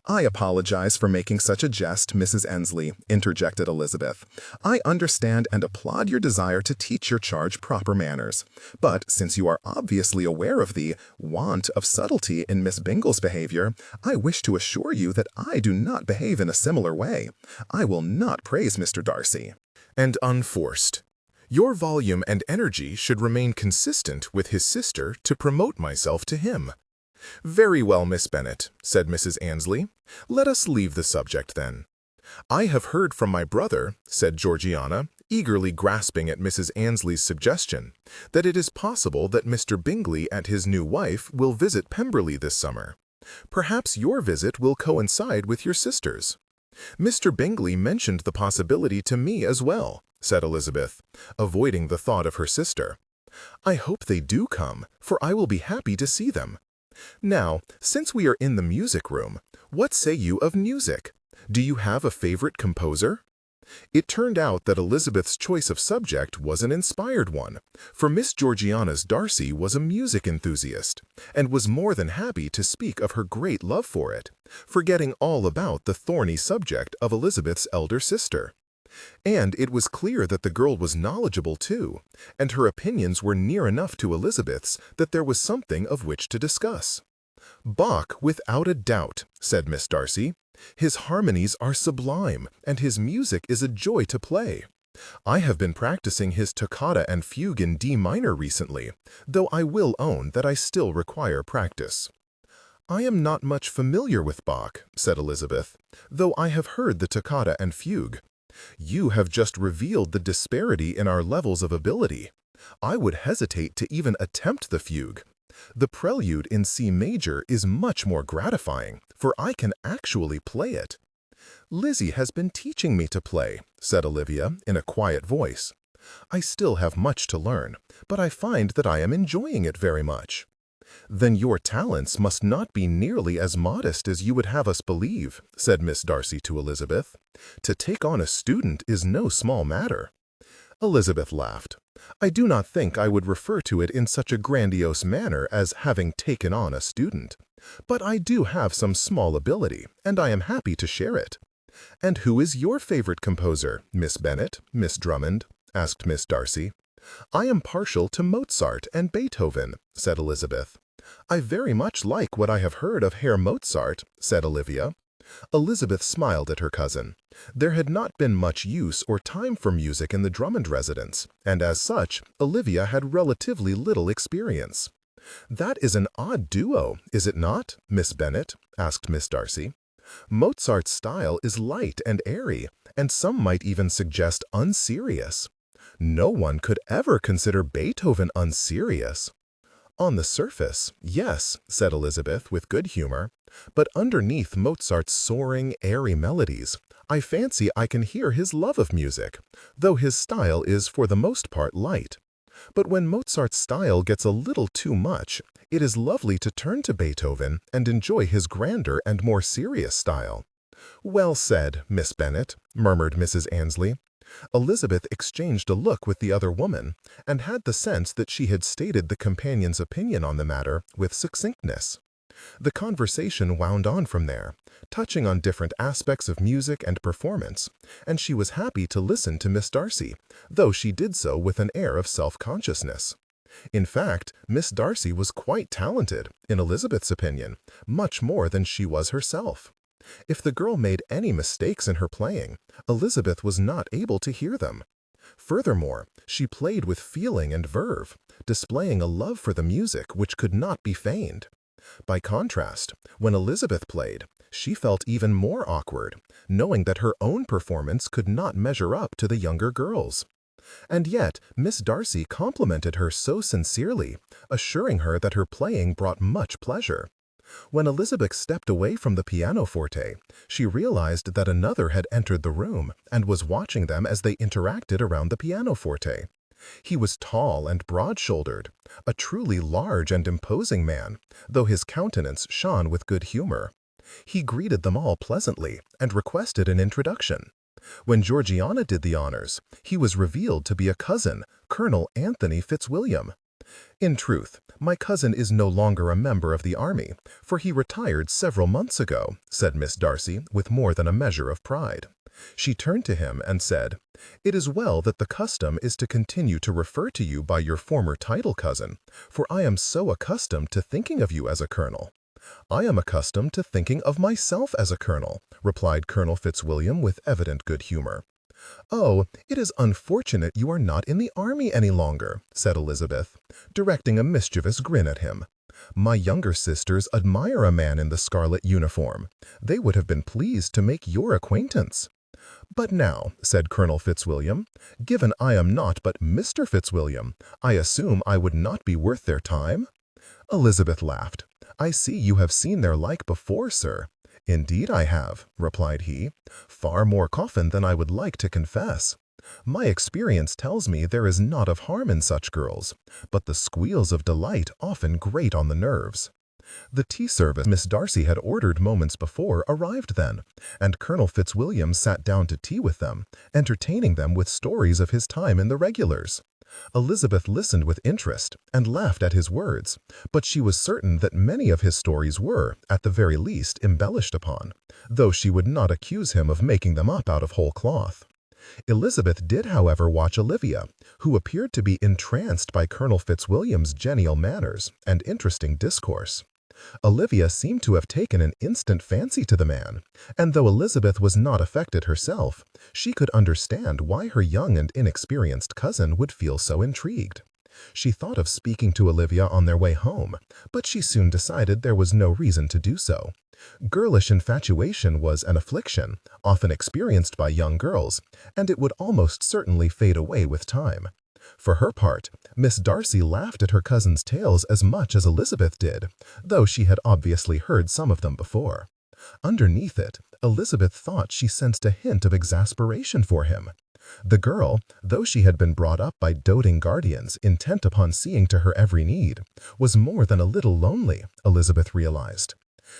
"I apologize for making such a jest, Mrs. Ensley," interjected Elizabeth. "I understand and applaud your desire to teach your charge proper manners. But since you are obviously aware of the want of subtlety in Miss Bingle's behavior, I wish to assure you that I do not behave in a similar way. I will not praise Mr. Darcy." And unforced. Your volume and energy should remain consistent with his sister to promote myself to him. "Very well, Miss Bennet," said Mrs. Annesley. "Let us leave the subject, then." "I have heard from my brother," said Georgiana, eagerly grasping at Mrs. Annesley's suggestion, "that it is possible that Mr. Bingley and his new wife will visit Pemberley this summer. Perhaps your visit will coincide with your sister's." "Mr. Bingley mentioned the possibility to me as well," said Elizabeth, avoiding the thought of her sister. "I hope they do come, for I will be happy to see them. Now, since we are in the music room, what say you of music? Do you have a favorite composer?" It turned out that Elizabeth's choice of subject was an inspired one, for Miss Georgiana's Darcy was a music enthusiast, and was more than happy to speak of her great love for it, forgetting all about the thorny subject of Elizabeth's elder sister. And it was clear that the girl was knowledgeable too, and her opinions were near enough to Elizabeth's that there was something of which to discuss. "Bach, without a doubt," said Miss Darcy. "His harmonies are sublime, and his music is a joy to play. I have been practicing his toccata and fugue in D minor recently, though I will own that I still require practice." "I am not much familiar with Bach," said Elizabeth, "though I have heard the toccata and fugue. You have just revealed the disparity in our levels of ability. I would hesitate to even attempt the fugue. The prelude in C major is much more gratifying, for I can actually play it." "Lizzie has been teaching me to play," said Olivia in a quiet voice. "I still have much to learn, but I find that I am enjoying it very much." "Then your talents must not be nearly as modest as you would have us believe," said Miss Darcy to Elizabeth. "To take on a student is no small matter." Elizabeth laughed. "I do not think I would refer to it in such a grandiose manner as having taken on a student. But I do have some small ability, and I am happy to share it." "And who is your favorite composer, Miss Bennet, Miss Drummond?" asked Miss Darcy. "I am partial to Mozart and Beethoven," said Elizabeth. "I very much like what I have heard of Herr Mozart," said Olivia. Elizabeth smiled at her cousin. There had not been much use or time for music in the Drummond residence, and as such, Olivia had relatively little experience. "That is an odd duo, is it not, Miss Bennet?" asked Miss Darcy. "Mozart's style is light and airy, and some might even suggest unserious. No one could ever consider Beethoven unserious." "On the surface, yes," said Elizabeth with good humor, "but underneath Mozart's soaring, airy melodies, I fancy I can hear his love of music, though his style is for the most part light. But when Mozart's style gets a little too much, it is lovely to turn to Beethoven and enjoy his grander and more serious style." "Well said, Miss Bennet," murmured Mrs. Annesley. Elizabeth exchanged a look with the other woman, and had the sense that she had stated the companion's opinion on the matter with succinctness. The conversation wound on from there, touching on different aspects of music and performance, and she was happy to listen to Miss Darcy, though she did so with an air of self-consciousness. In fact, Miss Darcy was quite talented, in Elizabeth's opinion, much more than she was herself. If the girl made any mistakes in her playing, Elizabeth was not able to hear them. Furthermore, she played with feeling and verve, displaying a love for the music which could not be feigned. By contrast, when Elizabeth played, she felt even more awkward, knowing that her own performance could not measure up to the younger girls. And yet, Miss Darcy complimented her so sincerely, assuring her that her playing brought much pleasure. When Elizabeth stepped away from the pianoforte, she realized that another had entered the room and was watching them as they interacted around the pianoforte. He was tall and broad-shouldered, a truly large and imposing man, though his countenance shone with good humor. He greeted them all pleasantly and requested an introduction. When Georgiana did the honors, he was revealed to be a cousin, Colonel Anthony Fitzwilliam. In truth, my cousin is no longer a member of the army, for he retired several months ago, said Miss Darcy with more than a measure of pride. She turned to him and said, "It is well that the custom is to continue to refer to you by your former title, cousin, for I am so accustomed to thinking of you as a colonel." "I am accustomed to thinking of myself as a colonel," replied Colonel Fitzwilliam with evident good humor. "Oh, it is unfortunate you are not in the army any longer," said Elizabeth, directing a mischievous grin at him. "My younger sisters admire a man in the scarlet uniform. They would have been pleased to make your acquaintance." "But now," said Colonel Fitzwilliam, "given I am not but Mr. Fitzwilliam, I assume I would not be worth their time?" Elizabeth laughed. "I see you have seen their like before, sir." "Indeed I have," replied he, "far more often than I would like to confess. My experience tells me there is naught of harm in such girls, but the squeals of delight often grate on the nerves." The tea service Miss Darcy had ordered moments before arrived then, and Colonel Fitzwilliam sat down to tea with them, entertaining them with stories of his time in the regulars. Elizabeth listened with interest and laughed at his words, but she was certain that many of his stories were, at the very least, embellished upon, though she would not accuse him of making them up out of whole cloth. Elizabeth did, however, watch Olivia, who appeared to be entranced by Colonel Fitzwilliam's genial manners and interesting discourse. Olivia seemed to have taken an instant fancy to the man, and though Elizabeth was not affected herself, she could understand why her young and inexperienced cousin would feel so intrigued. She thought of speaking to Olivia on their way home, but she soon decided there was no reason to do so. Girlish infatuation was an affliction, often experienced by young girls, and it would almost certainly fade away with time. For her part, Miss Darcy laughed at her cousin's tales as much as Elizabeth did, though she had obviously heard some of them before. Underneath it, Elizabeth thought she sensed a hint of exasperation for him. The girl, though she had been brought up by doting guardians intent upon seeing to her every need, was more than a little lonely, Elizabeth realized.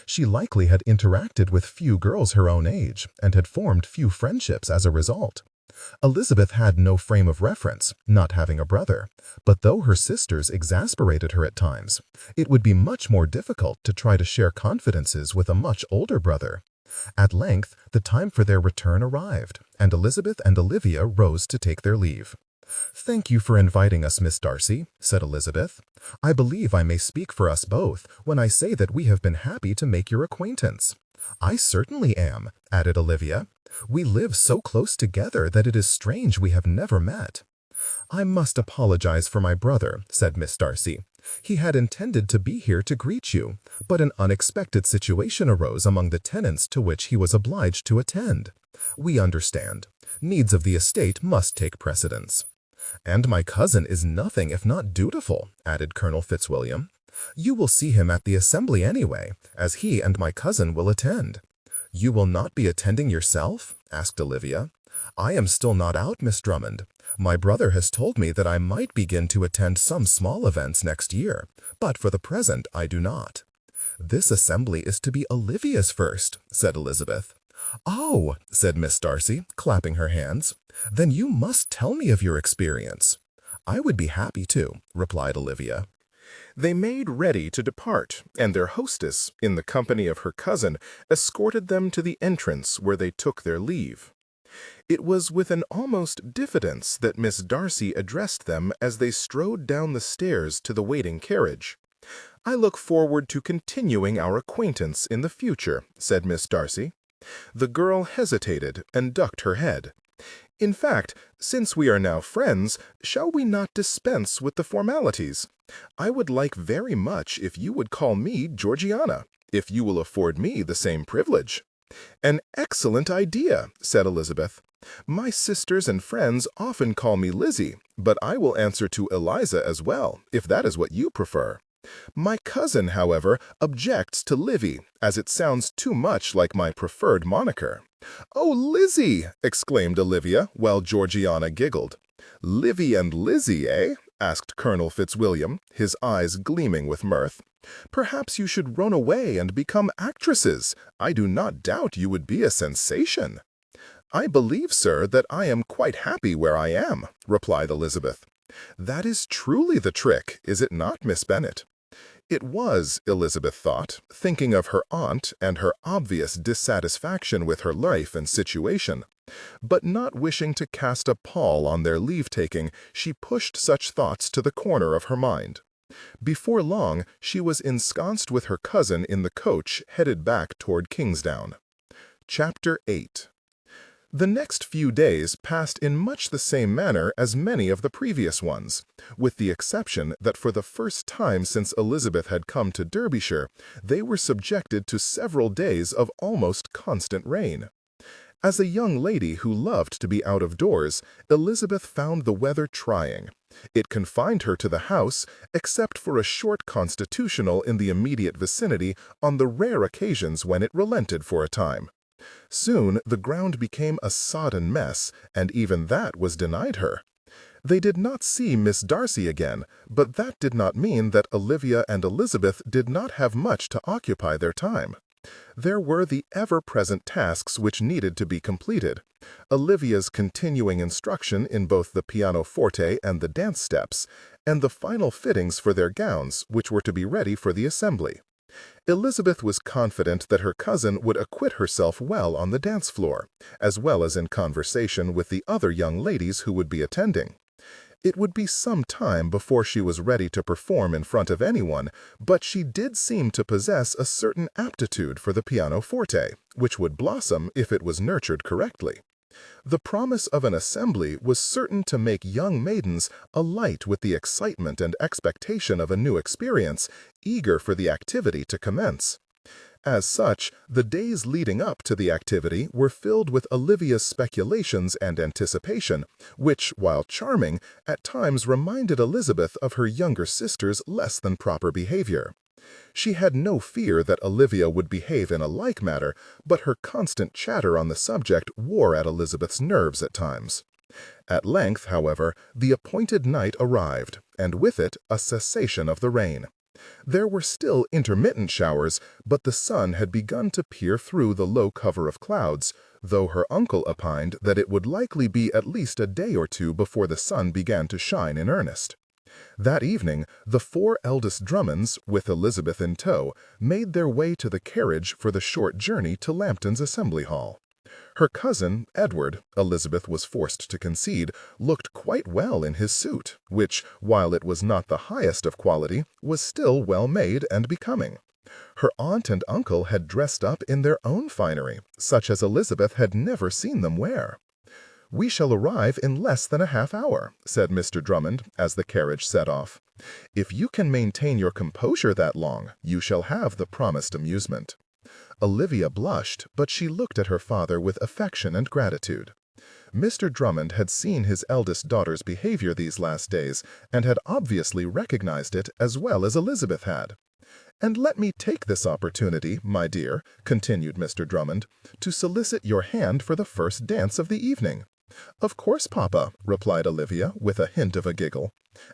She likely had interacted with few girls her own age and had formed few friendships as a result. Elizabeth had no frame of reference, not having a brother, but though her sisters exasperated her at times, it would be much more difficult to try to share confidences with a much older brother. At length, the time for their return arrived, and Elizabeth and Olivia rose to take their leave. "Thank you for inviting us, Miss Darcy," said Elizabeth. "I believe I may speak for us both when I say that we have been happy to make your acquaintance." "I certainly am," added Olivia. "We live so close together that it is strange we have never met." "I must apologize for my brother," said Miss Darcy. "He had intended to be here to greet you, but an unexpected situation arose among the tenants to which he was obliged to attend. We understand. Needs of the estate must take precedence." "And my cousin is nothing if not dutiful," added Colonel Fitzwilliam. "You will see him at the assembly anyway, as he and my cousin will attend." "You will not be attending yourself?" asked Olivia. "I am still not out, Miss Drummond. My brother has told me that I might begin to attend some small events next year, but for the present I do not." "This assembly is to be Olivia's first," said Elizabeth. "Oh," said Miss Darcy, clapping her hands, "then you must tell me of your experience." "I would be happy to," replied Olivia. They made ready to depart, and their hostess, in the company of her cousin, escorted them to the entrance where they took their leave. It was with an almost diffidence that Miss Darcy addressed them as they strode down the stairs to the waiting carriage. "I look forward to continuing our acquaintance in the future," said Miss Darcy. The girl hesitated and ducked her head. "In fact, since we are now friends, shall we not dispense with the formalities? I would like very much if you would call me Georgiana, if you will afford me the same privilege." "An excellent idea," said Elizabeth. "My sisters and friends often call me Lizzie, but I will answer to Eliza as well, if that is what you prefer. My cousin, however, objects to Livy, as it sounds too much like my preferred moniker." "Oh, Lizzie!" exclaimed Olivia, while Georgiana giggled. "Livy and Lizzie, eh?" asked Colonel Fitzwilliam, his eyes gleaming with mirth. "Perhaps you should run away and become actresses. I do not doubt you would be a sensation." "I believe, sir, that I am quite happy where I am," replied Elizabeth. "That is truly the trick, is it not, Miss Bennet?" It was, Elizabeth thought, thinking of her aunt and her obvious dissatisfaction with her life and situation. But not wishing to cast a pall on their leave-taking, she pushed such thoughts to the corner of her mind. Before long, she was ensconced with her cousin in the coach headed back toward Kingsdown. Chapter 8. The next few days passed in much the same manner as many of the previous ones, with the exception that for the first time since Elizabeth had come to Derbyshire, they were subjected to several days of almost constant rain. As a young lady who loved to be out of doors, Elizabeth found the weather trying. It confined her to the house, except for a short constitutional in the immediate vicinity on the rare occasions when it relented for a time. Soon the ground became a sodden mess, and even that was denied her. They did not see Miss Darcy again, but that did not mean that Olivia and Elizabeth did not have much to occupy their time. There were the ever-present tasks which needed to be completed, Olivia's continuing instruction in both the pianoforte and the dance steps, and the final fittings for their gowns, which were to be ready for the assembly. Elizabeth was confident that her cousin would acquit herself well on the dance floor, as well as in conversation with the other young ladies who would be attending. It would be some time before she was ready to perform in front of anyone, but she did seem to possess a certain aptitude for the pianoforte, which would blossom if it was nurtured correctly. The promise of an assembly was certain to make young maidens alight with the excitement and expectation of a new experience, eager for the activity to commence. As such, the days leading up to the activity were filled with Olivia's speculations and anticipation, which, while charming, at times reminded Elizabeth of her younger sister's less than proper behavior. She had no fear that Olivia would behave in a like manner, but her constant chatter on the subject wore at Elizabeth's nerves at times. At length, however, the appointed night arrived, and with it a cessation of the rain. There were still intermittent showers, but the sun had begun to peer through the low cover of clouds, though her uncle opined that it would likely be at least a day or two before the sun began to shine in earnest. That evening, the 4 eldest Drummonds, with Elizabeth in tow, made their way to the carriage for the short journey to Lambton's Assembly Hall. Her cousin, Edward, Elizabeth was forced to concede, looked quite well in his suit, which, while it was not the highest of quality, was still well made and becoming. Her aunt and uncle had dressed up in their own finery, such as Elizabeth had never seen them wear. "We shall arrive in less than a half-hour," said Mr. Drummond, as the carriage set off. "If you can maintain your composure that long, you shall have the promised amusement." Olivia blushed, but she looked at her father with affection and gratitude. Mr. Drummond had seen his eldest daughter's behavior these last days, and had obviously recognized it as well as Elizabeth had. "And let me take this opportunity, my dear," continued Mr. Drummond, "to solicit your hand for the first dance of the evening." "Of course, papa," replied Olivia, with a hint of a giggle.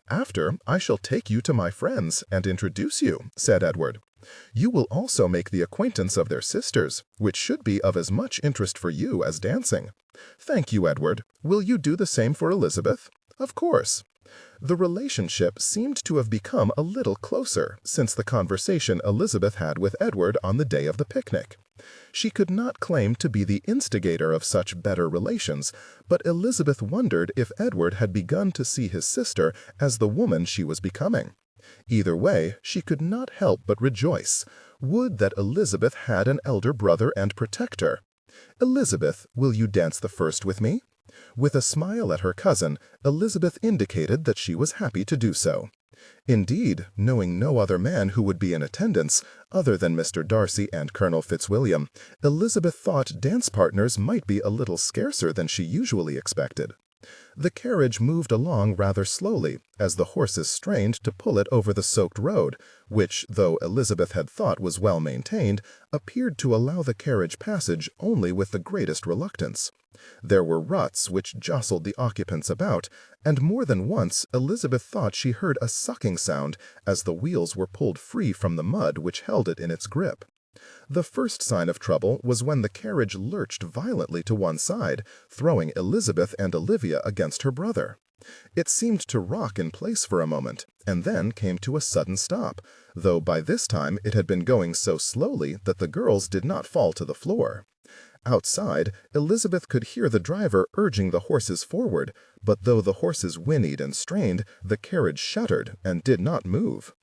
"After, I shall take you to my friends and introduce you," said Edward. "You will also make the acquaintance of their sisters, which should be of as much interest for you as dancing." "Thank you, Edward. Will you do the same for Elizabeth?" "Of course." The relationship seemed to have become a little closer since the conversation Elizabeth had with Edward on the day of the picnic. She could not claim to be the instigator of such better relations, but Elizabeth wondered if Edward had begun to see his sister as the woman she was becoming. Either way, she could not help but rejoice. Would that Elizabeth had an elder brother and protector. "Elizabeth, will you dance the first with me?" With a smile at her cousin, Elizabeth indicated that she was happy to do so. Indeed, knowing no other man who would be in attendance, other than Mr. Darcy and Colonel Fitzwilliam, Elizabeth thought dance partners might be a little scarcer than she usually expected. The carriage moved along rather slowly, as the horses strained to pull it over the soaked road, which, though Elizabeth had thought was well maintained, appeared to allow the carriage passage only with the greatest reluctance. There were ruts which jostled the occupants about, and more than once Elizabeth thought she heard a sucking sound as the wheels were pulled free from the mud which held it in its grip. The first sign of trouble was when the carriage lurched violently to one side, throwing Elizabeth and Olivia against her brother. It seemed to rock in place for a moment, and then came to a sudden stop, though by this time it had been going so slowly that the girls did not fall to the floor. Outside, Elizabeth could hear the driver urging the horses forward, but though the horses whinnied and strained, the carriage shuddered and did not move.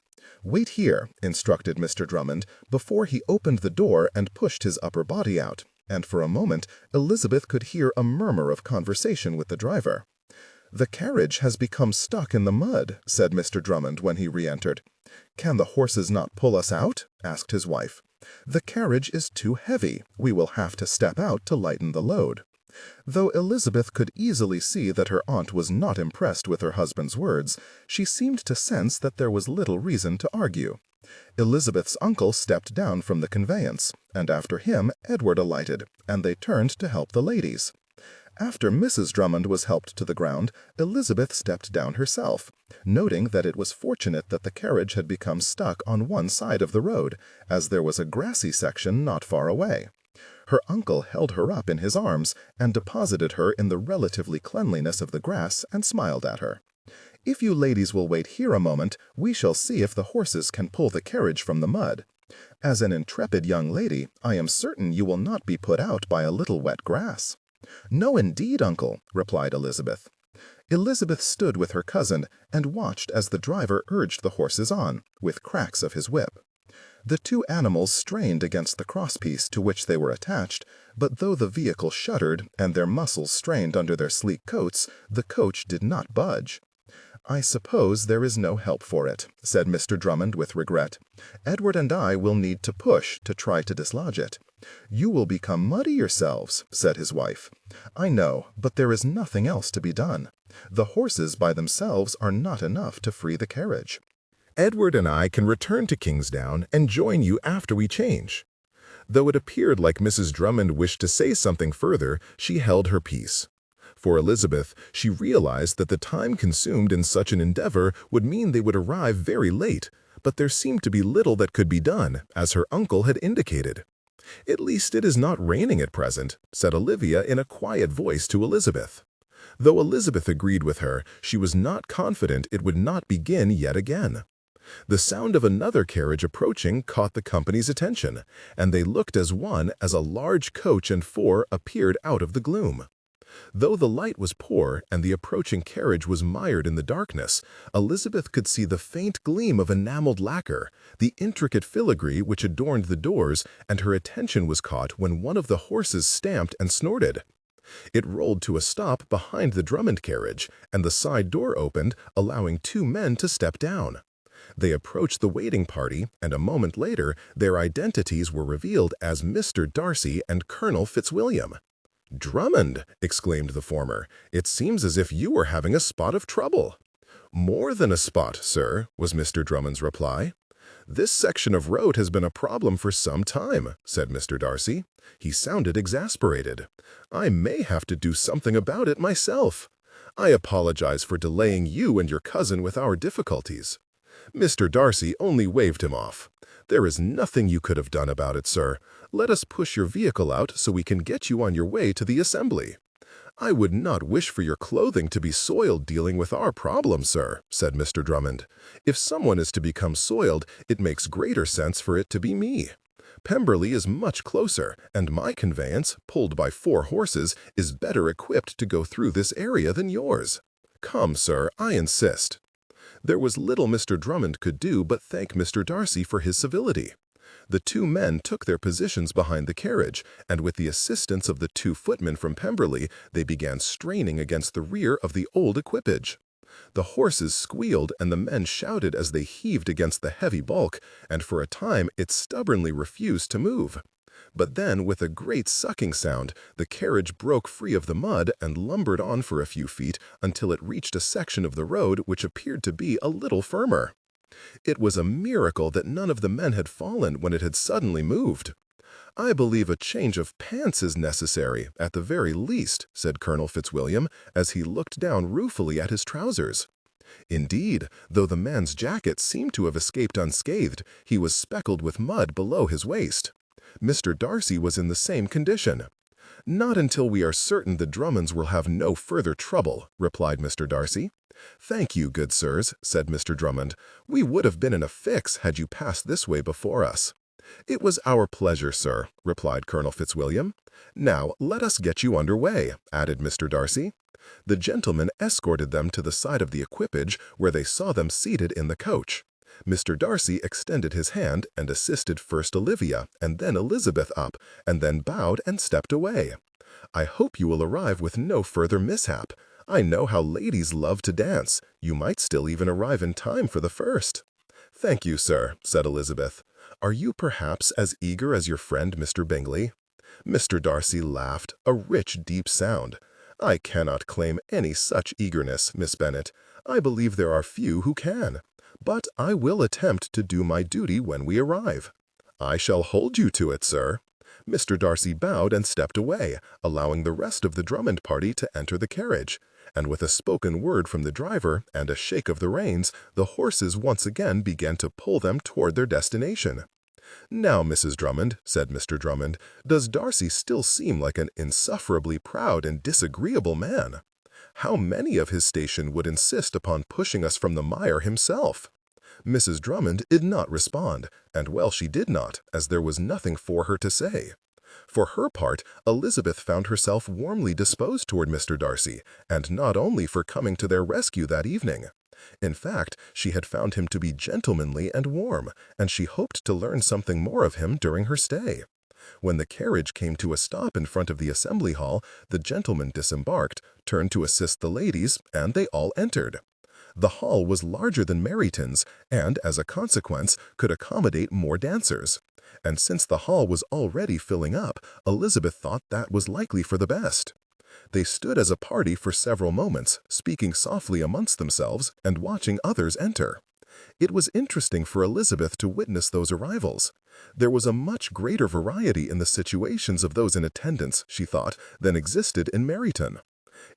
"Wait here," instructed Mr. Drummond, before he opened the door and pushed his upper body out, and for a moment Elizabeth could hear a murmur of conversation with the driver. "The carriage has become stuck in the mud," said Mr. Drummond when he re-entered. "Can the horses not pull us out?" asked his wife. "The carriage is too heavy. We will have to step out to lighten the load." Though Elizabeth could easily see that her aunt was not impressed with her husband's words, she seemed to sense that there was little reason to argue. Elizabeth's uncle stepped down from the conveyance, and after him Edward alighted, and they turned to help the ladies. After Mrs. Drummond was helped to the ground, Elizabeth stepped down herself, noting that it was fortunate that the carriage had become stuck on one side of the road, as there was a grassy section not far away. Her uncle held her up in his arms and deposited her in the relatively cleanliness of the grass and smiled at her. "If you ladies will wait here a moment, we shall see if the horses can pull the carriage from the mud. As an intrepid young lady, I am certain you will not be put out by a little wet grass." "No, indeed, uncle," replied Elizabeth. Elizabeth stood with her cousin and watched as the driver urged the horses on, with cracks of his whip. The two animals strained against the crosspiece to which they were attached, but though the vehicle shuddered and their muscles strained under their sleek coats, the coach did not budge. "I suppose there is no help for it," said Mr. Drummond with regret. "Edward and I will need to push to try to dislodge it." "You will become muddy yourselves," said his wife. "I know, but there is nothing else to be done. The horses by themselves are not enough to free the carriage." "Edward and I can return to Kingsdown and join you after we change." Though it appeared like Mrs. Drummond wished to say something further, she held her peace. For Elizabeth, she realized that the time consumed in such an endeavor would mean they would arrive very late, but there seemed to be little that could be done, as her uncle had indicated. "At least it is not raining at present," said Olivia in a quiet voice to Elizabeth. Though Elizabeth agreed with her, she was not confident it would not begin yet again. The sound of another carriage approaching caught the company's attention, and they looked as one as a large coach and four appeared out of the gloom. Though the light was poor and the approaching carriage was mired in the darkness, Elizabeth could see the faint gleam of enameled lacquer, the intricate filigree which adorned the doors, and her attention was caught when one of the horses stamped and snorted. It rolled to a stop behind the Drummond carriage, and the side door opened, allowing two men to step down. They approached the waiting party, and a moment later their identities were revealed as Mr. Darcy and Colonel Fitzwilliam. "Drummond," exclaimed the former, "it seems as if you were having a spot of trouble." "More than a spot, sir," was Mr. Drummond's reply. "This section of road has been a problem for some time," said Mr. Darcy. He sounded exasperated. "I may have to do something about it myself. I apologize for delaying you and your cousin with our difficulties." Mr. Darcy only waved him off. "There is nothing you could have done about it, sir. Let us push your vehicle out so we can get you on your way to the assembly." "I would not wish for your clothing to be soiled dealing with our problem, sir," said Mr. Drummond. "If someone is to become soiled, it makes greater sense for it to be me. Pemberley is much closer, and my conveyance, pulled by 4 horses, is better equipped to go through this area than yours. Come, sir, I insist." There was little Mr. Drummond could do but thank Mr. Darcy for his civility. The two men took their positions behind the carriage, and with the assistance of the two footmen from Pemberley, they began straining against the rear of the old equipage. The horses squealed and the men shouted as they heaved against the heavy bulk, and for a time it stubbornly refused to move. But then, with a great sucking sound, the carriage broke free of the mud and lumbered on for a few feet until it reached a section of the road which appeared to be a little firmer. It was a miracle that none of the men had fallen when it had suddenly moved. "I believe a change of pants is necessary, at the very least," said Colonel Fitzwilliam, as he looked down ruefully at his trousers. Indeed, though the man's jacket seemed to have escaped unscathed, he was speckled with mud below his waist. Mr. Darcy was in the same condition. "Not until we are certain the Drummonds will have no further trouble," replied Mr. Darcy. "Thank you, good sirs," said Mr. Drummond. "We would have been in a fix had you passed this way before us." "It was our pleasure, sir," replied Colonel Fitzwilliam. "Now let us get you under way," added Mr. Darcy. The gentlemen escorted them to the side of the equipage, where they saw them seated in the coach. Mr. Darcy extended his hand and assisted first Olivia and then Elizabeth up, and then bowed and stepped away. "I hope you will arrive with no further mishap. I know how ladies love to dance. You might still even arrive in time for the first." "Thank you, sir," said Elizabeth. "Are you perhaps as eager as your friend Mr. Bingley?" Mr. Darcy laughed, a rich, deep sound. "I cannot claim any such eagerness, Miss Bennet. I believe there are few who can. But I will attempt to do my duty when we arrive." "I shall hold you to it, sir." Mr. Darcy bowed and stepped away, allowing the rest of the Drummond party to enter the carriage, and with a spoken word from the driver and a shake of the reins, the horses once again began to pull them toward their destination. "Now, Mrs. Drummond," said Mr. Drummond, "does Darcy still seem like an insufferably proud and disagreeable man? How many of his station would insist upon pushing us from the mire himself?" Mrs. Drummond did not respond, and well she did not, as there was nothing for her to say. For her part, Elizabeth found herself warmly disposed toward Mr. Darcy, and not only for coming to their rescue that evening. In fact, she had found him to be gentlemanly and warm, and she hoped to learn something more of him during her stay. When the carriage came to a stop in front of the assembly hall, the gentlemen disembarked, turned to assist the ladies, and they all entered. The hall was larger than Meryton's, and, as a consequence, could accommodate more dancers. And since the hall was already filling up, Elizabeth thought that was likely for the best. They stood as a party for several moments, speaking softly amongst themselves and watching others enter. It was interesting for Elizabeth to witness those arrivals. There was a much greater variety in the situations of those in attendance, she thought, than existed in Meryton.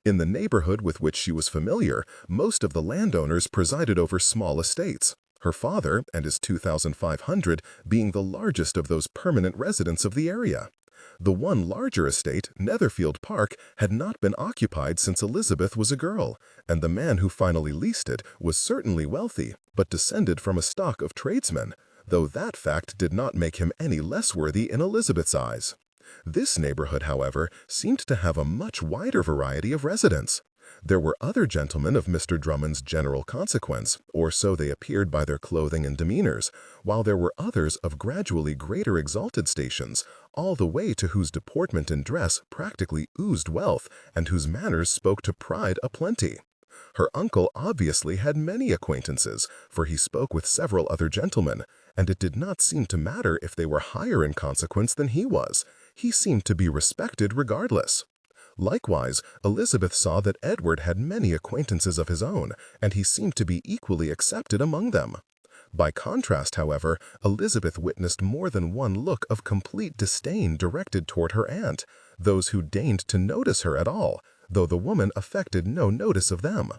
In the neighborhood with which she was familiar, most of the landowners presided over small estates, her father and his 2,500 being the largest of those permanent residents of the area. The one larger estate, Netherfield Park, had not been occupied since Elizabeth was a girl, and the man who finally leased it was certainly wealthy, but descended from a stock of tradesmen, though that fact did not make him any less worthy in Elizabeth's eyes. This neighborhood, however, seemed to have a much wider variety of residents. There were other gentlemen of Mr. Drummond's general consequence, or so they appeared by their clothing and demeanors, while there were others of gradually greater exalted stations, all the way to whose deportment and dress practically oozed wealth, and whose manners spoke to pride aplenty. Her uncle obviously had many acquaintances, for he spoke with several other gentlemen, and it did not seem to matter if they were higher in consequence than he was. He seemed to be respected regardless. Likewise, Elizabeth saw that Edward had many acquaintances of his own, and he seemed to be equally accepted among them. By contrast, however, Elizabeth witnessed more than one look of complete disdain directed toward her aunt, those who deigned to notice her at all, though the woman affected no notice of them.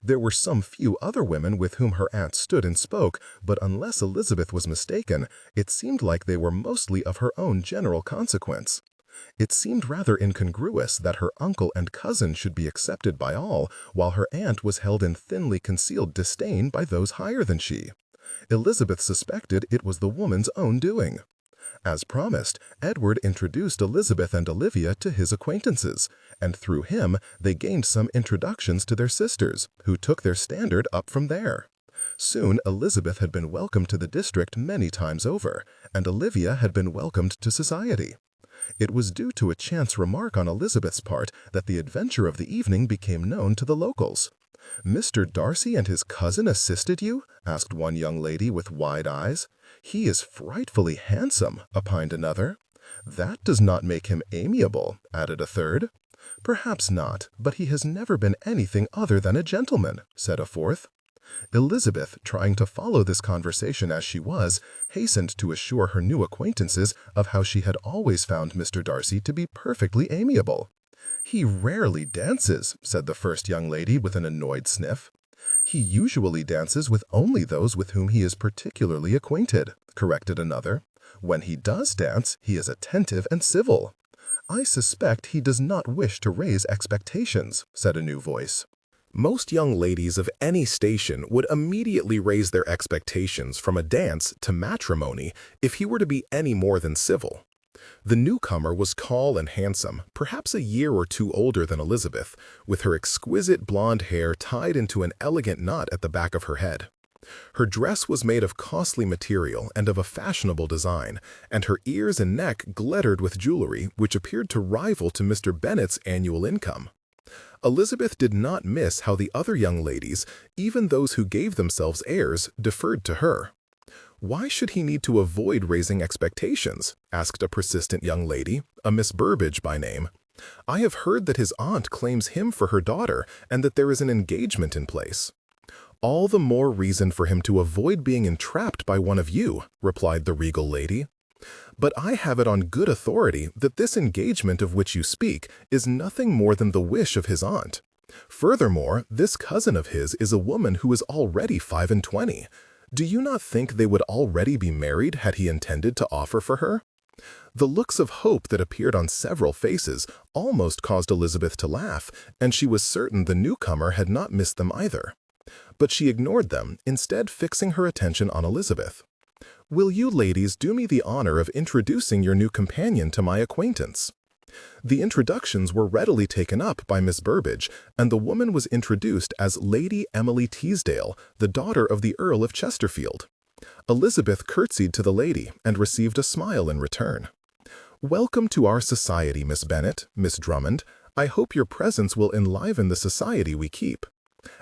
There were some few other women with whom her aunt stood and spoke, but unless Elizabeth was mistaken, it seemed like they were mostly of her own general consequence. It seemed rather incongruous that her uncle and cousin should be accepted by all, while her aunt was held in thinly concealed disdain by those higher than she. Elizabeth suspected it was the woman's own doing. As promised, Edward introduced Elizabeth and Olivia to his acquaintances, and through him they gained some introductions to their sisters, who took their standard up from there. Soon Elizabeth had been welcomed to the district many times over, and Olivia had been welcomed to society. It was due to a chance remark on Elizabeth's part that the adventure of the evening became known to the locals. "Mr. Darcy and his cousin assisted you?" asked one young lady with wide eyes. "He is frightfully handsome," opined another. "That does not make him amiable," added a third. "Perhaps not, but he has never been anything other than a gentleman," said a fourth. Elizabeth, trying to follow this conversation as she was, hastened to assure her new acquaintances of how she had always found Mr. Darcy to be perfectly amiable. "He rarely dances," said the first young lady with an annoyed sniff. "He usually dances with only those with whom he is particularly acquainted," corrected another. "When he does dance, he is attentive and civil." "I suspect he does not wish to raise expectations," said a new voice. Most young ladies of any station would immediately raise their expectations from a dance to matrimony if he were to be any more than civil. The newcomer was tall and handsome, perhaps a year or two older than Elizabeth, with her exquisite blonde hair tied into an elegant knot at the back of her head. Her dress was made of costly material and of a fashionable design, and her ears and neck glittered with jewelry which appeared to rival to Mr. Bennet's annual income. Elizabeth did not miss how the other young ladies, even those who gave themselves airs, deferred to her. "Why should he need to avoid raising expectations?" asked a persistent young lady, a Miss Burbage by name. "I have heard that his aunt claims him for her daughter and that there is an engagement in place." "All the more reason for him to avoid being entrapped by one of you," replied the regal lady. "But I have it on good authority that this engagement of which you speak is nothing more than the wish of his aunt. Furthermore, this cousin of his is a woman who is already 25. Do you not think they would already be married had he intended to offer for her?" The looks of hope that appeared on several faces almost caused Elizabeth to laugh, and she was certain the newcomer had not missed them either. But she ignored them, instead fixing her attention on Elizabeth. "Will you ladies do me the honor of introducing your new companion to my acquaintance?" The introductions were readily taken up by Miss Burbage, and the woman was introduced as Lady Emily Teasdale, the daughter of the Earl of Chesterfield. Elizabeth curtsied to the lady and received a smile in return. "Welcome to our society, Miss Bennet, Miss Drummond. I hope your presence will enliven the society we keep.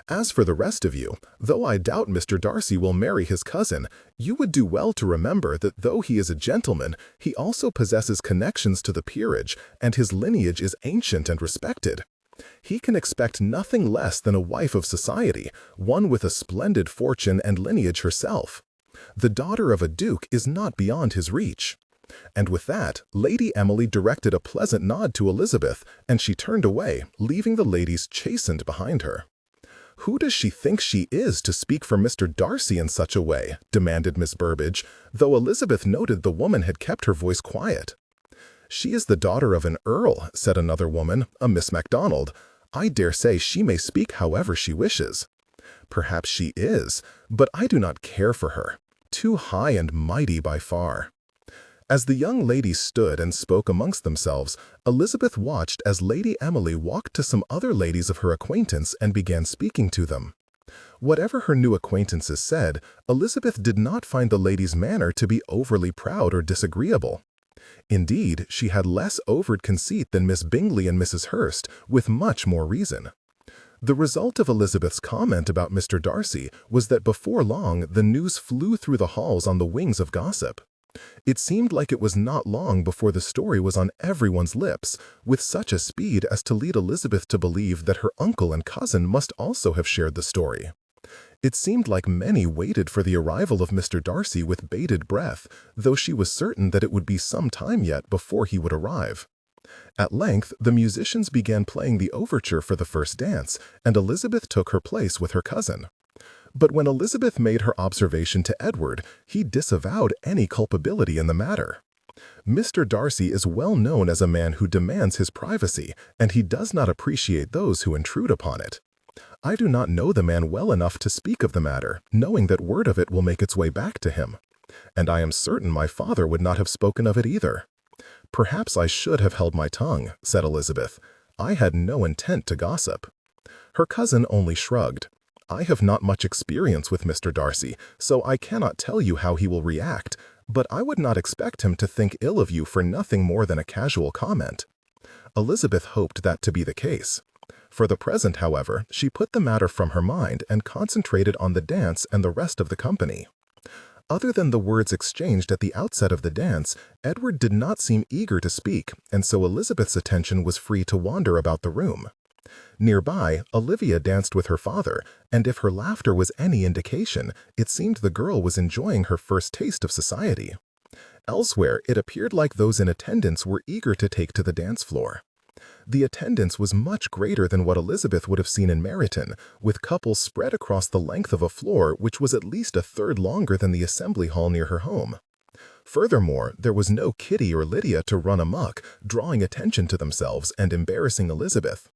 As for the rest of you, though I doubt Mr. Darcy will marry his cousin, you would do well to remember that though he is a gentleman, he also possesses connections to the peerage, and his lineage is ancient and respected. He can expect nothing less than a wife of society, one with a splendid fortune and lineage herself. The daughter of a duke is not beyond his reach." And with that, Lady Emily directed a pleasant nod to Elizabeth, and she turned away, leaving the ladies chastened behind her. "Who does she think she is to speak for Mr. Darcy in such a way?" demanded Miss Burbage, though Elizabeth noted the woman had kept her voice quiet. "She is the daughter of an earl," said another woman, a Miss MacDonald. "I dare say she may speak however she wishes." "Perhaps she is, but I do not care for her. Too high and mighty by far." As the young ladies stood and spoke amongst themselves, Elizabeth watched as Lady Emily walked to some other ladies of her acquaintance and began speaking to them. Whatever her new acquaintances said, Elizabeth did not find the lady's manner to be overly proud or disagreeable. Indeed, she had less overt conceit than Miss Bingley and Mrs. Hurst, with much more reason. The result of Elizabeth's comment about Mr. Darcy was that before long the news flew through the halls on the wings of gossip. It seemed like it was not long before the story was on everyone's lips, with such a speed as to lead Elizabeth to believe that her uncle and cousin must also have shared the story. It seemed like many waited for the arrival of Mr. Darcy with bated breath, though she was certain that it would be some time yet before he would arrive. At length, the musicians began playing the overture for the first dance, and Elizabeth took her place with her cousin. But when Elizabeth made her observation to Edward, he disavowed any culpability in the matter. "Mr. Darcy is well known as a man who demands his privacy, and he does not appreciate those who intrude upon it. I do not know the man well enough to speak of the matter, knowing that word of it will make its way back to him. And I am certain my father would not have spoken of it either." "Perhaps I should have held my tongue," said Elizabeth. "I had no intent to gossip." Her cousin only shrugged. I have not much experience with Mr. Darcy, so I cannot tell you how he will react, but I would not expect him to think ill of you for nothing more than a casual comment. Elizabeth hoped that to be the case. For the present, however, she put the matter from her mind and concentrated on the dance and the rest of the company. Other than the words exchanged at the outset of the dance, Edward did not seem eager to speak, and so Elizabeth's attention was free to wander about the room. Nearby, Olivia danced with her father, and if her laughter was any indication, it seemed the girl was enjoying her first taste of society. Elsewhere, it appeared like those in attendance were eager to take to the dance floor. The attendance was much greater than what Elizabeth would have seen in Meryton, with couples spread across the length of a floor which was at least a third longer than the assembly hall near her home. Furthermore, there was no Kitty or Lydia to run amok, drawing attention to themselves and embarrassing Elizabeth.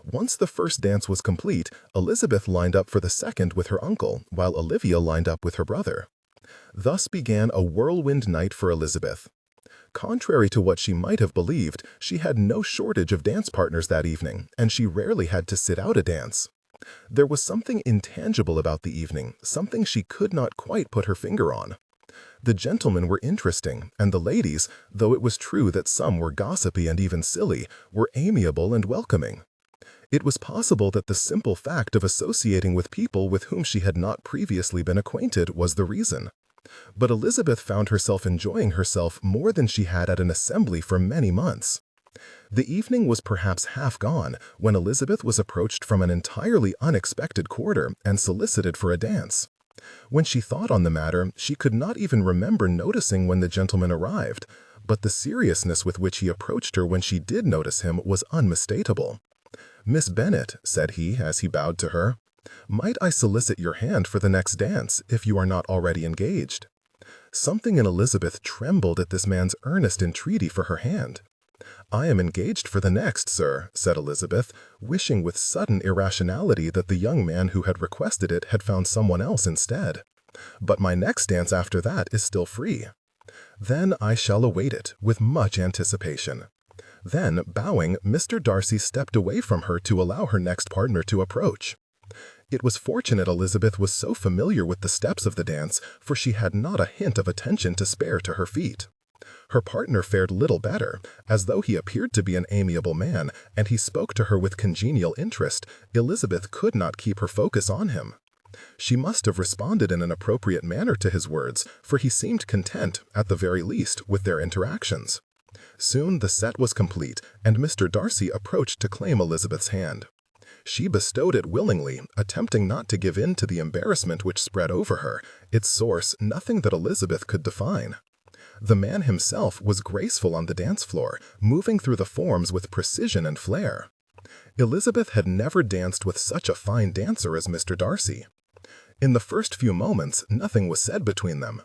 Once the first dance was complete, Elizabeth lined up for the second with her uncle, while Olivia lined up with her brother. Thus began a whirlwind night for Elizabeth. Contrary to what she might have believed, she had no shortage of dance partners that evening, and she rarely had to sit out a dance. There was something intangible about the evening, something she could not quite put her finger on. The gentlemen were interesting, and the ladies, though it was true that some were gossipy and even silly, were amiable and welcoming. It was possible that the simple fact of associating with people with whom she had not previously been acquainted was the reason. But Elizabeth found herself enjoying herself more than she had at an assembly for many months. The evening was perhaps half gone when Elizabeth was approached from an entirely unexpected quarter and solicited for a dance. When she thought on the matter, she could not even remember noticing when the gentleman arrived, but the seriousness with which he approached her when she did notice him was unmistakable. "Miss Bennet," said he as he bowed to her, "might I solicit your hand for the next dance, if you are not already engaged?" Something in Elizabeth trembled at this man's earnest entreaty for her hand. "I am engaged for the next, sir," said Elizabeth, wishing with sudden irrationality that the young man who had requested it had found someone else instead. "But my next dance after that is still free." "Then I shall await it, with much anticipation." Then, bowing, Mr. Darcy stepped away from her to allow her next partner to approach. It was fortunate Elizabeth was so familiar with the steps of the dance, for she had not a hint of attention to spare to her feet. Her partner fared little better, as though he appeared to be an amiable man, and he spoke to her with congenial interest. Elizabeth could not keep her focus on him. She must have responded in an appropriate manner to his words, for he seemed content, at the very least, with their interactions. Soon the set was complete, and Mr. Darcy approached to claim Elizabeth's hand. She bestowed it willingly, attempting not to give in to the embarrassment which spread over her, its source nothing that Elizabeth could define. The man himself was graceful on the dance floor, moving through the forms with precision and flair. Elizabeth had never danced with such a fine dancer as Mr. Darcy. In the first few moments, nothing was said between them.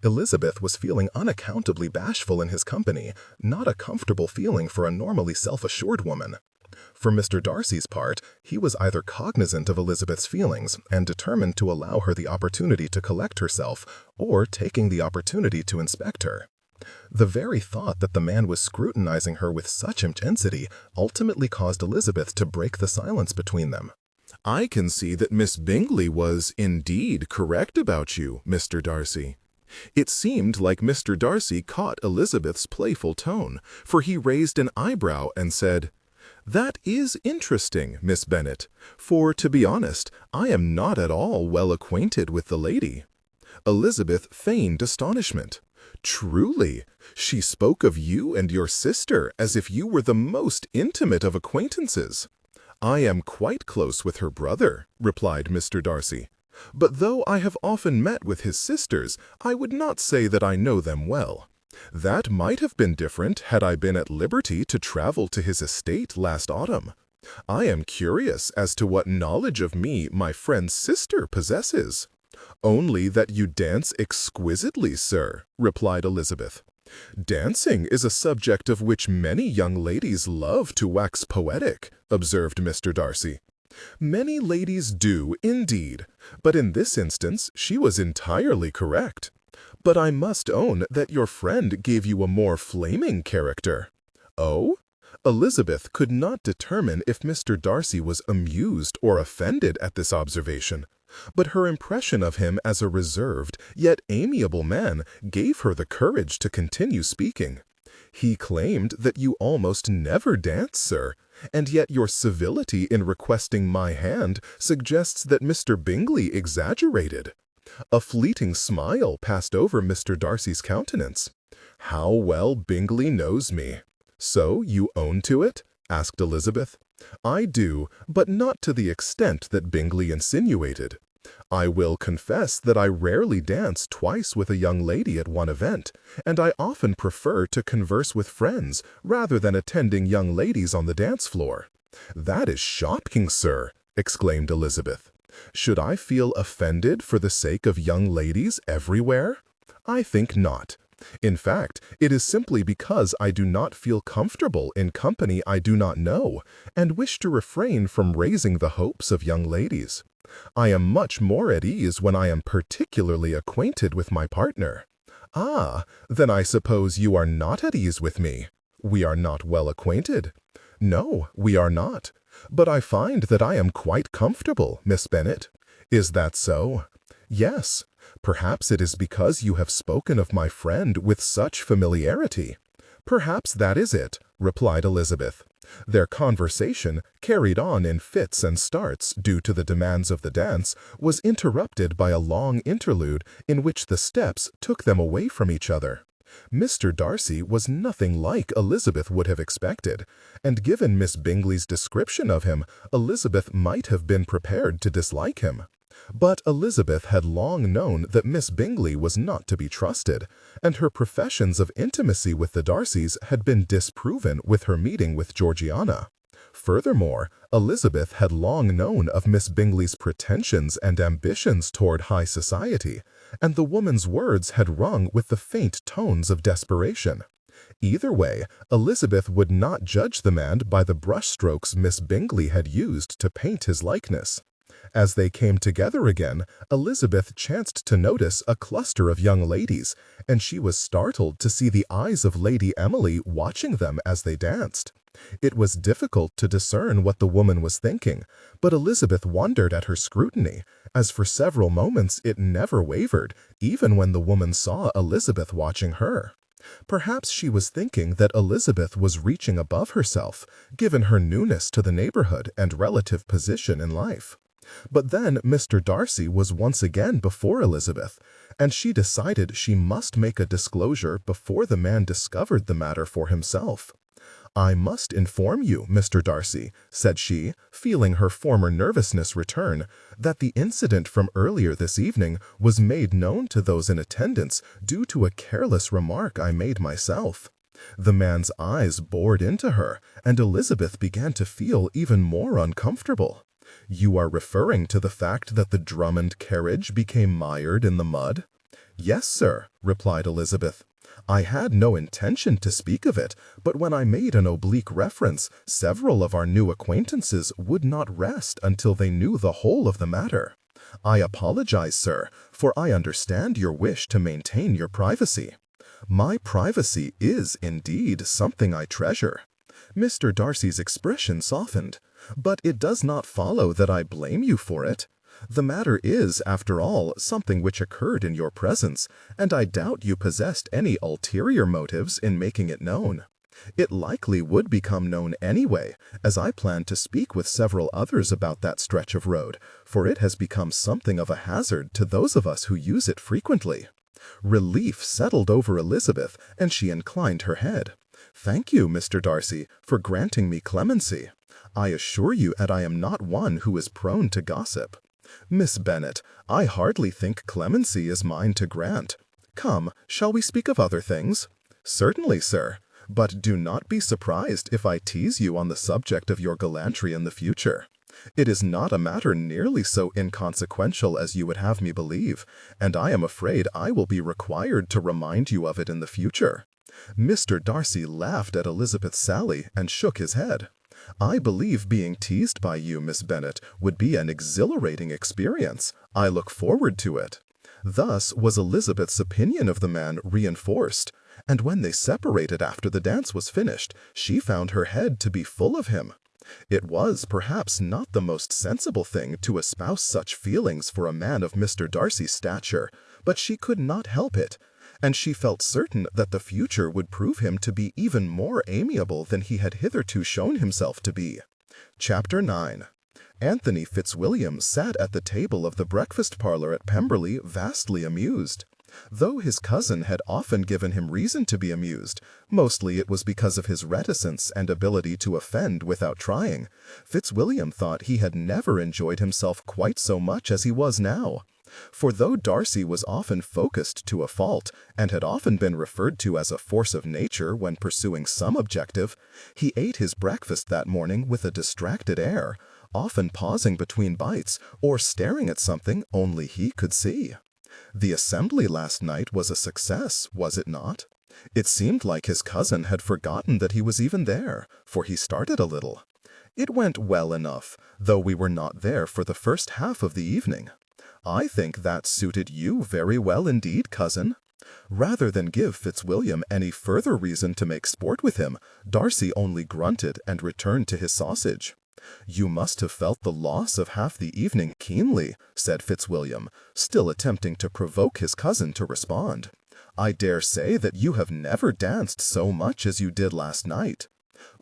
Elizabeth was feeling unaccountably bashful in his company, not a comfortable feeling for a normally self-assured woman. For Mr. Darcy's part, he was either cognizant of Elizabeth's feelings and determined to allow her the opportunity to collect herself, or taking the opportunity to inspect her. The very thought that the man was scrutinizing her with such intensity ultimately caused Elizabeth to break the silence between them. "I can see that Miss Bingley was indeed correct about you, Mr. Darcy." It seemed like Mr. Darcy caught Elizabeth's playful tone, for he raised an eyebrow and said, "That is interesting, Miss Bennet, for, to be honest, I am not at all well acquainted with the lady." Elizabeth feigned astonishment. "Truly, she spoke of you and your sister as if you were the most intimate of acquaintances." "I am quite close with her brother," replied Mr. Darcy. "But though I have often met with his sisters, I would not say that I know them well. That might have been different had I been at liberty to travel to his estate last autumn. I am curious as to what knowledge of me my friend's sister possesses." "Only that you dance exquisitely, sir," replied Elizabeth. "Dancing is a subject of which many young ladies love to wax poetic," observed Mr. Darcy. "Many ladies do, indeed, but in this instance she was entirely correct. But I must own that your friend gave you a more flaming character." "Oh? Elizabeth could not determine if Mr. Darcy was amused or offended at this observation, but her impression of him as a reserved yet amiable man gave her the courage to continue speaking. "He claimed that you almost never dance, sir, and yet your civility in requesting my hand suggests that Mr. Bingley exaggerated." A fleeting smile passed over Mr. Darcy's countenance. "How well Bingley knows me." "So you own to it?" asked Elizabeth. "I do, but not to the extent that Bingley insinuated. I will confess that I rarely dance twice with a young lady at one event, and I often prefer to converse with friends rather than attending young ladies on the dance floor." "That is shocking, sir," exclaimed Elizabeth. "Should I feel offended for the sake of young ladies everywhere? I think not. In fact, it is simply because I do not feel comfortable in company I do not know, and wish to refrain from raising the hopes of young ladies. I am much more at ease when I am particularly acquainted with my partner." "Ah, then I suppose you are not at ease with me. We are not well acquainted." "No, we are not. But I find that I am quite comfortable, Miss Bennet." "Is that so?" "Yes. Perhaps it is because you have spoken of my friend with such familiarity." "Perhaps that is it," replied Elizabeth. Their conversation, carried on in fits and starts due to the demands of the dance, was interrupted by a long interlude in which the steps took them away from each other. Mr. Darcy was nothing like Elizabeth would have expected, and given Miss Bingley's description of him, Elizabeth might have been prepared to dislike him. But Elizabeth had long known that Miss Bingley was not to be trusted, and her professions of intimacy with the Darcys had been disproven with her meeting with Georgiana. Furthermore, Elizabeth had long known of Miss Bingley's pretensions and ambitions toward high society, and the woman's words had rung with the faint tones of desperation. Either way, Elizabeth would not judge the man by the brushstrokes Miss Bingley had used to paint his likeness. As they came together again, Elizabeth chanced to notice a cluster of young ladies, and she was startled to see the eyes of Lady Emily watching them as they danced. It was difficult to discern what the woman was thinking, but Elizabeth wondered at her scrutiny, as for several moments it never wavered, even when the woman saw Elizabeth watching her. Perhaps she was thinking that Elizabeth was reaching above herself, given her newness to the neighborhood and relative position in life. But then Mr. Darcy was once again before Elizabeth, and she decided she must make a disclosure before the man discovered the matter for himself. "I must inform you, Mr. Darcy," said she, feeling her former nervousness return, "that the incident from earlier this evening was made known to those in attendance due to a careless remark I made myself." The man's eyes bored into her, and Elizabeth began to feel even more uncomfortable. "You are referring to the fact that the Drummond carriage became mired in the mud?" "Yes, sir," replied Elizabeth. "I had no intention to speak of it, but when I made an oblique reference, several of our new acquaintances would not rest until they knew the whole of the matter. I apologize, sir, for I understand your wish to maintain your privacy." "My privacy is, indeed, something I treasure." Mr. Darcy's expression softened. "But it does not follow that I blame you for it. The matter is, after all, something which occurred in your presence, and I doubt you possessed any ulterior motives in making it known. It likely would become known anyway, as I plan to speak with several others about that stretch of road, for it has become something of a hazard to those of us who use it frequently." Relief settled over Elizabeth, and she inclined her head. "Thank you, Mr. Darcy, for granting me clemency. I assure you that I am not one who is prone to gossip. Miss Bennet, I hardly think clemency is mine to grant. Come, shall we speak of other things?" "Certainly, sir. But do not be surprised if I tease you on the subject of your gallantry in the future. It is not a matter nearly so inconsequential as you would have me believe, and I am afraid I will be required to remind you of it in the future." Mr. Darcy laughed at Elizabeth's sally and shook his head. "I believe being teased by you, Miss Bennet, would be an exhilarating experience. I look forward to it." Thus was Elizabeth's opinion of the man reinforced, and when they separated after the dance was finished, she found her head to be full of him. It was perhaps not the most sensible thing to espouse such feelings for a man of Mr. Darcy's stature, but she could not help it, and she felt certain that the future would prove him to be even more amiable than he had hitherto shown himself to be. Chapter 9. Anthony Fitzwilliam sat at the table of the breakfast parlour at Pemberley vastly amused. Though his cousin had often given him reason to be amused, mostly it was because of his reticence and ability to offend without trying, Fitzwilliam thought he had never enjoyed himself quite so much as he was now. For though Darcy was often focused to a fault, and had often been referred to as a force of nature when pursuing some objective, he ate his breakfast that morning with a distracted air, often pausing between bites, or staring at something only he could see. The assembly last night was a success, was it not? It seemed like his cousin had forgotten that he was even there, for he started a little. It went well enough, though we were not there for the first half of the evening. I think that suited you very well indeed, cousin. Rather than give Fitzwilliam any further reason to make sport with him, Darcy only grunted and returned to his sausage. You must have felt the loss of half the evening keenly, said Fitzwilliam, still attempting to provoke his cousin to respond. I dare say that you have never danced so much as you did last night.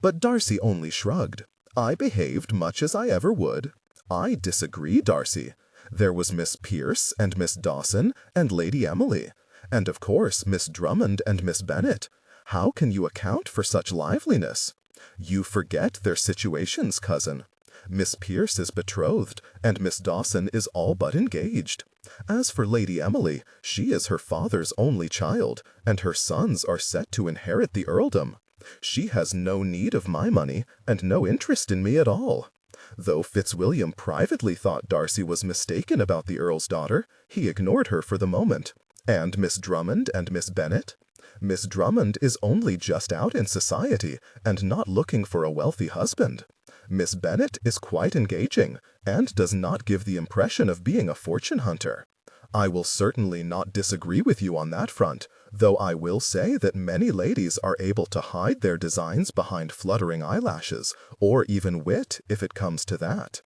But Darcy only shrugged. I behaved much as I ever would. I disagree, Darcy. There was Miss Pierce and Miss Dawson and Lady Emily, and of course Miss Drummond and Miss Bennet. How can you account for such liveliness? You forget their situations, cousin. Miss Pierce is betrothed, and Miss Dawson is all but engaged. As for Lady Emily, she is her father's only child, and her sons are set to inherit the earldom. She has no need of my money, and no interest in me at all. Though Fitzwilliam privately thought Darcy was mistaken about the earl's daughter, he ignored her for the moment. And Miss Drummond and Miss Bennet? Miss Drummond is only just out in society, and not looking for a wealthy husband. Miss Bennet is quite engaging, and does not give the impression of being a fortune hunter. I will certainly not disagree with you on that front, though I will say that many ladies are able to hide their designs behind fluttering eyelashes, or even wit, if it comes to that.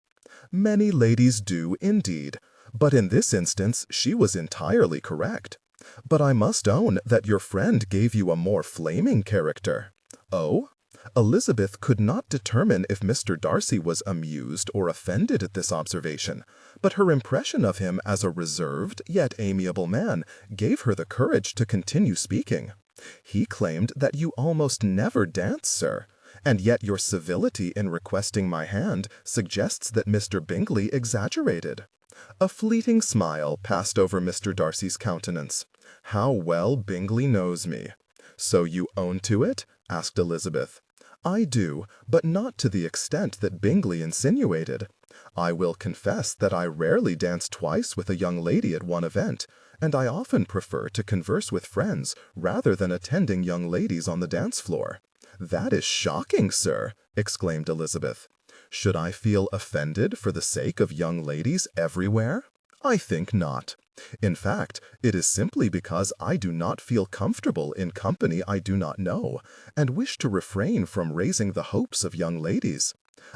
Many ladies do, indeed, but in this instance she was entirely correct. But I must own that your friend gave you a more flaming character. Oh? Elizabeth could not determine if Mr. Darcy was amused or offended at this observation, but her impression of him as a reserved yet amiable man gave her the courage to continue speaking. He claimed that you almost never dance, sir, and yet your civility in requesting my hand suggests that Mr. Bingley exaggerated. A fleeting smile passed over Mr. Darcy's countenance. How well Bingley knows me. So you own to it? Asked Elizabeth. I do, but not to the extent that Bingley insinuated. I will confess that I rarely dance twice with a young lady at one event, and I often prefer to converse with friends rather than attending young ladies on the dance floor. That is shocking, sir, exclaimed Elizabeth. Should I feel offended for the sake of young ladies everywhere? I think not. In fact, it is simply because I do not feel comfortable in company I do not know, and wish to refrain from raising the hopes of young ladies.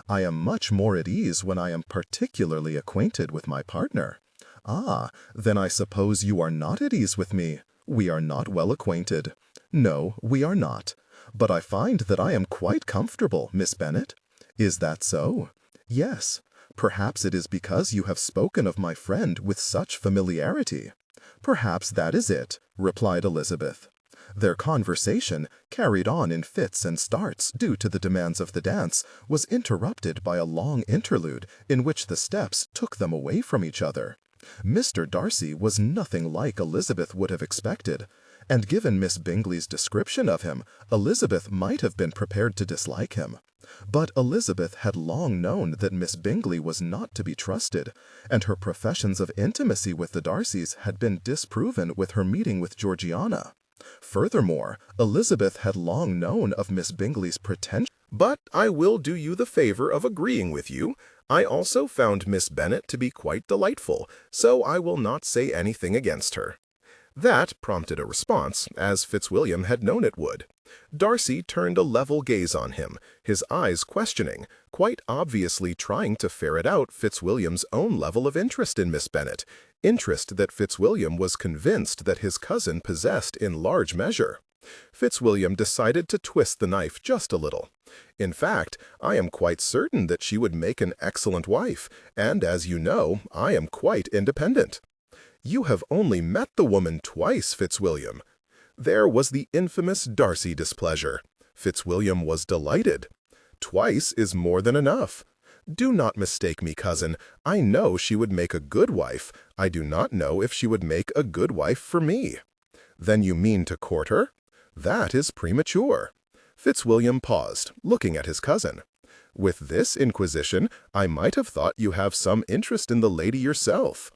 I am much more at ease when I am particularly acquainted with my partner. Ah, then I suppose you are not at ease with me. We are not well acquainted. No, we are not. But I find that I am quite comfortable, Miss Bennet. Is that so? Yes. Perhaps it is because you have spoken of my friend with such familiarity. Perhaps that is it, replied Elizabeth. Their conversation, carried on in fits and starts due to the demands of the dance, was interrupted by a long interlude in which the steps took them away from each other. Mr. Darcy was nothing like Elizabeth would have expected, and given Miss Bingley's description of him, Elizabeth might have been prepared to dislike him. But Elizabeth had long known that Miss Bingley was not to be trusted, and her professions of intimacy with the Darcys had been disproven with her meeting with Georgiana. Furthermore, Elizabeth had long known of Miss Bingley's pretension. But I will do you the favor of agreeing with you. I also found Miss Bennet to be quite delightful, so I will not say anything against her. That prompted a response, as Fitzwilliam had known it would. Darcy turned a level gaze on him, his eyes questioning, quite obviously trying to ferret out Fitzwilliam's own level of interest in Miss Bennet, interest that Fitzwilliam was convinced that his cousin possessed in large measure. Fitzwilliam decided to twist the knife just a little. In fact, I am quite certain that she would make an excellent wife, and as you know, I am quite independent. You have only met the woman twice, Fitzwilliam. There was the infamous Darcy displeasure. Fitzwilliam was delighted. Twice is more than enough. Do not mistake me, cousin. I know she would make a good wife. I do not know if she would make a good wife for me. Then you mean to court her? That is premature. Fitzwilliam paused, looking at his cousin. With this inquisition, I might have thought you have some interest in the lady yourself.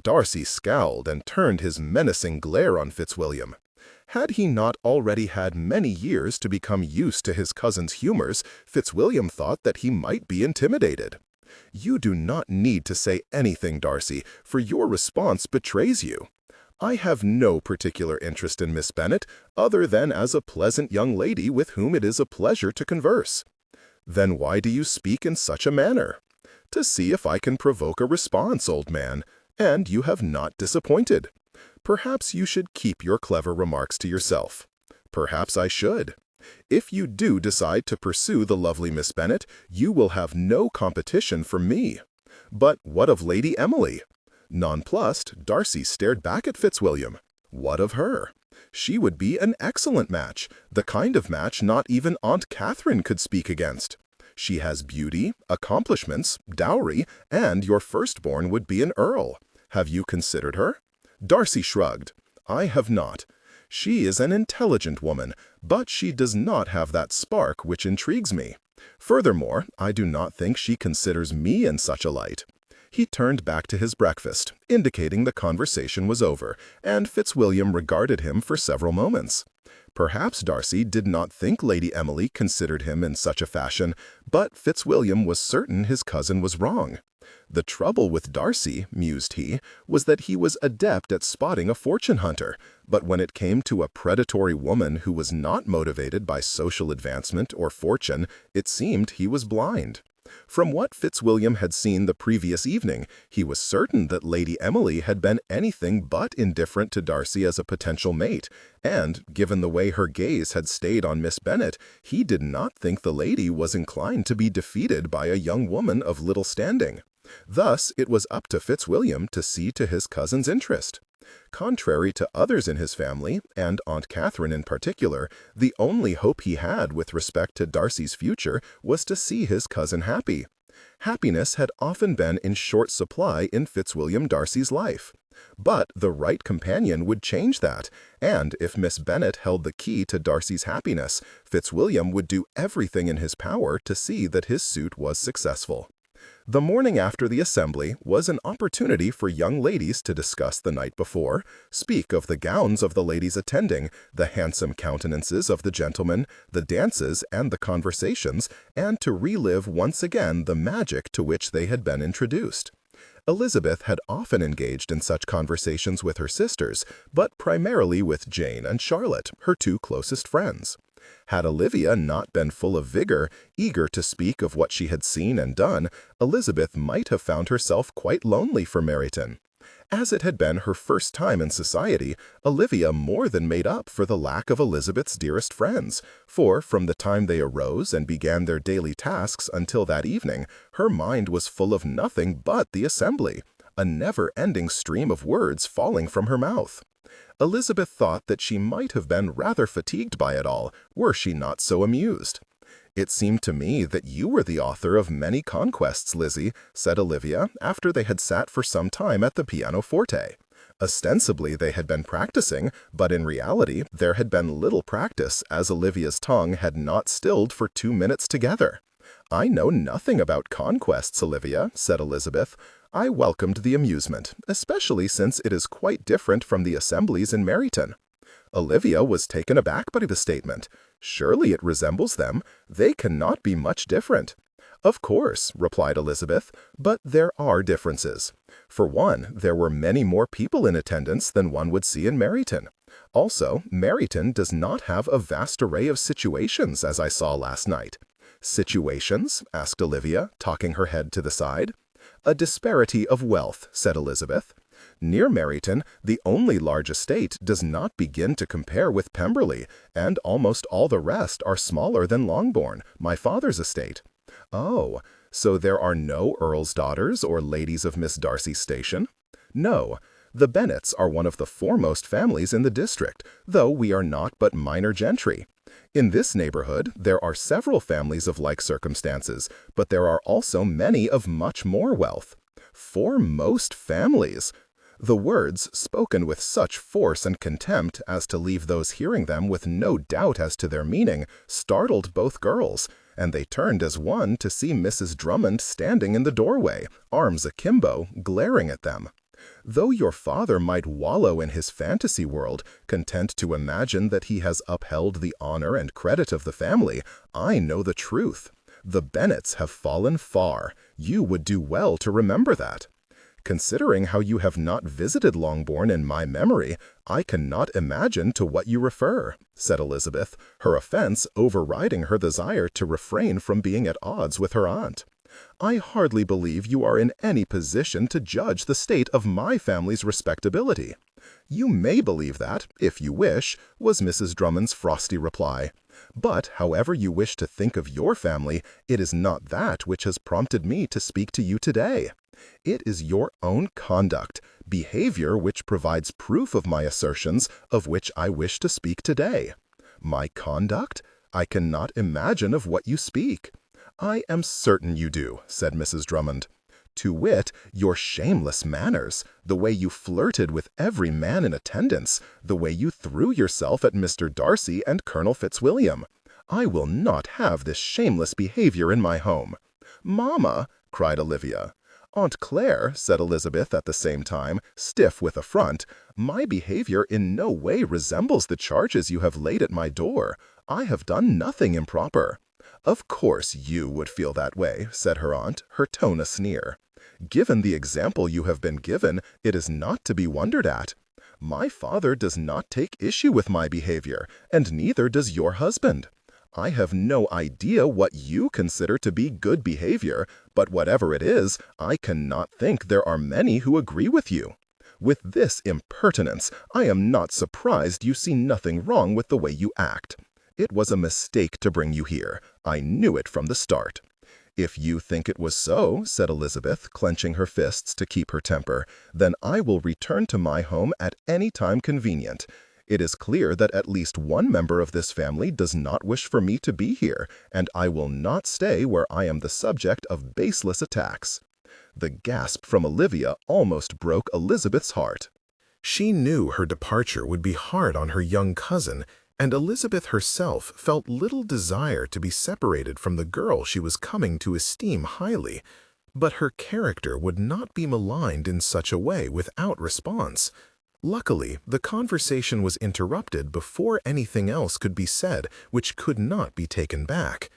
Darcy scowled and turned his menacing glare on Fitzwilliam. Had he not already had many years to become used to his cousin's humors, Fitzwilliam thought that he might be intimidated. You do not need to say anything, Darcy, for your response betrays you. I have no particular interest in Miss Bennet, other than as a pleasant young lady with whom it is a pleasure to converse. Then why do you speak in such a manner? To see if I can provoke a response, old man, and you have not disappointed. Perhaps you should keep your clever remarks to yourself. Perhaps I should. If you do decide to pursue the lovely Miss Bennet, you will have no competition from me. But what of Lady Emily? Nonplussed, Darcy stared back at Fitzwilliam. What of her? She would be an excellent match, the kind of match not even Aunt Catherine could speak against. She has beauty, accomplishments, dowry, and your firstborn would be an earl. Have you considered her? Darcy shrugged. I have not. She is an intelligent woman, but she does not have that spark which intrigues me. Furthermore, I do not think she considers me in such a light. He turned back to his breakfast, indicating the conversation was over, and Fitzwilliam regarded him for several moments. Perhaps Darcy did not think Lady Emily considered him in such a fashion, but Fitzwilliam was certain his cousin was wrong. The trouble with Darcy, mused he, was that he was adept at spotting a fortune hunter, but when it came to a predatory woman who was not motivated by social advancement or fortune, it seemed he was blind. From what Fitzwilliam had seen the previous evening, he was certain that Lady Emily had been anything but indifferent to Darcy as a potential mate, and, given the way her gaze had stayed on Miss Bennet, he did not think the lady was inclined to be defeated by a young woman of little standing. Thus, it was up to Fitzwilliam to see to his cousin's interest. Contrary to others in his family, and Aunt Catherine in particular, the only hope he had with respect to Darcy's future was to see his cousin happy. Happiness had often been in short supply in Fitzwilliam Darcy's life. But the right companion would change that, and if Miss Bennet held the key to Darcy's happiness, Fitzwilliam would do everything in his power to see that his suit was successful. The morning after the assembly was an opportunity for young ladies to discuss the night before, speak of the gowns of the ladies attending, the handsome countenances of the gentlemen, the dances and the conversations, and to relive once again the magic to which they had been introduced. Elizabeth had often engaged in such conversations with her sisters, but primarily with Jane and Charlotte, her two closest friends. Had Olivia not been full of vigor, eager to speak of what she had seen and done, Elizabeth might have found herself quite lonely for Meryton. As it had been her first time in society, Olivia more than made up for the lack of Elizabeth's dearest friends, for from the time they arose and began their daily tasks until that evening, her mind was full of nothing but the assembly, a never-ending stream of words falling from her mouth. Elizabeth thought that she might have been rather fatigued by it all, were she not so amused. "It seemed to me that you were the author of many conquests, Lizzie," said Olivia, after they had sat for some time at the pianoforte. Ostensibly they had been practicing, but in reality there had been little practice, as Olivia's tongue had not stilled for 2 minutes together. "I know nothing about conquests, Olivia," said Elizabeth. "I welcomed the amusement, especially since it is quite different from the assemblies in Meryton." Olivia was taken aback by the statement. "Surely it resembles them. They cannot be much different." "Of course," replied Elizabeth, "but there are differences. For one, there were many more people in attendance than one would see in Meryton. Also, Meryton does not have a vast array of situations, as I saw last night." "Situations?" asked Olivia, cocking her head to the side. "A disparity of wealth," said Elizabeth. "Near Meryton, the only large estate does not begin to compare with Pemberley, and almost all the rest are smaller than Longbourn, my father's estate." "Oh, so there are no earl's daughters or ladies of Miss Darcy's station?" "No. The Bennets are one of the foremost families in the district, though we are not but minor gentry. In this neighborhood, there are several families of like circumstances, but there are also many of much more wealth." "Foremost families!" The words, spoken with such force and contempt as to leave those hearing them with no doubt as to their meaning, startled both girls, and they turned as one to see Mrs. Drummond standing in the doorway, arms akimbo, glaring at them. "Though your father might wallow in his fantasy world, content to imagine that he has upheld the honor and credit of the family, I know the truth. The Bennets have fallen far. You would do well to remember that." "Considering how you have not visited Longbourn in my memory, I cannot imagine to what you refer," said Elizabeth, her offense overriding her desire to refrain from being at odds with her aunt. "I hardly believe you are in any position to judge the state of my family's respectability." "You may believe that, if you wish," was Mrs. Drummond's frosty reply. "But however you wish to think of your family, it is not that which has prompted me to speak to you today. It is your own conduct, behavior which provides proof of my assertions, of which I wish to speak today." "My conduct? I cannot imagine of what you speak." "I am certain you do," said Mrs. Drummond. "To wit, your shameless manners, the way you flirted with every man in attendance, the way you threw yourself at Mr. Darcy and Colonel Fitzwilliam. I will not have this shameless behavior in my home." "Mamma!" cried Olivia. "Aunt Claire," said Elizabeth at the same time, stiff with affront, "my behavior in no way resembles the charges you have laid at my door. I have done nothing improper." "Of course you would feel that way," said her aunt, her tone a sneer. "Given the example you have been given, it is not to be wondered at. My father does not take issue with my behavior, and neither does your husband. I have no idea what you consider to be good behavior, but whatever it is, I cannot think there are many who agree with you. With this impertinence, I am not surprised you see nothing wrong with the way you act. It was a mistake to bring you here. I knew it from the start." "If you think it was so," said Elizabeth, clenching her fists to keep her temper, "then I will return to my home at any time convenient. It is clear that at least one member of this family does not wish for me to be here, and I will not stay where I am the subject of baseless attacks." The gasp from Olivia almost broke Elizabeth's heart. She knew her departure would be hard on her young cousin, and Elizabeth herself felt little desire to be separated from the girl she was coming to esteem highly. But her character would not be maligned in such a way without response. Luckily, the conversation was interrupted before anything else could be said which could not be taken back.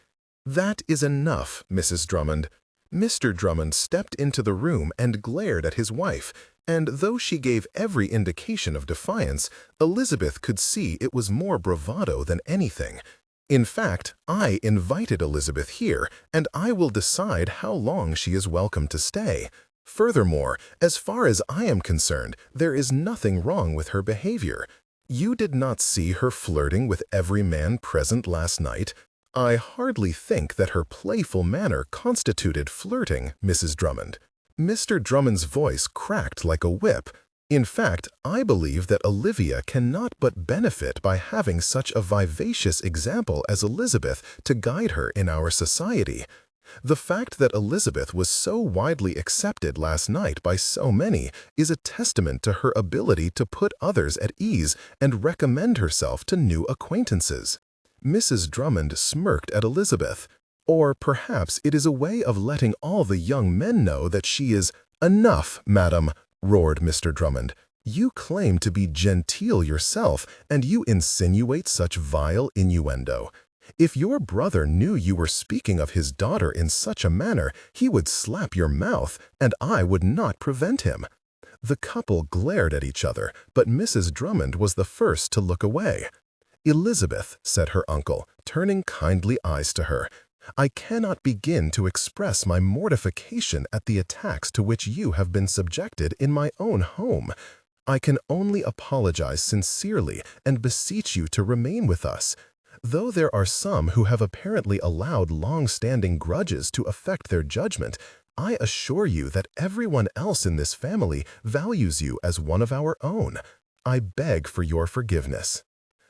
"That is enough, Mrs. Drummond." Mr. Drummond stepped into the room and glared at his wife, and though she gave every indication of defiance, Elizabeth could see it was more bravado than anything. "In fact, I invited Elizabeth here, and I will decide how long she is welcome to stay. Furthermore, as far as I am concerned, there is nothing wrong with her behavior. You did not see her flirting with every man present last night. I hardly think that her playful manner constituted flirting, Mrs. Drummond." Mr. Drummond's voice cracked like a whip. "In fact, I believe that Olivia cannot but benefit by having such a vivacious example as Elizabeth to guide her in our society. The fact that Elizabeth was so widely accepted last night by so many is a testament to her ability to put others at ease and recommend herself to new acquaintances." Mrs. Drummond smirked at Elizabeth. "Or perhaps it is a way of letting all the young men know that she is—" "Enough, madam," roared Mr. Drummond. "You claim to be genteel yourself, and you insinuate such vile innuendo. If your brother knew you were speaking of his daughter in such a manner, he would slap your mouth, and I would not prevent him." The couple glared at each other, but Mrs. Drummond was the first to look away. "Elizabeth," said her uncle, turning kindly eyes to her, "I cannot begin to express my mortification at the attacks to which you have been subjected in my own home. I can only apologize sincerely and beseech you to remain with us. Though there are some who have apparently allowed long-standing grudges to affect their judgment, I assure you that everyone else in this family values you as one of our own. I beg for your forgiveness."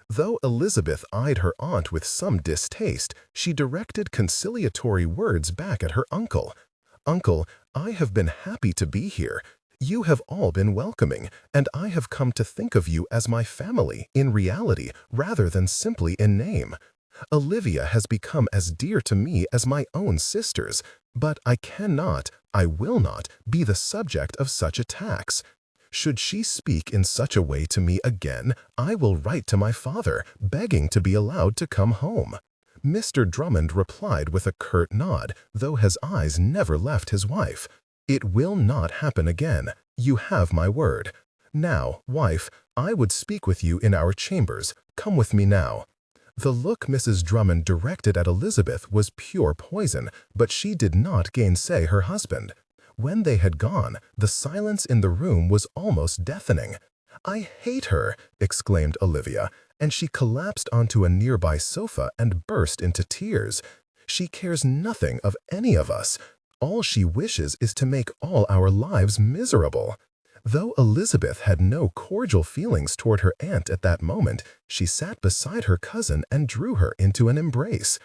Though Elizabeth eyed her aunt with some distaste, she directed conciliatory words back at her uncle. "Uncle, I have been happy to be here. You have all been welcoming, and I have come to think of you as my family in reality rather than simply in name. Olivia has become as dear to me as my own sisters, but I will not, be the subject of such attacks. Should she speak in such a way to me again, I will write to my father, begging to be allowed to come home." Mr. Drummond replied with a curt nod, though his eyes never left his wife. "It will not happen again. You have my word. Now, wife, I would speak with you in our chambers. Come with me now." The look Mrs. Drummond directed at Elizabeth was pure poison, but she did not gainsay her husband. When they had gone, the silence in the room was almost deafening. "I hate her!" exclaimed Olivia, and she collapsed onto a nearby sofa and burst into tears. "She cares nothing of any of us. All she wishes is to make all our lives miserable." Though Elizabeth had no cordial feelings toward her aunt at that moment, she sat beside her cousin and drew her into an embrace.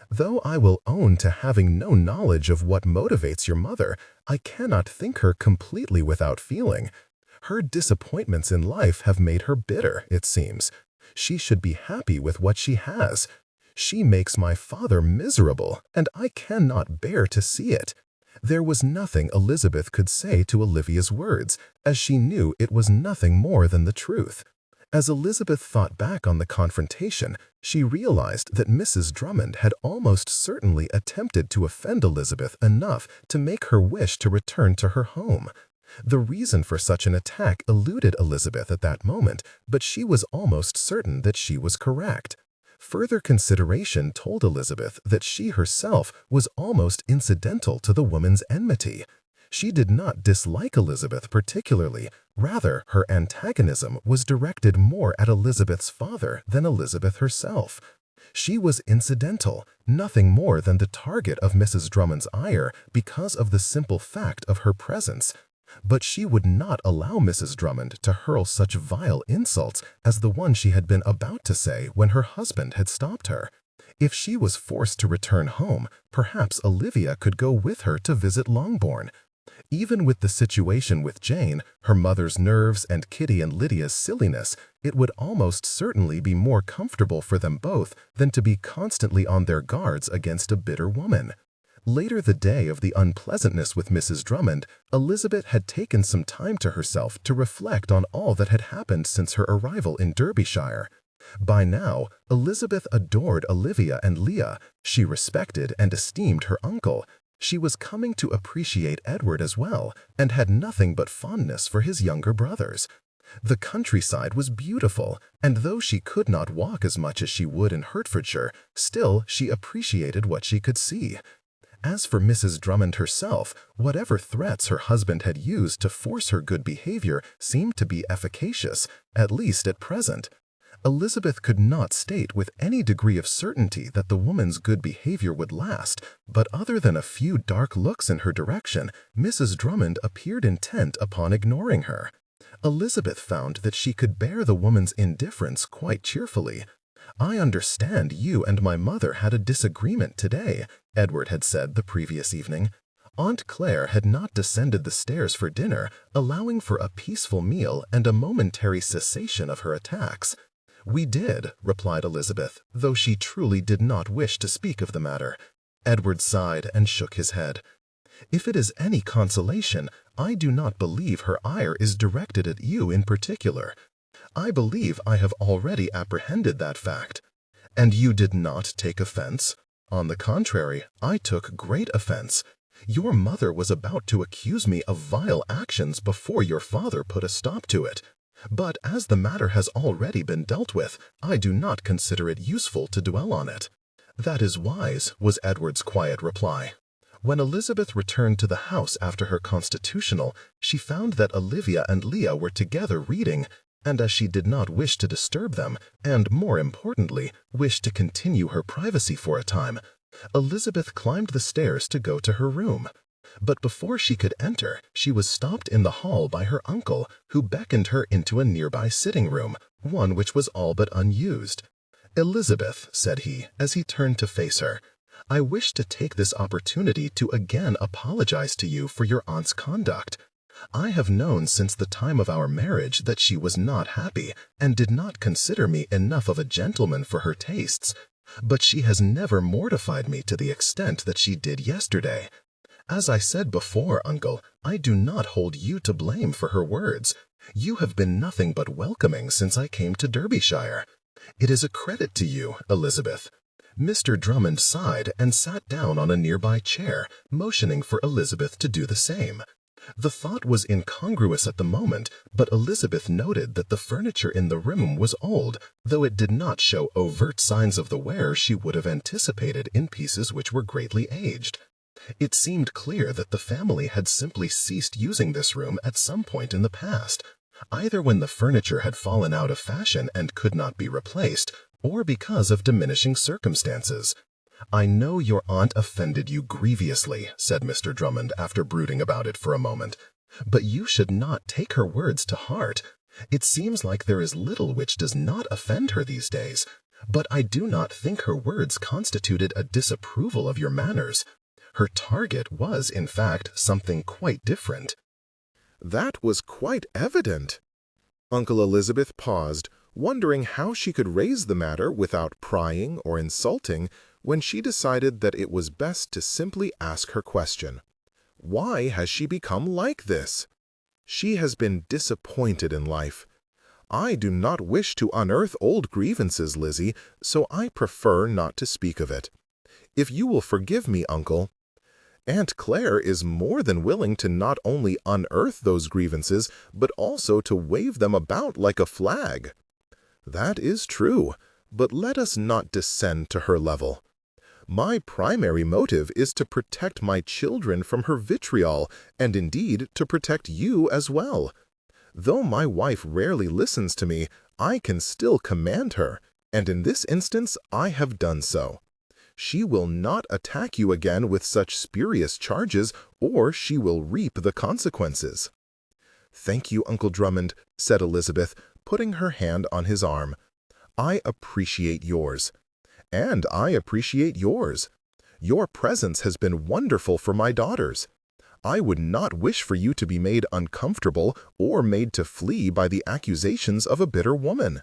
"Though I will own to having no knowledge of what motivates your mother, I cannot think her completely without feeling. Her disappointments in life have made her bitter, it seems. She should be happy with what she has. She makes my father miserable, and I cannot bear to see it." There was nothing Elizabeth could say to Olivia's words, as she knew it was nothing more than the truth. As Elizabeth thought back on the confrontation, she realized that Mrs. Drummond had almost certainly attempted to offend Elizabeth enough to make her wish to return to her home. The reason for such an attack eluded Elizabeth at that moment, but she was almost certain that she was correct. Further consideration told Elizabeth that she herself was almost incidental to the woman's enmity. She did not dislike Elizabeth particularly. Rather, her antagonism was directed more at Elizabeth's father than Elizabeth herself. She was incidental, nothing more than the target of Mrs. Drummond's ire because of the simple fact of her presence. But she would not allow Mrs. Drummond to hurl such vile insults as the one she had been about to say when her husband had stopped her. If she was forced to return home, perhaps Olivia could go with her to visit Longbourn. Even with the situation with Jane, her mother's nerves, and Kitty and Lydia's silliness, it would almost certainly be more comfortable for them both than to be constantly on their guards against a bitter woman. Later the day of the unpleasantness with Mrs. Drummond, Elizabeth had taken some time to herself to reflect on all that had happened since her arrival in Derbyshire. By now, Elizabeth adored Olivia and Leah. She respected and esteemed her uncle. She was coming to appreciate Edward as well, and had nothing but fondness for his younger brothers. The countryside was beautiful, and though she could not walk as much as she would in Hertfordshire, still she appreciated what she could see. As for Mrs. Drummond herself, whatever threats her husband had used to force her good behavior seemed to be efficacious, at least at present. Elizabeth could not state with any degree of certainty that the woman's good behavior would last, but other than a few dark looks in her direction, Mrs. Drummond appeared intent upon ignoring her. Elizabeth found that she could bear the woman's indifference quite cheerfully. "I understand you and my mother had a disagreement today," Edward had said the previous evening. Aunt Claire had not descended the stairs for dinner, allowing for a peaceful meal and a momentary cessation of her attacks. "We did," replied Elizabeth, though she truly did not wish to speak of the matter. Edward sighed and shook his head. "If it is any consolation, I do not believe her ire is directed at you in particular. I believe I have already apprehended that fact. "And you did not take offense?" "On the contrary, I took great offense. Your mother was about to accuse me of vile actions before your father put a stop to it. But as the matter has already been dealt with, I do not consider it useful to dwell on it." "That is wise," was Edward's quiet reply. When Elizabeth returned to the house after her constitutional, she found that Olivia and Leah were together reading, and as she did not wish to disturb them, and more importantly, wished to continue her privacy for a time, Elizabeth climbed the stairs to go to her room. But before she could enter, she was stopped in the hall by her uncle, who beckoned her into a nearby sitting room, one which was all but unused. "Elizabeth," said he, as he turned to face her, "I wish to take this opportunity to again apologize to you for your aunt's conduct. I have known since the time of our marriage that she was not happy, and did not consider me enough of a gentleman for her tastes. But she has never mortified me to the extent that she did yesterday. As I said before, uncle, I do not hold you to blame for her words. You have been nothing but welcoming since I came to Derbyshire. It is a credit to you, Elizabeth." Mr. Drummond sighed and sat down on a nearby chair, motioning for Elizabeth to do the same. The thought was incongruous at the moment, but Elizabeth noted that the furniture in the room was old, though it did not show overt signs of the wear she would have anticipated in pieces which were greatly aged. It seemed clear that the family had simply ceased using this room at some point in the past, either when the furniture had fallen out of fashion and could not be replaced, or because of diminishing circumstances. "I know your aunt offended you grievously," said Mr. Drummond after brooding about it for a moment, "but you should not take her words to heart. It seems like there is little which does not offend her these days, but I do not think her words constituted a disapproval of your manners. Her target was, in fact, something quite different." That was quite evident. Uncle Elizabeth paused, wondering how she could raise the matter without prying or insulting, when she decided that it was best to simply ask her question. Why has she become like this? She has been disappointed in life. I do not wish to unearth old grievances, Lizzie, so I prefer not to speak of it. If you will forgive me, Uncle. Aunt Claire is more than willing to not only unearth those grievances, but also to wave them about like a flag. That is true, but let us not descend to her level. My primary motive is to protect my children from her vitriol, and indeed to protect you as well. Though my wife rarely listens to me, I can still command her, and in this instance I have done so. She will not attack you again with such spurious charges, or she will reap the consequences." "Thank you, Uncle Drummond," said Elizabeth, putting her hand on his arm. "I appreciate yours. And I appreciate yours. Your presence has been wonderful for my daughters. I would not wish for you to be made uncomfortable or made to flee by the accusations of a bitter woman."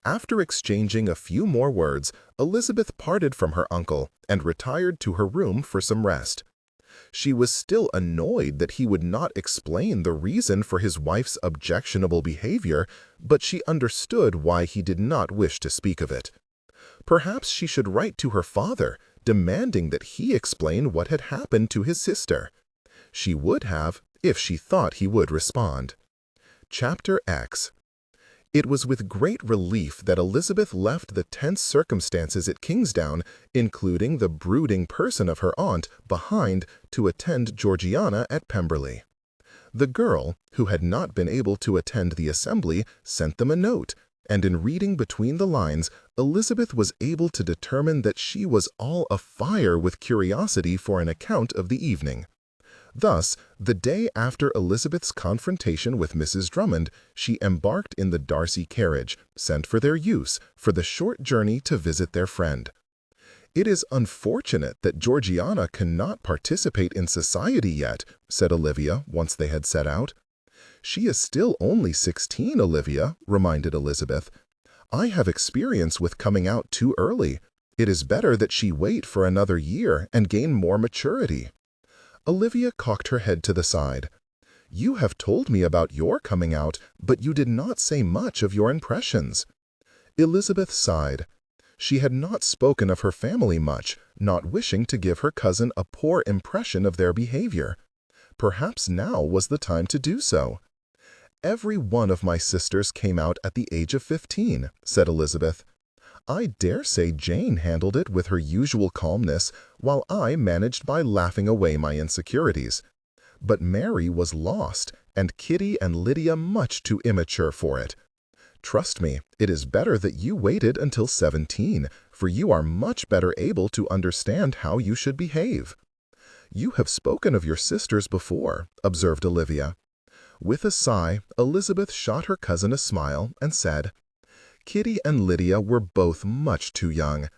After exchanging a few more words, Elizabeth parted from her uncle and retired to her room for some rest. She was still annoyed that he would not explain the reason for his wife's objectionable behavior, but she understood why he did not wish to speak of it. Perhaps she should write to her father, demanding that he explain what had happened to his sister. She would have, if she thought he would respond. Chapter X. It was with great relief that Elizabeth left the tense circumstances at Kingsdown, including the brooding person of her aunt, behind to attend Georgiana at Pemberley. The girl, who had not been able to attend the assembly, sent them a note, and in reading between the lines, Elizabeth was able to determine that she was all afire with curiosity for an account of the evening. Thus, the day after Elizabeth's confrontation with Mrs. Drummond, she embarked in the Darcy carriage, sent for their use, for the short journey to visit their friend. "It is unfortunate that Georgiana cannot participate in society yet," said Olivia once they had set out. "She is still only 16, Olivia," reminded Elizabeth. "I have experience with coming out too early. It is better that she wait for another year and gain more maturity." Olivia cocked her head to the side. "You have told me about your coming out, but you did not say much of your impressions." Elizabeth sighed. She had not spoken of her family much, not wishing to give her cousin a poor impression of their behavior. Perhaps now was the time to do so. "Every one of my sisters came out at the age of 15, said Elizabeth. "I dare say Jane handled it with her usual calmness, while I managed by laughing away my insecurities. But Mary was lost, and Kitty and Lydia much too immature for it. Trust me, it is better that you waited until 17, for you are much better able to understand how you should behave." "You have spoken of your sisters before," observed Olivia. With a sigh, Elizabeth shot her cousin a smile and said, "Kitty and Lydia were both much too young.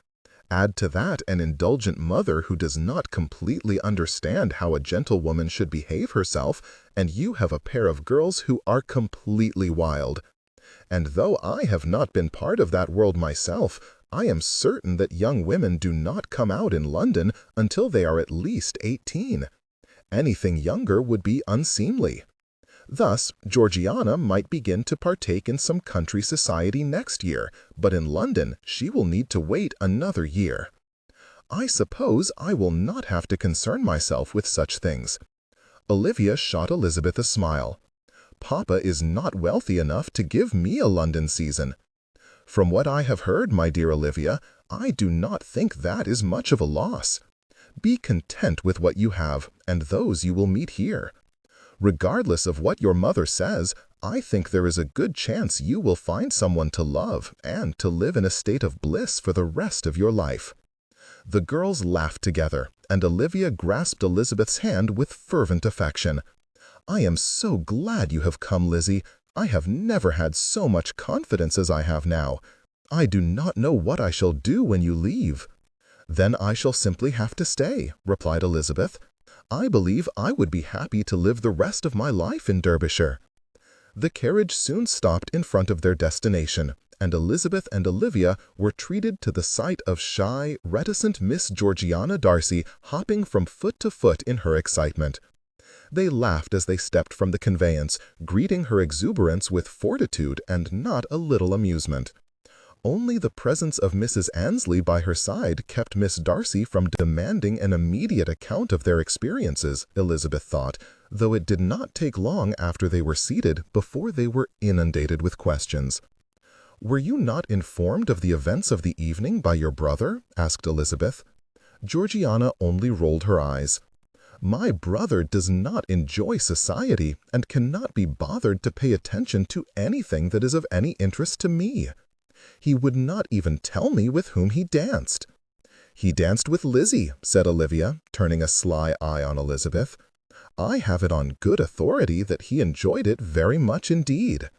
Add to that an indulgent mother who does not completely understand how a gentlewoman should behave herself, and you have a pair of girls who are completely wild. And though I have not been part of that world myself, I am certain that young women do not come out in London until they are at least 18. Anything younger would be unseemly. Thus, Georgiana might begin to partake in some country society next year, but in London she will need to wait another year. I suppose I will not have to concern myself with such things." Olivia shot Elizabeth a smile. "Papa is not wealthy enough to give me a London season." "From what I have heard, my dear Olivia, I do not think that is much of a loss. Be content with what you have, and those you will meet here. Regardless of what your mother says, I think there is a good chance you will find someone to love and to live in a state of bliss for the rest of your life." The girls laughed together, and Olivia grasped Elizabeth's hand with fervent affection. "I am so glad you have come, Lizzie. I have never had so much confidence as I have now. I do not know what I shall do when you leave." "Then I shall simply have to stay," replied Elizabeth. "I believe I would be happy to live the rest of my life in Derbyshire." The carriage soon stopped in front of their destination, and Elizabeth and Olivia were treated to the sight of shy, reticent Miss Georgiana Darcy hopping from foot to foot in her excitement. They laughed as they stepped from the conveyance, greeting her exuberance with fortitude and not a little amusement. Only the presence of Mrs. Annesley by her side kept Miss Darcy from demanding an immediate account of their experiences, Elizabeth thought, though it did not take long after they were seated before they were inundated with questions. "Were you not informed of the events of the evening by your brother?" asked Elizabeth. Georgiana only rolled her eyes. "My brother does not enjoy society and cannot be bothered to pay attention to anything that is of any interest to me. He would not even tell me with whom he danced." "He danced with Lizzie," said Olivia, turning a sly eye on Elizabeth. "I have it on good authority that he enjoyed it very much indeed."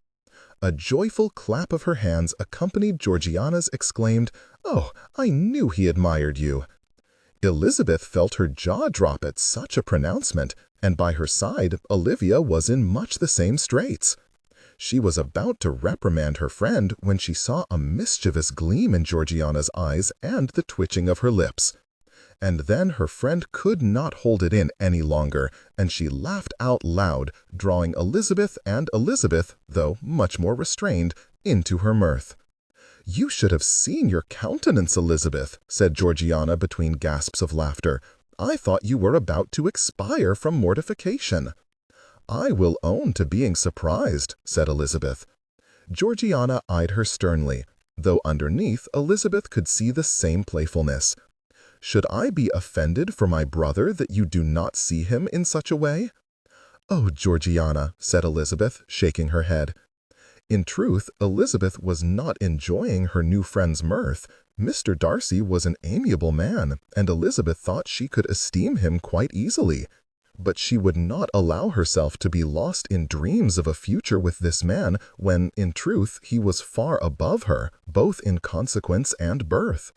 A joyful clap of her hands accompanied Georgiana's exclaimed, "Oh, I knew he admired you." Elizabeth felt her jaw drop at such a pronouncement, and by her side Olivia was in much the same straits. She was about to reprimand her friend when she saw a mischievous gleam in Georgiana's eyes and the twitching of her lips. And then her friend could not hold it in any longer, and she laughed out loud, drawing Elizabeth, though much more restrained, into her mirth. "You should have seen your countenance, Elizabeth," said Georgiana between gasps of laughter. "I thought you were about to expire from mortification." "I will own to being surprised," said Elizabeth. Georgiana eyed her sternly, though underneath Elizabeth could see the same playfulness. "Should I be offended for my brother that you do not see him in such a way?" "Oh, Georgiana," said Elizabeth, shaking her head. In truth, Elizabeth was not enjoying her new friend's mirth. Mr. Darcy was an amiable man, and Elizabeth thought she could esteem him quite easily. But she would not allow herself to be lost in dreams of a future with this man when, in truth, he was far above her, both in consequence and birth.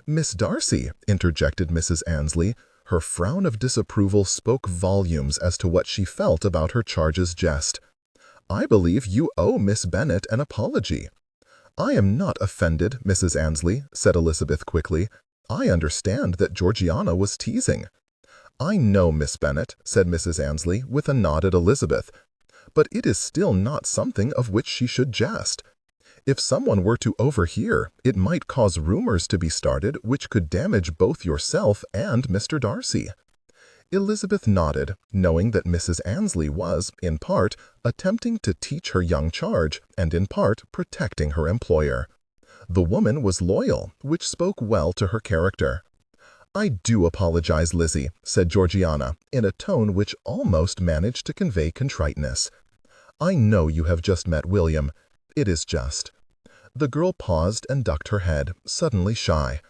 "Miss Darcy," interjected Mrs. Annesley. Her frown of disapproval spoke volumes as to what she felt about her charge's jest. "I believe you owe Miss Bennet an apology." "I am not offended, Mrs. Annesley," said Elizabeth quickly. "I understand that Georgiana was teasing." "I know, Miss Bennet," said Mrs. Annesley, with a nod at Elizabeth. "But it is still not something of which she should jest. If someone were to overhear, it might cause rumors to be started which could damage both yourself and Mr. Darcy." Elizabeth nodded, knowing that Mrs. Annesley was, in part, attempting to teach her young charge and in part protecting her employer. The woman was loyal, which spoke well to her character. "I do apologize, Lizzie," said Georgiana, in a tone which almost managed to convey contriteness. "I know you have just met William. It is just." The girl paused and ducked her head, suddenly shy.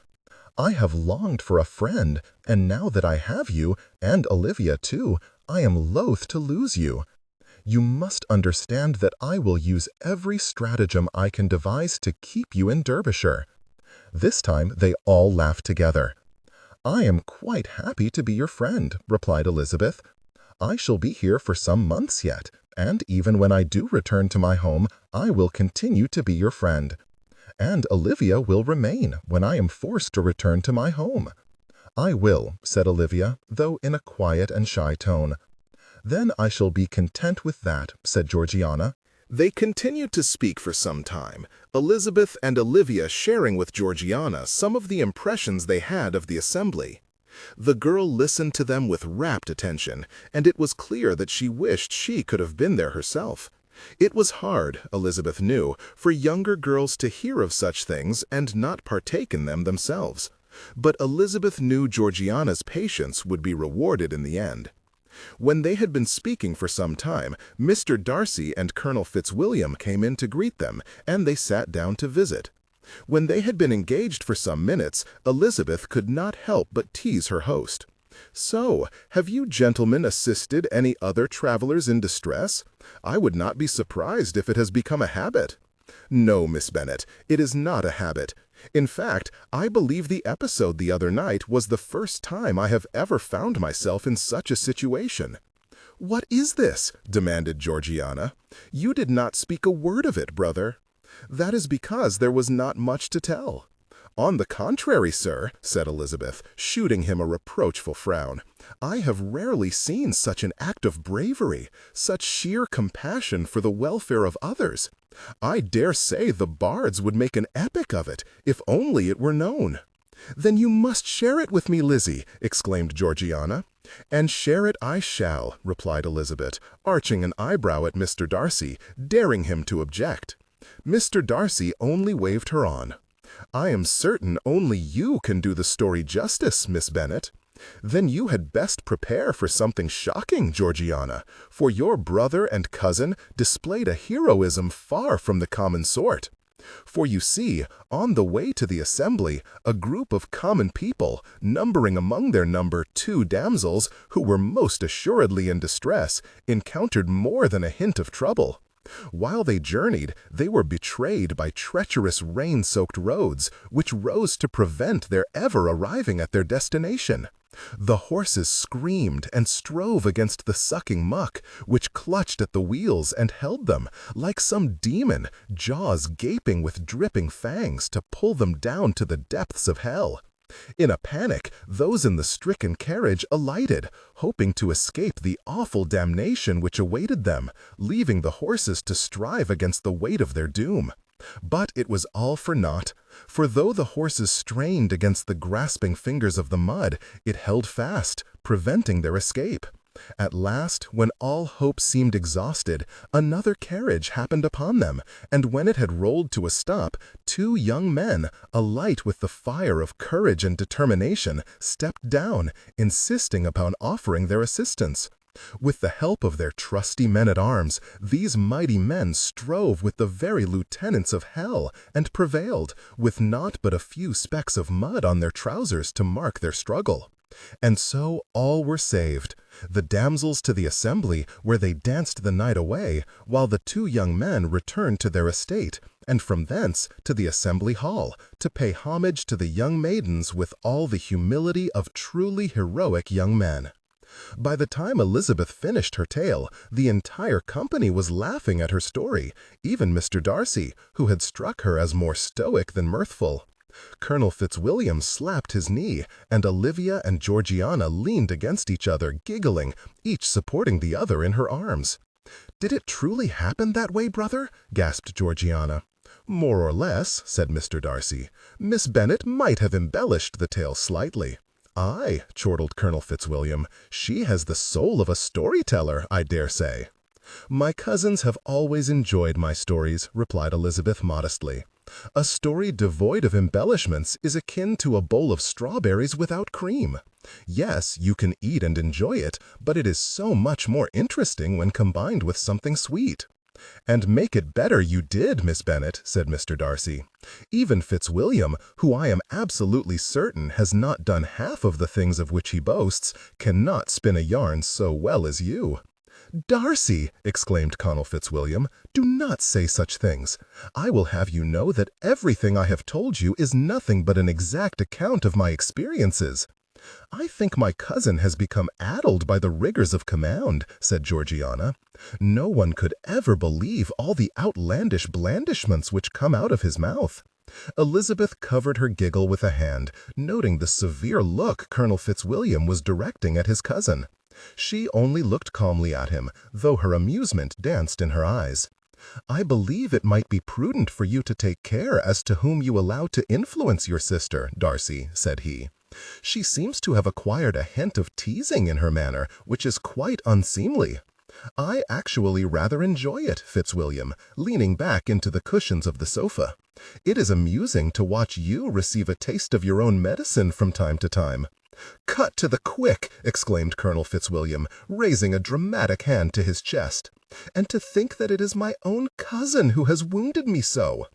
"I have longed for a friend, and now that I have you, and Olivia too, I am loath to lose you. You must understand that I will use every stratagem I can devise to keep you in Derbyshire." This time they all laughed together. "I am quite happy to be your friend," replied Elizabeth. "I shall be here for some months yet, and even when I do return to my home, I will continue to be your friend. And Olivia will remain when I am forced to return to my home." "I will," said Olivia, though in a quiet and shy tone. "Then I shall be content with that," said Georgiana. They continued to speak for some time, Elizabeth and Olivia sharing with Georgiana some of the impressions they had of the assembly. The girl listened to them with rapt attention, and it was clear that she wished she could have been there herself. It was hard, Elizabeth knew, for younger girls to hear of such things and not partake in them themselves. But Elizabeth knew Georgiana's patience would be rewarded in the end. When they had been speaking for some time, Mr. Darcy and Colonel Fitzwilliam came in to greet them, and they sat down to visit. When they had been engaged for some minutes, Elizabeth could not help but tease her host. "So, have you gentlemen assisted any other travelers in distress? I would not be surprised if it has become a habit." "No, Miss Bennet, it is not a habit. In fact, I believe the episode the other night was the first time I have ever found myself in such a situation." "What is this?" demanded Georgiana. "You did not speak a word of it, brother." "That is because there was not much to tell." "On the contrary, sir," said Elizabeth, shooting him a reproachful frown, "I have rarely seen such an act of bravery, such sheer compassion for the welfare of others. I dare say the bards would make an epic of it, if only it were known." "Then you must share it with me, Lizzie," exclaimed Georgiana. "And share it I shall," replied Elizabeth, arching an eyebrow at Mr. Darcy, daring him to object. Mr. Darcy only waved her on. "I am certain only you can do the story justice, Miss Bennet." "Then you had best prepare for something shocking, Georgiana, for your brother and cousin displayed a heroism far from the common sort. For you see, on the way to the assembly, a group of common people, numbering among their number 2 damsels, who were most assuredly in distress, encountered more than a hint of trouble. While they journeyed, they were betrayed by treacherous rain-soaked roads, which rose to prevent their ever arriving at their destination. The horses screamed and strove against the sucking muck, which clutched at the wheels and held them, like some demon, jaws gaping with dripping fangs to pull them down to the depths of hell. In a panic, those in the stricken carriage alighted, hoping to escape the awful damnation which awaited them, leaving the horses to strive against the weight of their doom. But it was all for naught, for though the horses strained against the grasping fingers of the mud, it held fast, preventing their escape. At last, when all hope seemed exhausted, another carriage happened upon them, and when it had rolled to a stop, 2 young men, alight with the fire of courage and determination, stepped down, insisting upon offering their assistance. With the help of their trusty men-at-arms, these mighty men strove with the very lieutenants of hell, and prevailed, with naught but a few specks of mud on their trousers to mark their struggle. And so all were saved, the damsels to the assembly, where they danced the night away, while the 2 young men returned to their estate, and from thence to the assembly hall, to pay homage to the young maidens with all the humility of truly heroic young men. By the time Elizabeth finished her tale, the entire company was laughing at her story, even Mr. Darcy, who had struck her as more stoic than mirthful. Colonel Fitzwilliam slapped his knee, and Olivia and Georgiana leaned against each other, giggling, each supporting the other in her arms. "Did it truly happen that way, brother?" gasped Georgiana. "More or less," said Mr. Darcy. "Miss Bennet might have embellished the tale slightly." "Aye," chortled Colonel Fitzwilliam, "she has the soul of a storyteller, I dare say." "My cousins have always enjoyed my stories," replied Elizabeth modestly. "A story devoid of embellishments is akin to a bowl of strawberries without cream. Yes, you can eat and enjoy it, but it is so much more interesting when combined with something sweet." "And make it better you did, Miss Bennet," said Mr. Darcy. "Even Fitzwilliam, who I am absolutely certain has not done half of the things of which he boasts, cannot spin a yarn so well as you." "Darcy!" exclaimed Colonel Fitzwilliam, "do not say such things. I will have you know that everything I have told you is nothing but an exact account of my experiences." "I think my cousin has become addled by the rigors of command," said Georgiana. "No one could ever believe all the outlandish blandishments which come out of his mouth." Elizabeth covered her giggle with a hand, noting the severe look Colonel Fitzwilliam was directing at his cousin. She only looked calmly at him, though her amusement danced in her eyes. "I believe it might be prudent for you to take care as to whom you allow to influence your sister, Darcy," said he. "She seems to have acquired a hint of teasing in her manner, which is quite unseemly." "I actually rather enjoy it, Fitzwilliam," leaning back into the cushions of the sofa. "It is amusing to watch you receive a taste of your own medicine from time to time." "Cut to the quick!" exclaimed Colonel Fitzwilliam, raising a dramatic hand to his chest. "And to think that it is my own cousin who has wounded me so!"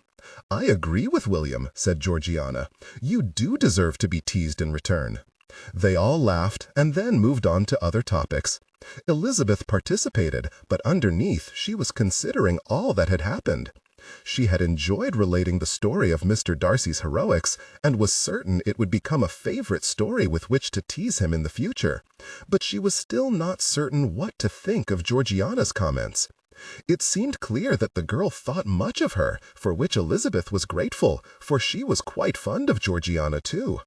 "I agree with William," said Georgiana. "You do deserve to be teased in return." They all laughed and then moved on to other topics. Elizabeth participated, but underneath she was considering all that had happened. She had enjoyed relating the story of Mr. Darcy's heroics, and was certain it would become a favorite story with which to tease him in the future. But she was still not certain what to think of Georgiana's comments. It seemed clear that the girl thought much of her, for which Elizabeth was grateful, for she was quite fond of Georgiana too.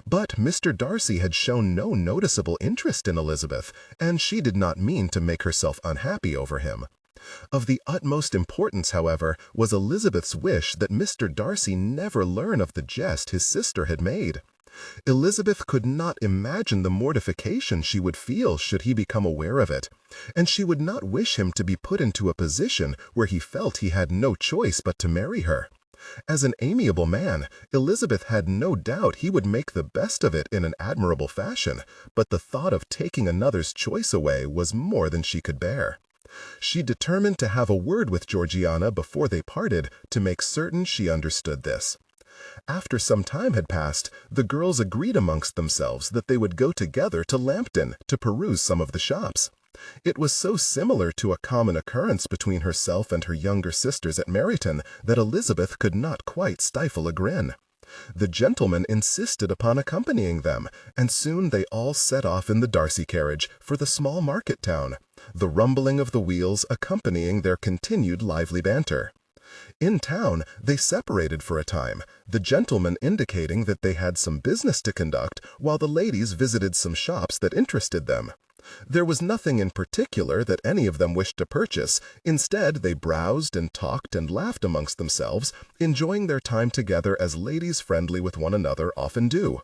But Mr. Darcy had shown no noticeable interest in Elizabeth, and she did not mean to make herself unhappy over him. Of the utmost importance, however, was Elizabeth's wish that Mr. Darcy never learn of the jest his sister had made. Elizabeth could not imagine the mortification she would feel should he become aware of it, and she would not wish him to be put into a position where he felt he had no choice but to marry her. As an amiable man, Elizabeth had no doubt he would make the best of it in an admirable fashion, but the thought of taking another's choice away was more than she could bear. She determined to have a word with Georgiana before they parted to make certain she understood this. After some time had passed, the girls agreed amongst themselves that they would go together to Lambton to peruse some of the shops. It was so similar to a common occurrence between herself and her younger sisters at Meryton that Elizabeth could not quite stifle a grin. The gentleman insisted upon accompanying them, and soon they all set off in the Darcy carriage for the small market town, the rumbling of the wheels accompanying their continued lively banter. In town they separated for a time, the gentlemen indicating that they had some business to conduct, while the ladies visited some shops that interested them. There was nothing in particular that any of them wished to purchase. Instead, they browsed and talked and laughed amongst themselves, enjoying their time together as ladies friendly with one another often do.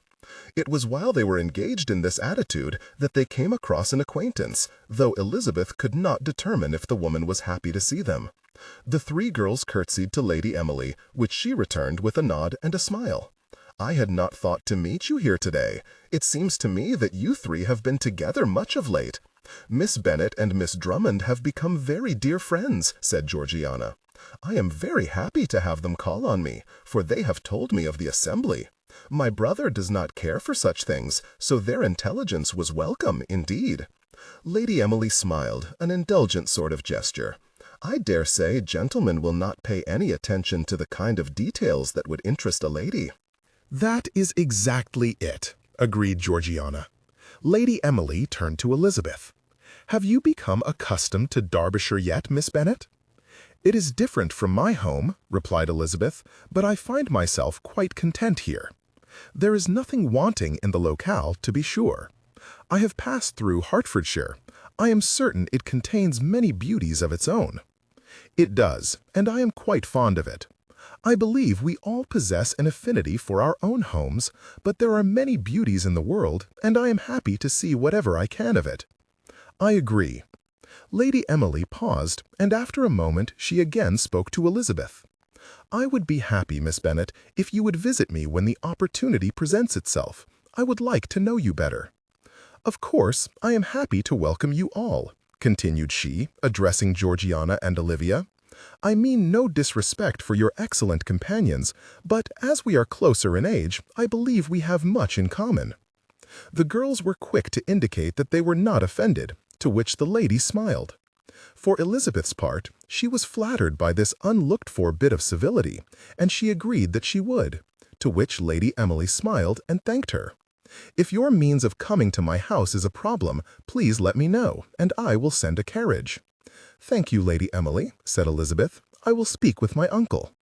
It was while they were engaged in this attitude that they came across an acquaintance, though Elizabeth could not determine if the woman was happy to see them. The three girls curtsied to Lady Emily, which she returned with a nod and a smile. "I had not thought to meet you here today. It seems to me that you three have been together much of late. Miss Bennet and Miss Drummond have become very dear friends," said Georgiana. "I am very happy to have them call on me, for they have told me of the assembly. My brother does not care for such things, so their intelligence was welcome indeed." Lady Emily smiled, an indulgent sort of gesture. "I dare say gentlemen will not pay any attention to the kind of details that would interest a lady." "That is exactly it," agreed Georgiana. Lady Emily turned to Elizabeth. "Have you become accustomed to Derbyshire yet, Miss Bennet?" "It is different from my home," replied Elizabeth, "but I find myself quite content here. There is nothing wanting in the locale, to be sure. I have passed through Hertfordshire. I am certain it contains many beauties of its own." "It does, and I am quite fond of it. I believe we all possess an affinity for our own homes, but there are many beauties in the world, and I am happy to see whatever I can of it." "I agree." Lady Emily paused, and after a moment she again spoke to Elizabeth. "I would be happy, Miss Bennet, if you would visit me when the opportunity presents itself. I would like to know you better." "Of course, I am happy to welcome you all," continued she, addressing Georgiana and Olivia. "I mean no disrespect for your excellent companions, but as we are closer in age, I believe we have much in common." The girls were quick to indicate that they were not offended, to which the lady smiled. For Elizabeth's part, she was flattered by this unlooked-for bit of civility, and she agreed that she would, to which Lady Emily smiled and thanked her. "If your means of coming to my house is a problem, please let me know, and I will send a carriage." "Thank you, Lady Emily," said Elizabeth. "I will speak with my uncle."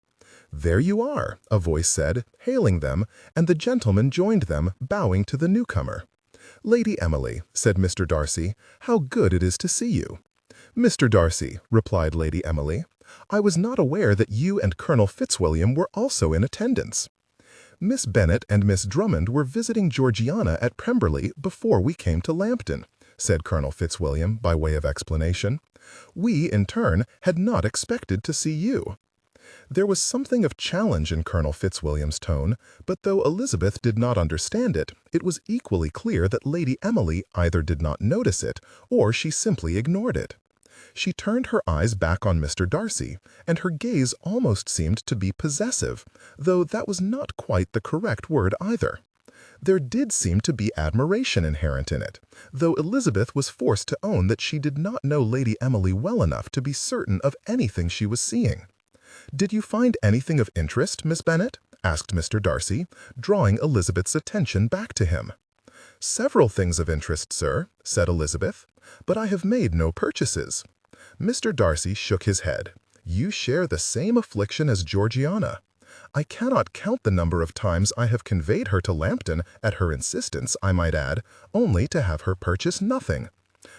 "There you are," a voice said, hailing them, and the gentleman joined them, bowing to the newcomer. "Lady Emily," said Mr. Darcy, "how good it is to see you." "Mr. Darcy," replied Lady Emily, "I was not aware that you and Colonel Fitzwilliam were also in attendance." "Miss Bennet and Miss Drummond were visiting Georgiana at Pemberley before we came to Lambton," said Colonel Fitzwilliam by way of explanation. "We, in turn, had not expected to see you." There was something of challenge in Colonel Fitzwilliam's tone, but though Elizabeth did not understand it, it was equally clear that Lady Emily either did not notice it, or she simply ignored it. She turned her eyes back on Mr. Darcy, and her gaze almost seemed to be possessive, though that was not quite the correct word either. There did seem to be admiration inherent in it, though Elizabeth was forced to own that she did not know Lady Emily well enough to be certain of anything she was seeing. "Did you find anything of interest, Miss Bennet?" asked Mr. Darcy, drawing Elizabeth's attention back to him. "Several things of interest, sir," said Elizabeth, "but I have made no purchases." Mr. Darcy shook his head. "You share the same affliction as Georgiana. I cannot count the number of times I have conveyed her to Lambton, at her insistence, I might add, only to have her purchase nothing."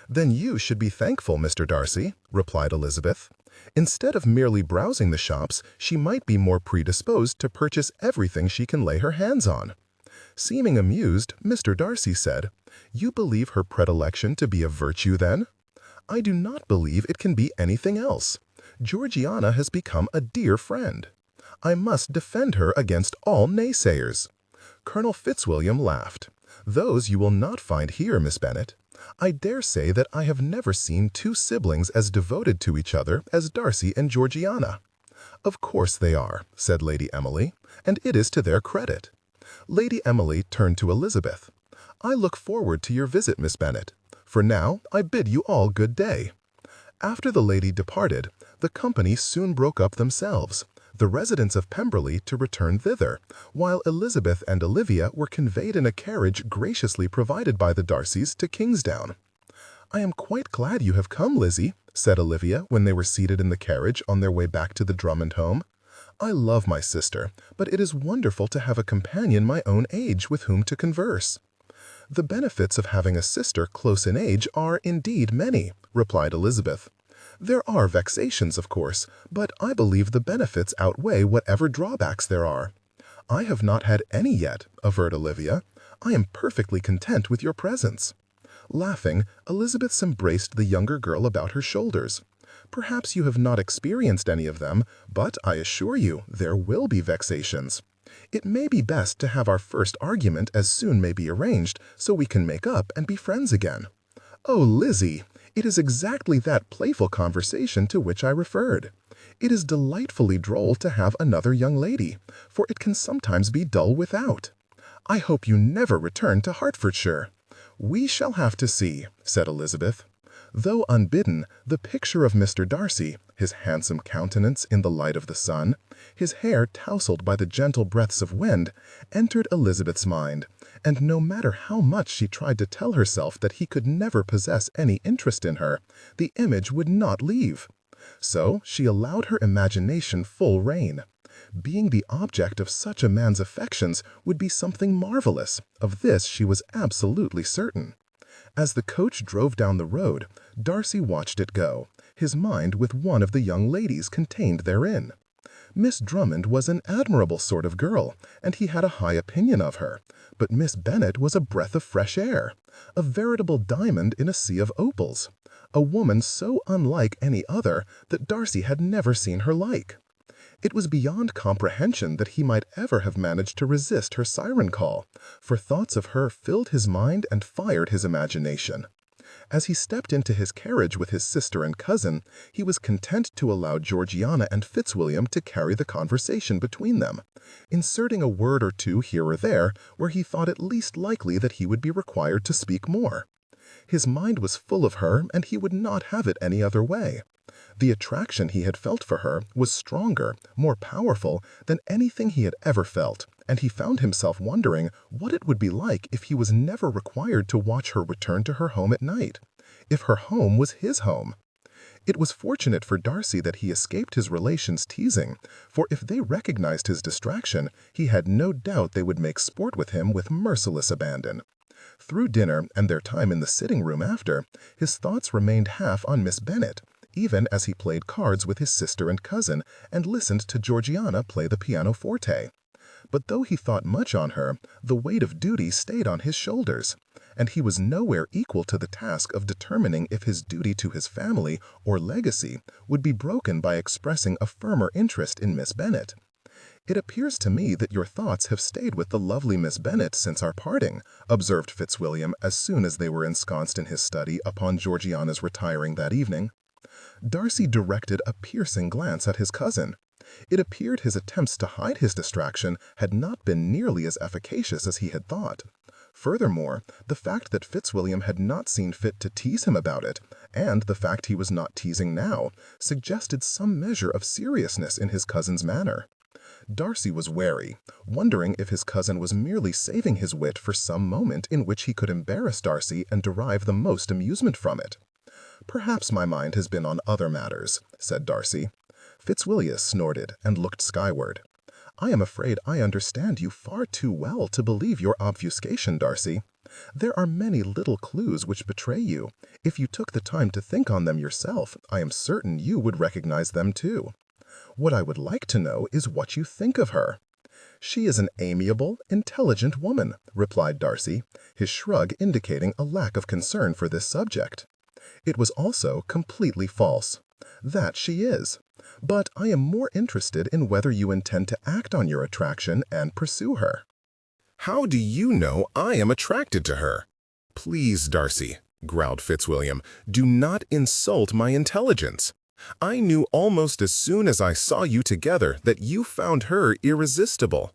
"Then you should be thankful, Mr. Darcy," replied Elizabeth. "Instead of merely browsing the shops, she might be more predisposed to purchase everything she can lay her hands on." Seeming amused, Mr. Darcy said, "You believe her predilection to be a virtue, then?" "I do not believe it can be anything else. Georgiana has become a dear friend. I must defend her against all naysayers." Colonel Fitzwilliam laughed. "Those you will not find here, Miss Bennet. I dare say that I have never seen two siblings as devoted to each other as Darcy and Georgiana." "Of course they are," said Lady Emily, "and it is to their credit." Lady Emily turned to Elizabeth. "I look forward to your visit, Miss Bennet. For now, I bid you all good day." After the lady departed, the company soon broke up themselves, the residents of Pemberley to return thither, while Elizabeth and Olivia were conveyed in a carriage graciously provided by the Darcys to Kingsdown. "I am quite glad you have come, Lizzie," said Olivia when they were seated in the carriage on their way back to the Drummond home. "I love my sister, but it is wonderful to have a companion my own age with whom to converse." "The benefits of having a sister close in age are, indeed, many," replied Elizabeth. "There are vexations, of course, but I believe the benefits outweigh whatever drawbacks there are." "I have not had any yet," averred Olivia. "I am perfectly content with your presence." Laughing, Elizabeth embraced the younger girl about her shoulders. "Perhaps you have not experienced any of them, but I assure you there will be vexations. It may be best to have our first argument as soon may be arranged, so we can make up and be friends again." "Oh, Lizzie, it is exactly that playful conversation to which I referred. It is delightfully droll to have another young lady, for it can sometimes be dull without. I hope you never return to Hertfordshire." "We shall have to see," said Elizabeth. Though unbidden, the picture of Mr. Darcy, his handsome countenance in the light of the sun, his hair tousled by the gentle breaths of wind, entered Elizabeth's mind, and no matter how much she tried to tell herself that he could never possess any interest in her, the image would not leave. So she allowed her imagination full rein. Being the object of such a man's affections would be something marvelous, of this she was absolutely certain. As the coach drove down the road, Darcy watched it go, his mind with one of the young ladies contained therein. Miss Drummond was an admirable sort of girl, and he had a high opinion of her, but Miss Bennet was a breath of fresh air, a veritable diamond in a sea of opals, a woman so unlike any other that Darcy had never seen her like. It was beyond comprehension that he might ever have managed to resist her siren call, for thoughts of her filled his mind and fired his imagination. As he stepped into his carriage with his sister and cousin, he was content to allow Georgiana and Fitzwilliam to carry the conversation between them, inserting a word or two here or there where he thought it least likely that he would be required to speak more. His mind was full of her, and he would not have it any other way. The attraction he had felt for her was stronger, more powerful than anything he had ever felt, and he found himself wondering what it would be like if he was never required to watch her return to her home at night, if her home was his home. It was fortunate for Darcy that he escaped his relations' teasing, for if they recognized his distraction, he had no doubt they would make sport with him with merciless abandon. Through dinner and their time in the sitting-room after, his thoughts remained half on Miss Bennet, even as he played cards with his sister and cousin and listened to Georgiana play the pianoforte. But though he thought much on her, the weight of duty stayed on his shoulders, and he was nowhere equal to the task of determining if his duty to his family or legacy would be broken by expressing a firmer interest in Miss Bennet. "It appears to me that your thoughts have stayed with the lovely Miss Bennet since our parting," observed Fitzwilliam as soon as they were ensconced in his study upon Georgiana's retiring that evening. Darcy directed a piercing glance at his cousin. It appeared his attempts to hide his distraction had not been nearly as efficacious as he had thought. Furthermore, the fact that Fitzwilliam had not seen fit to tease him about it, and the fact he was not teasing now, suggested some measure of seriousness in his cousin's manner. Darcy was wary, wondering if his cousin was merely saving his wit for some moment in which he could embarrass Darcy and derive the most amusement from it. "Perhaps my mind has been on other matters," said Darcy. Fitzwilliam snorted and looked skyward. "I am afraid I understand you far too well to believe your obfuscation, Darcy. There are many little clues which betray you. If you took the time to think on them yourself, I am certain you would recognize them too. What I would like to know is what you think of her." "She is an amiable, intelligent woman," replied Darcy, his shrug indicating a lack of concern for this subject. It was also completely false. "That she is. But I am more interested in whether you intend to act on your attraction and pursue her." "How do you know I am attracted to her?" "Please, Darcy," growled Fitzwilliam, "do not insult my intelligence. I knew almost as soon as I saw you together that you found her irresistible."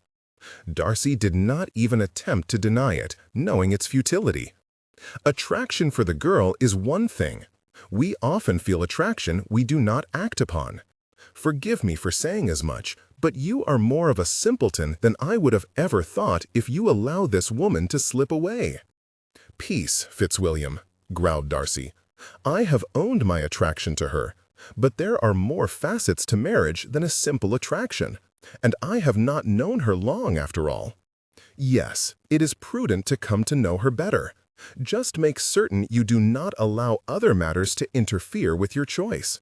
Darcy did not even attempt to deny it, knowing its futility. Attraction for the girl is one thing. We often feel attraction we do not act upon. Forgive me for saying as much, but you are more of a simpleton than I would have ever thought if you allow this woman to slip away." "Peace, Fitzwilliam," growled Darcy. "I have owned my attraction to her, but there are more facets to marriage than a simple attraction, and I have not known her long after all. Yes, it is prudent to come to know her better. Just make certain you do not allow other matters to interfere with your choice.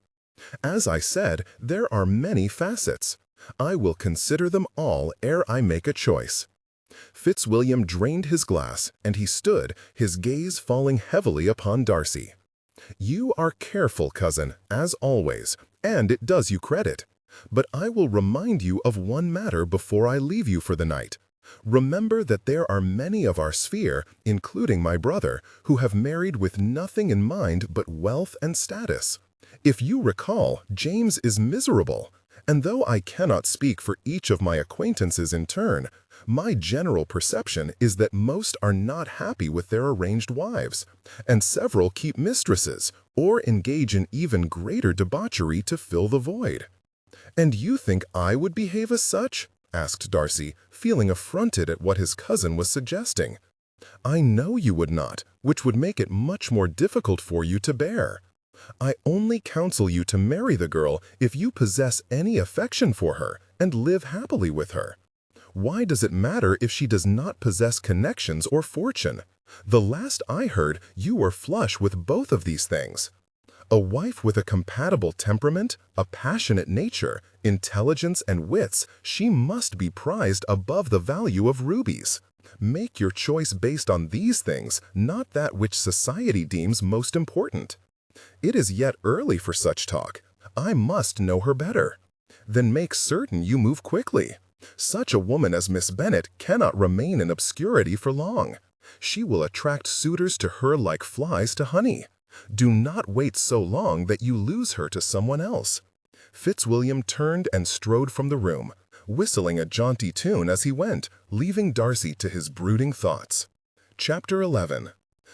As I said, there are many facets. I will consider them all ere I make a choice." Fitzwilliam drained his glass, and he stood, his gaze falling heavily upon Darcy. "You are careful, cousin, as always, and it does you credit. But I will remind you of one matter before I leave you for the night. Remember that there are many of our sphere, including my brother, who have married with nothing in mind but wealth and status. If you recall, James is miserable, and though I cannot speak for each of my acquaintances in turn, my general perception is that most are not happy with their arranged wives, and several keep mistresses or engage in even greater debauchery to fill the void." "And you think I would behave as such?" asked Darcy, feeling affronted at what his cousin was suggesting. "I know you would not, which would make it much more difficult for you to bear. I only counsel you to marry the girl if you possess any affection for her and live happily with her. Why does it matter if she does not possess connections or fortune? The last I heard, you were flush with both of these things." A wife with a compatible temperament, a passionate nature, intelligence and wits, she must be prized above the value of rubies. Make your choice based on these things, not that which society deems most important. It is yet early for such talk. I must know her better. Then make certain you move quickly. Such a woman as Miss Bennet cannot remain in obscurity for long. She will attract suitors to her like flies to honey. Do not wait so long that you lose her to someone else." Fitzwilliam turned and strode from the room, whistling a jaunty tune as he went, leaving Darcy to his brooding thoughts. Chapter 11.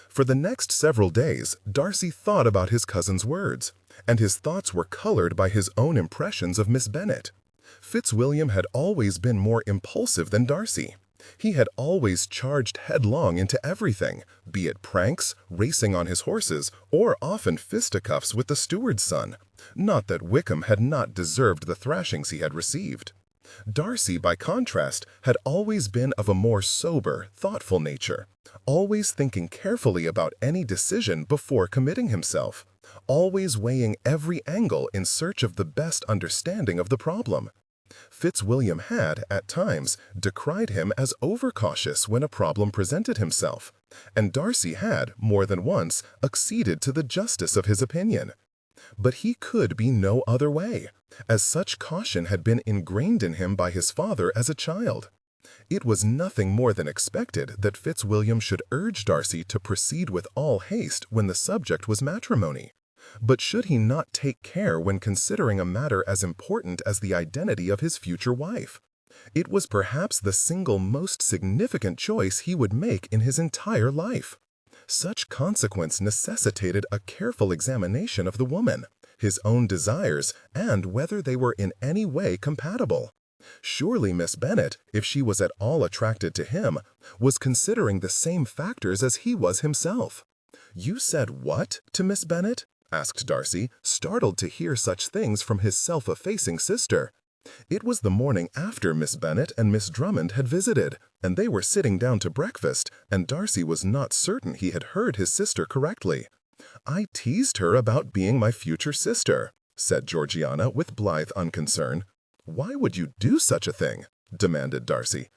For the next several days, Darcy thought about his cousin's words, and his thoughts were colored by his own impressions of Miss Bennet. Fitzwilliam had always been more impulsive than Darcy. He had always charged headlong into everything, be it pranks, racing on his horses, or often fisticuffs with the steward's son. Not that Wickham had not deserved the thrashings he had received. Darcy, by contrast, had always been of a more sober, thoughtful nature, always thinking carefully about any decision before committing himself, always weighing every angle in search of the best understanding of the problem. Fitzwilliam had, at times, decried him as overcautious when a problem presented himself, and Darcy had, more than once, acceded to the justice of his opinion. But he could be no other way, as such caution had been ingrained in him by his father as a child. It was nothing more than expected that Fitzwilliam should urge Darcy to proceed with all haste when the subject was matrimony. But should he not take care when considering a matter as important as the identity of his future wife? It was perhaps the single most significant choice he would make in his entire life. Such consequence necessitated a careful examination of the woman, his own desires, and whether they were in any way compatible. Surely Miss Bennet, if she was at all attracted to him, was considering the same factors as he was himself. "You said what to Miss Bennet?" asked Darcy, startled to hear such things from his self-effacing sister. It was the morning after Miss Bennet and Miss Drummond had visited, and they were sitting down to breakfast, and Darcy was not certain he had heard his sister correctly. "I teased her about being my future sister," said Georgiana with blithe unconcern. "Why would you do such a thing?" demanded Darcy.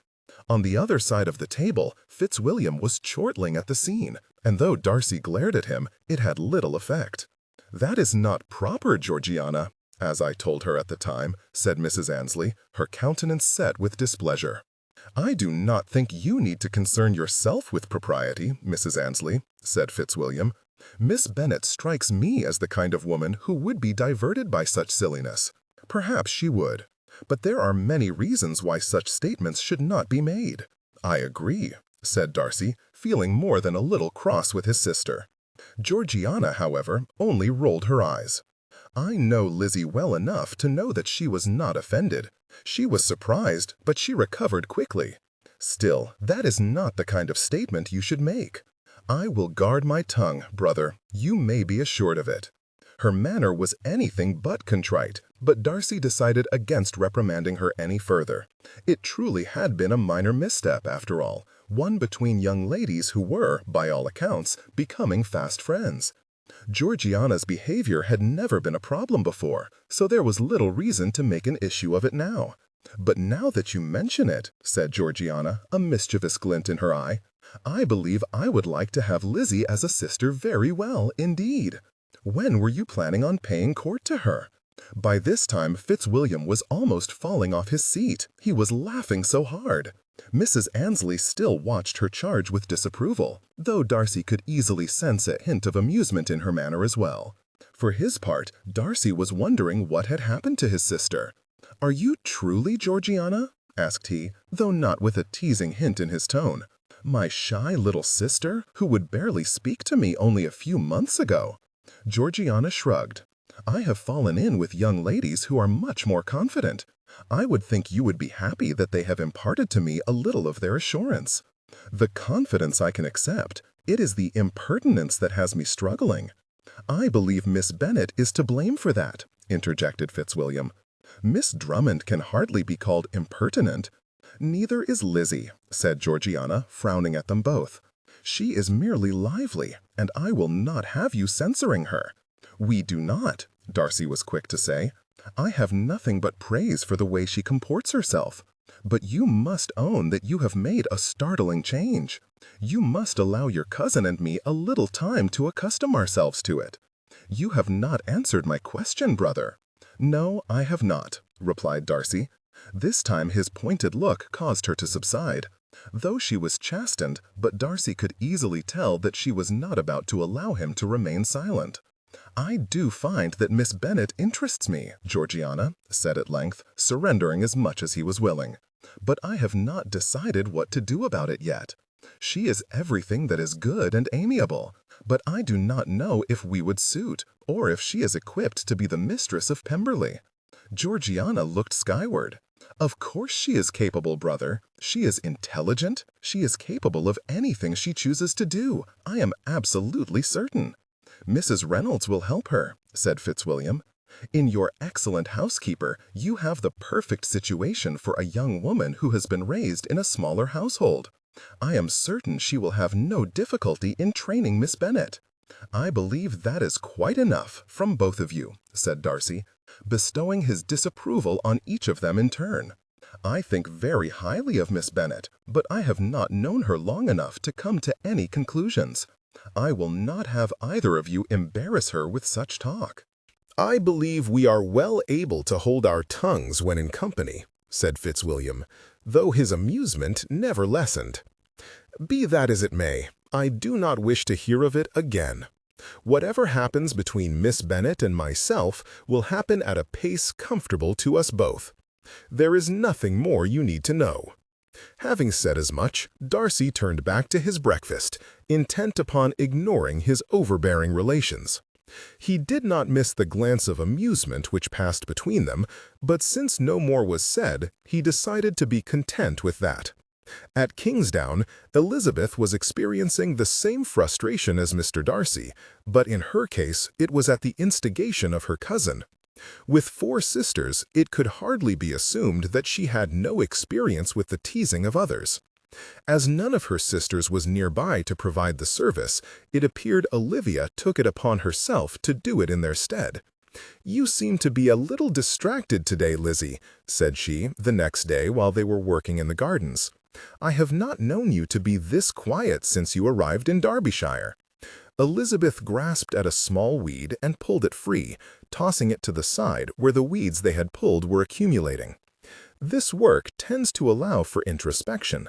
On the other side of the table, Fitzwilliam was chortling at the scene, and though Darcy glared at him, it had little effect. "That is not proper, Georgiana, as I told her at the time," said Mrs. Annesley, her countenance set with displeasure. "I do not think you need to concern yourself with propriety, Mrs. Annesley," said Fitzwilliam. "Miss Bennet strikes me as the kind of woman who would be diverted by such silliness. Perhaps she would. But there are many reasons why such statements should not be made." "I agree," said Darcy, feeling more than a little cross with his sister. Georgiana, however, only rolled her eyes. "I know Lizzie well enough to know that she was not offended. She was surprised, but she recovered quickly. Still, that is not the kind of statement you should make. I will guard my tongue, brother, you may be assured of it." Her manner was anything but contrite, but Darcy decided against reprimanding her any further. It truly had been a minor misstep, after all, one between young ladies who were, by all accounts, becoming fast friends. Georgiana's behavior had never been a problem before, so there was little reason to make an issue of it now. "But now that you mention it," said Georgiana, a mischievous glint in her eye, "I believe I would like to have Lizzie as a sister very well indeed. When were you planning on paying court to her?" By this time Fitzwilliam was almost falling off his seat. He was laughing so hard. Mrs. Annesley still watched her charge with disapproval, though Darcy could easily sense a hint of amusement in her manner as well. For his part, Darcy was wondering what had happened to his sister. "Are you truly Georgiana?" asked he, though not with a teasing hint in his tone. "My shy little sister, who would barely speak to me only a few months ago?" Georgiana shrugged. "I have fallen in with young ladies who are much more confident. I would think you would be happy that they have imparted to me a little of their assurance. The confidence I can accept. It is the impertinence that has me struggling." "I believe Miss Bennet is to blame for that," interjected Fitzwilliam. "Miss Drummond can hardly be called impertinent." "Neither is Lizzie," said Georgiana, frowning at them both. "She is merely lively, and I will not have you censoring her. "We do not," Darcy was quick to say. "I have nothing but praise for the way she comports herself. But you must own that you have made a startling change. You must allow your cousin and me a little time to accustom ourselves to it. You have not answered my question, brother." "No, I have not," replied Darcy. This time his pointed look caused her to subside. Though she was chastened, but Darcy could easily tell that she was not about to allow him to remain silent. "I do find that Miss Bennet interests me," Georgiana said at length, surrendering as much as he was willing. "But I have not decided what to do about it yet. She is everything that is good and amiable, but I do not know if we would suit, or if she is equipped to be the mistress of Pemberley." Georgiana looked skyward. "Of course she is capable, brother. She is intelligent. She is capable of anything she chooses to do. I am absolutely certain." "Mrs. Reynolds will help her," said Fitzwilliam. "In your excellent housekeeper, you have the perfect situation for a young woman who has been raised in a smaller household. I am certain she will have no difficulty in training Miss Bennet." "I believe that is quite enough from both of you," said Darcy, bestowing his disapproval on each of them in turn. "I think very highly of Miss Bennet, but I have not known her long enough to come to any conclusions. I will not have either of you embarrass her with such talk." "I believe we are well able to hold our tongues when in company," said Fitzwilliam, though his amusement never lessened. "Be that as it may, I do not wish to hear of it again. Whatever happens between Miss Bennet and myself will happen at a pace comfortable to us both. There is nothing more you need to know." Having said as much, Darcy turned back to his breakfast, intent upon ignoring his overbearing relations. He did not miss the glance of amusement which passed between them, but since no more was said, he decided to be content with that. At Kingsdown, Elizabeth was experiencing the same frustration as Mr. Darcy, but in her case it was at the instigation of her cousin. With 4 sisters, it could hardly be assumed that she had no experience with the teasing of others. As none of her sisters was nearby to provide the service, it appeared Olivia took it upon herself to do it in their stead. "You seem to be a little distracted today, Lizzie," said she the next day while they were working in the gardens. "I have not known you to be this quiet since you arrived in Derbyshire." Elizabeth grasped at a small weed and pulled it free, tossing it to the side where the weeds they had pulled were accumulating. "This work tends to allow for introspection.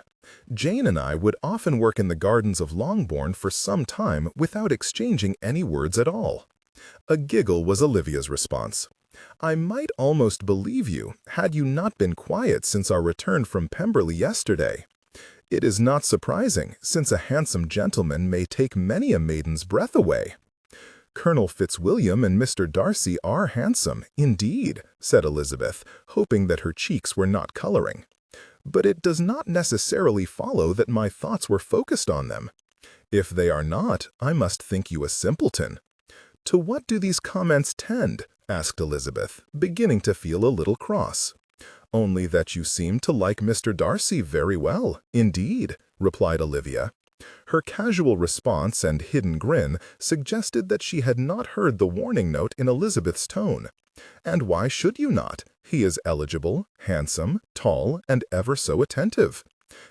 Jane and I would often work in the gardens of Longbourn for some time without exchanging any words at all." A giggle was Olivia's response. "I might almost believe you, had you not been quiet since our return from Pemberley yesterday. It is not surprising, since a handsome gentleman may take many a maiden's breath away." "Colonel Fitzwilliam and Mr. Darcy are handsome, indeed," said Elizabeth, hoping that her cheeks were not coloring. "But it does not necessarily follow that my thoughts were focused on them. If they are not, I must think you a simpleton." "To what do these comments tend?" asked Elizabeth, beginning to feel a little cross. "Only that you seem to like Mr. Darcy very well, indeed," replied Olivia. Her casual response and hidden grin suggested that she had not heard the warning note in Elizabeth's tone. "And why should you not? He is eligible, handsome, tall, and ever so attentive.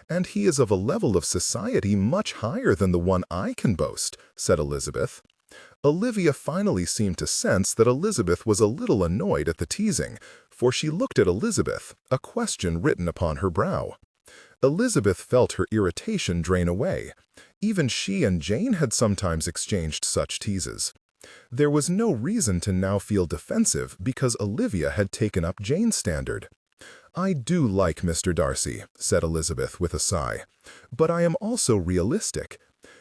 And he is of a level of society much higher than the one I can boast," said Elizabeth. Olivia finally seemed to sense that Elizabeth was a little annoyed at the teasing, for she looked at Elizabeth, a question written upon her brow. Elizabeth felt her irritation drain away. Even she and Jane had sometimes exchanged such teases. There was no reason to now feel defensive because Olivia had taken up Jane's standard. "I do like Mr. Darcy," said Elizabeth with a sigh, "but I am also realistic.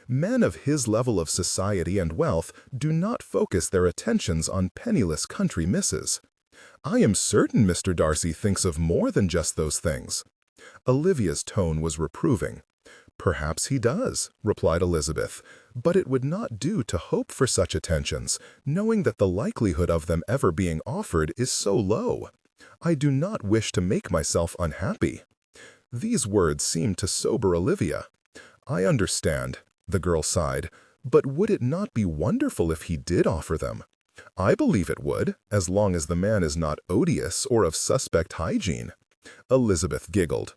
Men of his level of society and wealth do not focus their attentions on penniless country misses. I am certain Mr. Darcy thinks of more than just those things." Olivia's tone was reproving. "Perhaps he does," replied Elizabeth, "but it would not do to hope for such attentions, knowing that the likelihood of them ever being offered is so low. I do not wish to make myself unhappy." These words seemed to sober Olivia. "I understand," the girl sighed, "but would it not be wonderful if he did offer them? I believe it would, as long as the man is not odious or of suspect hygiene. Elizabeth giggled.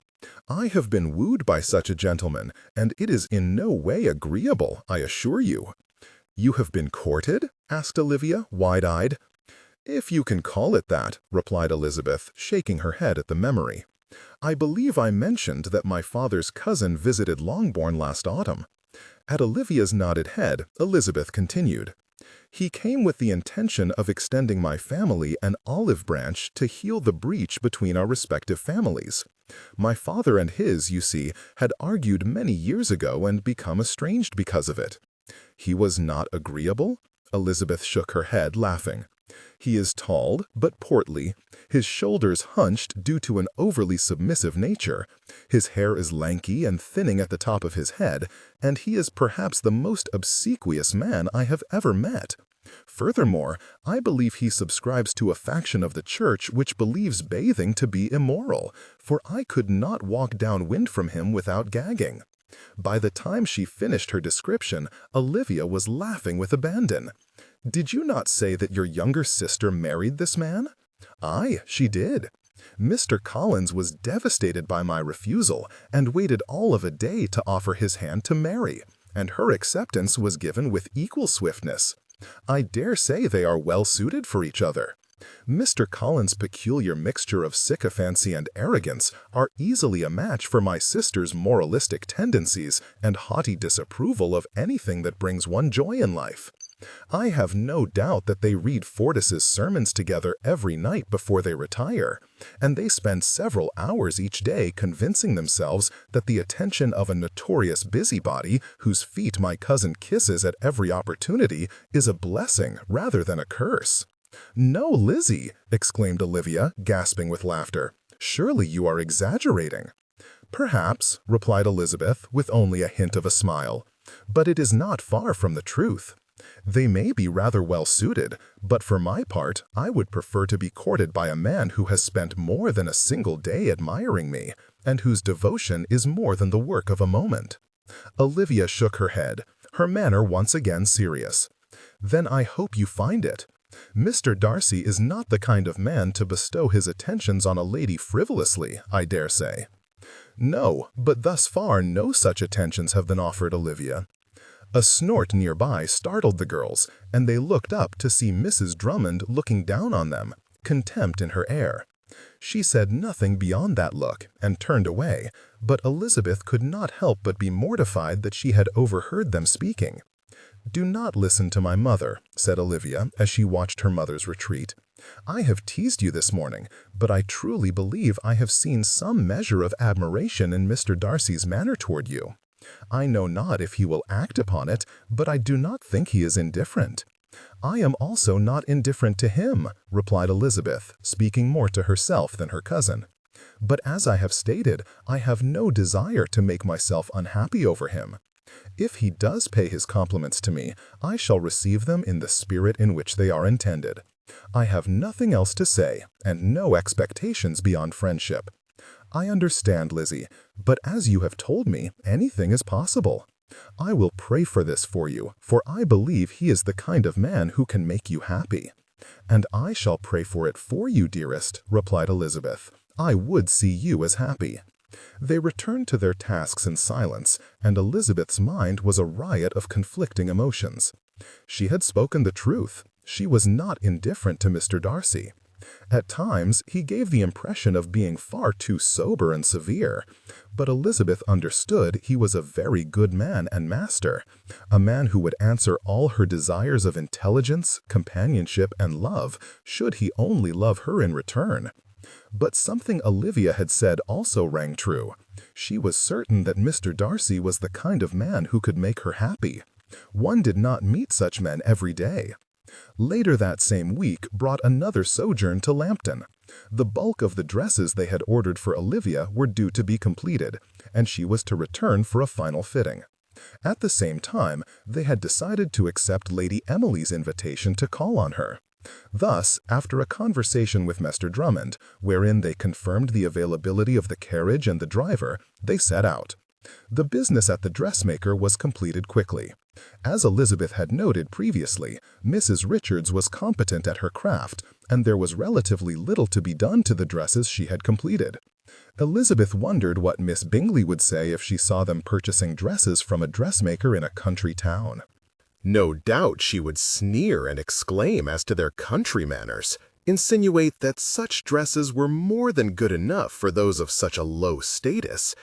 I have been wooed by such a gentleman, and it is in no way agreeable, I assure you. You have been courted? Asked Olivia, wide-eyed. If you can call it that, replied Elizabeth, shaking her head at the memory. I believe I mentioned that my father's cousin visited Longbourn last autumn. At Olivia's nodded head, Elizabeth continued. He came with the intention of extending my family an olive branch to heal the breach between our respective families. My father and his, you see, had argued many years ago and become estranged because of it. He was not agreeable? Elizabeth shook her head, laughing. He is tall, but portly, his shoulders hunched due to an overly submissive nature, his hair is lanky and thinning at the top of his head, and he is perhaps the most obsequious man I have ever met. Furthermore, I believe he subscribes to a faction of the church which believes bathing to be immoral, for I could not walk downwind from him without gagging. By the time she finished her description, Olivia was laughing with abandon. Did you not say that your younger sister married this man? Aye, she did. Mr. Collins was devastated by my refusal and waited all of a day to offer his hand to Mary, and her acceptance was given with equal swiftness. I dare say they are well suited for each other. Mr. Collins' peculiar mixture of sycophancy and arrogance are easily a match for my sister's moralistic tendencies and haughty disapproval of anything that brings one joy in life. I have no doubt that they read Fortis's sermons together every night before they retire, and they spend several hours each day convincing themselves that the attention of a notorious busybody whose feet my cousin kisses at every opportunity is a blessing rather than a curse. No, Lizzie, exclaimed Olivia, gasping with laughter. Surely you are exaggerating. Perhaps, replied Elizabeth, with only a hint of a smile, but it is not far from the truth. They may be rather well suited, but for my part, I would prefer to be courted by a man who has spent more than a single day admiring me, and whose devotion is more than the work of a moment. Olivia shook her head, her manner once again serious. Then I hope you find it. Mr. Darcy is not the kind of man to bestow his attentions on a lady frivolously, I dare say. No, but thus far no such attentions have been offered, Olivia. A snort nearby startled the girls, and they looked up to see Mrs. Drummond looking down on them, contempt in her air. She said nothing beyond that look, and turned away, but Elizabeth could not help but be mortified that she had overheard them speaking. "Do not listen to my mother," said Olivia, as she watched her mother's retreat. "I have teased you this morning, but I truly believe I have seen some measure of admiration in Mr. Darcy's manner toward you. I know not if he will act upon it, but I do not think he is indifferent." "I am also not indifferent to him," replied Elizabeth, speaking more to herself than her cousin. "But as I have stated, I have no desire to make myself unhappy over him. If he does pay his compliments to me, I shall receive them in the spirit in which they are intended. I have nothing else to say, and no expectations beyond friendship. I understand, Lizzie, but as you have told me, anything is possible. I will pray for this for you, for I believe he is the kind of man who can make you happy." "And I shall pray for it for you, dearest," replied Elizabeth. "I would see you as happy." They returned to their tasks in silence, and Elizabeth's mind was a riot of conflicting emotions. She had spoken the truth. She was not indifferent to Mr. Darcy. At times, he gave the impression of being far too sober and severe, but Elizabeth understood he was a very good man and master, a man who would answer all her desires of intelligence, companionship, and love, should he only love her in return. But something Olivia had said also rang true. She was certain that Mr. Darcy was the kind of man who could make her happy. One did not meet such men every day. Later that same week brought another sojourn to Lambton. The bulk of the dresses they had ordered for Olivia were due to be completed, and she was to return for a final fitting. At the same time, they had decided to accept Lady Emily's invitation to call on her. Thus, after a conversation with Mr. Drummond, wherein they confirmed the availability of the carriage and the driver, they set out. The business at the dressmaker was completed quickly. As Elizabeth had noted previously, Mrs. Richards was competent at her craft, and there was relatively little to be done to the dresses she had completed. Elizabeth wondered what Miss Bingley would say if she saw them purchasing dresses from a dressmaker in a country town. No doubt she would sneer and exclaim as to their country manners, insinuate that such dresses were more than good enough for those of such a low status.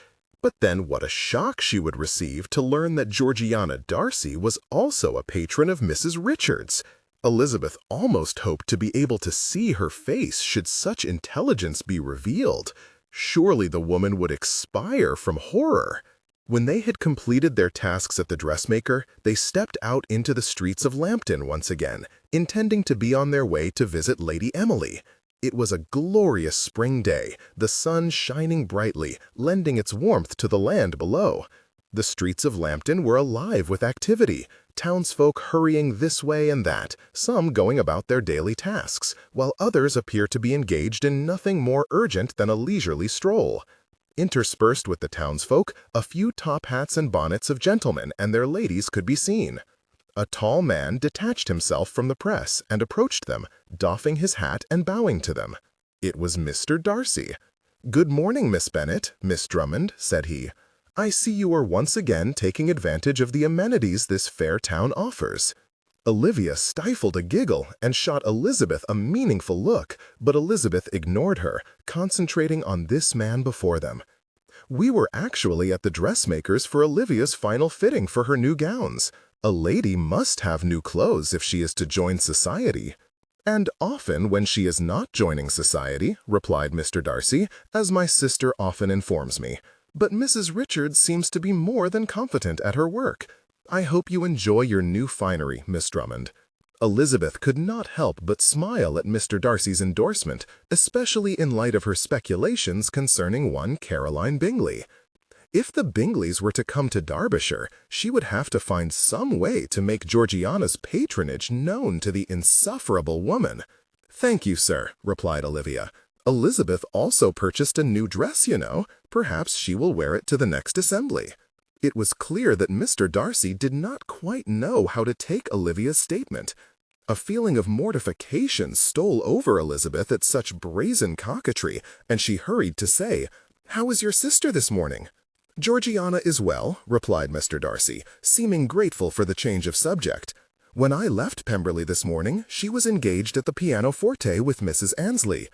But then what a shock she would receive to learn that Georgiana Darcy was also a patron of Mrs. Richards. Elizabeth almost hoped to be able to see her face should such intelligence be revealed. Surely the woman would expire from horror. When they had completed their tasks at the dressmaker, they stepped out into the streets of Lambton once again, intending to be on their way to visit Lady Emily. It was a glorious spring day, the sun shining brightly, lending its warmth to the land below. The streets of Lambton were alive with activity, townsfolk hurrying this way and that, some going about their daily tasks, while others appear to be engaged in nothing more urgent than a leisurely stroll. Interspersed with the townsfolk, a few top hats and bonnets of gentlemen and their ladies could be seen. A tall man detached himself from the press and approached them, doffing his hat and bowing to them. It was Mr. Darcy. "Good morning, Miss Bennet, Miss Drummond," said he. "I see you are once again taking advantage of the amenities this fair town offers." Olivia stifled a giggle and shot Elizabeth a meaningful look, but Elizabeth ignored her, concentrating on this man before them. "We were actually at the dressmaker's for Olivia's final fitting for her new gowns. A lady must have new clothes if she is to join society." "And often when she is not joining society," replied Mr. Darcy, "as my sister often informs me. But Mrs. Richards seems to be more than competent at her work. I hope you enjoy your new finery, Miss Drummond." Elizabeth could not help but smile at Mr. Darcy's endorsement, especially in light of her speculations concerning one Caroline Bingley. If the Bingleys were to come to Derbyshire, she would have to find some way to make Georgiana's patronage known to the insufferable woman. "Thank you, sir," replied Olivia. "Elizabeth also purchased a new dress, you know. Perhaps she will wear it to the next assembly." It was clear that Mr. Darcy did not quite know how to take Olivia's statement. A feeling of mortification stole over Elizabeth at such brazen coquetry, and she hurried to say, "How is your sister this morning?" "Georgiana is well," replied Mr. Darcy, seeming grateful for the change of subject. "When I left Pemberley this morning, she was engaged at the pianoforte with Mrs. Annesley."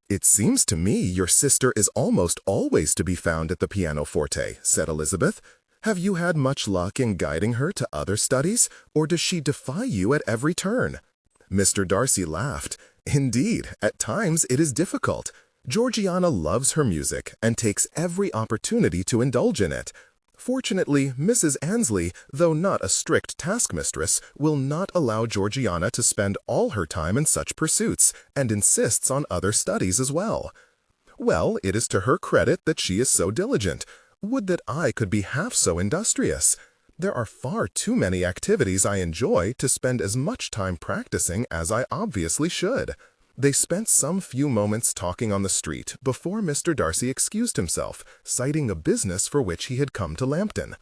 "It seems to me your sister is almost always to be found at the pianoforte," said Elizabeth. "Have you had much luck in guiding her to other studies, or does she defy you at every turn?" Mr. Darcy laughed. "Indeed, at times it is difficult. Georgiana loves her music and takes every opportunity to indulge in it. Fortunately, Mrs. Annesley, though not a strict taskmistress, will not allow Georgiana to spend all her time in such pursuits, and insists on other studies as well. Well, it is to her credit that she is so diligent. Would that I could be half so industrious. There are far too many activities I enjoy to spend as much time practicing as I obviously should." They spent some few moments talking on the street before Mr. Darcy excused himself, citing a business for which he had come to Lambton.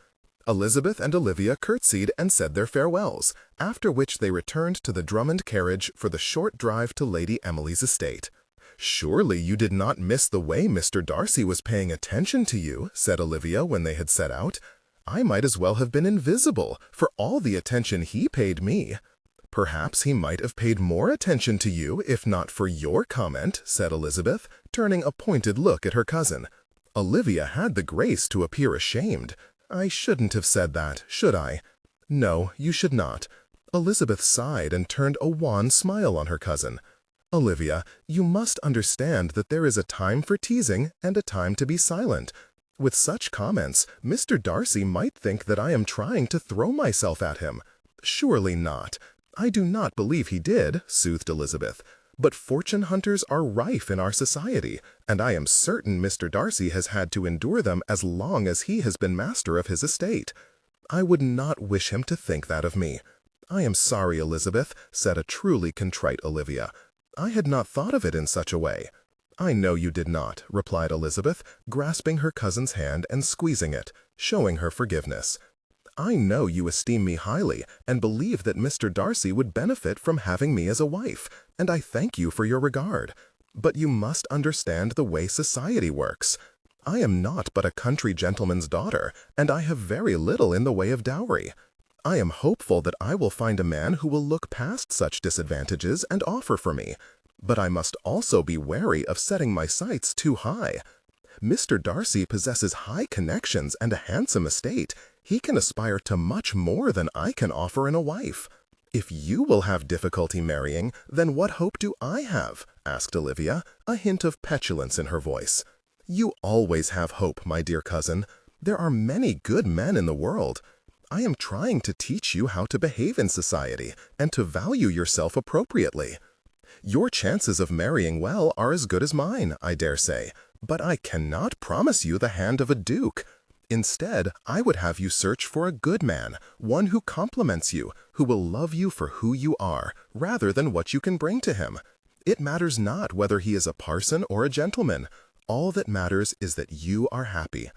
Elizabeth and Olivia curtsied and said their farewells, after which they returned to the Drummond carriage for the short drive to Lady Emily's estate. "Surely you did not miss the way Mr. Darcy was paying attention to you," said Olivia when they had set out. "I might as well have been invisible, for all the attention he paid me." "Perhaps he might have paid more attention to you if not for your comment," said Elizabeth, turning a pointed look at her cousin. Olivia had the grace to appear ashamed. "I shouldn't have said that, should I?" "No, you should not." Elizabeth sighed and turned a wan smile on her cousin. "Olivia, you must understand that there is a time for teasing and a time to be silent. With such comments, Mr. Darcy might think that I am trying to throw myself at him. Surely not. I do not believe he did," soothed Elizabeth. "But fortune hunters are rife in our society, and I am certain Mr. Darcy has had to endure them as long as he has been master of his estate. I would not wish him to think that of me." "I am sorry, Elizabeth," said a truly contrite Olivia. "I had not thought of it in such a way." "I know you did not," replied Elizabeth, grasping her cousin's hand and squeezing it, showing her forgiveness. I know you esteem me highly and believe that Mr. Darcy would benefit from having me as a wife, and I thank you for your regard. But you must understand the way society works. I am not but a country gentleman's daughter, and I have very little in the way of dowry. I am hopeful that I will find a man who will look past such disadvantages and offer for me. But I must also be wary of setting my sights too high. Mr. Darcy possesses high connections and a handsome estate. He can aspire to much more than I can offer in a wife. If you will have difficulty marrying, then what hope do I have? Asked Olivia, a hint of petulance in her voice. You always have hope, my dear cousin. There are many good men in the world. I am trying to teach you how to behave in society and to value yourself appropriately. Your chances of marrying well are as good as mine, I dare say, but I cannot promise you the hand of a duke. Instead, I would have you search for a good man, one who compliments you, who will love you for who you are, rather than what you can bring to him. It matters not whether he is a parson or a gentleman. All that matters is that you are happy.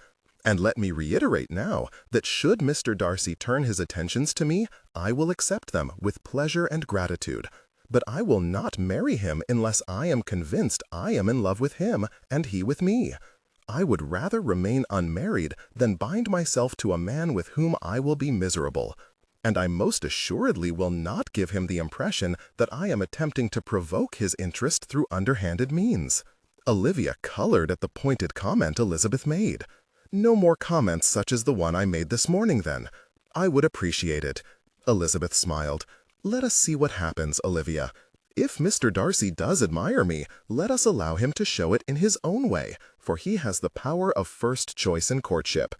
And let me reiterate now that should Mr. Darcy turn his attentions to me, I will accept them with pleasure and gratitude. But I will not marry him unless I am convinced I am in love with him and he with me. I would rather remain unmarried than bind myself to a man with whom I will be miserable. And I most assuredly will not give him the impression that I am attempting to provoke his interest through underhanded means. Olivia colored at the pointed comment Elizabeth made. No more comments such as the one I made this morning, then. I would appreciate it. Elizabeth smiled. Let us see what happens, Olivia. If Mr. Darcy does admire me, let us allow him to show it in his own way, for he has the power of first choice in courtship.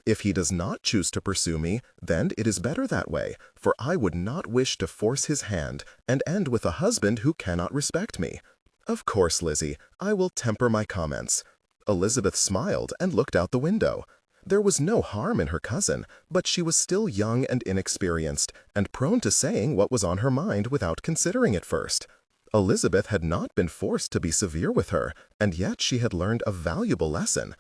If he does not choose to pursue me, then it is better that way, for I would not wish to force his hand and end with a husband who cannot respect me. Of course, Lizzie, I will temper my comments. Elizabeth smiled and looked out the window. There was no harm in her cousin, but she was still young and inexperienced, and prone to saying what was on her mind without considering it first. Elizabeth had not been forced to be severe with her, and yet she had learned a valuable lesson.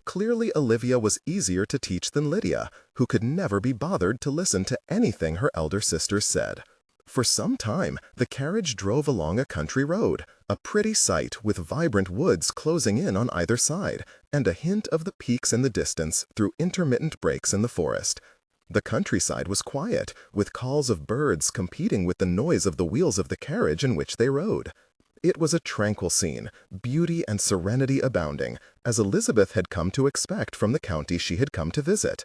Clearly Olivia was easier to teach than Lydia, who could never be bothered to listen to anything her elder sisters said. For some time, the carriage drove along a country road, a pretty sight with vibrant woods closing in on either side, and a hint of the peaks in the distance through intermittent breaks in the forest. The countryside was quiet, with calls of birds competing with the noise of the wheels of the carriage in which they rode. It was a tranquil scene, beauty and serenity abounding, as Elizabeth had come to expect from the county she had come to visit.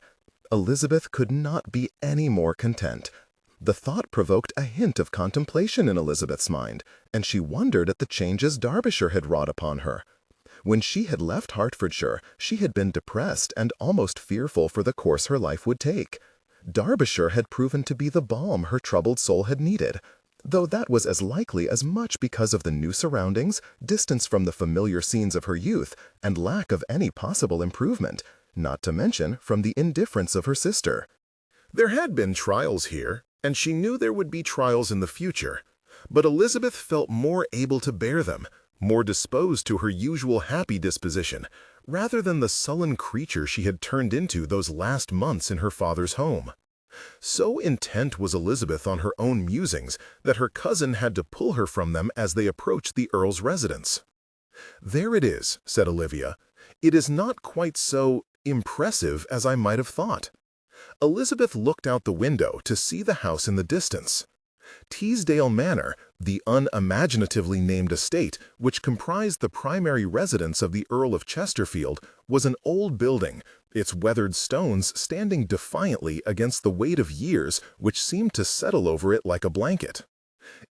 Elizabeth could not be any more content. The thought provoked a hint of contemplation in Elizabeth's mind, and she wondered at the changes Derbyshire had wrought upon her. When she had left Hertfordshire, she had been depressed and almost fearful for the course her life would take. Derbyshire had proven to be the balm her troubled soul had needed, though that was as likely as much because of the new surroundings, distance from the familiar scenes of her youth, and lack of any possible improvement, not to mention from the indifference of her sister. There had been trials here, and she knew there would be trials in the future, but Elizabeth felt more able to bear them, more disposed to her usual happy disposition, rather than the sullen creature she had turned into those last months in her father's home. So intent was Elizabeth on her own musings that her cousin had to pull her from them as they approached the Earl's residence. "There it is," said Olivia. "It is not quite so impressive as I might have thought." Elizabeth looked out the window to see the house in the distance. Teesdale Manor, the unimaginatively named estate which comprised the primary residence of the Earl of Chesterfield, was an old building, its weathered stones standing defiantly against the weight of years which seemed to settle over it like a blanket.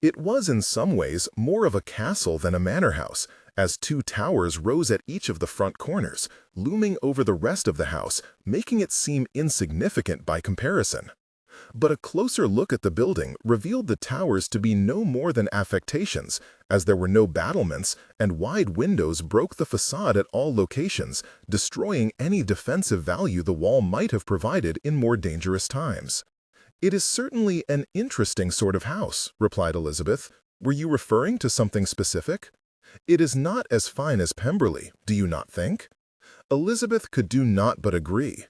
It was in some ways more of a castle than a manor house, as two towers rose at each of the front corners, looming over the rest of the house, making it seem insignificant by comparison. But a closer look at the building revealed the towers to be no more than affectations, as there were no battlements, and wide windows broke the facade at all locations, destroying any defensive value the wall might have provided in more dangerous times. "It is certainly an interesting sort of house," replied Elizabeth. "Were you referring to something specific? It is not as fine as Pemberley, do you not think?" Elizabeth could do naught but agree.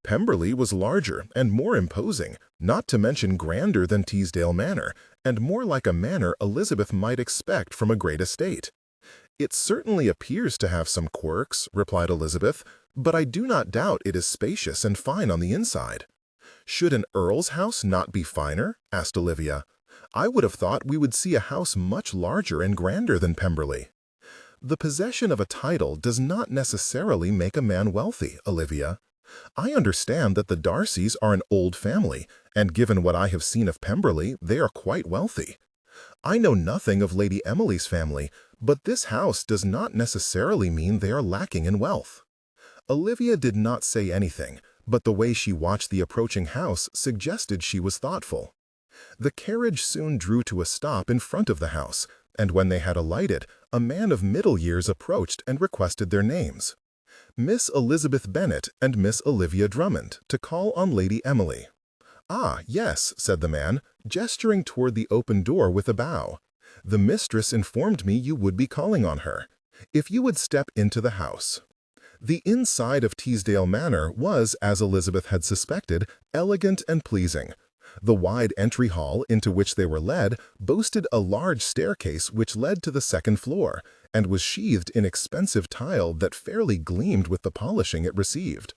Pemberley was larger and more imposing, not to mention grander than Teesdale Manor, and more like a manor Elizabeth might expect from a great estate. "It certainly appears to have some quirks," replied Elizabeth, "but I do not doubt it is spacious and fine on the inside." "Should an earl's house not be finer?" asked Olivia. "I would have thought we would see a house much larger and grander than Pemberley." "The possession of a title does not necessarily make a man wealthy, Olivia. I understand that the Darcys are an old family, and given what I have seen of Pemberley, they are quite wealthy. I know nothing of Lady Emily's family, but this house does not necessarily mean they are lacking in wealth." Olivia did not say anything, but the way she watched the approaching house suggested she was thoughtful. The carriage soon drew to a stop in front of the house, and when they had alighted, a man of middle years approached and requested their names. "Miss Elizabeth Bennet and Miss Olivia Drummond, to call on Lady Emily." "Ah, yes," said the man, gesturing toward the open door with a bow. "The mistress informed me you would be calling on her. If you would step into the house." The inside of Teesdale Manor was, as Elizabeth had suspected, elegant and pleasing. The wide entry hall into which they were led boasted a large staircase which led to the second floor, and was sheathed in expensive tile that fairly gleamed with the polishing it received.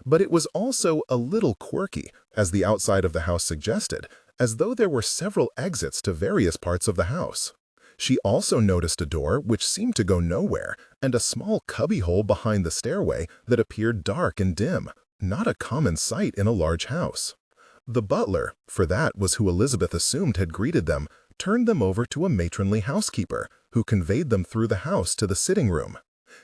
But it was also a little quirky, as the outside of the house suggested, as though there were several exits to various parts of the house. She also noticed a door which seemed to go nowhere, and a small cubbyhole behind the stairway that appeared dark and dim, not a common sight in a large house. The butler, for that was who Elizabeth assumed had greeted them, turned them over to a matronly housekeeper, who conveyed them through the house to the sitting room.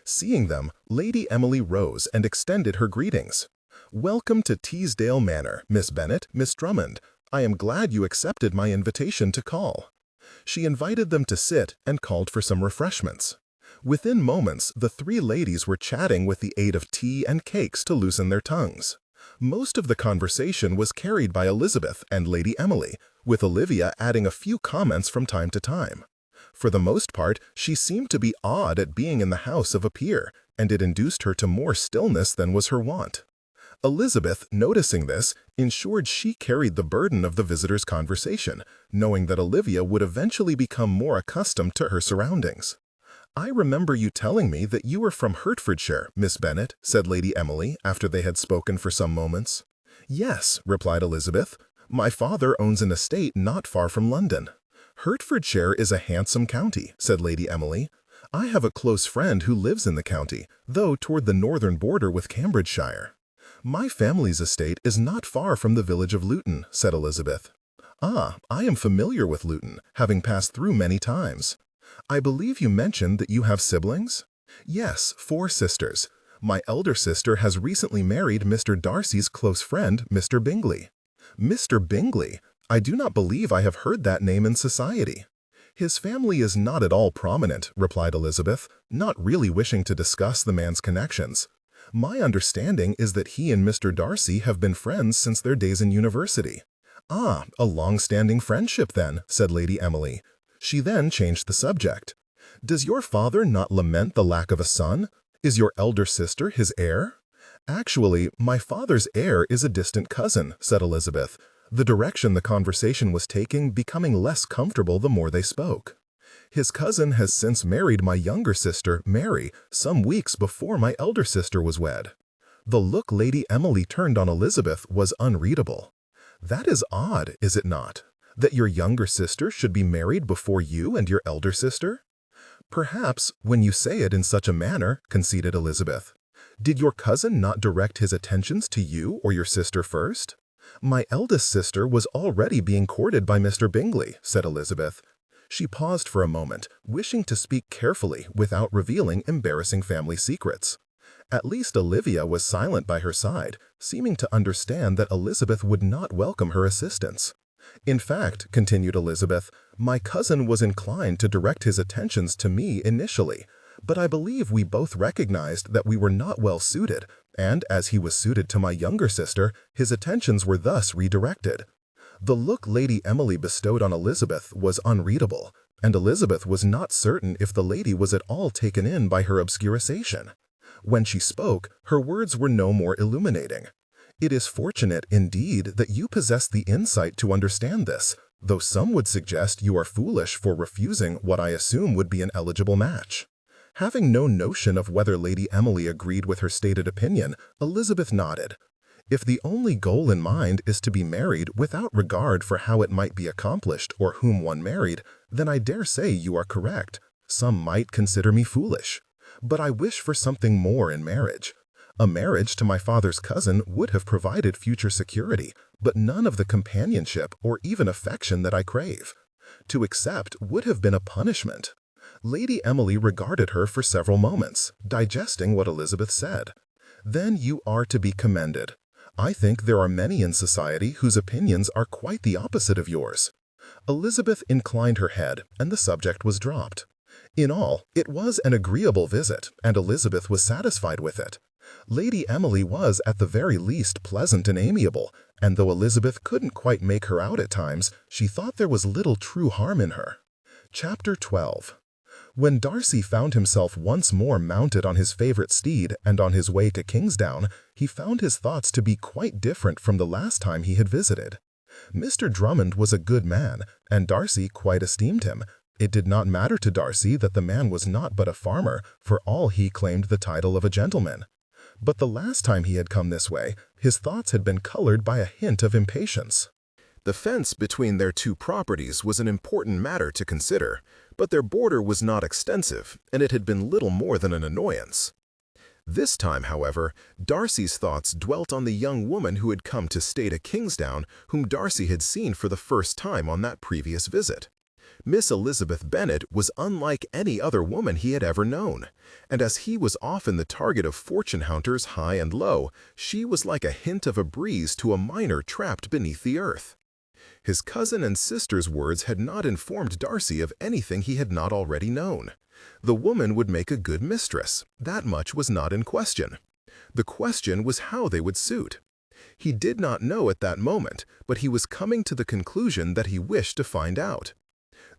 Seeing them, Lady Emily rose and extended her greetings. "Welcome to Teesdale Manor, Miss Bennet, Miss Drummond. I am glad you accepted my invitation to call." She invited them to sit and called for some refreshments. Within moments, the three ladies were chatting with the aid of tea and cakes to loosen their tongues. Most of the conversation was carried by Elizabeth and Lady Emily, with Olivia adding a few comments from time to time. For the most part, she seemed to be awed at being in the house of a peer, and it induced her to more stillness than was her wont. Elizabeth, noticing this, ensured she carried the burden of the visitors' conversation, knowing that Olivia would eventually become more accustomed to her surroundings. "I remember you telling me that you were from Hertfordshire, Miss Bennet," said Lady Emily, after they had spoken for some moments. "Yes," replied Elizabeth. "My father owns an estate not far from London." "Hertfordshire is a handsome county," said Lady Emily. "I have a close friend who lives in the county, though toward the northern border with Cambridgeshire." "My family's estate is not far from the village of Luton," said Elizabeth. "Ah, I am familiar with Luton, having passed through many times. I believe you mentioned that you have siblings?" "Yes, 4 sisters. My elder sister has recently married Mr. Darcy's close friend, Mr. Bingley." "Mr. Bingley? I do not believe I have heard that name in society." "His family is not at all prominent," replied Elizabeth, not really wishing to discuss the man's connections. "My understanding is that he and Mr. Darcy have been friends since their days in university." "Ah, a long-standing friendship then," said Lady Emily. She then changed the subject. "Does your father not lament the lack of a son? Is your elder sister his heir?" "Actually, my father's heir is a distant cousin," said Elizabeth, the direction the conversation was taking becoming less comfortable the more they spoke. "His cousin has since married my younger sister, Mary, some weeks before my elder sister was wed." The look Lady Emily turned on Elizabeth was unreadable. "That is odd, is it not? That your younger sister should be married before you and your elder sister?" "Perhaps, when you say it in such a manner," conceded Elizabeth. "Did your cousin not direct his attentions to you or your sister first?" "My eldest sister was already being courted by Mr. Bingley," said Elizabeth. She paused for a moment, wishing to speak carefully without revealing embarrassing family secrets. At least Olivia was silent by her side, seeming to understand that Elizabeth would not welcome her assistance. "In fact," continued Elizabeth, "my cousin was inclined to direct his attentions to me initially, but I believe we both recognized that we were not well suited, and as he was suited to my younger sister, his attentions were thus redirected." The look Lady Emily bestowed on Elizabeth was unreadable, and Elizabeth was not certain if the lady was at all taken in by her obscuration. When she spoke, her words were no more illuminating. It is fortunate, indeed, that you possess the insight to understand this, though some would suggest you are foolish for refusing what I assume would be an eligible match." Having no notion of whether Lady Emily agreed with her stated opinion, Elizabeth nodded. "If the only goal in mind is to be married without regard for how it might be accomplished or whom one married, then I dare say you are correct. Some might consider me foolish. But I wish for something more in marriage. A marriage to my father's cousin would have provided future security, but none of the companionship or even affection that I crave. To accept would have been a punishment." Lady Emily regarded her for several moments, digesting what Elizabeth said. "Then you are to be commended. I think there are many in society whose opinions are quite the opposite of yours." Elizabeth inclined her head, and the subject was dropped. In all, it was an agreeable visit, and Elizabeth was satisfied with it. Lady Emily was at the very least pleasant and amiable, and though Elizabeth couldn't quite make her out at times, she thought there was little true harm in her. Chapter 12. When Darcy found himself once more mounted on his favorite steed and on his way to Kingsdown, he found his thoughts to be quite different from the last time he had visited. Mr. Drummond was a good man, and Darcy quite esteemed him. It did not matter to Darcy that the man was not but a farmer, for all he claimed the title of a gentleman. But the last time he had come this way, his thoughts had been colored by a hint of impatience. The fence between their two properties was an important matter to consider, but their border was not extensive, and it had been little more than an annoyance. This time, however, Darcy's thoughts dwelt on the young woman who had come to stay at Kingsdown, whom Darcy had seen for the first time on that previous visit. Miss Elizabeth Bennet was unlike any other woman he had ever known, and as he was often the target of fortune hunters high and low, she was like a hint of a breeze to a miner trapped beneath the earth. His cousin and sister's words had not informed Darcy of anything he had not already known. The woman would make a good mistress, that much was not in question. The question was how they would suit. He did not know at that moment, but he was coming to the conclusion that he wished to find out.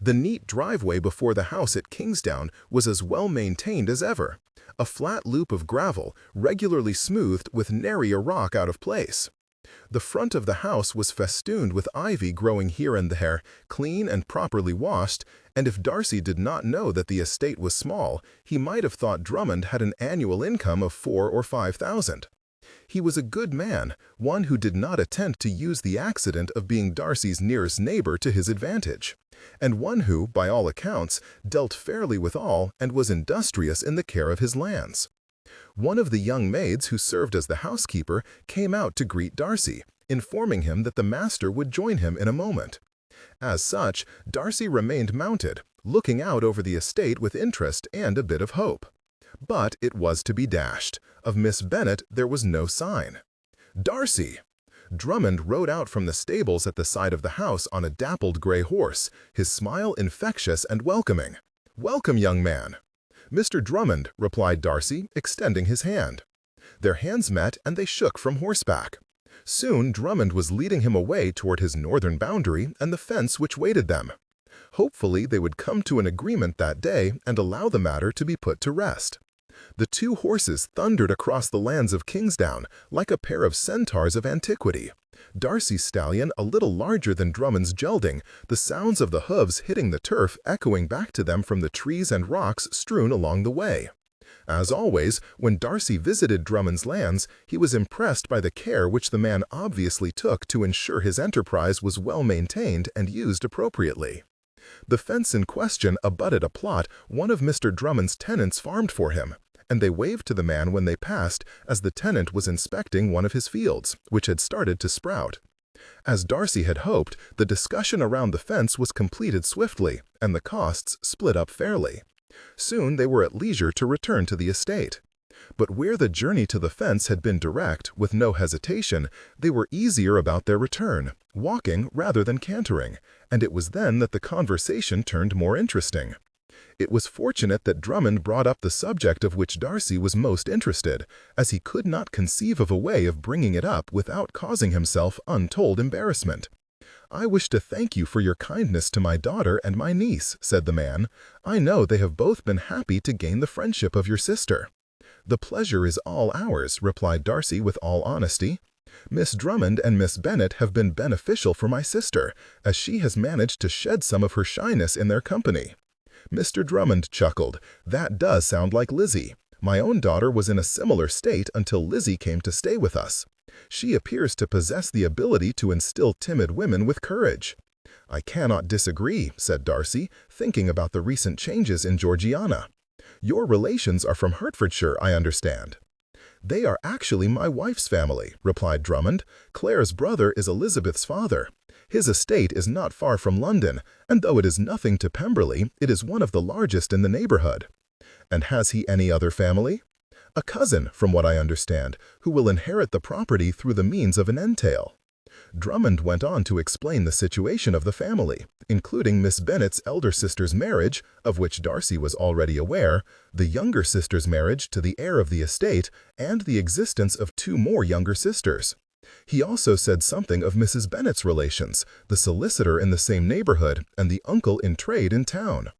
The neat driveway before the house at Kingsdown was as well maintained as ever, a flat loop of gravel, regularly smoothed with nary a rock out of place. The front of the house was festooned with ivy growing here and there, clean and properly washed, and if Darcy did not know that the estate was small, he might have thought Drummond had an annual income of 4,000 or 5,000. He was a good man, one who did not attempt to use the accident of being Darcy's nearest neighbor to his advantage, and one who, by all accounts, dealt fairly with all and was industrious in the care of his lands. One of the young maids who served as the housekeeper came out to greet Darcy, informing him that the master would join him in a moment. As such, Darcy remained mounted, looking out over the estate with interest and a bit of hope. But it was to be dashed. Of Miss Bennet there was no sign. "Darcy!" Drummond rode out from the stables at the side of the house on a dappled gray horse, his smile infectious and welcoming. "Welcome, young man." "Mr. Drummond," replied Darcy, extending his hand. Their hands met and they shook from horseback. Soon Drummond was leading him away toward his northern boundary and the fence which waited them. Hopefully they would come to an agreement that day and allow the matter to be put to rest. The two horses thundered across the lands of Kingsdown like a pair of centaurs of antiquity. Darcy's stallion a little larger than Drummond's gelding, the sounds of the hooves hitting the turf echoing back to them from the trees and rocks strewn along the way. As always, when Darcy visited Drummond's lands, he was impressed by the care which the man obviously took to ensure his enterprise was well maintained and used appropriately. The fence in question abutted a plot one of Mr. Drummond's tenants farmed for him, and they waved to the man when they passed as the tenant was inspecting one of his fields, which had started to sprout. As Darcy had hoped, the discussion around the fence was completed swiftly, and the costs split up fairly. Soon they were at leisure to return to the estate. But where the journey to the fence had been direct, with no hesitation, they were easier about their return, walking rather than cantering, and it was then that the conversation turned more interesting. It was fortunate that Drummond brought up the subject of which Darcy was most interested, as he could not conceive of a way of bringing it up without causing himself untold embarrassment. "I wish to thank you for your kindness to my daughter and my niece," said the man. "I know they have both been happy to gain the friendship of your sister." "The pleasure is all ours," replied Darcy with all honesty. Miss Drummond and Miss Bennet have been beneficial for my sister, as she has managed to shed some of her shyness in their company." Mr. Drummond chuckled. "That does sound like Lizzie. My own daughter was in a similar state until Lizzie came to stay with us. She appears to possess the ability to instill timid women with courage." "I cannot disagree," said Darcy, thinking about the recent changes in Georgiana. "Your relations are from Hertfordshire, I understand." "They are actually my wife's family," replied Drummond. "Claire's brother is Elizabeth's father. His estate is not far from London, and though it is nothing to Pemberley, it is one of the largest in the neighborhood." "And has he any other family?" "A cousin, from what I understand, who will inherit the property through the means of an entail." Drummond went on to explain the situation of the family, including Miss Bennet's elder sister's marriage, of which Darcy was already aware, the younger sister's marriage to the heir of the estate, and the existence of two more younger sisters. He also said something of Mrs. Bennet's relations, the solicitor in the same neighborhood, and the uncle in trade in town.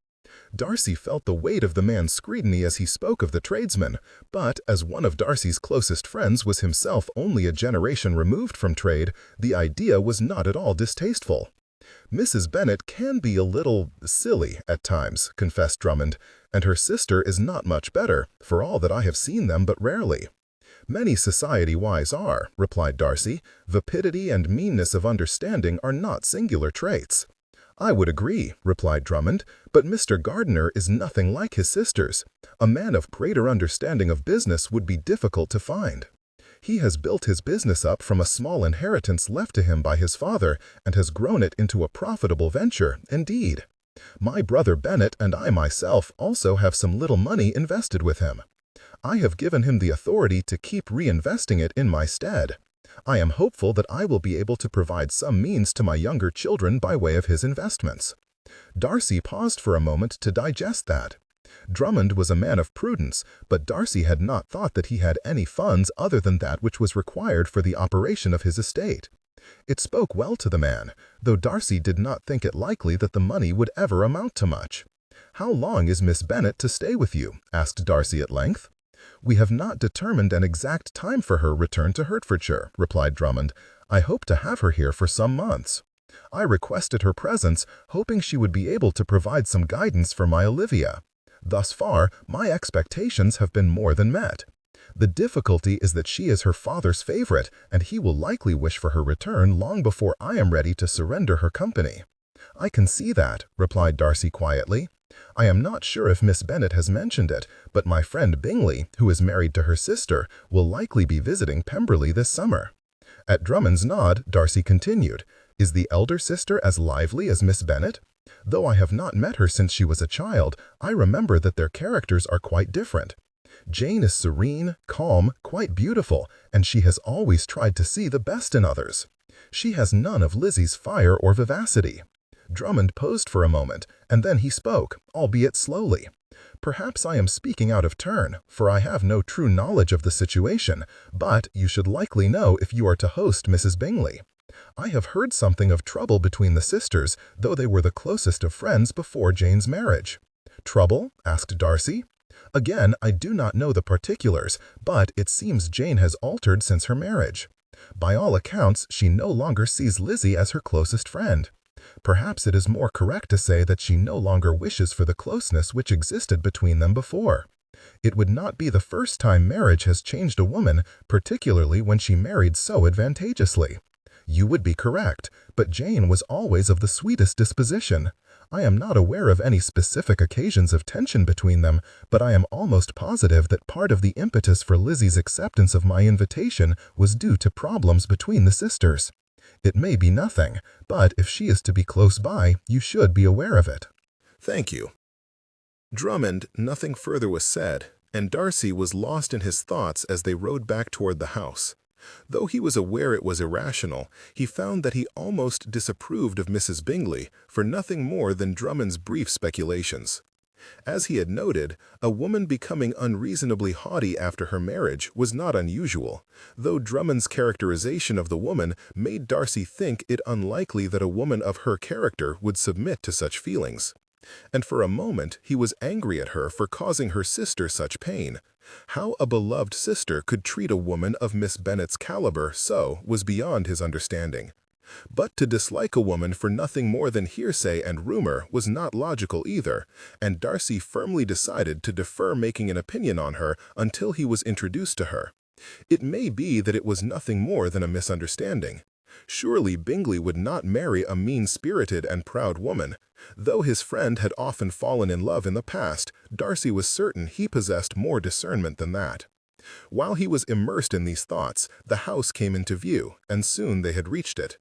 Darcy felt the weight of the man's scrutiny as he spoke of the tradesman, but as one of Darcy's closest friends was himself only a generation removed from trade, the idea was not at all distasteful. "Mrs. Bennet can be a little silly at times," confessed Drummond, "and her sister is not much better, for all that I have seen them but rarely." "Many society-wise are," replied Darcy. "Vapidity and meanness of understanding are not singular traits." "I would agree," replied Drummond, "but Mr. Gardiner is nothing like his sisters. A man of greater understanding of business would be difficult to find. He has built his business up from a small inheritance left to him by his father and has grown it into a profitable venture, indeed. My brother Bennet and I myself also have some little money invested with him. I have given him the authority to keep reinvesting it in my stead. I am hopeful that I will be able to provide some means to my younger children by way of his investments." Darcy paused for a moment to digest that. Drummond was a man of prudence, but Darcy had not thought that he had any funds other than that which was required for the operation of his estate. It spoke well to the man, though Darcy did not think it likely that the money would ever amount to much. "How long is Miss Bennet to stay with you?" asked Darcy at length. "We have not determined an exact time for her return to Hertfordshire," replied Drummond. "I hope to have her here for some months. I requested her presence, hoping she would be able to provide some guidance for my Olivia. Thus far, my expectations have been more than met. The difficulty is that she is her father's favorite, and he will likely wish for her return long before I am ready to surrender her company." "I can see that," replied Darcy quietly. "I am not sure if Miss Bennet has mentioned it, but my friend Bingley, who is married to her sister, will likely be visiting Pemberley this summer." At Drummond's nod, Darcy continued, "Is the elder sister as lively as Miss Bennet? Though I have not met her since she was a child, I remember that their characters are quite different. Jane is serene, calm, quite beautiful, and she has always tried to see the best in others. She has none of Lizzie's fire or vivacity." Drummond paused for a moment, and then he spoke, albeit slowly. "Perhaps I am speaking out of turn, for I have no true knowledge of the situation, but you should likely know if you are to host Mrs. Bingley. I have heard something of trouble between the sisters, though they were the closest of friends before Jane's marriage." "Trouble?" asked Darcy. "Again, I do not know the particulars, but it seems Jane has altered since her marriage. By all accounts, she no longer sees Lizzie as her closest friend. Perhaps it is more correct to say that she no longer wishes for the closeness which existed between them before. It would not be the first time marriage has changed a woman, particularly when she married so advantageously. You would be correct, but Jane was always of the sweetest disposition. I am not aware of any specific occasions of tension between them, but I am almost positive that part of the impetus for Lizzie's acceptance of my invitation was due to problems between the sisters. It may be nothing, but if she is to be close by, you should be aware of it." "Thank you." Drummond, nothing further was said, and Darcy was lost in his thoughts as they rode back toward the house. Though he was aware it was irrational, he found that he almost disapproved of Mrs. Bingley for nothing more than Drummond's brief speculations. As he had noted, a woman becoming unreasonably haughty after her marriage was not unusual, though Drummond's characterization of the woman made Darcy think it unlikely that a woman of her character would submit to such feelings. And for a moment he was angry at her for causing her sister such pain. How a beloved sister could treat a woman of Miss Bennet's caliber so was beyond his understanding. But to dislike a woman for nothing more than hearsay and rumor was not logical either, and Darcy firmly decided to defer making an opinion on her until he was introduced to her. It may be that it was nothing more than a misunderstanding. Surely Bingley would not marry a mean-spirited and proud woman. Though his friend had often fallen in love in the past, Darcy was certain he possessed more discernment than that. While he was immersed in these thoughts, the house came into view, and soon they had reached it.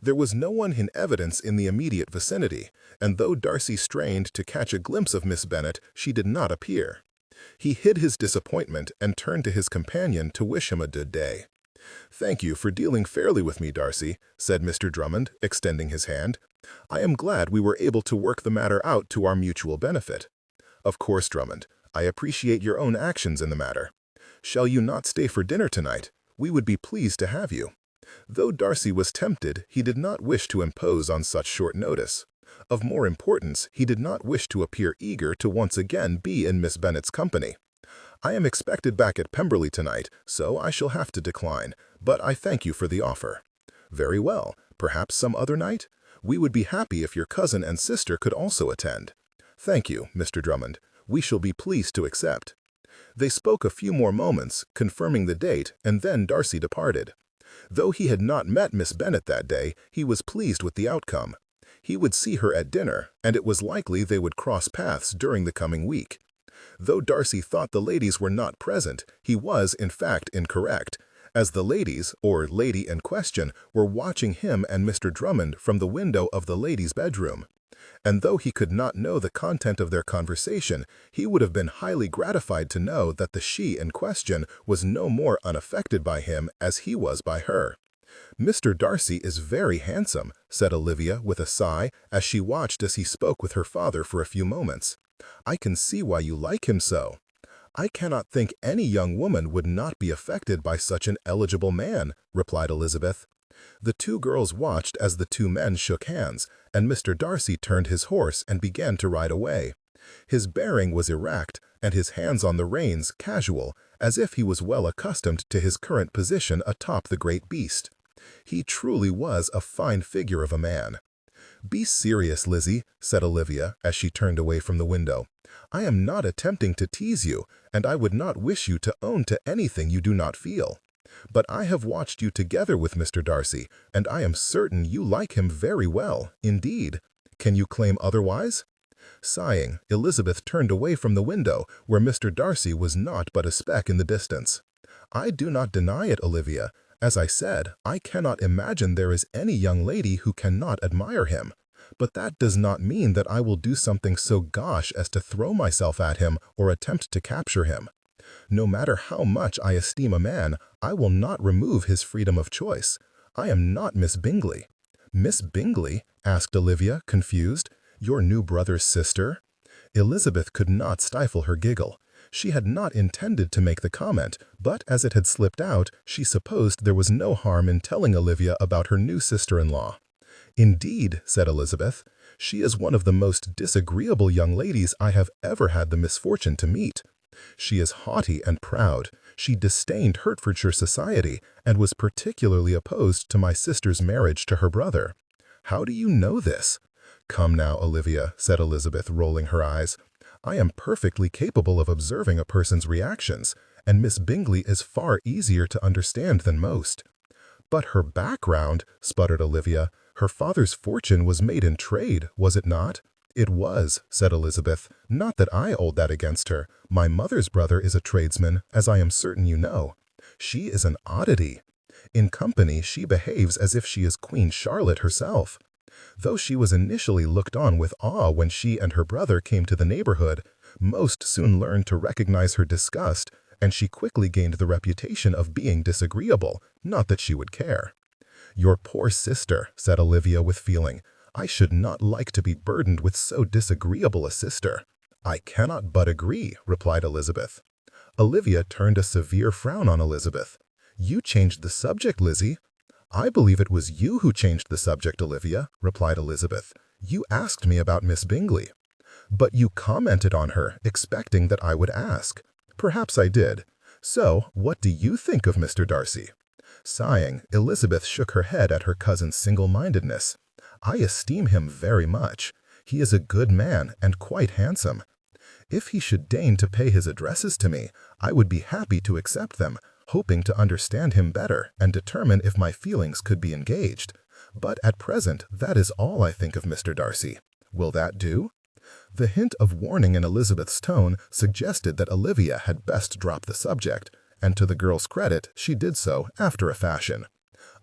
There was no one in evidence in the immediate vicinity, and though Darcy strained to catch a glimpse of Miss Bennet, she did not appear. He hid his disappointment and turned to his companion to wish him a good day. "Thank you for dealing fairly with me, Darcy," said Mr. Drummond, extending his hand. "I am glad we were able to work the matter out to our mutual benefit." "Of course, Drummond. I appreciate your own actions in the matter. Shall you not stay for dinner tonight? We would be pleased to have you." Though Darcy was tempted, he did not wish to impose on such short notice. Of more importance, he did not wish to appear eager to once again be in Miss Bennet's company. "I am expected back at Pemberley tonight, so I shall have to decline, but I thank you for the offer." "Very well. Perhaps some other night? We would be happy if your cousin and sister could also attend." "Thank you, Mr. Drummond. We shall be pleased to accept." They spoke a few more moments, confirming the date, and then Darcy departed. Though he had not met Miss Bennet that day, he was pleased with the outcome. He would see her at dinner, and it was likely they would cross paths during the coming week. Though Darcy thought the ladies were not present, he was, in fact, incorrect, as the ladies, or lady in question, were watching him and Mr. Drummond from the window of the ladies' bedroom. And though he could not know the content of their conversation, he would have been highly gratified to know that the she in question was no more unaffected by him as he was by her. "Mr. Darcy is very handsome," said Olivia with a sigh as she watched as he spoke with her father for a few moments. "I can see why you like him so." "I cannot think any young woman would not be affected by such an eligible man," replied Elizabeth. The two girls watched as the two men shook hands, and Mr. Darcy turned his horse and began to ride away. His bearing was erect, and his hands on the reins casual, as if he was well accustomed to his current position atop the great beast. He truly was a fine figure of a man. "Be serious, Lizzie," said Olivia as she turned away from the window. "I am not attempting to tease you, and I would not wish you to own to anything you do not feel. But I have watched you together with Mr. Darcy, and I am certain you like him very well, indeed. Can you claim otherwise?" Sighing, Elizabeth turned away from the window, where Mr. Darcy was not but a speck in the distance. "I do not deny it, Olivia. As I said, I cannot imagine there is any young lady who cannot admire him. But that does not mean that I will do something so gauche as to throw myself at him or attempt to capture him. No matter how much I esteem a man, I will not remove his freedom of choice. I am not Miss Bingley." "Miss Bingley?" asked Olivia, confused. "Your new brother's sister?" Elizabeth could not stifle her giggle. She had not intended to make the comment, but as it had slipped out, she supposed there was no harm in telling Olivia about her new sister-in-law. "Indeed," said Elizabeth, "she is one of the most disagreeable young ladies I have ever had the misfortune to meet. She is haughty and proud. She disdained Hertfordshire society, and was particularly opposed to my sister's marriage to her brother." "How do you know this?" "Come now, Olivia," said Elizabeth, rolling her eyes. "I am perfectly capable of observing a person's reactions, and Miss Bingley is far easier to understand than most." "But her background," sputtered Olivia. "Her father's fortune was made in trade, was it not?" "It was," said Elizabeth. "Not that I hold that against her. My mother's brother is a tradesman, as I am certain you know. She is an oddity. In company she behaves as if she is Queen Charlotte herself. Though she was initially looked on with awe when she and her brother came to the neighborhood, most soon learned to recognize her disgust, and she quickly gained the reputation of being disagreeable, not that she would care." "Your poor sister," said Olivia with feeling. "I should not like to be burdened with so disagreeable a sister." "I cannot but agree," replied Elizabeth. Olivia turned a severe frown on Elizabeth. "You changed the subject, Lizzie." "I believe it was you who changed the subject, Olivia," replied Elizabeth. "You asked me about Miss Bingley." But you commented on her, expecting that I would ask. Perhaps I did. So, what do you think of Mr. Darcy? Sighing, Elizabeth shook her head at her cousin's single-mindedness. I esteem him very much. He is a good man and quite handsome. If he should deign to pay his addresses to me, I would be happy to accept them, hoping to understand him better and determine if my feelings could be engaged. But at present, that is all I think of Mr. Darcy. Will that do? The hint of warning in Elizabeth's tone suggested that Olivia had best drop the subject, and to the girl's credit, she did so after a fashion.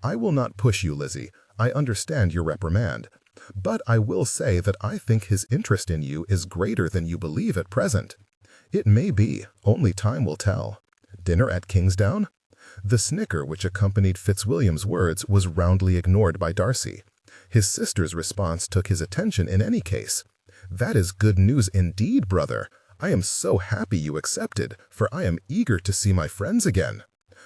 I will not push you, Lizzie. I understand your reprimand. But I will say that I think his interest in you is greater than you believe at present. It may be, only time will tell. Dinner at Kingsdown? The snicker which accompanied Fitzwilliam's words was roundly ignored by Darcy. His sister's response took his attention in any case. That is good news indeed, brother. I am so happy you accepted, for I am eager to see my friends again.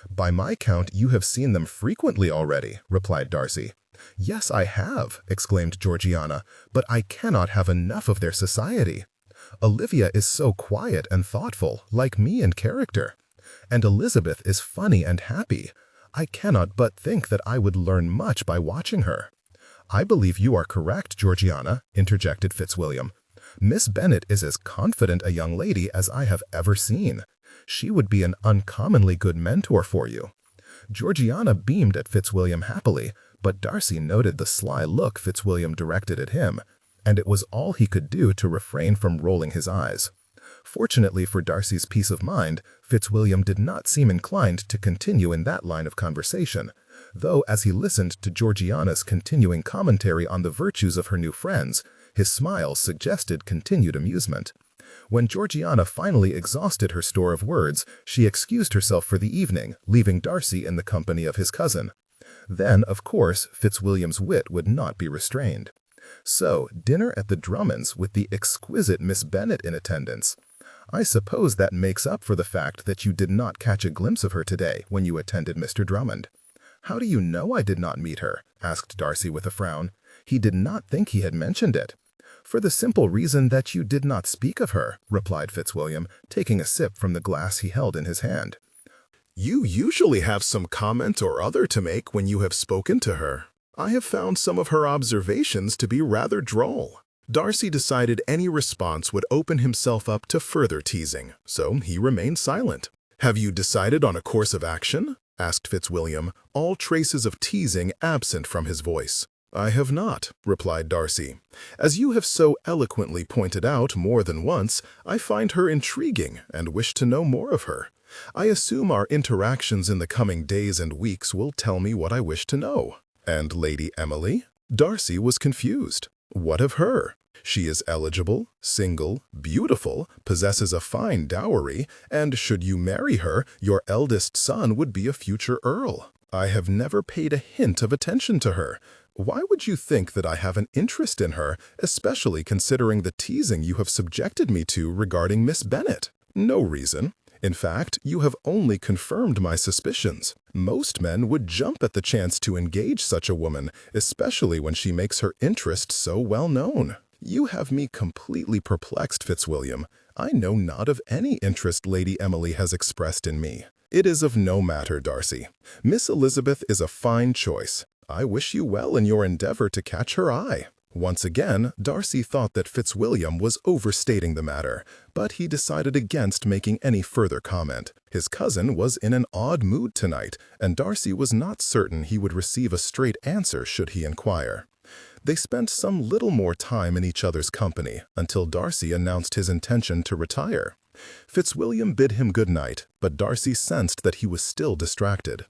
By my count, you have seen them frequently already, replied Darcy. Yes, I have, exclaimed Georgiana, but I cannot have enough of their society. Olivia is so quiet and thoughtful, like me in character. And Elizabeth is funny and happy. I cannot but think that I would learn much by watching her. I believe you are correct, Georgiana, interjected Fitzwilliam. Miss Bennet is as confident a young lady as I have ever seen. She would be an uncommonly good mentor for you. Georgiana beamed at Fitzwilliam happily, but Darcy noted the sly look Fitzwilliam directed at him, and it was all he could do to refrain from rolling his eyes. Fortunately for Darcy's peace of mind, Fitzwilliam did not seem inclined to continue in that line of conversation, though as he listened to Georgiana's continuing commentary on the virtues of her new friends, his smile suggested continued amusement. When Georgiana finally exhausted her store of words, she excused herself for the evening, leaving Darcy in the company of his cousin. Then, of course, Fitzwilliam's wit would not be restrained. So, dinner at the Drummonds with the exquisite Miss Bennet in attendance. I suppose that makes up for the fact that you did not catch a glimpse of her today when you attended Mr. Drummond. How do you know I did not meet her? Asked Darcy with a frown. He did not think he had mentioned it. For the simple reason that you did not speak of her, replied Fitzwilliam, taking a sip from the glass he held in his hand. You usually have some comment or other to make when you have spoken to her. I have found some of her observations to be rather droll. Darcy decided any response would open himself up to further teasing, so he remained silent. Have you decided on a course of action? Asked Fitzwilliam, all traces of teasing absent from his voice. I have not, replied Darcy. As you have so eloquently pointed out more than once, I find her intriguing and wish to know more of her. I assume our interactions in the coming days and weeks will tell me what I wish to know. And Lady Emily? Darcy was confused. What of her? She is eligible, single, beautiful, possesses a fine dowry, and should you marry her, your eldest son would be a future earl. I have never paid a hint of attention to her. Why would you think that I have an interest in her, especially considering the teasing you have subjected me to regarding Miss Bennet? No reason. In fact, you have only confirmed my suspicions. Most men would jump at the chance to engage such a woman, especially when she makes her interest so well known. You have me completely perplexed, Fitzwilliam. I know not of any interest Lady Emily has expressed in me. It is of no matter, Darcy. Miss Elizabeth is a fine choice. I wish you well in your endeavor to catch her eye. Once again, Darcy thought that Fitzwilliam was overstating the matter, but he decided against making any further comment. His cousin was in an odd mood tonight, and Darcy was not certain he would receive a straight answer should he inquire. They spent some little more time in each other's company until Darcy announced his intention to retire. Fitzwilliam bid him good night, but Darcy sensed that he was still distracted.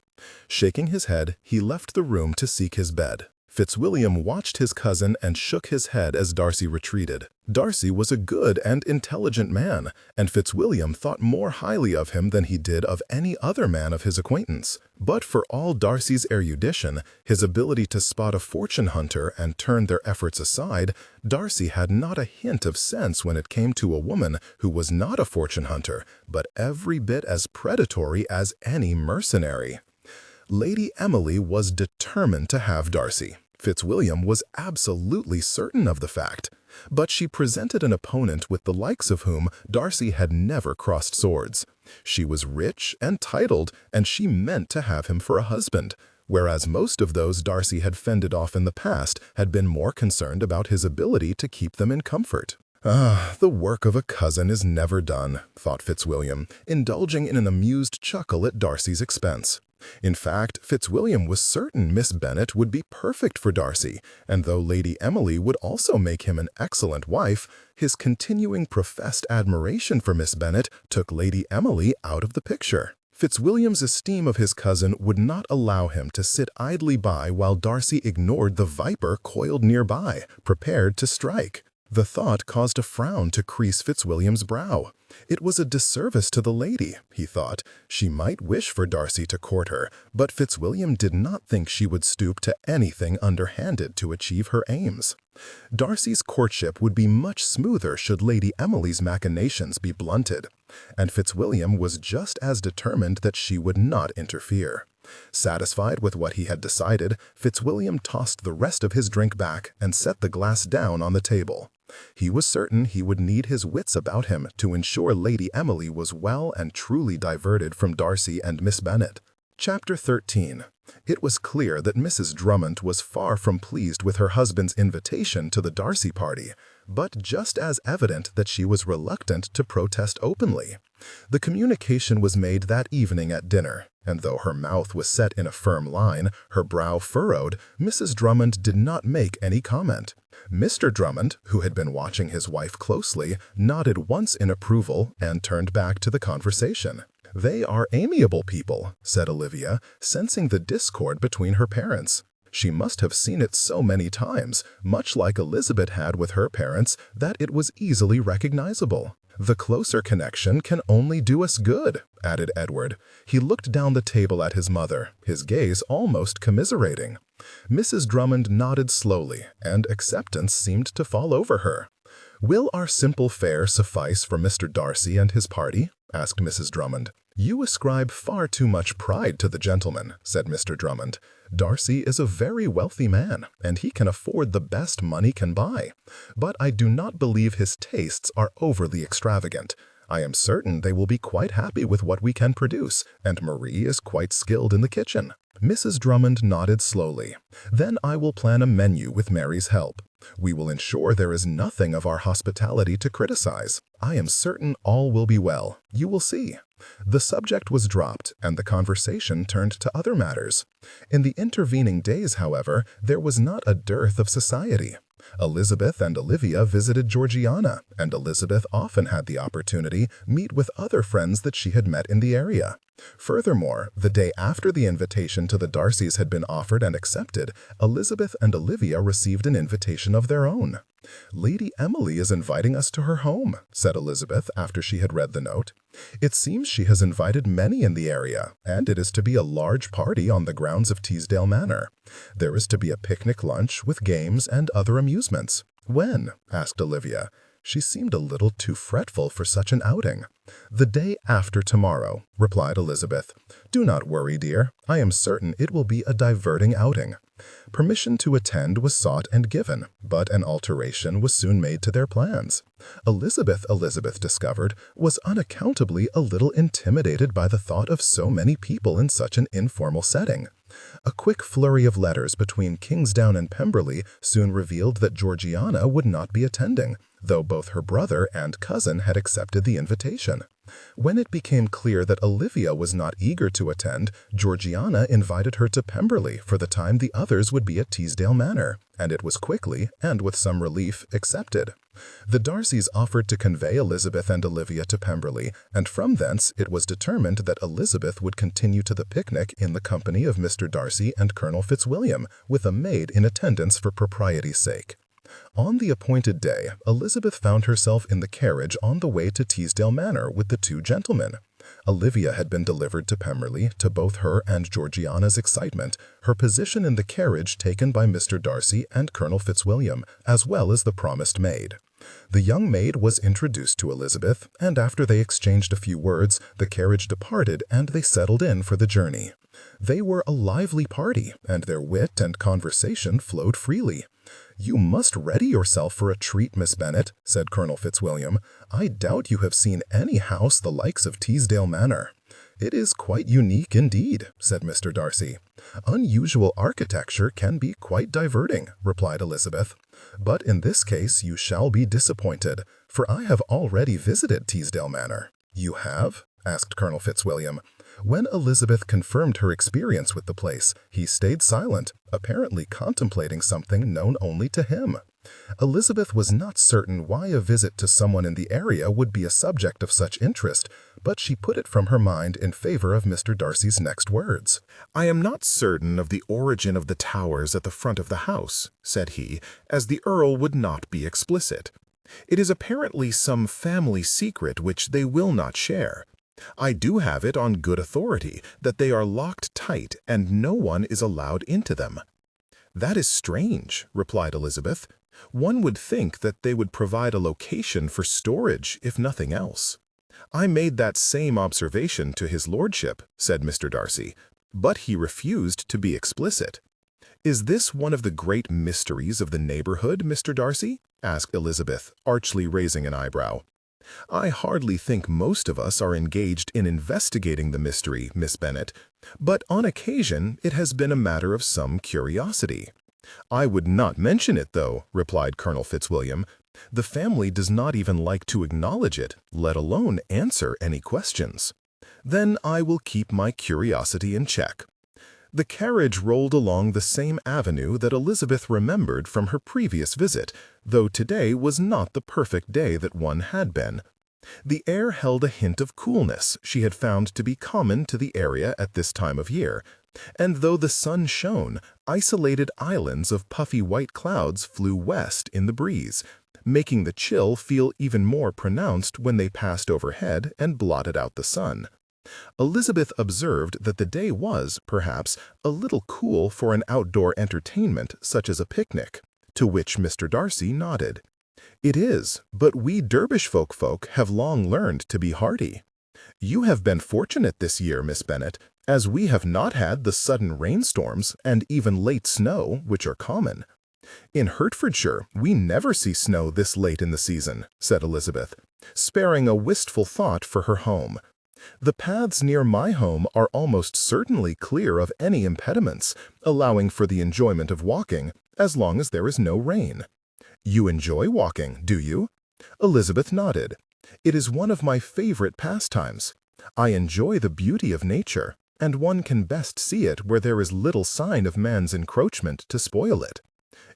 Shaking his head, he left the room to seek his bed. Fitzwilliam watched his cousin and shook his head as Darcy retreated. Darcy was a good and intelligent man, and Fitzwilliam thought more highly of him than he did of any other man of his acquaintance. But for all Darcy's erudition, his ability to spot a fortune hunter and turn their efforts aside, Darcy had not a hint of sense when it came to a woman who was not a fortune hunter, but every bit as predatory as any mercenary. Lady Emily was determined to have Darcy. Fitzwilliam was absolutely certain of the fact, but she presented an opponent with the likes of whom Darcy had never crossed swords. She was rich and titled, and she meant to have him for a husband, whereas most of those Darcy had fended off in the past had been more concerned about his ability to keep them in comfort. "Ah, the work of a cousin is never done," thought Fitzwilliam, indulging in an amused chuckle at Darcy's expense. In fact, Fitzwilliam was certain Miss Bennet would be perfect for Darcy, and though Lady Emily would also make him an excellent wife, his continuing professed admiration for Miss Bennet took Lady Emily out of the picture. Fitzwilliam's esteem of his cousin would not allow him to sit idly by while Darcy ignored the viper coiled nearby, prepared to strike. The thought caused a frown to crease Fitzwilliam's brow. It was a disservice to the lady, he thought. She might wish for Darcy to court her, but Fitzwilliam did not think she would stoop to anything underhanded to achieve her aims. Darcy's courtship would be much smoother should Lady Emily's machinations be blunted, and Fitzwilliam was just as determined that she would not interfere. Satisfied with what he had decided, Fitzwilliam tossed the rest of his drink back and set the glass down on the table. He was certain he would need his wits about him to ensure Lady Emily was well and truly diverted from Darcy and Miss Bennet. Chapter 13. It was clear that Mrs. Drummond was far from pleased with her husband's invitation to the Darcy party, but just as evident that she was reluctant to protest openly. The communication was made that evening at dinner, and though her mouth was set in a firm line, her brow furrowed, Mrs. Drummond did not make any comment. Mr. Drummond, who had been watching his wife closely, nodded once in approval and turned back to the conversation. "They are amiable people," said Olivia, sensing the discord between her parents. She must have seen it so many times, much like Elizabeth had with her parents, that it was easily recognizable. "The closer connection can only do us good," added Edward. He looked down the table at his mother, his gaze almost commiserating. Mrs. Drummond nodded slowly, and acceptance seemed to fall over her. "Will our simple fare suffice for Mr. Darcy and his party?" asked Mrs. Drummond. "You ascribe far too much pride to the gentleman," said Mr. Drummond. "Darcy is a very wealthy man, and he can afford the best money can buy. But I do not believe his tastes are overly extravagant. I am certain they will be quite happy with what we can produce, and Marie is quite skilled in the kitchen." Mrs. Drummond nodded slowly. "Then I will plan a menu with Mary's help. We will ensure there is nothing of our hospitality to criticize. I am certain all will be well. You will see." The subject was dropped, and the conversation turned to other matters. In the intervening days, however, there was not a dearth of society. Elizabeth and Olivia visited Georgiana, and Elizabeth often had the opportunity meet with other friends that she had met in the area. Furthermore, the day after the invitation to the Darcys had been offered and accepted, Elizabeth and Olivia received an invitation of their own. "Lady Emily is inviting us to her home," said Elizabeth after she had read the note. "It seems she has invited many in the area, and it is to be a large party on the grounds of Teesdale Manor. There is to be a picnic lunch with games and other amusements." "When?" asked Olivia. She seemed a little too fretful for such an outing. "The day after tomorrow," replied Elizabeth. "Do not worry, dear. I am certain it will be a diverting outing." Permission to attend was sought and given, but an alteration was soon made to their plans. Elizabeth discovered, was unaccountably a little intimidated by the thought of so many people in such an informal setting. A quick flurry of letters between Kingsdown and Pemberley soon revealed that Georgiana would not be attending, though both her brother and cousin had accepted the invitation. When it became clear that Olivia was not eager to attend, Georgiana invited her to Pemberley for the time the others would be at Teesdale Manor, and it was quickly, and with some relief, accepted. The Darcys offered to convey Elizabeth and Olivia to Pemberley, and from thence it was determined that Elizabeth would continue to the picnic in the company of Mr. Darcy and Colonel Fitzwilliam, with a maid in attendance for propriety's sake. On the appointed day, Elizabeth found herself in the carriage on the way to Teesdale Manor with the two gentlemen. Olivia had been delivered to Pemberley, to both her and Georgiana's excitement, her position in the carriage taken by Mr. Darcy and Colonel Fitzwilliam, as well as the promised maid. The young maid was introduced to Elizabeth, and after they exchanged a few words, the carriage departed and they settled in for the journey. They were a lively party, and their wit and conversation flowed freely. "You must ready yourself for a treat, Miss Bennet," said Colonel Fitzwilliam. "I doubt you have seen any house the likes of Teesdale Manor." "It is quite unique indeed," said Mr. Darcy. "Unusual architecture can be quite diverting," replied Elizabeth. "But in this case you shall be disappointed, for I have already visited Teesdale Manor." "You have?" asked Colonel Fitzwilliam. When Elizabeth confirmed her experience with the place, he stayed silent, apparently contemplating something known only to him. Elizabeth was not certain why a visit to someone in the area would be a subject of such interest, but she put it from her mind in favor of Mr. Darcy's next words. "I am not certain of the origin of the towers at the front of the house," said he, as the Earl would not be explicit. "It is apparently some family secret which they will not share. I do have it on good authority that they are locked tight and no one is allowed into them." "That is strange," replied Elizabeth. "One would think that they would provide a location for storage, if nothing else." "I made that same observation to his lordship," said Mr. Darcy, "but he refused to be explicit." "Is this one of the great mysteries of the neighborhood, Mr. Darcy?" asked Elizabeth, archly raising an eyebrow. "I hardly think most of us are engaged in investigating the mystery, Miss Bennet, but on occasion it has been a matter of some curiosity." "I would not mention it, though," replied Colonel Fitzwilliam. "The family does not even like to acknowledge it, let alone answer any questions." "Then I will keep my curiosity in check." The carriage rolled along the same avenue that Elizabeth remembered from her previous visit, though today was not the perfect day that one had been. The air held a hint of coolness she had found to be common to the area at this time of year, and though the sun shone, isolated islands of puffy white clouds flew west in the breeze, making the chill feel even more pronounced when they passed overhead and blotted out the sun. Elizabeth observed that the day was, perhaps, a little cool for an outdoor entertainment such as a picnic, to which Mr. Darcy nodded. "It is, but we Derbyshire folk have long learned to be hardy. You have been fortunate this year, Miss Bennet, as we have not had the sudden rainstorms and even late snow which are common." "In Hertfordshire we never see snow this late in the season," said Elizabeth, sparing a wistful thought for her home. "The paths near my home are almost certainly clear of any impediments, allowing for the enjoyment of walking, as long as there is no rain." "You enjoy walking, do you?" Elizabeth nodded. "It is one of my favorite pastimes. I enjoy the beauty of nature, and one can best see it where there is little sign of man's encroachment to spoil it."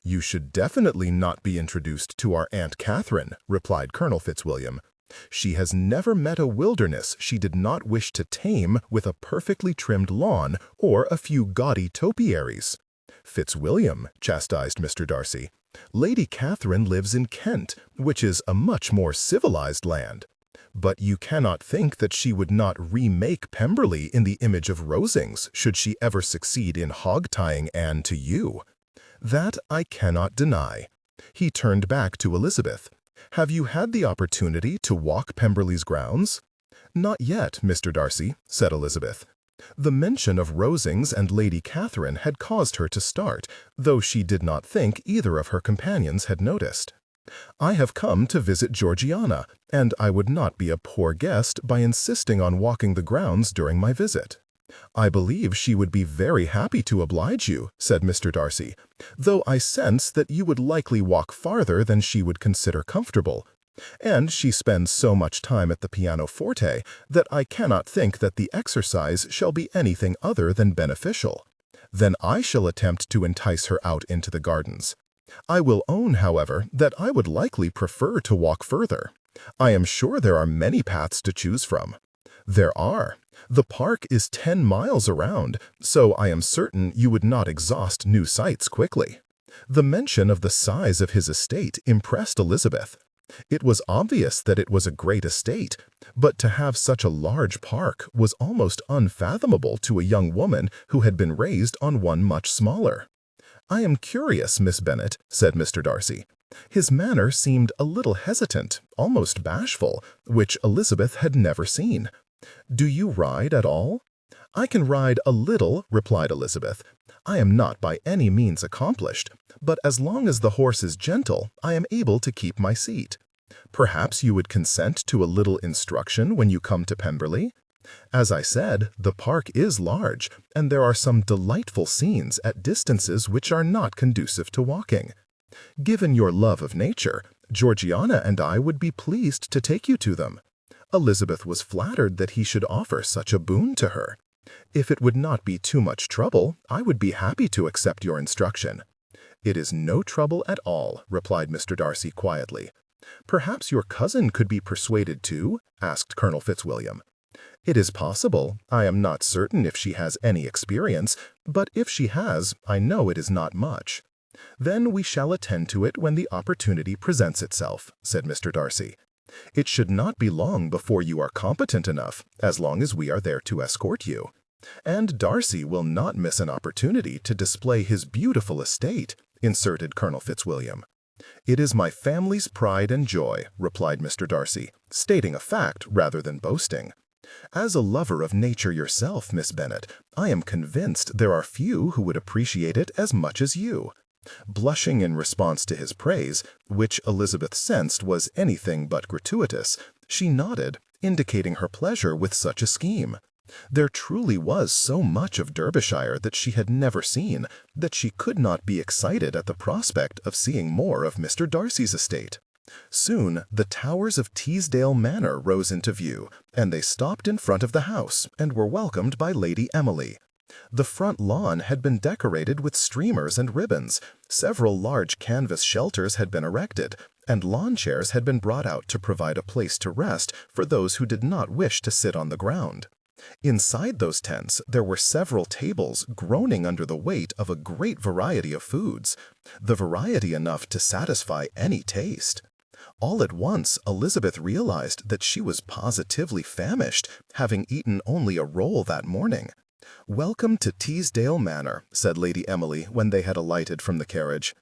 "You should definitely not be introduced to our Aunt Catherine," replied Colonel Fitzwilliam. "She has never met a wilderness she did not wish to tame with a perfectly trimmed lawn or a few gaudy topiaries." "Fitzwilliam," chastised Mr. Darcy, "Lady Catherine lives in Kent, which is a much more civilized land. But you cannot think that she would not remake Pemberley in the image of Rosings should she ever succeed in hog-tying Anne to you." "That I cannot deny." He turned back to Elizabeth. "Have you had the opportunity to walk Pemberley's grounds?" "Not yet, Mr. Darcy," said Elizabeth. The mention of Rosings and Lady Catherine had caused her to start, though she did not think either of her companions had noticed. "I have come to visit Georgiana, and I would not be a poor guest by insisting on walking the grounds during my visit." "I believe she would be very happy to oblige you," said Mr. Darcy, "though I sense that you would likely walk farther than she would consider comfortable. And she spends so much time at the pianoforte that I cannot think that the exercise shall be anything other than beneficial. Then I shall attempt to entice her out into the gardens. I will own, however, that I would likely prefer to walk further. I am sure there are many paths to choose from." "There are. The park is 10 miles around, so I am certain you would not exhaust new sights quickly." The mention of the size of his estate impressed Elizabeth. It was obvious that it was a great estate, but to have such a large park was almost unfathomable to a young woman who had been raised on one much smaller. "I am curious, Miss Bennet," said Mr. Darcy. His manner seemed a little hesitant, almost bashful, which Elizabeth had never seen. "Do you ride at all?" "I can ride a little," replied Elizabeth. "I am not by any means accomplished, but as long as the horse is gentle, I am able to keep my seat. Perhaps you would consent to a little instruction when you come to Pemberley? As I said, the park is large, and there are some delightful scenes at distances which are not conducive to walking. Given your love of nature, Georgiana and I would be pleased to take you to them." Elizabeth was flattered that he should offer such a boon to her. "If it would not be too much trouble, I would be happy to accept your instruction." "It is no trouble at all," replied Mr. Darcy quietly. "Perhaps your cousin could be persuaded too?" asked Colonel Fitzwilliam. "It is possible. I am not certain if she has any experience, but if she has, I know it is not much." "Then we shall attend to it when the opportunity presents itself," said Mr. Darcy. "It should not be long before you are competent enough, as long as we are there to escort you. And Darcy will not miss an opportunity to display his beautiful estate," inserted Colonel Fitzwilliam. "It is my family's pride and joy," replied Mr. Darcy, stating a fact rather than boasting. "As a lover of nature yourself, Miss Bennet, I am convinced there are few who would appreciate it as much as you." Blushing in response to his praise, which Elizabeth sensed was anything but gratuitous, she nodded, indicating her pleasure with such a scheme. There truly was so much of Derbyshire that she had never seen, that she could not be excited at the prospect of seeing more of Mr. Darcy's estate. Soon the towers of Teesdale Manor rose into view, and they stopped in front of the house and were welcomed by Lady Emily. The front lawn had been decorated with streamers and ribbons, several large canvas shelters had been erected, and lawn chairs had been brought out to provide a place to rest for those who did not wish to sit on the ground. Inside those tents there were several tables groaning under the weight of a great variety of foods, the variety enough to satisfy any taste. All at once Elizabeth realized that she was positively famished, having eaten only a roll that morning. "Welcome to Teesdale Manor," said Lady Emily when they had alighted from the carriage.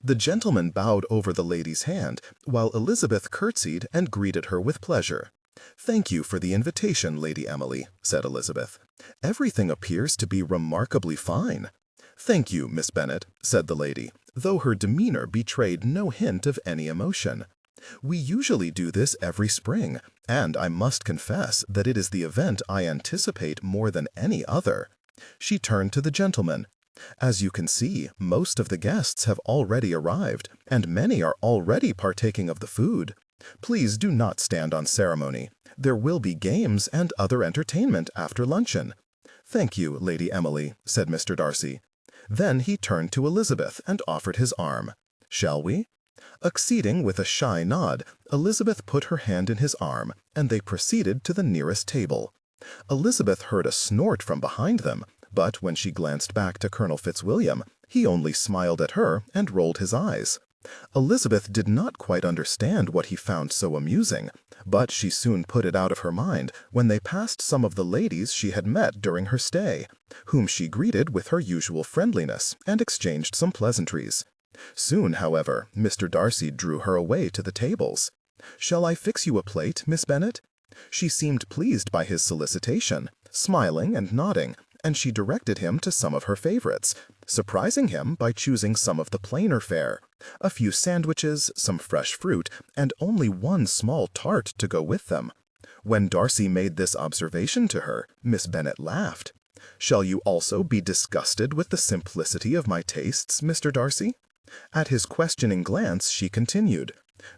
The gentleman bowed over the lady's hand, while Elizabeth curtsied and greeted her with pleasure. "Thank you for the invitation, Lady Emily," said Elizabeth. "Everything appears to be remarkably fine." "Thank you, Miss Bennet," said the lady, though her demeanor betrayed no hint of any emotion. "We usually do this every spring, and I must confess that it is the event I anticipate more than any other." She turned to the gentleman. "As you can see, most of the guests have already arrived, and many are already partaking of the food. Please do not stand on ceremony. There will be games and other entertainment after luncheon." "Thank you, Lady Emily," said Mr. Darcy. Then he turned to Elizabeth and offered his arm. "Shall we?" Acceding with a shy nod, Elizabeth put her hand in his arm, and they proceeded to the nearest table. Elizabeth heard a snort from behind them, but when she glanced back to Colonel Fitzwilliam, he only smiled at her and rolled his eyes. Elizabeth did not quite understand what he found so amusing, but she soon put it out of her mind when they passed some of the ladies she had met during her stay, whom she greeted with her usual friendliness and exchanged some pleasantries. Soon, however, Mr. Darcy drew her away to the tables. "Shall I fix you a plate, Miss Bennet?" She seemed pleased by his solicitation, smiling and nodding, and she directed him to some of her favorites, surprising him by choosing some of the plainer fare, a few sandwiches, some fresh fruit, and only one small tart to go with them. When Darcy made this observation to her, Miss Bennet laughed. "Shall you also be disgusted with the simplicity of my tastes, Mr. Darcy?" At his questioning glance, she continued,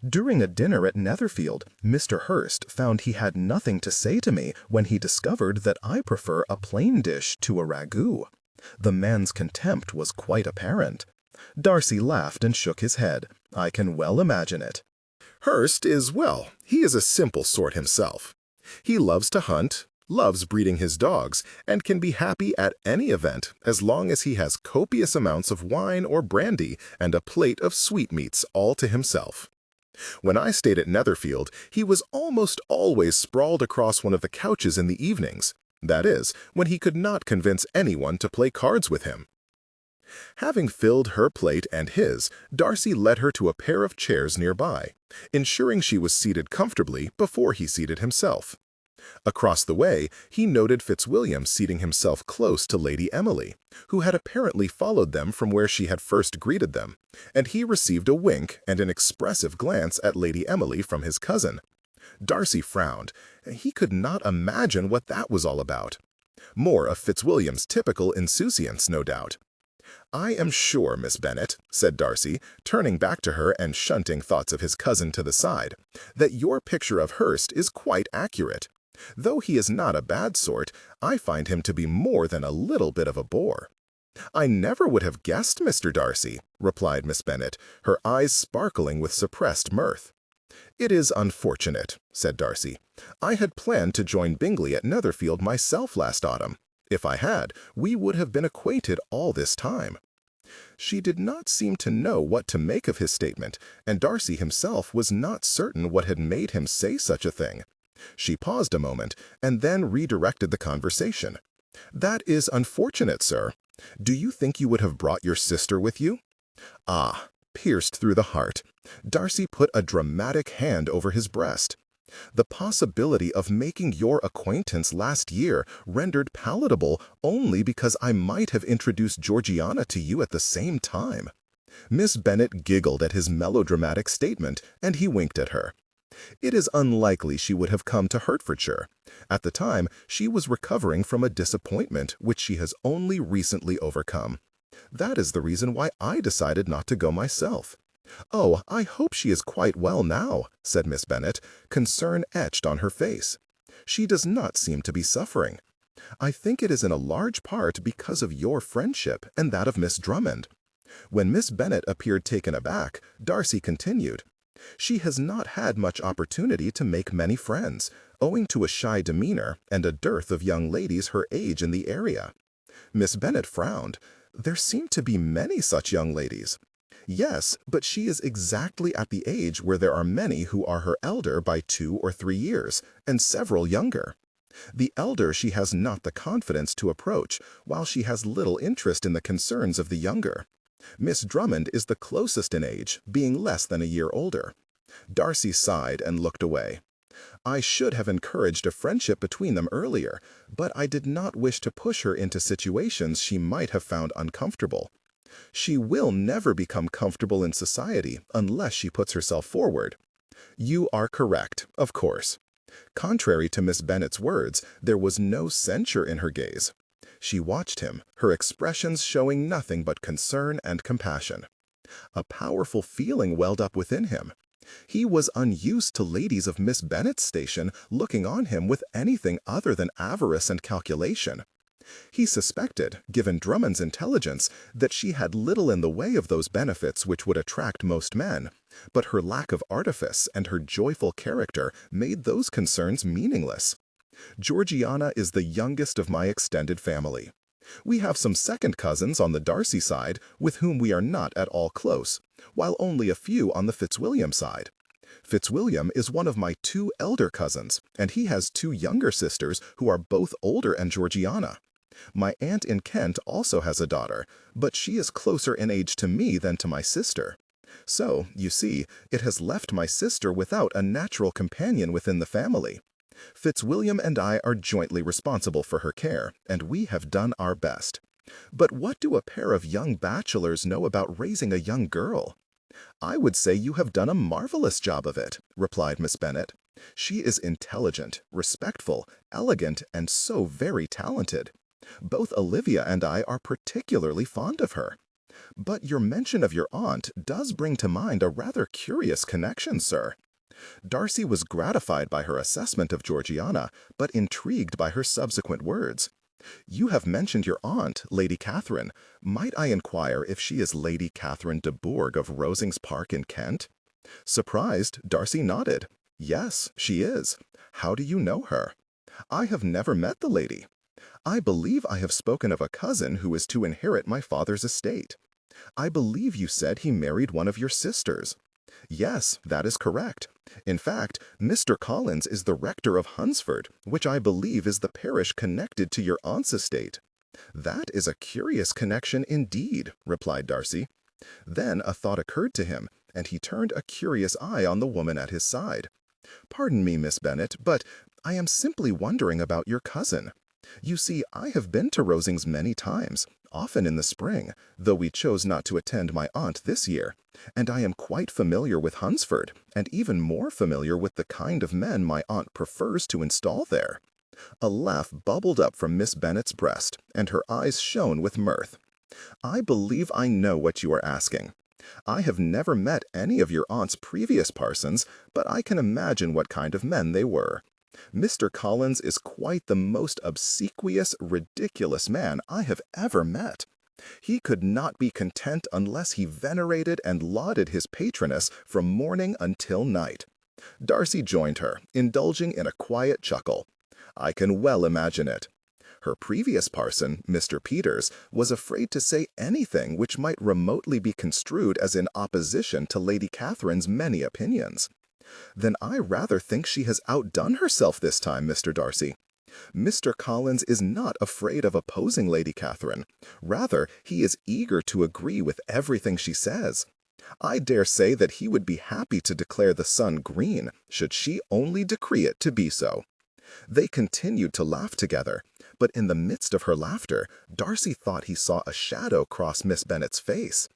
"During a dinner at Netherfield, Mr. Hurst found he had nothing to say to me when he discovered that I prefer a plain dish to a ragout. The man's contempt was quite apparent." Darcy laughed and shook his head. "I can well imagine it." Hurst is, well, he is a simple sort himself. He loves to hunt, loves breeding his dogs, and can be happy at any event as long as he has copious amounts of wine or brandy and a plate of sweetmeats all to himself. When I stayed at Netherfield, he was almost always sprawled across one of the couches in the evenings. That is, when he could not convince anyone to play cards with him. Having filled her plate and his, Darcy led her to a pair of chairs nearby, ensuring she was seated comfortably before he seated himself. Across the way, he noted Fitzwilliam seating himself close to Lady Emily, who had apparently followed them from where she had first greeted them, and he received a wink and an expressive glance at Lady Emily from his cousin. Darcy frowned. He could not imagine what that was all about. More of Fitzwilliam's typical insouciance, no doubt. "I am sure, Miss Bennet," said Darcy, turning back to her and shunting thoughts of his cousin to the side, "that your picture of Hurst is quite accurate. Though he is not a bad sort, I find him to be more than a little bit of a bore." "I never would have guessed, Mr. Darcy," replied Miss Bennet, her eyes sparkling with suppressed mirth. "It is unfortunate," said Darcy. "I had planned to join Bingley at Netherfield myself last autumn. If I had, we would have been acquainted all this time." She did not seem to know what to make of his statement, and Darcy himself was not certain what had made him say such a thing. She paused a moment, and then redirected the conversation. "That is unfortunate, sir. Do you think you would have brought your sister with you?" Ah, pierced through the heart. Darcy put a dramatic hand over his breast. "The possibility of making your acquaintance last year rendered palatable only because I might have introduced Georgiana to you at the same time." Miss Bennet giggled at his melodramatic statement, and he winked at her. It is unlikely she would have come to Hertfordshire. At the time, she was recovering from a disappointment which she has only recently overcome. That is the reason why I decided not to go myself. "Oh, I hope she is quite well now," said Miss Bennet, concern etched on her face. "She does not seem to be suffering. I think it is in a large part because of your friendship and that of Miss Drummond." When Miss Bennet appeared taken aback, Darcy continued, "She has not had much opportunity to make many friends, owing to a shy demeanor and a dearth of young ladies her age in the area." Miss Bennet frowned. "There seem to be many such young ladies." "Yes, but she is exactly at the age where there are many who are her elder by 2 or 3 years, and several younger. The elder she has not the confidence to approach, while she has little interest in the concerns of the younger. Miss Drummond is the closest in age, being less than a year older." Darcy sighed and looked away. "I should have encouraged a friendship between them earlier, but I did not wish to push her into situations she might have found uncomfortable. She will never become comfortable in society unless she puts herself forward." "You are correct, of course." Contrary to Miss Bennet's words, there was no censure in her gaze. She watched him, her expressions showing nothing but concern and compassion. A powerful feeling welled up within him. He was unused to ladies of Miss Bennet's station looking on him with anything other than avarice and calculation. He suspected, given Drummond's intelligence, that she had little in the way of those benefits which would attract most men, but her lack of artifice and her joyful character made those concerns meaningless. "Georgiana is the youngest of my extended family. We have some second cousins on the Darcy side with whom we are not at all close, while only a few on the Fitzwilliam side. Fitzwilliam is one of my 2 elder cousins, and he has 2 younger sisters who are both older than Georgiana. My aunt in Kent also has a daughter, but she is closer in age to me than to my sister. So, you see, it has left my sister without a natural companion within the family. Fitzwilliam and I are jointly responsible for her care, and we have done our best. But what do a pair of young bachelors know about raising a young girl?" "I would say you have done a marvelous job of it," replied Miss Bennet. "She is intelligent, respectful, elegant, and so very talented. Both Olivia and I are particularly fond of her. But your mention of your aunt does bring to mind a rather curious connection, sir." Darcy was gratified by her assessment of Georgiana, but intrigued by her subsequent words. "You have mentioned your aunt, Lady Catherine. Might I inquire if she is Lady Catherine de Bourgh of Rosings Park in Kent?" Surprised, Darcy nodded. "Yes, she is. How do you know her?" "I have never met the lady." "I believe I have spoken of a cousin who is to inherit my father's estate. I believe you said he married one of your sisters." Yes, that is correct. In fact, Mr. Collins is the rector of Hunsford, which I believe is the parish connected to your aunt's estate. That is a curious connection indeed, replied Darcy. Then a thought occurred to him, and he turned a curious eye on the woman at his side. Pardon me, Miss Bennet, but I am simply wondering about your cousin. You see, I have been to Rosings many times, often in the spring, though we chose not to attend my aunt this year, and I am quite familiar with Hunsford, and even more familiar with the kind of men my aunt prefers to install there. A laugh bubbled up from Miss Bennet's breast, and her eyes shone with mirth. I believe I know what you are asking. I have never met any of your aunt's previous parsons, but I can imagine what kind of men they were. Mr. Collins is quite the most obsequious, ridiculous man I have ever met. He could not be content unless he venerated and lauded his patroness from morning until night. Darcy joined her, indulging in a quiet chuckle. I can well imagine it. Her previous parson, Mr. Peters, was afraid to say anything which might remotely be construed as in opposition to Lady Catherine's many opinions. Then I rather think she has outdone herself this time, Mr. Darcy. Mr. Collins is not afraid of opposing Lady Catherine. Rather, he is eager to agree with everything she says. I dare say that he would be happy to declare the sun green, should she only decree it to be so. They continued to laugh together, but in the midst of her laughter, Darcy thought he saw a shadow cross Miss Bennet's face.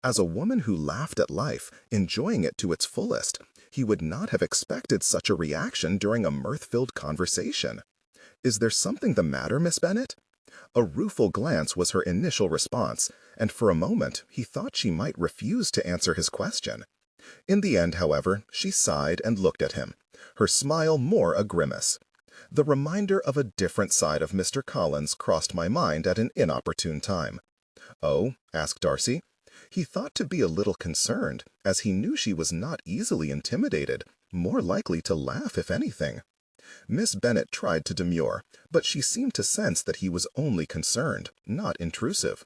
As a woman who laughed at life, enjoying it to its fullest, he would not have expected such a reaction during a mirth-filled conversation. "Is there something the matter, Miss Bennet?" A rueful glance was her initial response, and for a moment he thought she might refuse to answer his question. In the end, however, she sighed and looked at him, her smile more a grimace. The reminder of a different side of Mr. Collins crossed my mind at an inopportune time. "Oh?" asked Darcy. He thought to be a little concerned, as he knew she was not easily intimidated, more likely to laugh if anything. Miss Bennet tried to demur, but she seemed to sense that he was only concerned, not intrusive.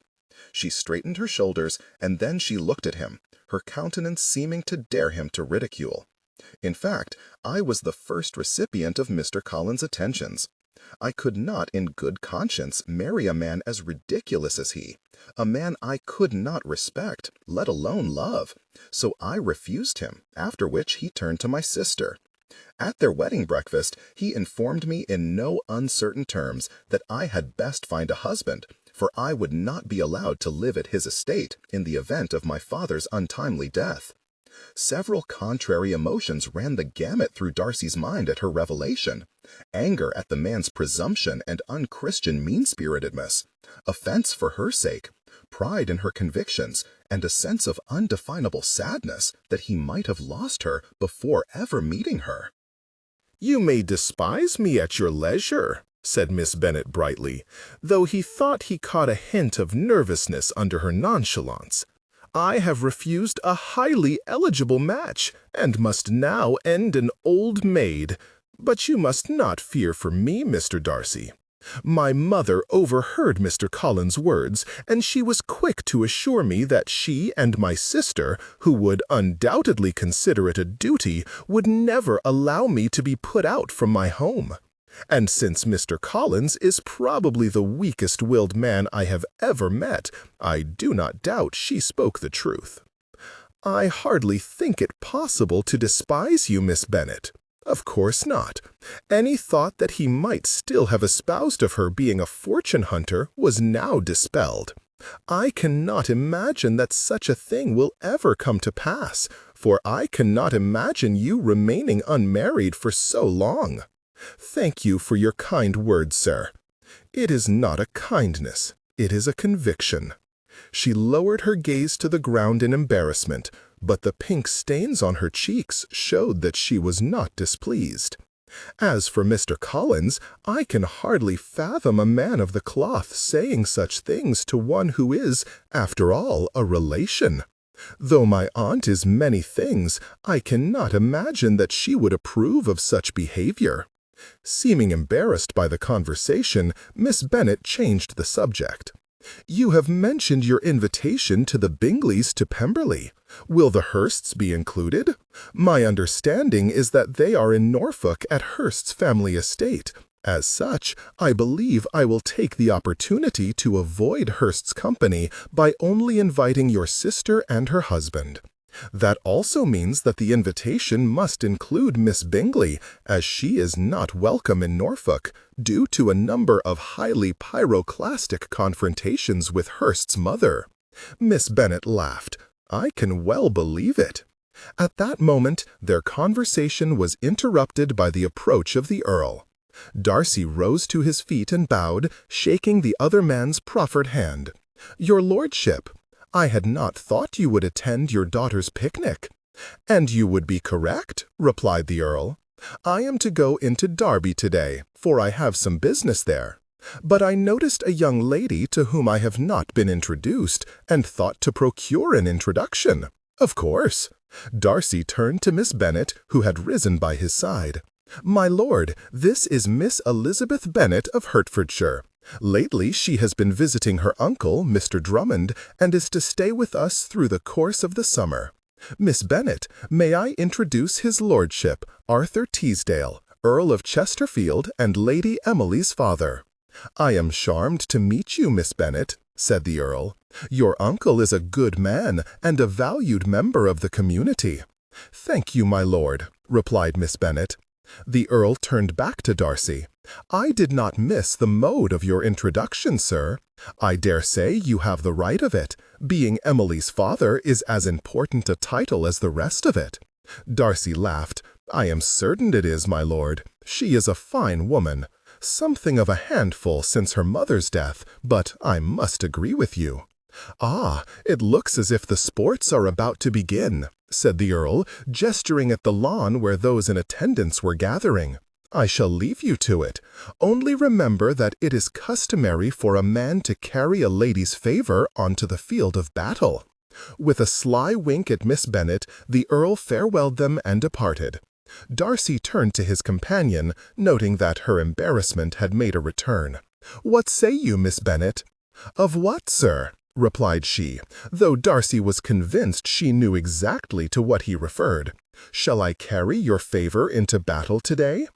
She straightened her shoulders, and then she looked at him, her countenance seeming to dare him to ridicule. In fact, I was the first recipient of Mr. Collins' attentions. I could not in good conscience marry a man as ridiculous as he, a man I could not respect, let alone love, so I refused him, after which he turned to my sister. At their wedding breakfast, he informed me in no uncertain terms that I had best find a husband, for I would not be allowed to live at his estate in the event of my father's untimely death. Several contrary emotions ran the gamut through Darcy's mind at her revelation: anger at the man's presumption and unchristian mean-spiritedness, offense for her sake, pride in her convictions, and a sense of undefinable sadness that he might have lost her before ever meeting her. "You may despise me at your leisure," said Miss Bennet brightly, though he thought he caught a hint of nervousness under her nonchalance. "I have refused a highly eligible match, and must now end an old maid. But you must not fear for me, Mr. Darcy. My mother overheard Mr. Collins' words, and she was quick to assure me that she and my sister, who would undoubtedly consider it a duty, would never allow me to be put out from my home. And since Mr. Collins is probably the weakest-willed man I have ever met, I do not doubt she spoke the truth. I hardly think it possible to despise you, Miss Bennet. Of course not. Any thought that he might still have espoused of her being a fortune-hunter was now dispelled. I cannot imagine that such a thing will ever come to pass, for I cannot imagine you remaining unmarried for so long. Thank you for your kind words, sir. It is not a kindness, it is a conviction." She lowered her gaze to the ground in embarrassment, but the pink stains on her cheeks showed that she was not displeased. As for Mr. Collins, I can hardly fathom a man of the cloth saying such things to one who is, after all, a relation. Though my aunt is many things, I cannot imagine that she would approve of such behavior. Seeming embarrassed by the conversation, Miss Bennet changed the subject. "You have mentioned your invitation to the Bingleys to Pemberley. Will the Hursts be included? My understanding is that they are in Norfolk at Hurst's family estate. As such, I believe I will take the opportunity to avoid Hurst's company by only inviting your sister and her husband. That also means that the invitation must include Miss Bingley, as she is not welcome in Norfolk, due to a number of highly pyroclastic confrontations with Hurst's mother. Miss Bennet laughed. I can well believe it. At that moment, their conversation was interrupted by the approach of the Earl. Darcy rose to his feet and bowed, shaking the other man's proffered hand. "Your lordship, I had not thought you would attend your daughter's picnic." "And you would be correct," replied the Earl. "I am to go into Derby today, for I have some business there. But I noticed a young lady to whom I have not been introduced, and thought to procure an introduction." "Of course." Darcy turned to Miss Bennet, who had risen by his side. "My lord, this is Miss Elizabeth Bennet of Hertfordshire. Lately she has been visiting her uncle, Mr. Drummond, and is to stay with us through the course of the summer. Miss Bennet, may I introduce his lordship, Arthur Teasdale, Earl of Chesterfield and Lady Emily's father." "I am charmed to meet you, Miss Bennet," said the Earl. "Your uncle is a good man and a valued member of the community." "Thank you, my lord," replied Miss Bennet. The Earl turned back to Darcy. "I did not miss the mode of your introduction, sir. I dare say you have the right of it. Being Emily's father is as important a title as the rest of it." Darcy laughed. "I am certain it is, my lord. She is a fine woman. Something of a handful since her mother's death, but I must agree with you." "Ah, it looks as if the sports are about to begin," said the Earl, gesturing at the lawn where those in attendance were gathering. "I shall leave you to it. Only remember that it is customary for a man to carry a lady's favor onto the field of battle." With a sly wink at Miss Bennet, the Earl farewelled them and departed. Darcy turned to his companion, noting that her embarrassment had made a return. "What say you, Miss Bennet?" "Of what, sir?" replied she, though Darcy was convinced she knew exactly to what he referred. "Shall I carry your favor into battle today?"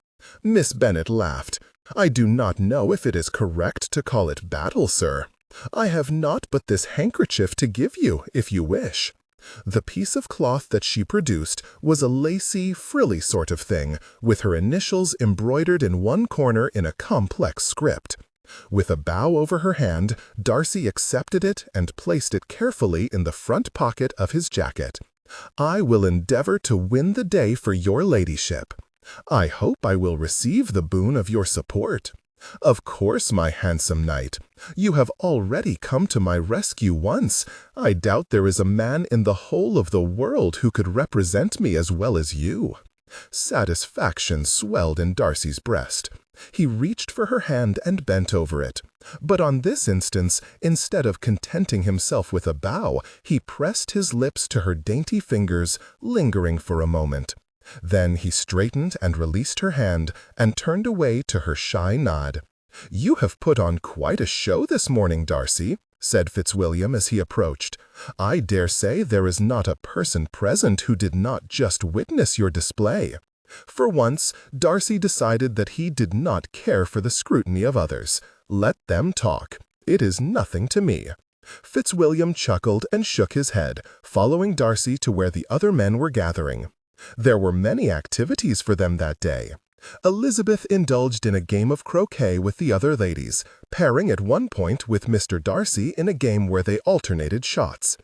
Miss Bennet laughed. "I do not know if it is correct to call it battle, sir. I have naught but this handkerchief to give you, if you wish." The piece of cloth that she produced was a lacy, frilly sort of thing, with her initials embroidered in one corner in a complex script. With a bow over her hand, Darcy accepted it and placed it carefully in the front pocket of his jacket. "I will endeavor to win the day for your ladyship. I hope I will receive the boon of your support." "Of course, my handsome knight. You have already come to my rescue once. I doubt there is a man in the whole of the world who could represent me as well as you." Satisfaction swelled in Darcy's breast. He reached for her hand and bent over it. But on this instance, instead of contenting himself with a bow, he pressed his lips to her dainty fingers, lingering for a moment. Then he straightened and released her hand, and turned away to her shy nod. "You have put on quite a show this morning, Darcy," said Fitzwilliam as he approached. "I dare say there is not a person present who did not just witness your display." For once, Darcy decided that he did not care for the scrutiny of others. Let them talk. It is nothing to me. Fitzwilliam chuckled and shook his head, following Darcy to where the other men were gathering. There were many activities for them that day. Elizabeth indulged in a game of croquet with the other ladies, pairing at one point with Mr. Darcy in a game where they alternated shots.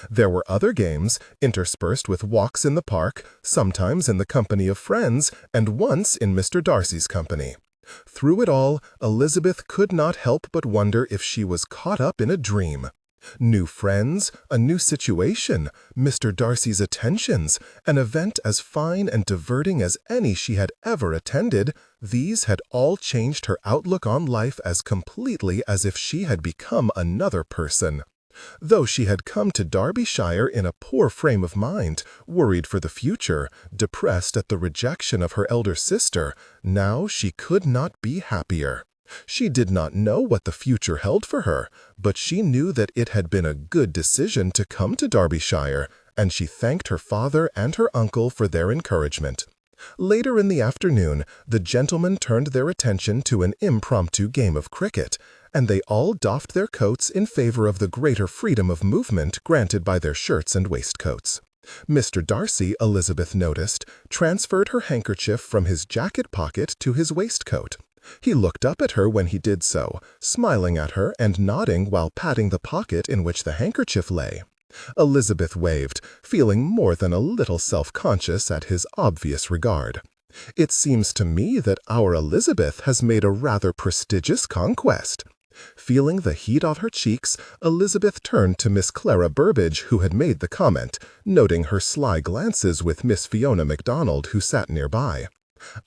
There were other games, interspersed with walks in the park, sometimes in the company of friends, and once in Mr. Darcy's company. Through it all, Elizabeth could not help but wonder if she was caught up in a dream. New friends, a new situation, Mr. Darcy's attentions, an event as fine and diverting as any she had ever attended, these had all changed her outlook on life as completely as if she had become another person. Though she had come to Derbyshire in a poor frame of mind, worried for the future, depressed at the rejection of her elder sister, now she could not be happier. She did not know what the future held for her, but she knew that it had been a good decision to come to Derbyshire, and she thanked her father and her uncle for their encouragement. Later in the afternoon, the gentlemen turned their attention to an impromptu game of cricket, and they all doffed their coats in favor of the greater freedom of movement granted by their shirts and waistcoats. Mr. Darcy, Elizabeth noticed, transferred her handkerchief from his jacket pocket to his waistcoat. He looked up at her when he did so, smiling at her and nodding while patting the pocket in which the handkerchief lay. Elizabeth waved, feeling more than a little self-conscious at his obvious regard. "It seems to me that our Elizabeth has made a rather prestigious conquest." Feeling the heat of her cheeks, Elizabeth turned to Miss Clara Burbage, who had made the comment, noting her sly glances with Miss Fiona MacDonald, who sat nearby.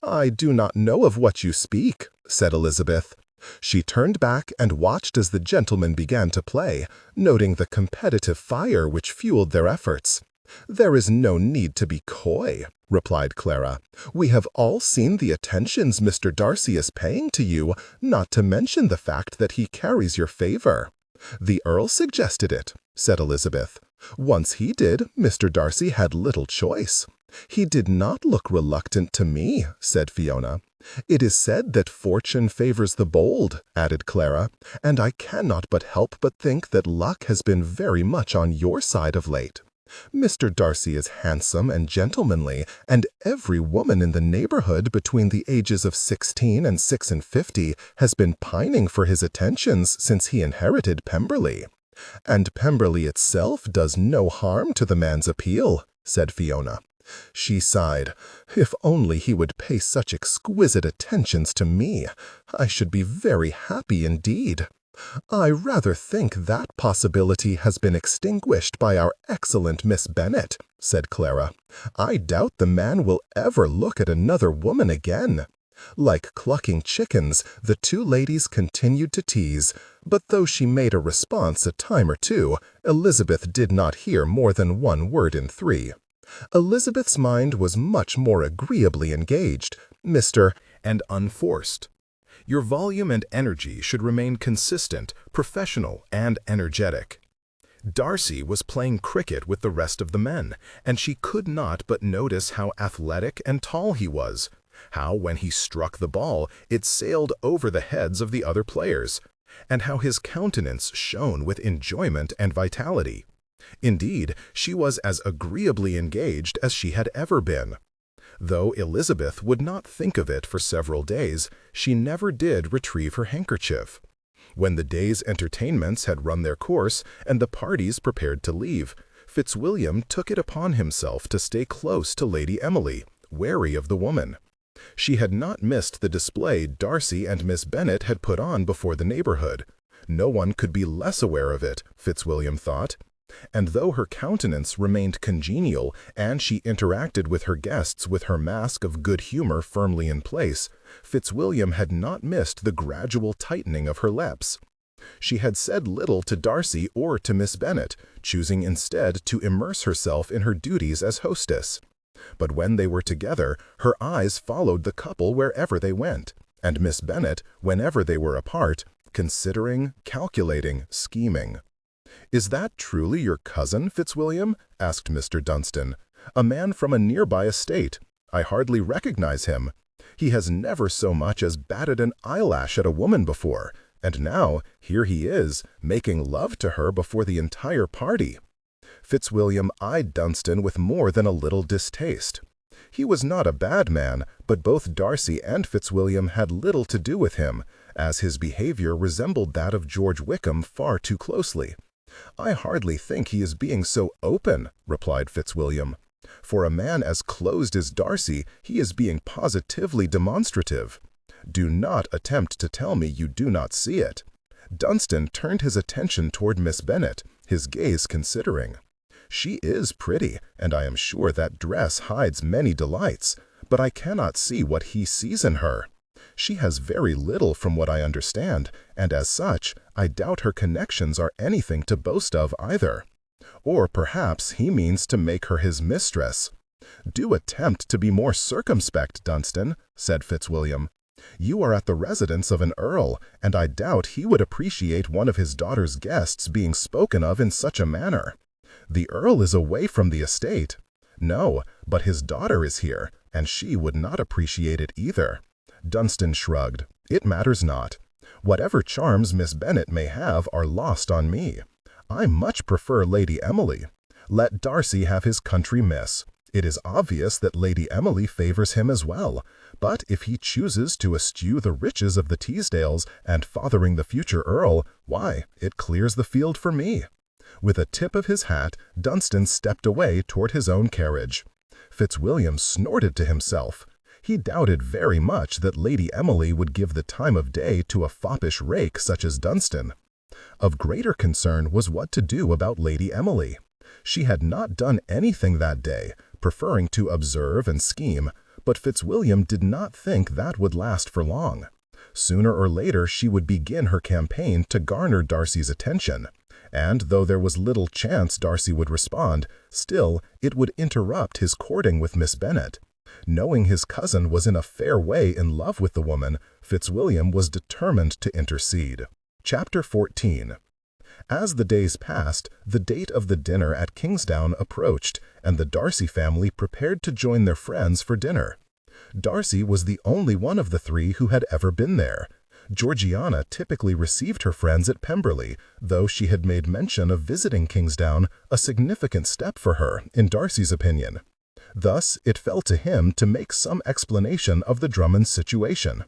"I do not know of what you speak," said Elizabeth. She turned back and watched as the gentlemen began to play, noting the competitive fire which fueled their efforts. "There is no need to be coy," replied Clara. "We have all seen the attentions Mr. Darcy is paying to you, not to mention the fact that he carries your favor." "The Earl suggested it," said Elizabeth. "Once he did, Mr. Darcy had little choice." "He did not look reluctant to me," said Fiona. "It is said that fortune favors the bold," added Clara, "and I cannot but think that luck has been very much on your side of late. Mr. Darcy is handsome and gentlemanly, and every woman in the neighborhood between the ages of 16 and 56 has been pining for his attentions since he inherited Pemberley." "And Pemberley itself does no harm to the man's appeal," said Fiona. She sighed. "If only he would pay such exquisite attentions to me, I should be very happy indeed." "I rather think that possibility has been extinguished by our excellent Miss Bennet," said Clara. "I doubt the man will ever look at another woman again." Like clucking chickens, the two ladies continued to tease, but though she made a response a time or two, Elizabeth did not hear more than one word in three. Elizabeth's mind was much more agreeably engaged. Mr. and unforced. Your volume and energy should remain consistent, professional, and energetic. Darcy was playing cricket with the rest of the men, and she could not but notice how athletic and tall he was, how when he struck the ball it sailed over the heads of the other players, and how his countenance shone with enjoyment and vitality. Indeed, she was as agreeably engaged as she had ever been. Though Elizabeth would not think of it for several days, she never did retrieve her handkerchief. When the day's entertainments had run their course and the parties prepared to leave, Fitzwilliam took it upon himself to stay close to Lady Emily, wary of the woman. She had not missed the display Darcy and Miss Bennet had put on before the neighborhood. No one could be less aware of it, Fitzwilliam thought. And though her countenance remained congenial and she interacted with her guests with her mask of good humor firmly in place, Fitzwilliam had not missed the gradual tightening of her lips. She had said little to Darcy or to Miss Bennet, choosing instead to immerse herself in her duties as hostess. But when they were together, her eyes followed the couple wherever they went, and Miss Bennet, whenever they were apart, considering, calculating, scheming. "Is that truly your cousin, Fitzwilliam?" asked Mr. Dunstan. "A man from a nearby estate. I hardly recognize him. He has never so much as batted an eyelash at a woman before, and now here he is, making love to her before the entire party." Fitzwilliam eyed Dunstan with more than a little distaste. He was not a bad man, but both Darcy and Fitzwilliam had little to do with him, as his behavior resembled that of George Wickham far too closely. "I hardly think he is being so open," replied Fitzwilliam. "For a man as closed as Darcy, he is being positively demonstrative. Do not attempt to tell me you do not see it." Dunstan turned his attention toward Miss Bennet, his gaze considering. "She is pretty, and I am sure that dress hides many delights, but I cannot see what he sees in her. She has very little from what I understand, and as such, I doubt her connections are anything to boast of either. Or perhaps he means to make her his mistress." "Do attempt to be more circumspect, Dunstan," said Fitzwilliam. "You are at the residence of an earl, and I doubt he would appreciate one of his daughter's guests being spoken of in such a manner. The Earl is away from the estate. No, but his daughter is here, and she would not appreciate it either. Dunstan shrugged. It matters not. Whatever charms Miss Bennet may have are lost on me. I much prefer Lady Emily. Let Darcy have his country miss. It is obvious that Lady Emily favors him as well, but if he chooses to eschew the riches of the Teasdales and fathering the future Earl, why, it clears the field for me. With a tip of his hat, Dunstan stepped away toward his own carriage. Fitzwilliam snorted to himself. He doubted very much that Lady Emily would give the time of day to a foppish rake such as Dunstan. Of greater concern was what to do about Lady Emily. She had not done anything that day, preferring to observe and scheme, but Fitzwilliam did not think that would last for long. Sooner or later she would begin her campaign to garner Darcy's attention, and though there was little chance Darcy would respond, still it would interrupt his courting with Miss Bennet. Knowing his cousin was in a fair way in love with the woman, Fitzwilliam was determined to intercede. Chapter 14. As the days passed, the date of the dinner at Kingsdown approached, and the Darcy family prepared to join their friends for dinner. Darcy was the only one of the three who had ever been there. Georgiana typically received her friends at Pemberley, though she had made mention of visiting Kingsdown, a significant step for her, in Darcy's opinion. Thus, it fell to him to make some explanation of the Drummonds' situation.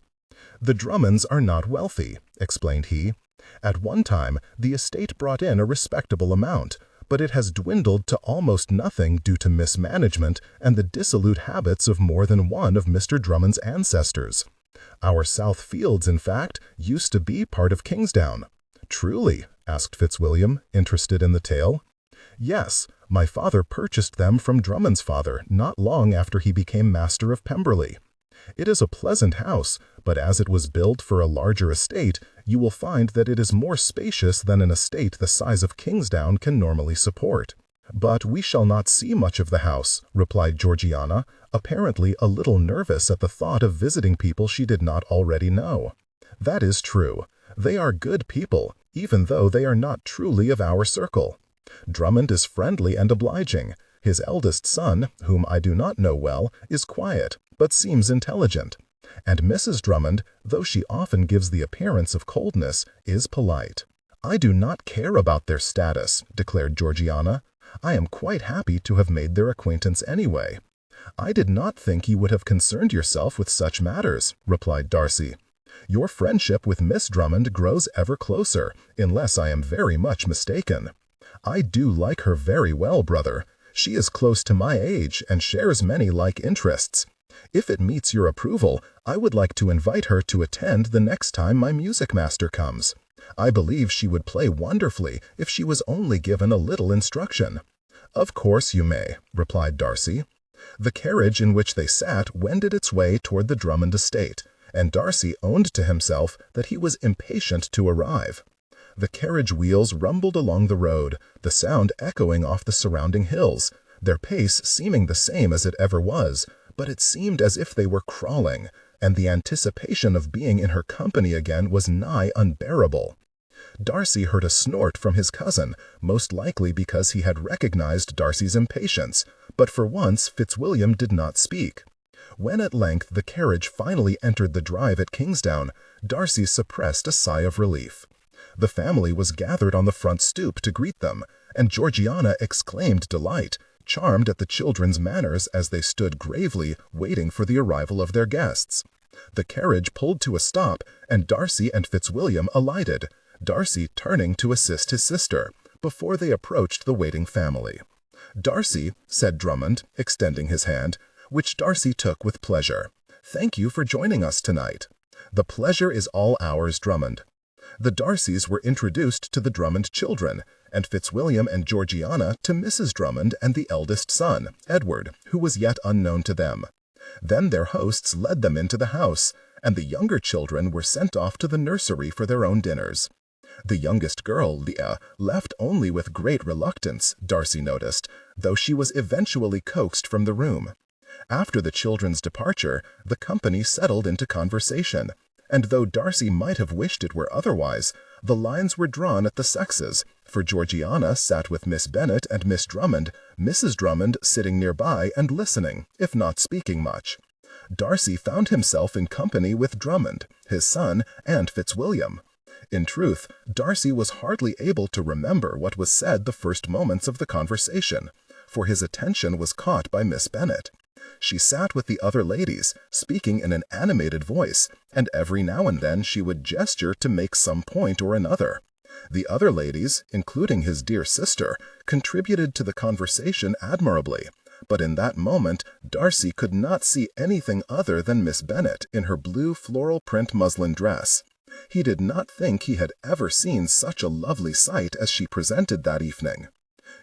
"The Drummonds are not wealthy," explained he. "At one time, the estate brought in a respectable amount, but it has dwindled to almost nothing due to mismanagement and the dissolute habits of more than one of Mr. Drummond's ancestors. Our South Fields, in fact, used to be part of Kingsdown." "Truly?" asked Fitzwilliam, interested in the tale. "Yes, my father purchased them from Drummond's father not long after he became master of Pemberley. It is a pleasant house, but as it was built for a larger estate, you will find that it is more spacious than an estate the size of Kingsdown can normally support." "But we shall not see much of the house," replied Georgiana, apparently a little nervous at the thought of visiting people she did not already know. "That is true. They are good people, even though they are not truly of our circle. Drummond is friendly and obliging. His eldest son, whom I do not know well, is quiet, but seems intelligent. And Mrs. Drummond, though she often gives the appearance of coldness, is polite." "I do not care about their status," declared Georgiana. "I am quite happy to have made their acquaintance anyway." "I did not think you would have concerned yourself with such matters," replied Darcy. "Your friendship with Miss Drummond grows ever closer, unless I am very much mistaken." "I do like her very well, brother. She is close to my age and shares many like interests. If it meets your approval, I would like to invite her to attend the next time my music master comes. I believe she would play wonderfully if she was only given a little instruction." "Of course you may," replied Darcy. The carriage in which they sat wended its way toward the Drummond estate, and Darcy owned to himself that he was impatient to arrive. The carriage wheels rumbled along the road, the sound echoing off the surrounding hills, their pace seeming the same as it ever was, but it seemed as if they were crawling, and the anticipation of being in her company again was nigh unbearable. Darcy heard a snort from his cousin, most likely because he had recognized Darcy's impatience, but for once Fitzwilliam did not speak. When at length the carriage finally entered the drive at Kingsdown, Darcy suppressed a sigh of relief. The family was gathered on the front stoop to greet them, and Georgiana exclaimed delight, charmed at the children's manners as they stood gravely waiting for the arrival of their guests. The carriage pulled to a stop, and Darcy and Fitzwilliam alighted, Darcy turning to assist his sister, before they approached the waiting family. "Darcy," said Drummond, extending his hand, which Darcy took with pleasure. "Thank you for joining us tonight." "The pleasure is all ours, Drummond." The Darcys were introduced to the Drummond children, and Fitzwilliam and Georgiana to Mrs. Drummond and the eldest son, Edward, who was yet unknown to them. Then their hosts led them into the house, and the younger children were sent off to the nursery for their own dinners. The youngest girl, Leah, left only with great reluctance, Darcy noticed, though she was eventually coaxed from the room. After the children's departure, the company settled into conversation, and though Darcy might have wished it were otherwise, the lines were drawn at the sexes, for Georgiana sat with Miss Bennet and Miss Drummond, Mrs. Drummond sitting nearby and listening, if not speaking much. Darcy found himself in company with Drummond, his son, and Fitzwilliam. In truth, Darcy was hardly able to remember what was said the first moments of the conversation, for his attention was caught by Miss Bennet. She sat with the other ladies, speaking in an animated voice, and every now and then she would gesture to make some point or another. The other ladies, including his dear sister, contributed to the conversation admirably, but in that moment Darcy could not see anything other than Miss Bennet in her blue floral print muslin dress. He did not think he had ever seen such a lovely sight as she presented that evening.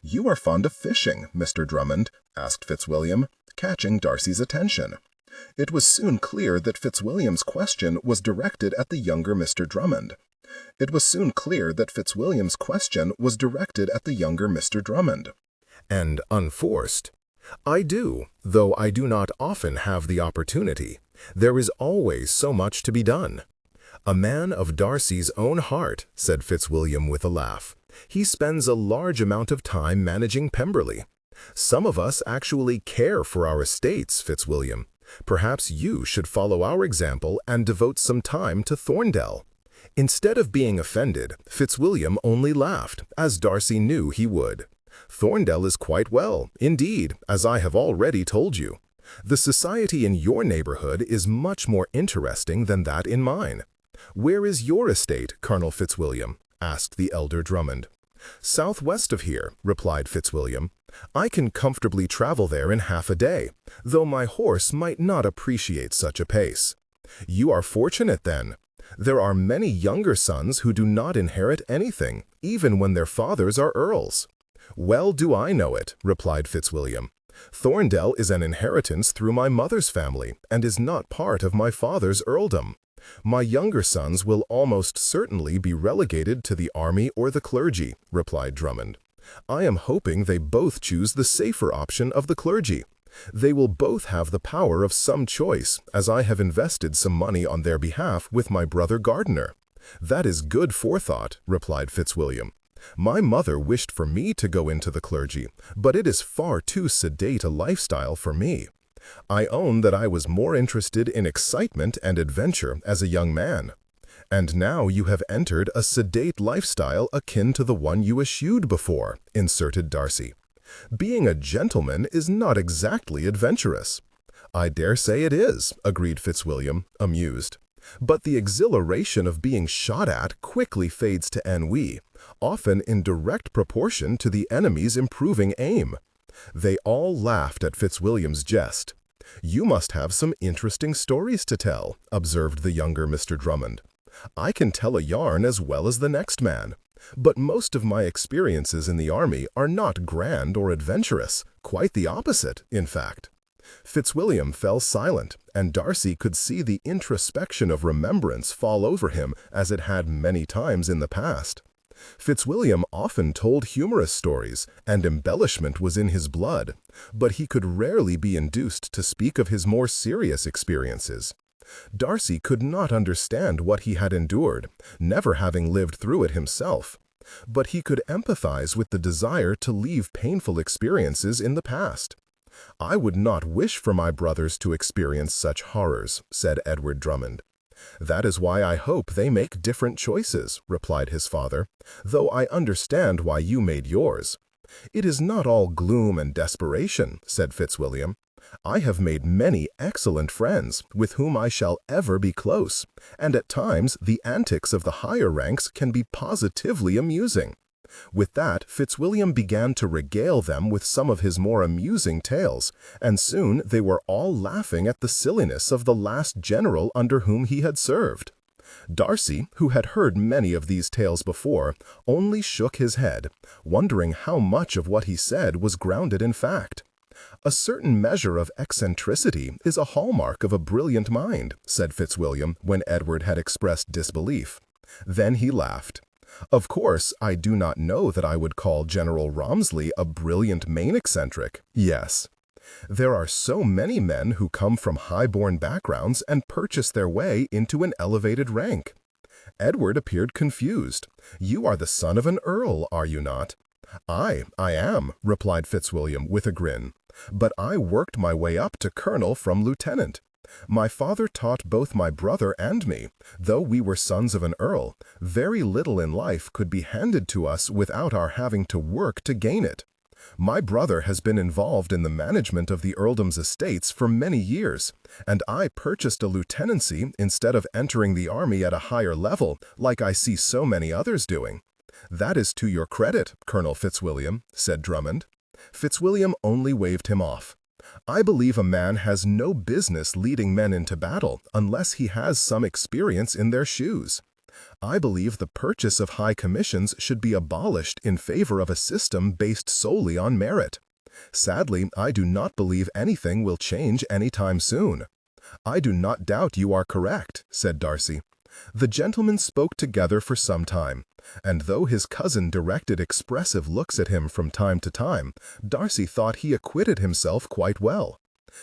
"You are fond of fishing, Mr. Drummond?" asked Fitzwilliam, catching Darcy's attention. It was soon clear that Fitzwilliam's question was directed at the younger Mr. Drummond. And unforced. "I do, though I do not often have the opportunity. There is always so much to be done." "A man of Darcy's own heart," said Fitzwilliam with a laugh. "He spends a large amount of time managing Pemberley. Some of us actually care for our estates, Fitzwilliam. Perhaps you should follow our example and devote some time to Thorndale." Instead of being offended, Fitzwilliam only laughed, as Darcy knew he would. "Thorndale is quite well, indeed, as I have already told you. The society in your neighborhood is much more interesting than that in mine." "Where is your estate, Colonel Fitzwilliam?" asked the elder Drummond. "Southwest of here," replied Fitzwilliam. "I can comfortably travel there in half a day, though my horse might not appreciate such a pace." "You are fortunate, then. There are many younger sons who do not inherit anything, even when their fathers are earls." "Well do I know it," replied Fitzwilliam. "Thorndale is an inheritance through my mother's family, and is not part of my father's earldom. My younger sons will almost certainly be relegated to the army or the clergy," replied Drummond. "I am hoping they both choose the safer option of the clergy. They will both have the power of some choice, as I have invested some money on their behalf with my brother Gardiner." "That is good forethought," replied Fitzwilliam. "My mother wished for me to go into the clergy, but it is far too sedate a lifestyle for me. I own that I was more interested in excitement and adventure as a young man." "And now you have entered a sedate lifestyle akin to the one you eschewed before," inserted Darcy. "Being a gentleman is not exactly adventurous." "I dare say it is," agreed Fitzwilliam, amused. "But the exhilaration of being shot at quickly fades to ennui, often in direct proportion to the enemy's improving aim." They all laughed at Fitzwilliam's jest. "You must have some interesting stories to tell," observed the younger Mr. Drummond. "I can tell a yarn as well as the next man. But most of my experiences in the army are not grand or adventurous, quite the opposite, in fact." Fitzwilliam fell silent, and Darcy could see the introspection of remembrance fall over him as it had many times in the past. Fitzwilliam often told humorous stories, and embellishment was in his blood, but he could rarely be induced to speak of his more serious experiences. Darcy could not understand what he had endured, never having lived through it himself, but he could empathize with the desire to leave painful experiences in the past. "I would not wish for my brothers to experience such horrors," said Edward Drummond. "That is why I hope they make different choices," replied his father, "though I understand why you made yours." "It is not all gloom and desperation," said Fitzwilliam. "I have made many excellent friends with whom I shall ever be close, and at times the antics of the higher ranks can be positively amusing." With that, Fitzwilliam began to regale them with some of his more amusing tales, and soon they were all laughing at the silliness of the last general under whom he had served. Darcy, who had heard many of these tales before, only shook his head, wondering how much of what he said was grounded in fact. "A certain measure of eccentricity is a hallmark of a brilliant mind," said Fitzwilliam when Edward had expressed disbelief. Then he laughed. "Of course, I do not know that I would call General Romsley a brilliant main eccentric. Yes." There are so many men who come from high-born backgrounds and purchase their way into an elevated rank. Edward appeared confused. "You are the son of an earl, are you not?" I am," replied Fitzwilliam with a grin. "But I worked my way up to colonel from lieutenant. My father taught both my brother and me. Though we were sons of an earl, very little in life could be handed to us without our having to work to gain it. My brother has been involved in the management of the earldom's estates for many years, and I purchased a lieutenancy instead of entering the army at a higher level, like I see so many others doing." "That is to your credit, Colonel Fitzwilliam," said Drummond. Fitzwilliam only waved him off. "I believe a man has no business leading men into battle unless he has some experience in their shoes. I believe the purchase of high commissions should be abolished in favor of a system based solely on merit. Sadly, I do not believe anything will change any time soon." "I do not doubt you are correct," said Darcy. The gentlemen spoke together for some time, and though his cousin directed expressive looks at him from time to time, Darcy thought he acquitted himself quite well.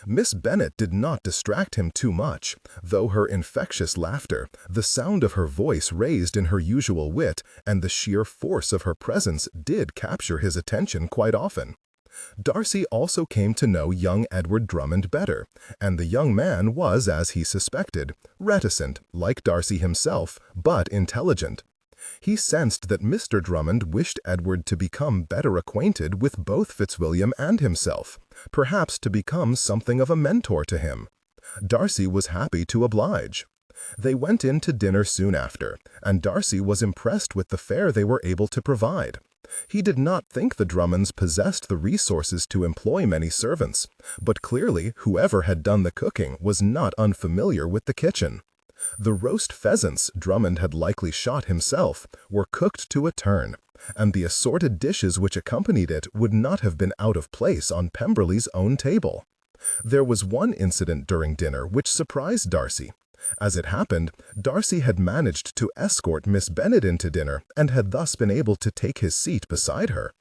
Miss Bennet did not distract him too much, though her infectious laughter, the sound of her voice raised in her usual wit, and the sheer force of her presence did capture his attention quite often. Darcy also came to know young Edward Drummond better, and the young man was, as he suspected, reticent, like Darcy himself, but intelligent. He sensed that Mr. Drummond wished Edward to become better acquainted with both Fitzwilliam and himself, perhaps to become something of a mentor to him. Darcy was happy to oblige. They went in to dinner soon after, and Darcy was impressed with the fare they were able to provide. He did not think the Drummonds possessed the resources to employ many servants, but clearly whoever had done the cooking was not unfamiliar with the kitchen. The roast pheasants Drummond had likely shot himself were cooked to a turn, and the assorted dishes which accompanied it would not have been out of place on Pemberley's own table. There was one incident during dinner which surprised Darcy. As it happened, Darcy had managed to escort Miss Bennet into dinner and had thus been able to take his seat beside her.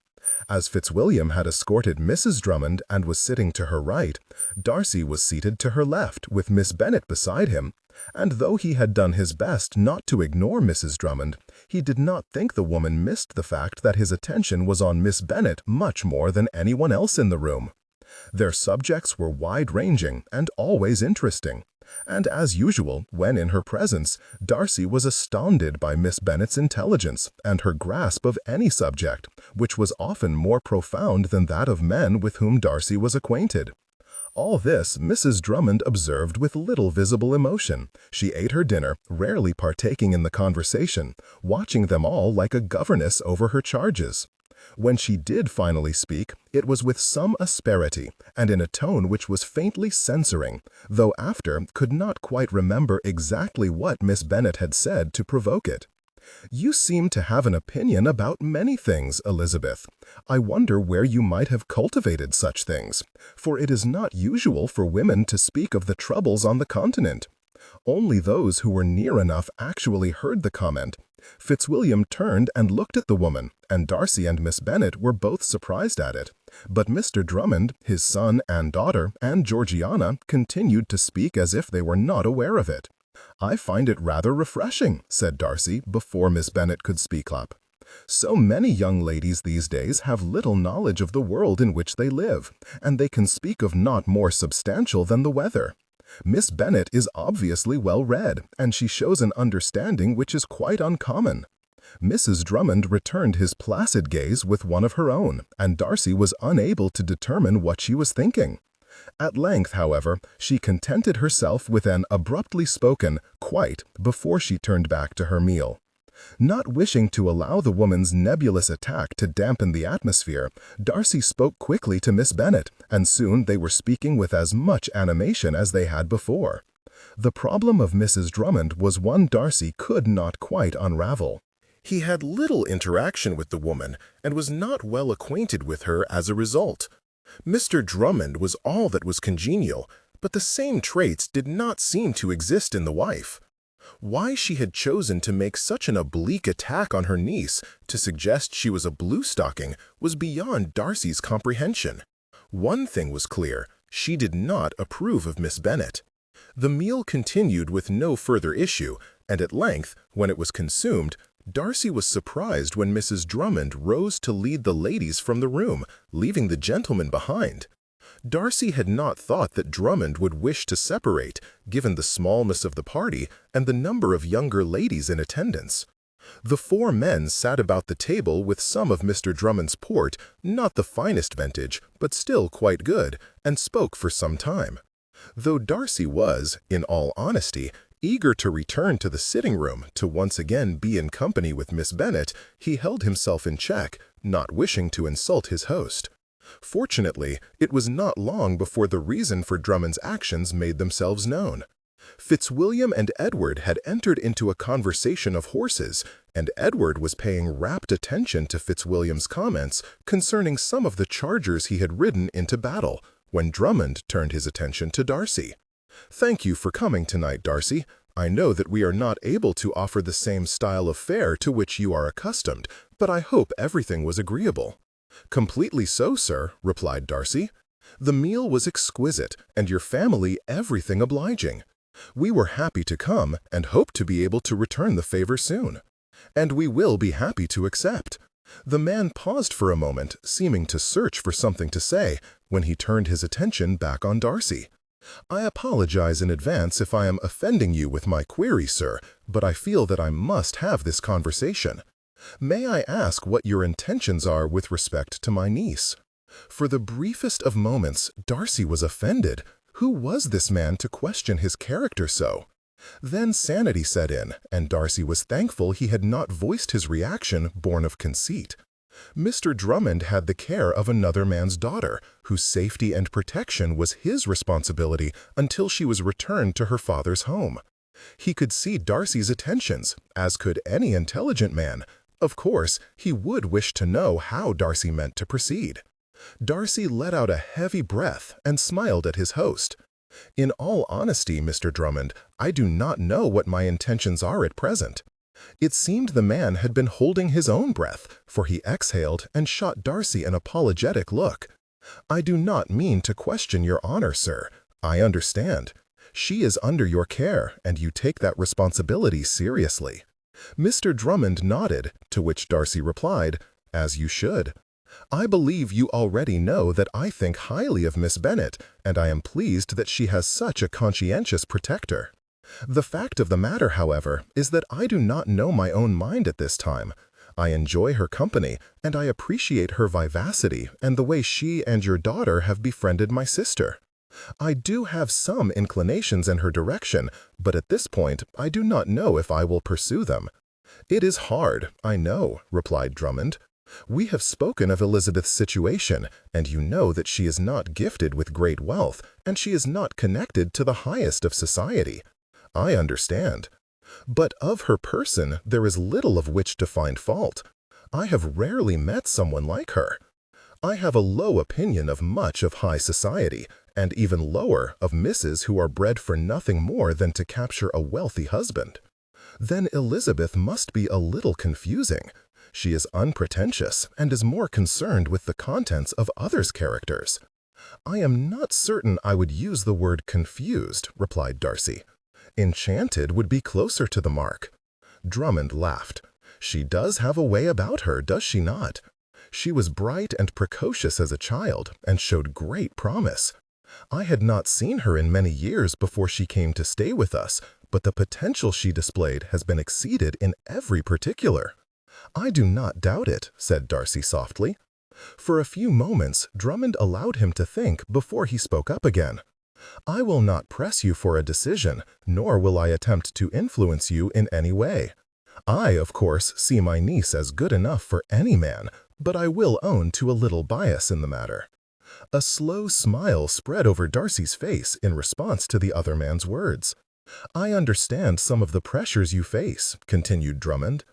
As Fitzwilliam had escorted Mrs. Drummond and was sitting to her right, Darcy was seated to her left with Miss Bennet beside him, and though he had done his best not to ignore Mrs. Drummond, he did not think the woman missed the fact that his attention was on Miss Bennet much more than anyone else in the room. Their subjects were wide-ranging and always interesting, and as usual, when in her presence, Darcy was astounded by Miss Bennet's intelligence and her grasp of any subject, which was often more profound than that of men with whom Darcy was acquainted. All this Mrs. Drummond observed with little visible emotion. She ate her dinner, rarely partaking in the conversation, watching them all like a governess over her charges. When she did finally speak, it was with some asperity, and in a tone which was faintly censoring, though after could not quite remember exactly what Miss Bennet had said to provoke it. "You seem to have an opinion about many things, Elizabeth. I wonder where you might have cultivated such things, for it is not usual for women to speak of the troubles on the continent." Only those who were near enough actually heard the comment. Fitzwilliam turned and looked at the woman, and Darcy and Miss Bennet were both surprised at it. But Mr. Drummond, his son and daughter, and Georgiana continued to speak as if they were not aware of it. "I find it rather refreshing," said Darcy, before Miss Bennet could speak up. "So many young ladies these days have little knowledge of the world in which they live, and they can speak of naught more substantial than the weather. Miss Bennet is obviously well read, and she shows an understanding which is quite uncommon." Mrs. Drummond returned his placid gaze with one of her own, and Darcy was unable to determine what she was thinking. At length, however, she contented herself with an abruptly spoken "quite" before she turned back to her meal. Not wishing to allow the woman's nebulous attack to dampen the atmosphere, Darcy spoke quickly to Miss Bennet, and soon they were speaking with as much animation as they had before. The problem of Mrs. Drummond was one Darcy could not quite unravel. He had little interaction with the woman, and was not well acquainted with her as a result. Mr. Drummond was all that was congenial, but the same traits did not seem to exist in the wife. Why she had chosen to make such an oblique attack on her niece, to suggest she was a blue-stocking, was beyond Darcy's comprehension. One thing was clear: she did not approve of Miss Bennet. The meal continued with no further issue, and at length, when it was consumed, Darcy was surprised when Mrs. Drummond rose to lead the ladies from the room, leaving the gentlemen behind. Darcy had not thought that Drummond would wish to separate, given the smallness of the party and the number of younger ladies in attendance. The four men sat about the table with some of Mr. Drummond's port, not the finest vintage, but still quite good, and spoke for some time. Though Darcy was, in all honesty, eager to return to the sitting-room to once again be in company with Miss Bennet, he held himself in check, not wishing to insult his host. Fortunately, it was not long before the reason for Drummond's actions made themselves known. Fitzwilliam and Edward had entered into a conversation of horses, and Edward was paying rapt attention to Fitzwilliam's comments concerning some of the chargers he had ridden into battle, when Drummond turned his attention to Darcy. "Thank you for coming tonight, Darcy. I know that we are not able to offer the same style of fare to which you are accustomed, but I hope everything was agreeable." "Completely so, sir," replied Darcy. "The meal was exquisite, and your family everything obliging. We were happy to come, and hope to be able to return the favor soon. And we will be happy to accept." The man paused for a moment, seeming to search for something to say, when he turned his attention back on Darcy. "I apologize in advance if I am offending you with my query, sir, but I feel that I must have this conversation. May I ask what your intentions are with respect to my niece?" For the briefest of moments, Darcy was offended. Who was this man to question his character so? Then sanity set in, and Darcy was thankful he had not voiced his reaction born of conceit. Mr. Drummond had the care of another man's daughter, whose safety and protection was his responsibility until she was returned to her father's home. He could see Darcy's attentions, as could any intelligent man. Of course, he would wish to know how Darcy meant to proceed. Darcy let out a heavy breath and smiled at his host. "In all honesty, Mr. Drummond, I do not know what my intentions are at present." It seemed the man had been holding his own breath, for he exhaled and shot Darcy an apologetic look. "I do not mean to question your honor, sir. I understand. She is under your care, and you take that responsibility seriously." Mr. Drummond nodded, to which Darcy replied, "As you should. I believe you already know that I think highly of Miss Bennet, and I am pleased that she has such a conscientious protector. The fact of the matter, however, is that I do not know my own mind at this time. I enjoy her company, and I appreciate her vivacity and the way she and your daughter have befriended my sister. I do have some inclinations in her direction, but at this point I do not know if I will pursue them." "It is hard, I know," replied Drummond. "We have spoken of Elizabeth's situation, and you know that she is not gifted with great wealth, and she is not connected to the highest of society." "I understand. But of her person there is little of which to find fault. I have rarely met someone like her. I have a low opinion of much of high society, and even lower of misses who are bred for nothing more than to capture a wealthy husband." "Then Elizabeth must be a little confusing. She is unpretentious and is more concerned with the contents of others' characters." "I am not certain I would use the word confused," replied Darcy. "Enchanted would be closer to the mark." Drummond laughed. "She does have a way about her, does she not? She was bright and precocious as a child, and showed great promise. I had not seen her in many years before she came to stay with us, but the potential she displayed has been exceeded in every particular." "I do not doubt it," said Darcy softly. For a few moments, Drummond allowed him to think before he spoke up again. "I will not press you for a decision, nor will I attempt to influence you in any way. I, of course, see my niece as good enough for any man, but I will own to a little bias in the matter." A slow smile spread over Darcy's face in response to the other man's words. "I understand some of the pressures you face," continued Drummond.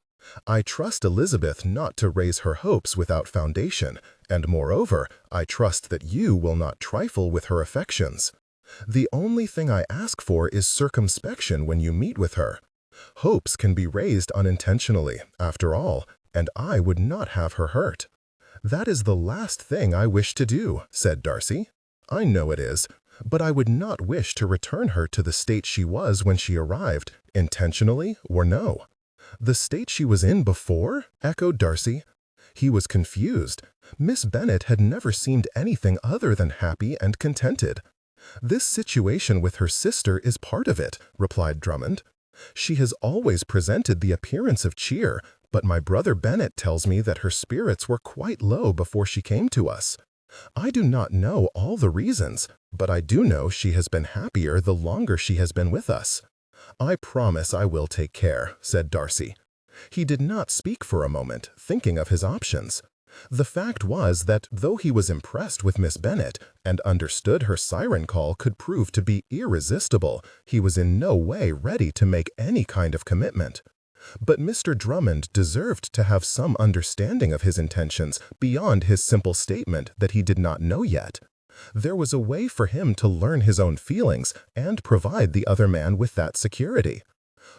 "I trust Elizabeth not to raise her hopes without foundation, and moreover, I trust that you will not trifle with her affections. The only thing I ask for is circumspection when you meet with her. Hopes can be raised unintentionally, after all, and I would not have her hurt." "That is the last thing I wish to do," said Darcy. "I know it is, but I would not wish to return her to the state she was when she arrived, intentionally or no." "The state she was in before?" echoed Darcy. He was confused. Miss Bennet had never seemed anything other than happy and contented. "This situation with her sister is part of it," replied Drummond. "She has always presented the appearance of cheer, but my brother Bennet tells me that her spirits were quite low before she came to us. I do not know all the reasons, but I do know she has been happier the longer she has been with us." "I promise I will take care," said Darcy. He did not speak for a moment, thinking of his options. The fact was that though he was impressed with Miss Bennet and understood her siren call could prove to be irresistible, he was in no way ready to make any kind of commitment. But Mr. Drummond deserved to have some understanding of his intentions beyond his simple statement that he did not know yet. There was a way for him to learn his own feelings and provide the other man with that security.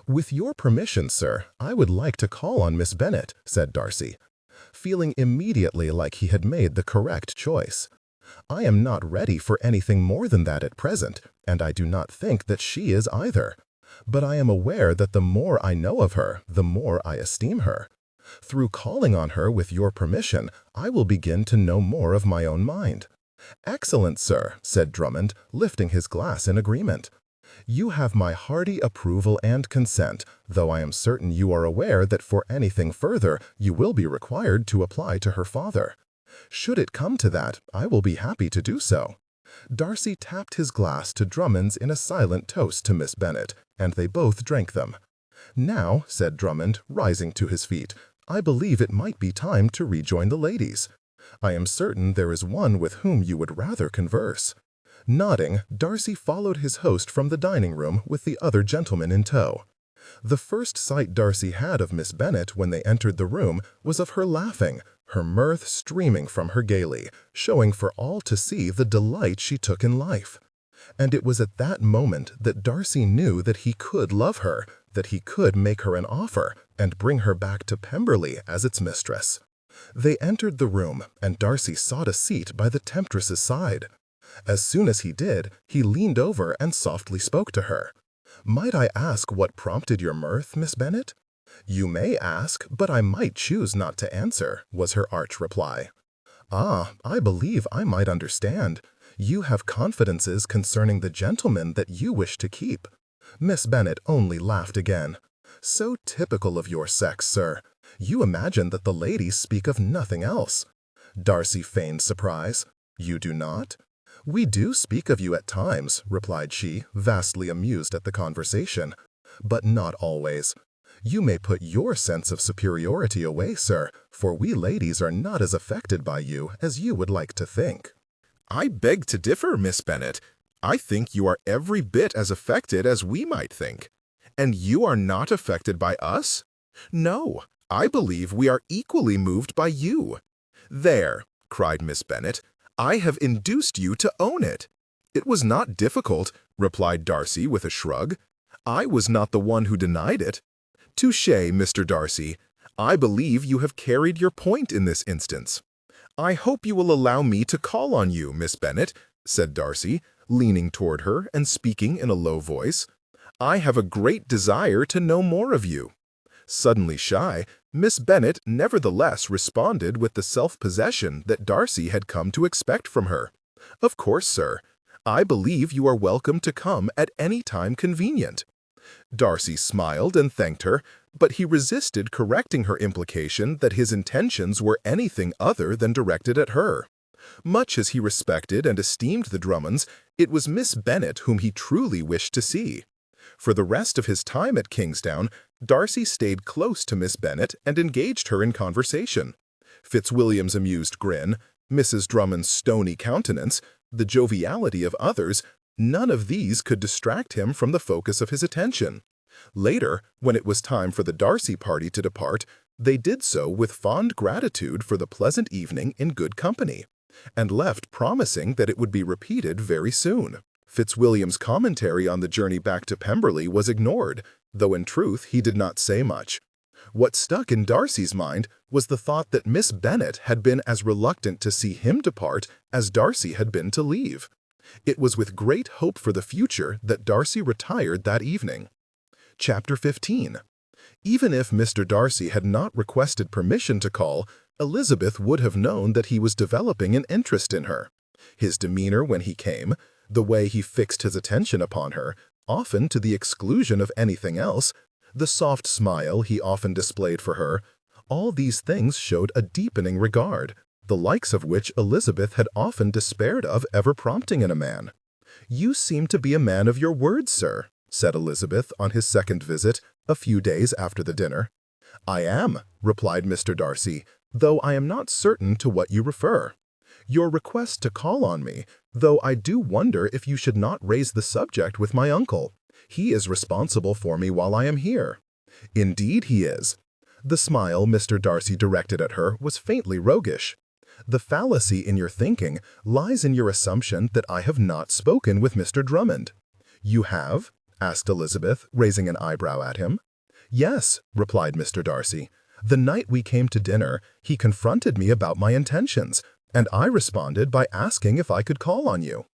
"With your permission, sir, I would like to call on Miss Bennet," said Darcy, feeling immediately like he had made the correct choice. "I am not ready for anything more than that at present, and I do not think that she is either. But I am aware that the more I know of her, the more I esteem her. Through calling on her with your permission, I will begin to know more of my own mind." "Excellent, sir," said Drummond, lifting his glass in agreement. "You have my hearty approval and consent, though I am certain you are aware that for anything further you will be required to apply to her father. Should it come to that, I will be happy to do so." Darcy tapped his glass to Drummond's in a silent toast to Miss Bennet, and they both drank them. "Now," said Drummond, rising to his feet, "I believe it might be time to rejoin the ladies. I am certain there is one with whom you would rather converse." Nodding, Darcy followed his host from the dining room with the other gentlemen in tow. The first sight Darcy had of Miss Bennet when they entered the room was of her laughing, her mirth streaming from her gaily, showing for all to see the delight she took in life. And it was at that moment that Darcy knew that he could love her, that he could make her an offer, and bring her back to Pemberley as its mistress. They entered the room, and Darcy sought a seat by the temptress's side. As soon as he did, he leaned over and softly spoke to her. "Might I ask what prompted your mirth, Miss Bennet?" "You may ask, but I might choose not to answer," was her arch reply. "Ah, I believe I might understand. You have confidences concerning the gentleman that you wish to keep." Miss Bennet only laughed again. "So typical of your sex, sir. You imagine that the ladies speak of nothing else." Darcy feigned surprise. "You do not?" "We do speak of you at times," replied she, vastly amused at the conversation. "But not always. You may put your sense of superiority away, sir, for we ladies are not as affected by you as you would like to think." "I beg to differ, Miss Bennet. I think you are every bit as affected as we might think. And you are not affected by us? No, I believe we are equally moved by you." "There," cried Miss Bennet, "I have induced you to own it." "It was not difficult," replied Darcy with a shrug. "I was not the one who denied it." "Touché, Mr. Darcy. I believe you have carried your point in this instance." "I hope you will allow me to call on you, Miss Bennet," said Darcy, leaning toward her and speaking in a low voice. "I have a great desire to know more of you." Suddenly shy, Miss Bennet nevertheless responded with the self-possession that Darcy had come to expect from her. "Of course, sir. I believe you are welcome to come at any time convenient." Darcy smiled and thanked her, but he resisted correcting her implication that his intentions were anything other than directed at her. Much as he respected and esteemed the Drummonds, it was Miss Bennet whom he truly wished to see. For the rest of his time at Kingsdown, Darcy stayed close to Miss Bennet and engaged her in conversation. Fitzwilliam's amused grin, Mrs. Drummond's stony countenance, the joviality of others, none of these could distract him from the focus of his attention. Later, when it was time for the Darcy party to depart, they did so with fond gratitude for the pleasant evening in good company, and left promising that it would be repeated very soon. Fitzwilliam's commentary on the journey back to Pemberley was ignored, though in truth he did not say much. What stuck in Darcy's mind was the thought that Miss Bennet had been as reluctant to see him depart as Darcy had been to leave. It was with great hope for the future that Darcy retired that evening. Chapter 15. Even if Mr. Darcy had not requested permission to call, Elizabeth would have known that he was developing an interest in her. His demeanor when he came, the way he fixed his attention upon her, often to the exclusion of anything else, the soft smile he often displayed for her, all these things showed a deepening regard, the likes of which Elizabeth had often despaired of ever prompting in a man. "You seem to be a man of your word, sir," said Elizabeth on his second visit, a few days after the dinner. "I am," replied Mr. Darcy, "though I am not certain to what you refer. Your request to call on me, though I do wonder if you should not raise the subject with my uncle. He is responsible for me while I am here." "Indeed he is." The smile Mr. Darcy directed at her was faintly roguish. "The fallacy in your thinking lies in your assumption that I have not spoken with Mr. Drummond." "You have?" asked Elizabeth, raising an eyebrow at him. "Yes," replied Mr. Darcy. "The night we came to dinner, he confronted me about my intentions, and I responded by asking if I could call on you."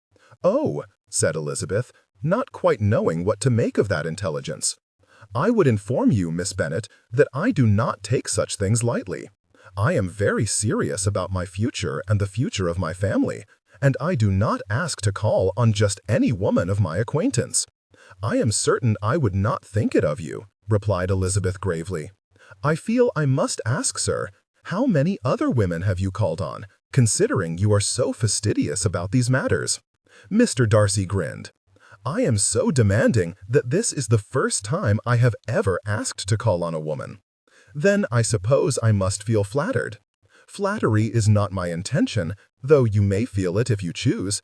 "Oh," said Elizabeth, not quite knowing what to make of that intelligence. "I would inform you, Miss Bennet, that I do not take such things lightly. I am very serious about my future and the future of my family, and I do not ask to call on just any woman of my acquaintance." "I am certain I would not think it of you," replied Elizabeth gravely. "I feel I must ask, sir, how many other women have you called on, considering you are so fastidious about these matters?" Mr. Darcy grinned. "I am so demanding that this is the first time I have ever asked to call on a woman." "Then I suppose I must feel flattered." "Flattery is not my intention, though you may feel it if you choose.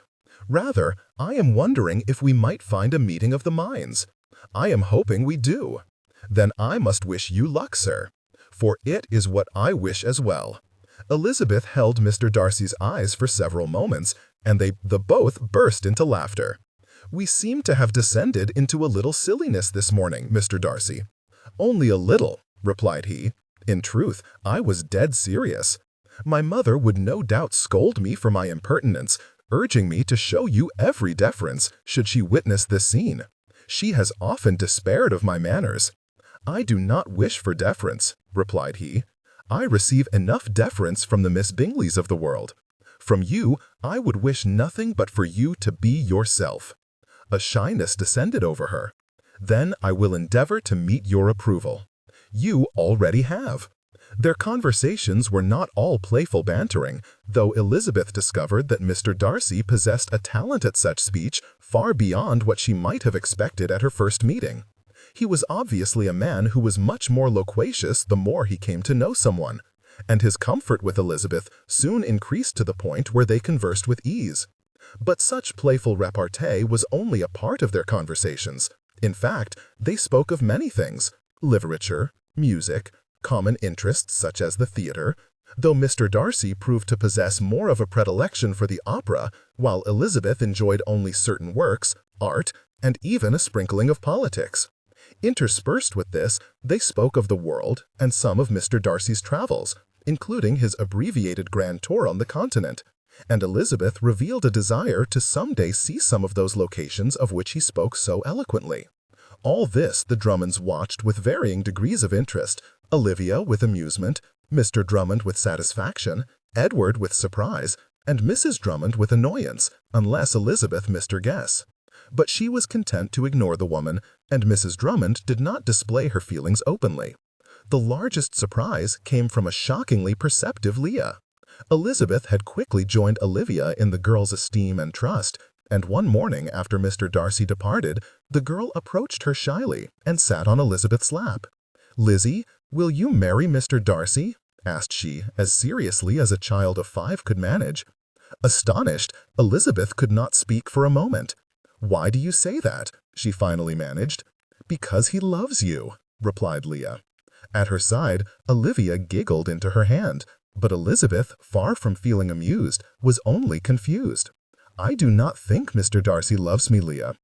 Rather, I am wondering if we might find a meeting of the minds. I am hoping we do." "Then I must wish you luck, sir, for it is what I wish as well." Elizabeth held Mr. Darcy's eyes for several moments, and they both burst into laughter. "We seem to have descended into a little silliness this morning, Mr. Darcy." "Only a little," replied he. "In truth, I was dead serious. My mother would no doubt scold me for my impertinence, urging me to show you every deference should she witness this scene. She has often despaired of my manners." "I do not wish for deference," replied he. "I receive enough deference from the Miss Bingleys of the world. From you, I would wish nothing but for you to be yourself." A shyness descended over her. "Then I will endeavor to meet your approval." "You already have." Their conversations were not all playful bantering, though Elizabeth discovered that Mr. Darcy possessed a talent at such speech far beyond what she might have expected at her first meeting. He was obviously a man who was much more loquacious the more he came to know someone, and his comfort with Elizabeth soon increased to the point where they conversed with ease. But such playful repartee was only a part of their conversations. In fact, they spoke of many things: literature, music, common interests such as the theater, though Mr. Darcy proved to possess more of a predilection for the opera, while Elizabeth enjoyed only certain works, art, and even a sprinkling of politics. Interspersed with this, they spoke of the world and some of Mr. Darcy's travels, including his abbreviated grand tour on the continent, and Elizabeth revealed a desire to someday see some of those locations of which he spoke so eloquently. All this the Drummonds watched with varying degrees of interest, Olivia with amusement, Mr. Drummond with satisfaction, Edward with surprise, and Mrs. Drummond with annoyance, unless Elizabeth missed her guess. But she was content to ignore the woman, and Mrs. Drummond did not display her feelings openly. The largest surprise came from a shockingly perceptive Leah. Elizabeth had quickly joined Olivia in the girl's esteem and trust, and one morning after Mr. Darcy departed, the girl approached her shyly and sat on Elizabeth's lap. "Lizzie, will you marry Mr. Darcy?" asked she, as seriously as a child of 5 could manage. Astonished, Elizabeth could not speak for a moment. "Why do you say that?" she finally managed. "Because he loves you," replied Leah. At her side, Olivia giggled into her hand, but Elizabeth, far from feeling amused, was only confused. "I do not think Mr. Darcy loves me, Leah."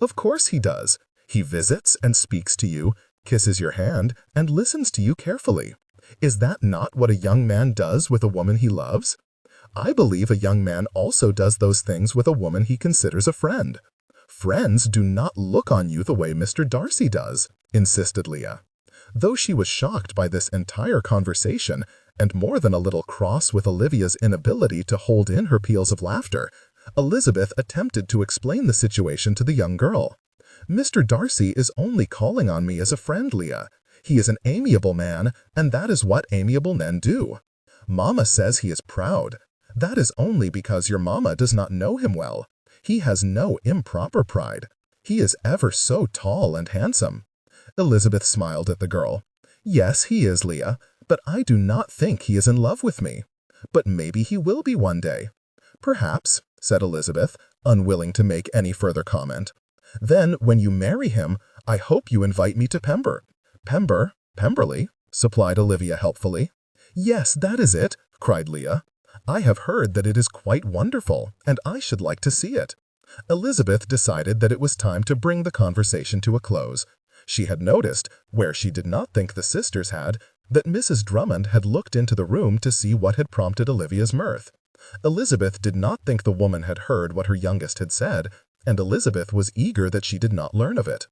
"Of course he does. He visits and speaks to you, kisses your hand, and listens to you carefully. Is that not what a young man does with a woman he loves? I believe a young man also does those things with a woman he considers a friend. Friends do not look on you the way Mr. Darcy does, insisted Leah. Though she was shocked by this entire conversation, and more than a little cross with Olivia's inability to hold in her peals of laughter, Elizabeth attempted to explain the situation to the young girl. Mr. Darcy is only calling on me as a friend, Leah. He is an amiable man, and that is what amiable men do. Mamma says he is proud. That is only because your mamma does not know him well. He has no improper pride. He is ever so tall and handsome. Elizabeth smiled at the girl. Yes, he is, Leah, but I do not think he is in love with me. But maybe he will be one day. Perhaps, said Elizabeth, unwilling to make any further comment. Then, when you marry him, I hope you invite me to Pemberley, supplied Olivia helpfully. Yes, that is it, cried Leah. I have heard that it is quite wonderful, and I should like to see it. Elizabeth decided that it was time to bring the conversation to a close. She had noticed, where she did not think the sisters had, that Mrs. Drummond had looked into the room to see what had prompted Olivia's mirth. Elizabeth did not think the woman had heard what her youngest had said, and Elizabeth was eager that she did not learn of it.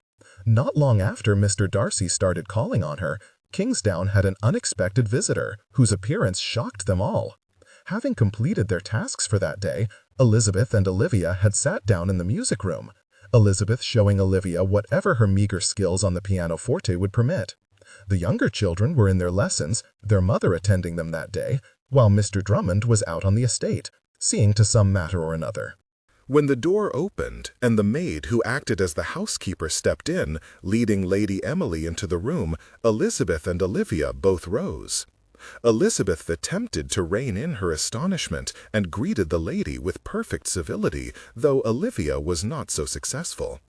Not long after Mr. Darcy started calling on her, Kingsdown had an unexpected visitor, whose appearance shocked them all. Having completed their tasks for that day, Elizabeth and Olivia had sat down in the music room, Elizabeth showing Olivia whatever her meager skills on the pianoforte would permit. The younger children were in their lessons, their mother attending them that day, while Mr. Drummond was out on the estate, seeing to some matter or another. When the door opened and the maid who acted as the housekeeper stepped in, leading Lady Emily into the room, Elizabeth and Olivia both rose. Elizabeth attempted to rein in her astonishment and greeted the lady with perfect civility, though Olivia was not so successful.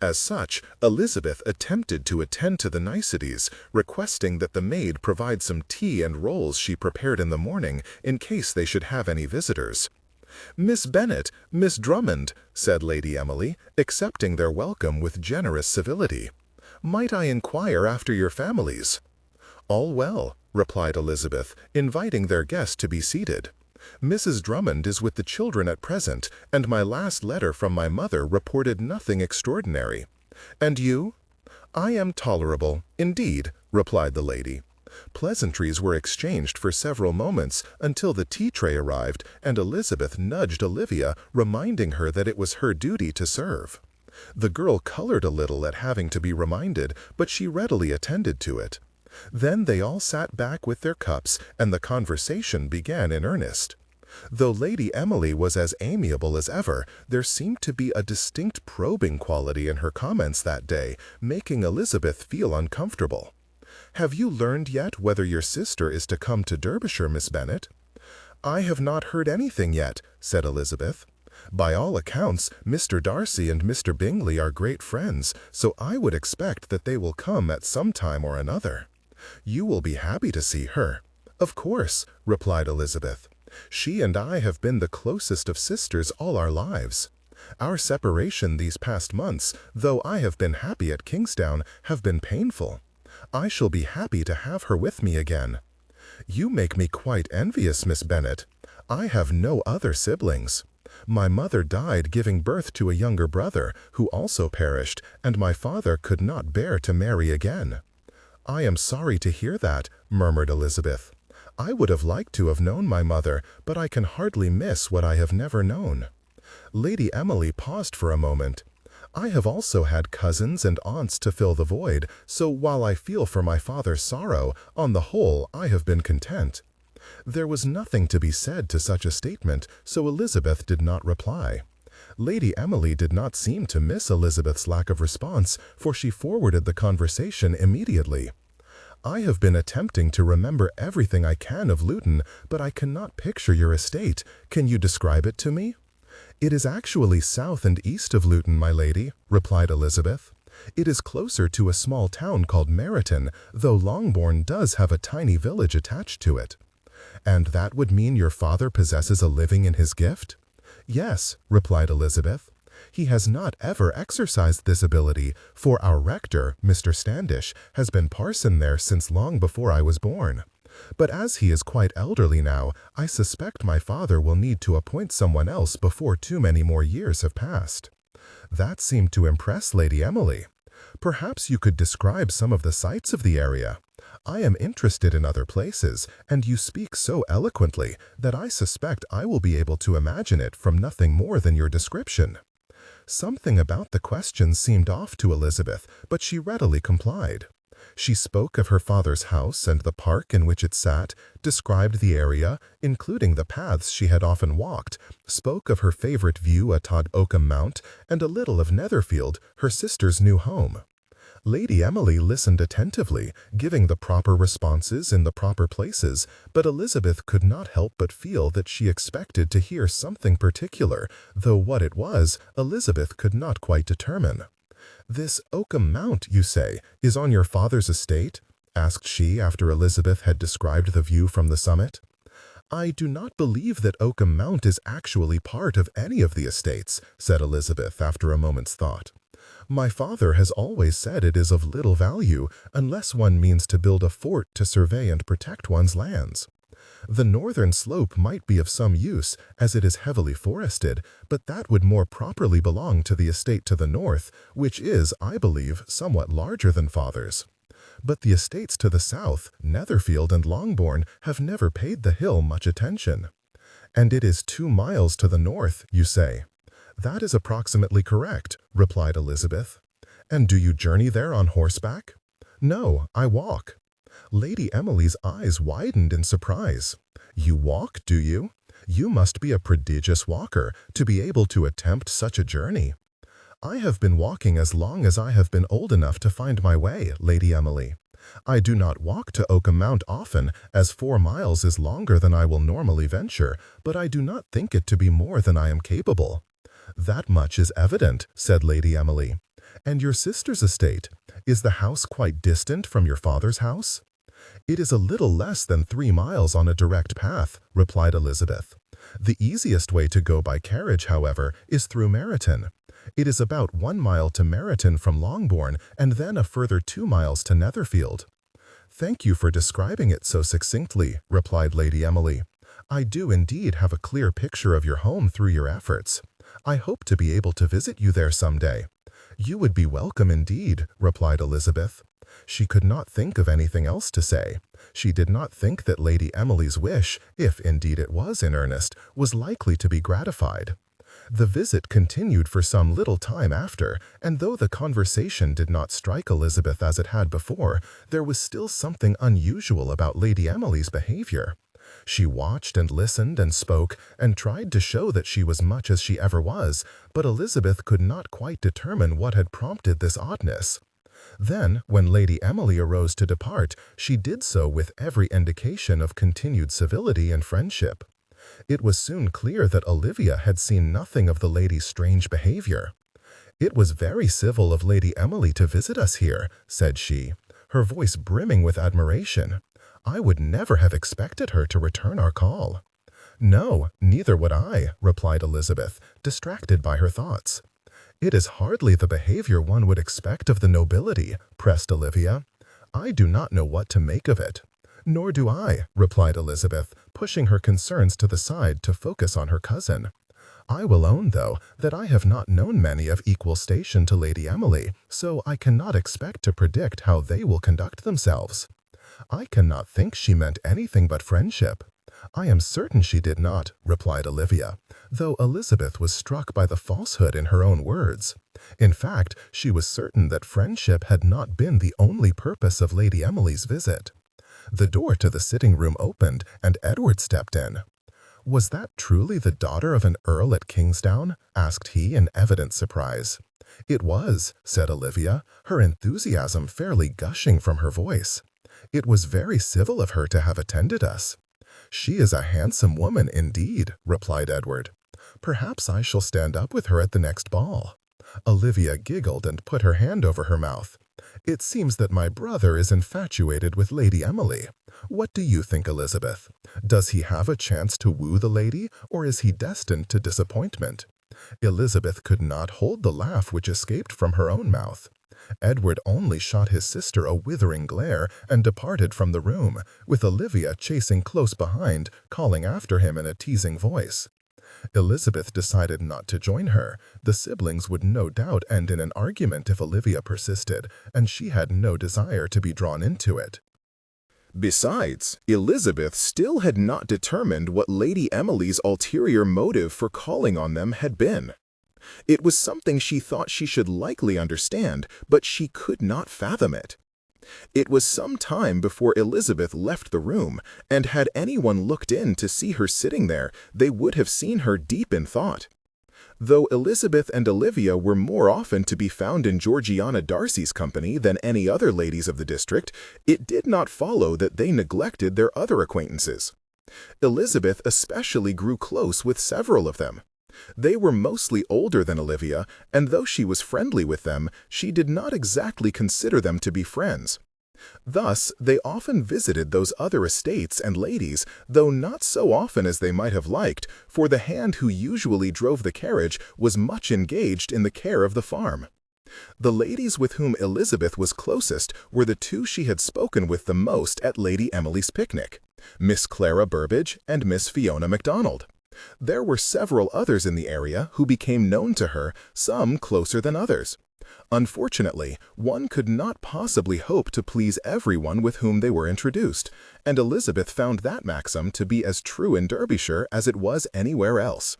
As such, Elizabeth attempted to attend to the niceties, requesting that the maid provide some tea and rolls she prepared in the morning in case they should have any visitors. "Miss Bennet, Miss Drummond," said Lady Emily, accepting their welcome with generous civility. "Might I inquire after your families?" "All well," replied Elizabeth, inviting their guest to be seated. "Mrs. Drummond is with the children at present, and my last letter from my mother reported nothing extraordinary. And you?" "I am tolerable, indeed," replied the lady. Pleasantries were exchanged for several moments until the tea-tray arrived, and Elizabeth nudged Olivia, reminding her that it was her duty to serve. The girl colored a little at having to be reminded, but she readily attended to it. Then they all sat back with their cups, and the conversation began in earnest. Though Lady Emily was as amiable as ever, there seemed to be a distinct probing quality in her comments that day, making Elizabeth feel uncomfortable. "Have you learned yet whether your sister is to come to Derbyshire, Miss Bennet?" "I have not heard anything yet," said Elizabeth. "By all accounts, Mr. Darcy and Mr. Bingley are great friends, so I would expect that they will come at some time or another." "You will be happy to see her." "Of course," replied Elizabeth. "She and I have been the closest of sisters all our lives. Our separation these past months, though I have been happy at Kingsdown, have been painful. I shall be happy to have her with me again." "You make me quite envious, Miss Bennet. I have no other siblings. My mother died giving birth to a younger brother, who also perished, and my father could not bear to marry again." "I am sorry to hear that," murmured Elizabeth. "I would have liked to have known my mother, but I can hardly miss what I have never known." Lady Emily paused for a moment. "I have also had cousins and aunts to fill the void, so while I feel for my father's sorrow, on the whole I have been content." There was nothing to be said to such a statement, so Elizabeth did not reply. Lady Emily did not seem to miss Elizabeth's lack of response, for she forwarded the conversation immediately. "I have been attempting to remember everything I can of Luton, but I cannot picture your estate. Can you describe it to me?" "It is actually south and east of Luton, my lady," replied Elizabeth. "It is closer to a small town called Meryton, though Longbourn does have a tiny village attached to it." "And that would mean your father possesses a living in his gift?" "Yes," replied Elizabeth. He has not ever exercised this ability, for our rector, Mr. Standish, has been parson there since long before I was born. But as he is quite elderly now, I suspect my father will need to appoint someone else before too many more years have passed." That seemed to impress Lady Emily. "Perhaps you could describe some of the sights of the area. I am interested in other places, and you speak so eloquently that I suspect I will be able to imagine it from nothing more than your description." Something about the question seemed off to Elizabeth, but she readily complied. She spoke of her father's house and the park in which it sat, described the area, including the paths she had often walked, spoke of her favorite view atop Oakham Mount, and a little of Netherfield, her sister's new home. Lady Emily listened attentively, giving the proper responses in the proper places, but Elizabeth could not help but feel that she expected to hear something particular, though what it was, Elizabeth could not quite determine. "This Oakham Mount, you say, is on your father's estate?" asked she after Elizabeth had described the view from the summit. "I do not believe that Oakham Mount is actually part of any of the estates," said Elizabeth after a moment's thought. "My father has always said it is of little value, unless one means to build a fort to survey and protect one's lands. The northern slope might be of some use, as it is heavily forested, but that would more properly belong to the estate to the north, which is, I believe, somewhat larger than father's. But the estates to the south, Netherfield and Longbourn, have never paid the hill much attention." "And it is 2 miles to the north, you say?" "That is approximately correct," replied Elizabeth. "And do you journey there on horseback?" "No, I walk." Lady Emily's eyes widened in surprise. "You walk, do you? You must be a prodigious walker to be able to attempt such a journey." "I have been walking as long as I have been old enough to find my way, Lady Emily. I do not walk to Oakham Mount often, as 4 miles is longer than I will normally venture, but I do not think it to be more than I am capable." "That much is evident," said Lady Emily. "And your sister's estate, is the house quite distant from your father's house?" "It is a little less than 3 miles on a direct path," replied Elizabeth. "The easiest way to go by carriage, however, is through Meryton. It is about 1 mile to Meryton from Longbourn, and then a further 2 miles to Netherfield." "Thank you for describing it so succinctly," replied Lady Emily. "I do indeed have a clear picture of your home through your efforts. I hope to be able to visit you there some day." "You would be welcome indeed," replied Elizabeth. She could not think of anything else to say. She did not think that Lady Emily's wish, if indeed it was in earnest, was likely to be gratified. The visit continued for some little time after, and though the conversation did not strike Elizabeth as it had before, there was still something unusual about Lady Emily's behavior. She watched and listened and spoke, and tried to show that she was much as she ever was, but Elizabeth could not quite determine what had prompted this oddness. Then, when Lady Emily arose to depart, she did so with every indication of continued civility and friendship. It was soon clear that Olivia had seen nothing of the lady's strange behavior. "It was very civil of Lady Emily to visit us here," said she, her voice brimming with admiration. "I would never have expected her to return our call." "No, neither would I," replied Elizabeth, distracted by her thoughts. "It is hardly the behavior one would expect of the nobility," pressed Olivia. "I do not know what to make of it." "Nor do I," replied Elizabeth, pushing her concerns to the side to focus on her cousin. "I will own, though, that I have not known many of equal station to Lady Emily, so I cannot expect to predict how they will conduct themselves." "I cannot think she meant anything but friendship." "I am certain she did not," replied Olivia, though Elizabeth was struck by the falsehood in her own words. In fact, she was certain that friendship had not been the only purpose of Lady Emily's visit. The door to the sitting-room opened, and Edward stepped in. "Was that truly the daughter of an earl at Kingsdown?" asked he in evident surprise. "It was," said Olivia, her enthusiasm fairly gushing from her voice. "It was very civil of her to have attended us." "She is a handsome woman indeed," replied Edward. "Perhaps I shall stand up with her at the next ball." Olivia giggled and put her hand over her mouth. "It seems that my brother is infatuated with Lady Emily. What do you think, Elizabeth? Does he have a chance to woo the lady, or is he destined to disappointment?" Elizabeth could not hold the laugh which escaped from her own mouth. Edward only shot his sister a withering glare and departed from the room, with Olivia chasing close behind, calling after him in a teasing voice. Elizabeth decided not to join her. The siblings would no doubt end in an argument if Olivia persisted, and she had no desire to be drawn into it. Besides, Elizabeth still had not determined what Lady Emily's ulterior motive for calling on them had been. It was something she thought she should likely understand, but she could not fathom it. It was some time before Elizabeth left the room, and had anyone looked in to see her sitting there, they would have seen her deep in thought. Though Elizabeth and Olivia were more often to be found in Georgiana Darcy's company than any other ladies of the district, it did not follow that they neglected their other acquaintances. Elizabeth especially grew close with several of them. They were mostly older than Olivia, and though she was friendly with them, she did not exactly consider them to be friends. Thus, they often visited those other estates and ladies, though not so often as they might have liked, for the hand who usually drove the carriage was much engaged in the care of the farm. The ladies with whom Elizabeth was closest were the two she had spoken with the most at Lady Emily's picnic, Miss Clara Burbage and Miss Fiona MacDonald. There were several others in the area who became known to her, some closer than others. Unfortunately, one could not possibly hope to please everyone with whom they were introduced, and Elizabeth found that maxim to be as true in Derbyshire as it was anywhere else.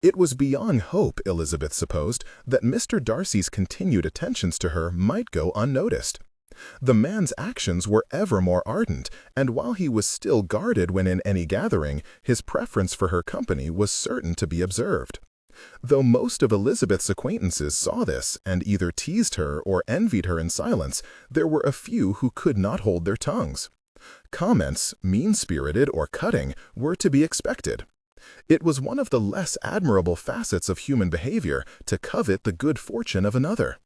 It was beyond hope, Elizabeth supposed, that Mr. Darcy's continued attentions to her might go unnoticed. The man's actions were ever more ardent, and while he was still guarded when in any gathering, his preference for her company was certain to be observed. Though most of Elizabeth's acquaintances saw this and either teased her or envied her in silence, there were a few who could not hold their tongues. Comments, mean-spirited or cutting, were to be expected. It was one of the less admirable facets of human behavior to covet the good fortune of another.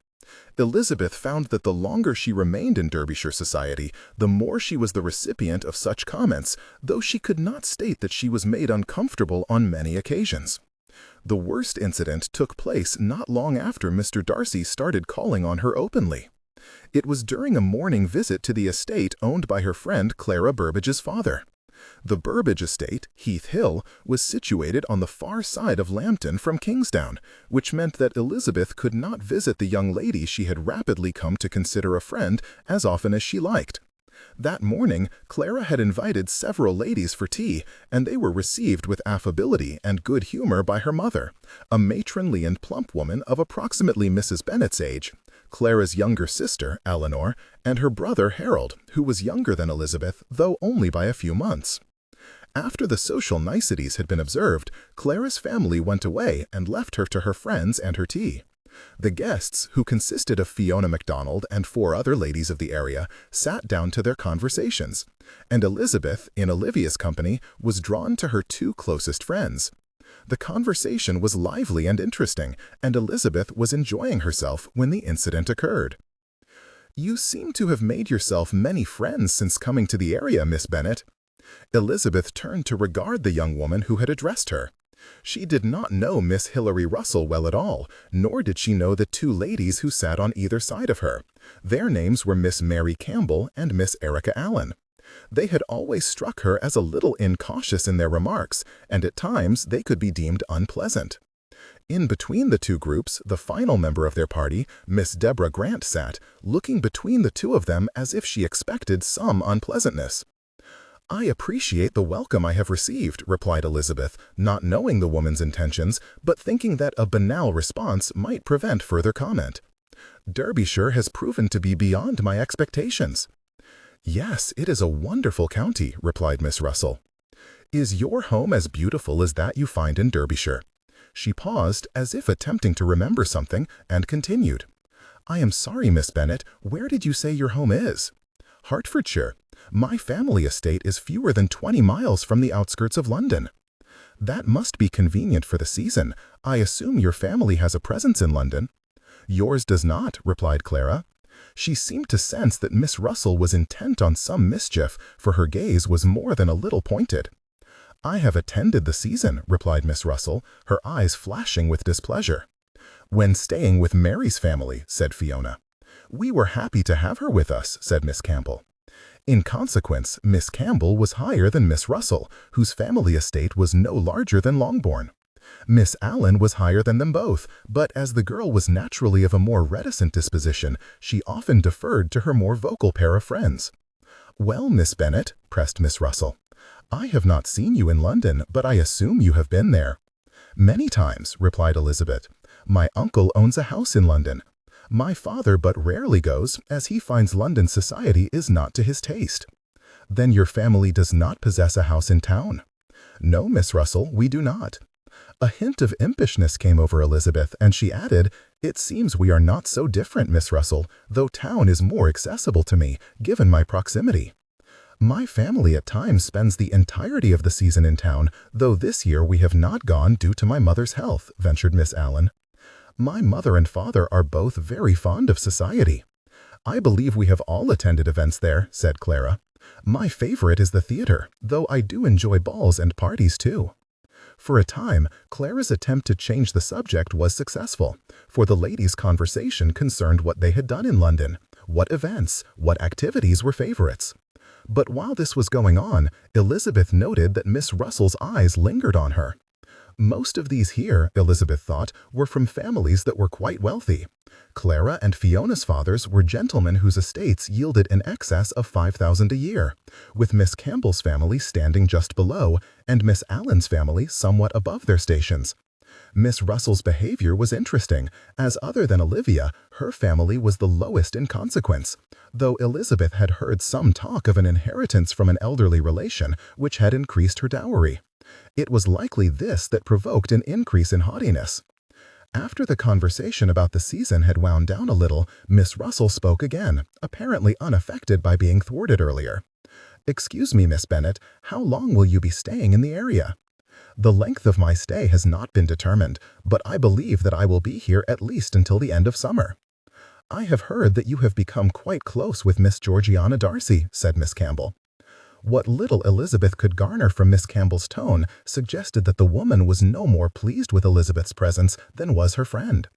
Elizabeth found that the longer she remained in Derbyshire society, the more she was the recipient of such comments, though she could not state that she was made uncomfortable on many occasions. The worst incident took place not long after Mr. Darcy started calling on her openly. It was during a morning visit to the estate owned by her friend Clara Burbage's father. The Burbage estate, Heath Hill, was situated on the far side of Lambton from Kingsdown, which meant that Elizabeth could not visit the young lady she had rapidly come to consider a friend as often as she liked. That morning, Clara had invited several ladies for tea, and they were received with affability and good humor by her mother, a matronly and plump woman of approximately Mrs. Bennet's age, Clara's younger sister, Eleanor, and her brother Harold, who was younger than Elizabeth, though only by a few months. After the social niceties had been observed, Clara's family went away and left her to her friends and her tea. The guests, who consisted of Fiona MacDonald and 4 other ladies of the area, sat down to their conversations, and Elizabeth, in Olivia's company, was drawn to her 2 closest friends. The conversation was lively and interesting, and Elizabeth was enjoying herself when the incident occurred. "You seem to have made yourself many friends since coming to the area, Miss Bennet." Elizabeth turned to regard the young woman who had addressed her. She did not know Miss Hilary Russell well at all, nor did she know the 2 ladies who sat on either side of her. Their names were Miss Mary Campbell and Miss Erica Allen. They had always struck her as a little incautious in their remarks, and at times they could be deemed unpleasant. In between the 2 groups, the final member of their party, Miss Deborah Grant, sat, looking between the 2 of them as if she expected some unpleasantness. "I appreciate the welcome I have received," replied Elizabeth, not knowing the woman's intentions, but thinking that a banal response might prevent further comment. "Derbyshire has proven to be beyond my expectations." "Yes, it is a wonderful county," replied Miss Russell. "Is your home as beautiful as that you find in Derbyshire?" She paused, as if attempting to remember something, and continued. "I am sorry, Miss Bennet, where did you say your home is?" "Hertfordshire. My family estate is fewer than 20 miles from the outskirts of London." "That must be convenient for the season. I assume your family has a presence in London." "Yours does not," replied Clara. She seemed to sense that Miss Russell was intent on some mischief, for her gaze was more than a little pointed. "I have attended the season," replied Miss Russell, her eyes flashing with displeasure. "When staying with Mary's family," said Fiona. "We were happy to have her with us," said Miss Campbell. In consequence, Miss Campbell was higher than Miss Russell, whose family estate was no larger than Longbourn. Miss Allen was higher than them both, but as the girl was naturally of a more reticent disposition, she often deferred to her more vocal pair of friends. "Well, Miss Bennet," pressed Miss Russell, "I have not seen you in London, but I assume you have been there." "Many times," replied Elizabeth. "My uncle owns a house in London. My father but rarely goes, as he finds London society is not to his taste." "Then your family does not possess a house in town?" "No, Miss Russell, we do not." A hint of impishness came over Elizabeth, and she added, "It seems we are not so different, Miss Russell, though town is more accessible to me, given my proximity." "My family at times spends the entirety of the season in town, though this year we have not gone due to my mother's health," ventured Miss Allen. "My mother and father are both very fond of society." "I believe we have all attended events there," said Clara. "My favorite is the theater, though I do enjoy balls and parties too." For a time, Clara's attempt to change the subject was successful, for the ladies' conversation concerned what they had done in London, what events, what activities were favorites. But while this was going on, Elizabeth noted that Miss Russell's eyes lingered on her. Most of these here, Elizabeth thought, were from families that were quite wealthy. Clara and Fiona's fathers were gentlemen whose estates yielded in excess of $5,000 a year, with Miss Campbell's family standing just below, and Miss Allen's family somewhat above their stations. Miss Russell's behavior was interesting, as other than Olivia, her family was the lowest in consequence, though Elizabeth had heard some talk of an inheritance from an elderly relation which had increased her dowry. It was likely this that provoked an increase in haughtiness. After the conversation about the season had wound down a little, Miss Russell spoke again, apparently unaffected by being thwarted earlier. "Excuse me, Miss Bennet, how long will you be staying in the area?" "The length of my stay has not been determined, but I believe that I will be here at least until the end of summer." "I have heard that you have become quite close with Miss Georgiana Darcy," said Miss Campbell. What little Elizabeth could garner from Miss Campbell's tone suggested that the woman was no more pleased with Elizabeth's presence than was her friend.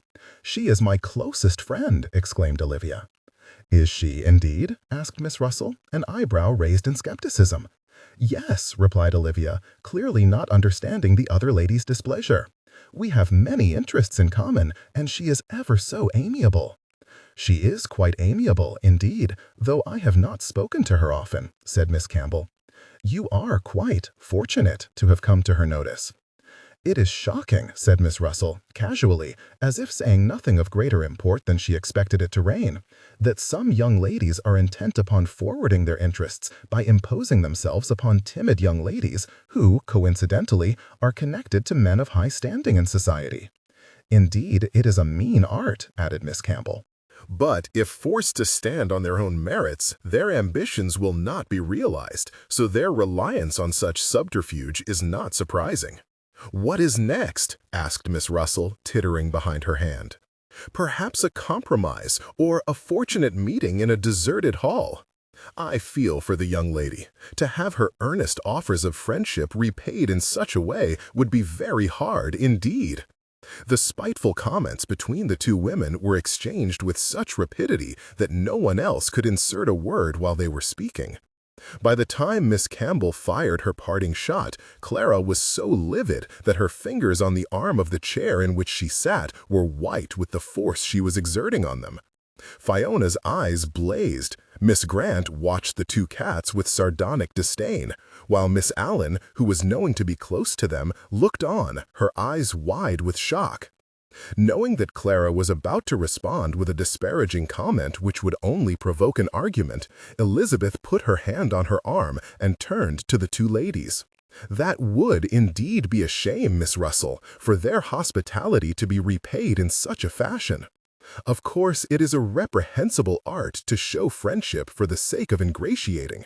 "She is my closest friend," exclaimed Olivia. "Is she, indeed?" asked Miss Russell, an eyebrow raised in skepticism. "Yes," replied Olivia, clearly not understanding the other lady's displeasure. "We have many interests in common, and she is ever so amiable." "She is quite amiable, indeed, though I have not spoken to her often," said Miss Campbell. "You are quite fortunate to have come to her notice." "It is shocking," said Miss Russell, casually, as if saying nothing of greater import than she expected it to rain, "that some young ladies are intent upon forwarding their interests by imposing themselves upon timid young ladies who, coincidentally, are connected to men of high standing in society." "Indeed, it is a mean art," added Miss Campbell. But if forced to stand on their own merits, their ambitions will not be realized, so their reliance on such subterfuge is not surprising. "What is next?" asked Miss Russell, tittering behind her hand. "Perhaps a compromise, or a fortunate meeting in a deserted hall. I feel for the young lady. To have her earnest offers of friendship repaid in such a way would be very hard indeed." The spiteful comments between the two women were exchanged with such rapidity that no one else could insert a word while they were speaking. By the time Miss Campbell fired her parting shot, Clara was so livid that her fingers on the arm of the chair in which she sat were white with the force she was exerting on them. Fiona's eyes blazed. Miss Grant watched the two cats with sardonic disdain, while Miss Allen, who was known to be close to them, looked on, her eyes wide with shock. Knowing that Clara was about to respond with a disparaging comment which would only provoke an argument, Elizabeth put her hand on her arm and turned to the two ladies. "That would indeed be a shame, Miss Russell, for their hospitality to be repaid in such a fashion. Of course, it is a reprehensible art to show friendship for the sake of ingratiating.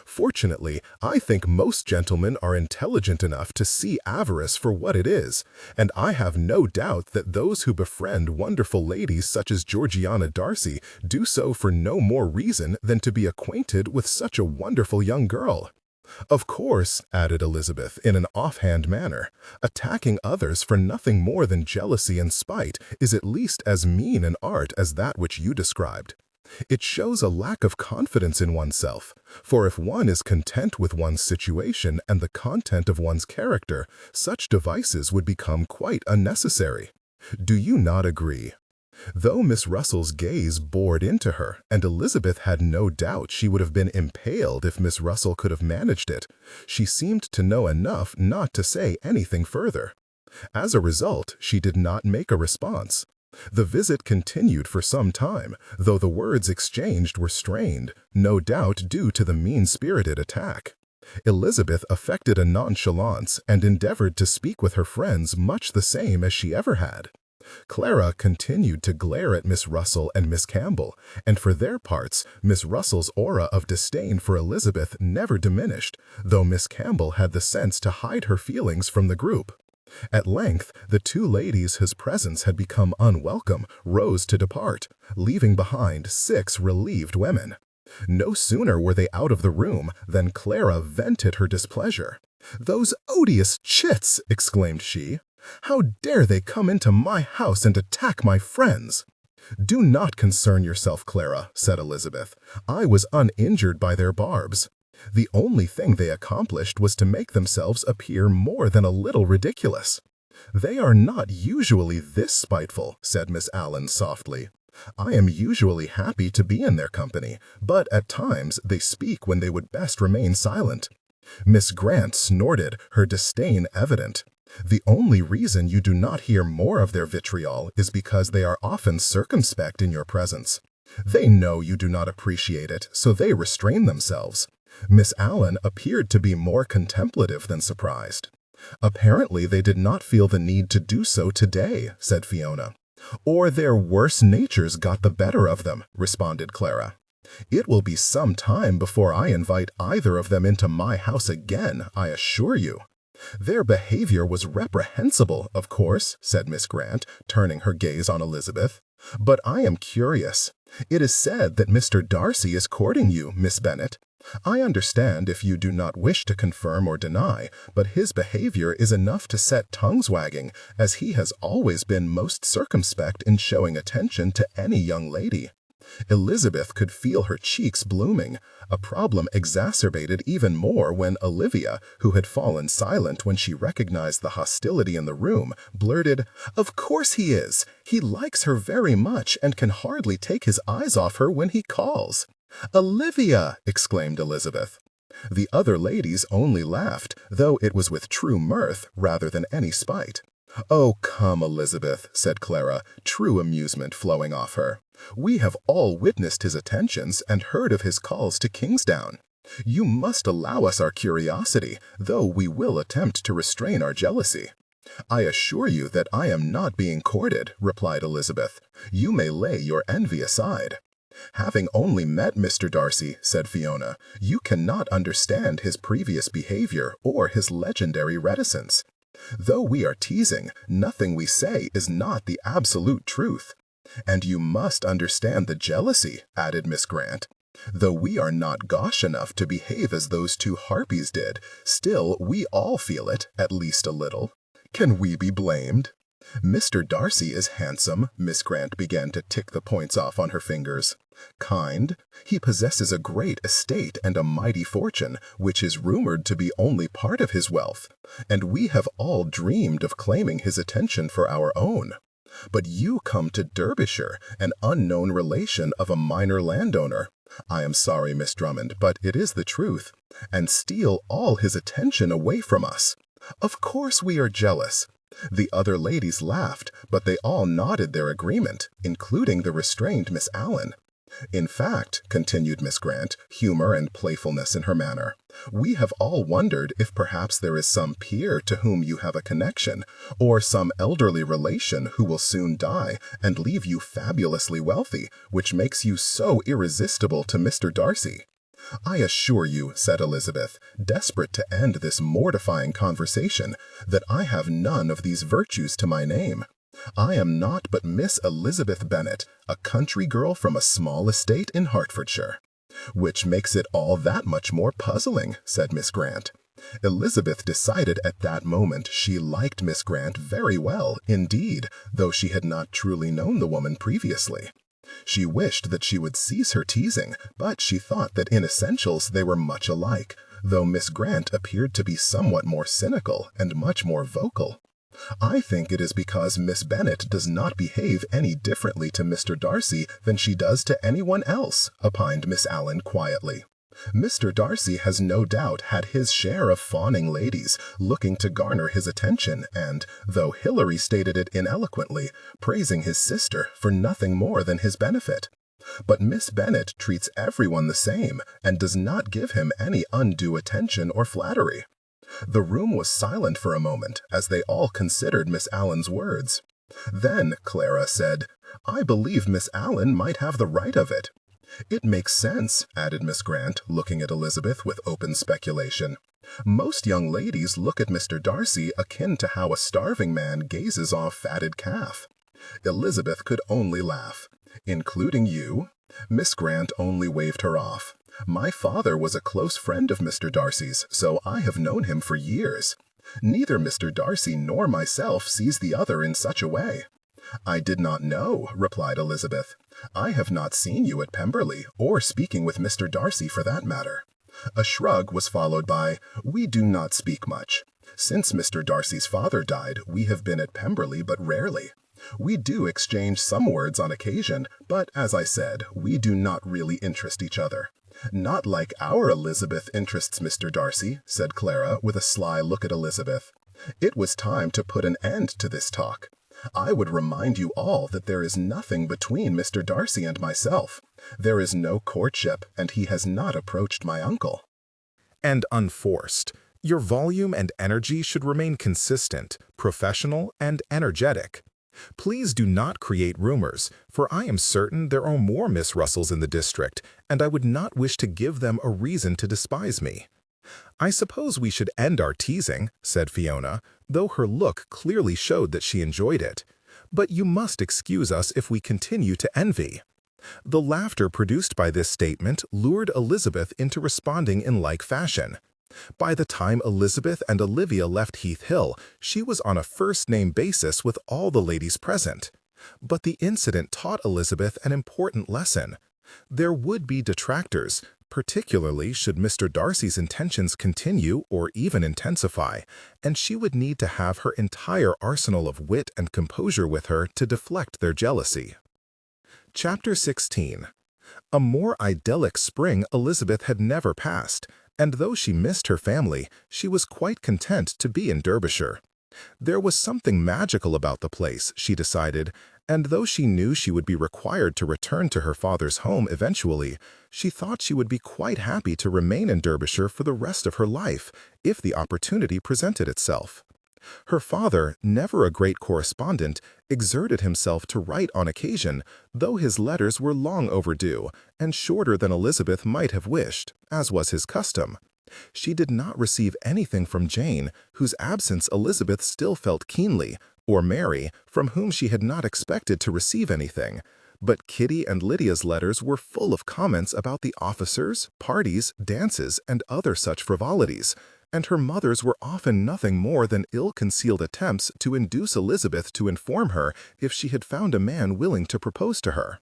Fortunately, I think most gentlemen are intelligent enough to see avarice for what it is, and I have no doubt that those who befriend wonderful ladies such as Georgiana Darcy do so for no more reason than to be acquainted with such a wonderful young girl. Of course, added Elizabeth in an offhand manner, attacking others for nothing more than jealousy and spite is at least as mean an art as that which you described. It shows a lack of confidence in oneself, for if one is content with one's situation and the content of one's character, such devices would become quite unnecessary. Do you not agree? Though Miss Russell's gaze bored into her, and Elizabeth had no doubt she would have been impaled if Miss Russell could have managed it, she seemed to know enough not to say anything further. As a result, she did not make a response. The visit continued for some time, though the words exchanged were strained, no doubt due to the mean-spirited attack. Elizabeth affected a nonchalance and endeavored to speak with her friends much the same as she ever had. Clara continued to glare at Miss Russell and Miss Campbell, and for their parts, Miss Russell's aura of disdain for Elizabeth never diminished, though Miss Campbell had the sense to hide her feelings from the group. At length, the two ladies whose presence had become unwelcome rose to depart, leaving behind 6 relieved women. No sooner were they out of the room than Clara vented her displeasure. "Those odious chits!" exclaimed she. "How dare they come into my house and attack my friends?" "Do not concern yourself, Clara," said Elizabeth. "I was uninjured by their barbs. The only thing they accomplished was to make themselves appear more than a little ridiculous." "They are not usually this spiteful," said Miss Allen softly. "I am usually happy to be in their company, but at times they speak when they would best remain silent." Miss Grant snorted, her disdain evident. "The only reason you do not hear more of their vitriol is because they are often circumspect in your presence. They know you do not appreciate it, so they restrain themselves." Miss Allen appeared to be more contemplative than surprised. "Apparently they did not feel the need to do so today," said Fiona. "Or their worse natures got the better of them," responded Clara. "It will be some time before I invite either of them into my house again, I assure you." "Their behavior was reprehensible, of course," said Miss Grant, turning her gaze on Elizabeth. "But I am curious. It is said that Mr. Darcy is courting you, Miss Bennet. I understand if you do not wish to confirm or deny, but his behavior is enough to set tongues wagging, as he has always been most circumspect in showing attention to any young lady." Elizabeth could feel her cheeks blooming, a problem exacerbated even more when Olivia, who had fallen silent when she recognized the hostility in the room, blurted, "Of course he is. He likes her very much and can hardly take his eyes off her when he calls." "Olivia!" exclaimed Elizabeth. The other ladies only laughed, though it was with true mirth rather than any spite. "Oh, come, Elizabeth," said Clara, true amusement flowing off her. "We have all witnessed his attentions and heard of his calls to Kingsdown. You must allow us our curiosity, though we will attempt to restrain our jealousy." "I assure you that I am not being courted," replied Elizabeth. "You may lay your envy aside." "Having only met Mr. Darcy," said Fiona, "you cannot understand his previous behavior or his legendary reticence. Though we are teasing, nothing we say is not the absolute truth." "And you must understand the jealousy," added Miss Grant. "Though we are not gauche enough to behave as those 2 harpies did, still we all feel it, at least a little. Can we be blamed?" "Mr. Darcy is handsome," Miss Grant began to tick the points off on her fingers. "Kind. He possesses a great estate and a mighty fortune, which is rumored to be only part of his wealth, and we have all dreamed of claiming his attention for our own. But you come to Derbyshire, an unknown relation of a minor landowner, I am sorry, Miss Drummond, but it is the truth, and steal all his attention away from us. Of course we are jealous." The other ladies laughed, but they all nodded their agreement, including the restrained Miss Allen. "In fact," continued Miss Grant, humor and playfulness in her manner, "we have all wondered if perhaps there is some peer to whom you have a connection, or some elderly relation who will soon die and leave you fabulously wealthy, which makes you so irresistible to Mr. Darcy." "I assure you," said Elizabeth, desperate to end this mortifying conversation, "that I have none of these virtues to my name. I am naught but Miss Elizabeth Bennet, a country girl from a small estate in Hertfordshire." "Which makes it all that much more puzzling," said Miss Grant. Elizabeth decided at that moment she liked Miss Grant very well indeed, though she had not truly known the woman previously. She wished that she would cease her teasing, but she thought that in essentials they were much alike, though Miss Grant appeared to be somewhat more cynical and much more vocal. "I think it is because Miss Bennet does not behave any differently to Mr. Darcy than she does to anyone else," opined Miss Allen quietly. "Mr. Darcy has no doubt had his share of fawning ladies looking to garner his attention and, though Hilary stated it ineloquently, praising his sister for nothing more than his benefit. But Miss Bennet treats everyone the same and does not give him any undue attention or flattery." The room was silent for a moment as they all considered Miss Allen's words. Then Clara said, "I believe Miss Allen might have the right of it." "It makes sense," added Miss Grant, looking at Elizabeth with open speculation. "Most young ladies look at Mr. Darcy akin to how a starving man gazes on a fatted calf." Elizabeth could only laugh. "Including you?" Miss Grant only waved her off. "My father was a close friend of Mr. Darcy's, so I have known him for years. Neither Mr. Darcy nor myself sees the other in such a way." "I did not know," replied Elizabeth. "I have not seen you at Pemberley, or speaking with Mr. Darcy for that matter." A shrug was followed by, "We do not speak much. Since Mr. Darcy's father died, we have been at Pemberley but rarely. We do exchange some words on occasion, but as I said, we do not really interest each other." "Not like our Elizabeth interests Mr. Darcy," said Clara, with a sly look at Elizabeth. It was time to put an end to this talk. "I would remind you all that there is nothing between Mr. Darcy and myself. There is no courtship, and he has not approached my uncle." And unforced. Your volume and energy should remain consistent, professional, and energetic. Please do not create rumors, for I am certain there are more Miss Russells in the district, and I would not wish to give them a reason to despise me. "I suppose we should end our teasing," said Fiona, though her look clearly showed that she enjoyed it. "But you must excuse us if we continue to envy." The laughter produced by this statement lured Elizabeth into responding in like fashion. By the time Elizabeth and Olivia left Heath Hill, she was on a first-name basis with all the ladies present. But the incident taught Elizabeth an important lesson. There would be detractors, particularly should Mr. Darcy's intentions continue or even intensify, and she would need to have her entire arsenal of wit and composure with her to deflect their jealousy. Chapter 16. A more idyllic spring Elizabeth had never passed, and though she missed her family, she was quite content to be in Derbyshire. There was something magical about the place, she decided, and though she knew she would be required to return to her father's home eventually, she thought she would be quite happy to remain in Derbyshire for the rest of her life, if the opportunity presented itself. Her father, never a great correspondent, exerted himself to write on occasion, though his letters were long overdue, and shorter than Elizabeth might have wished, as was his custom. She did not receive anything from Jane, whose absence Elizabeth still felt keenly, or Mary, from whom she had not expected to receive anything. But Kitty and Lydia's letters were full of comments about the officers, parties, dances, and other such frivolities, and her mother's were often nothing more than ill-concealed attempts to induce Elizabeth to inform her if she had found a man willing to propose to her.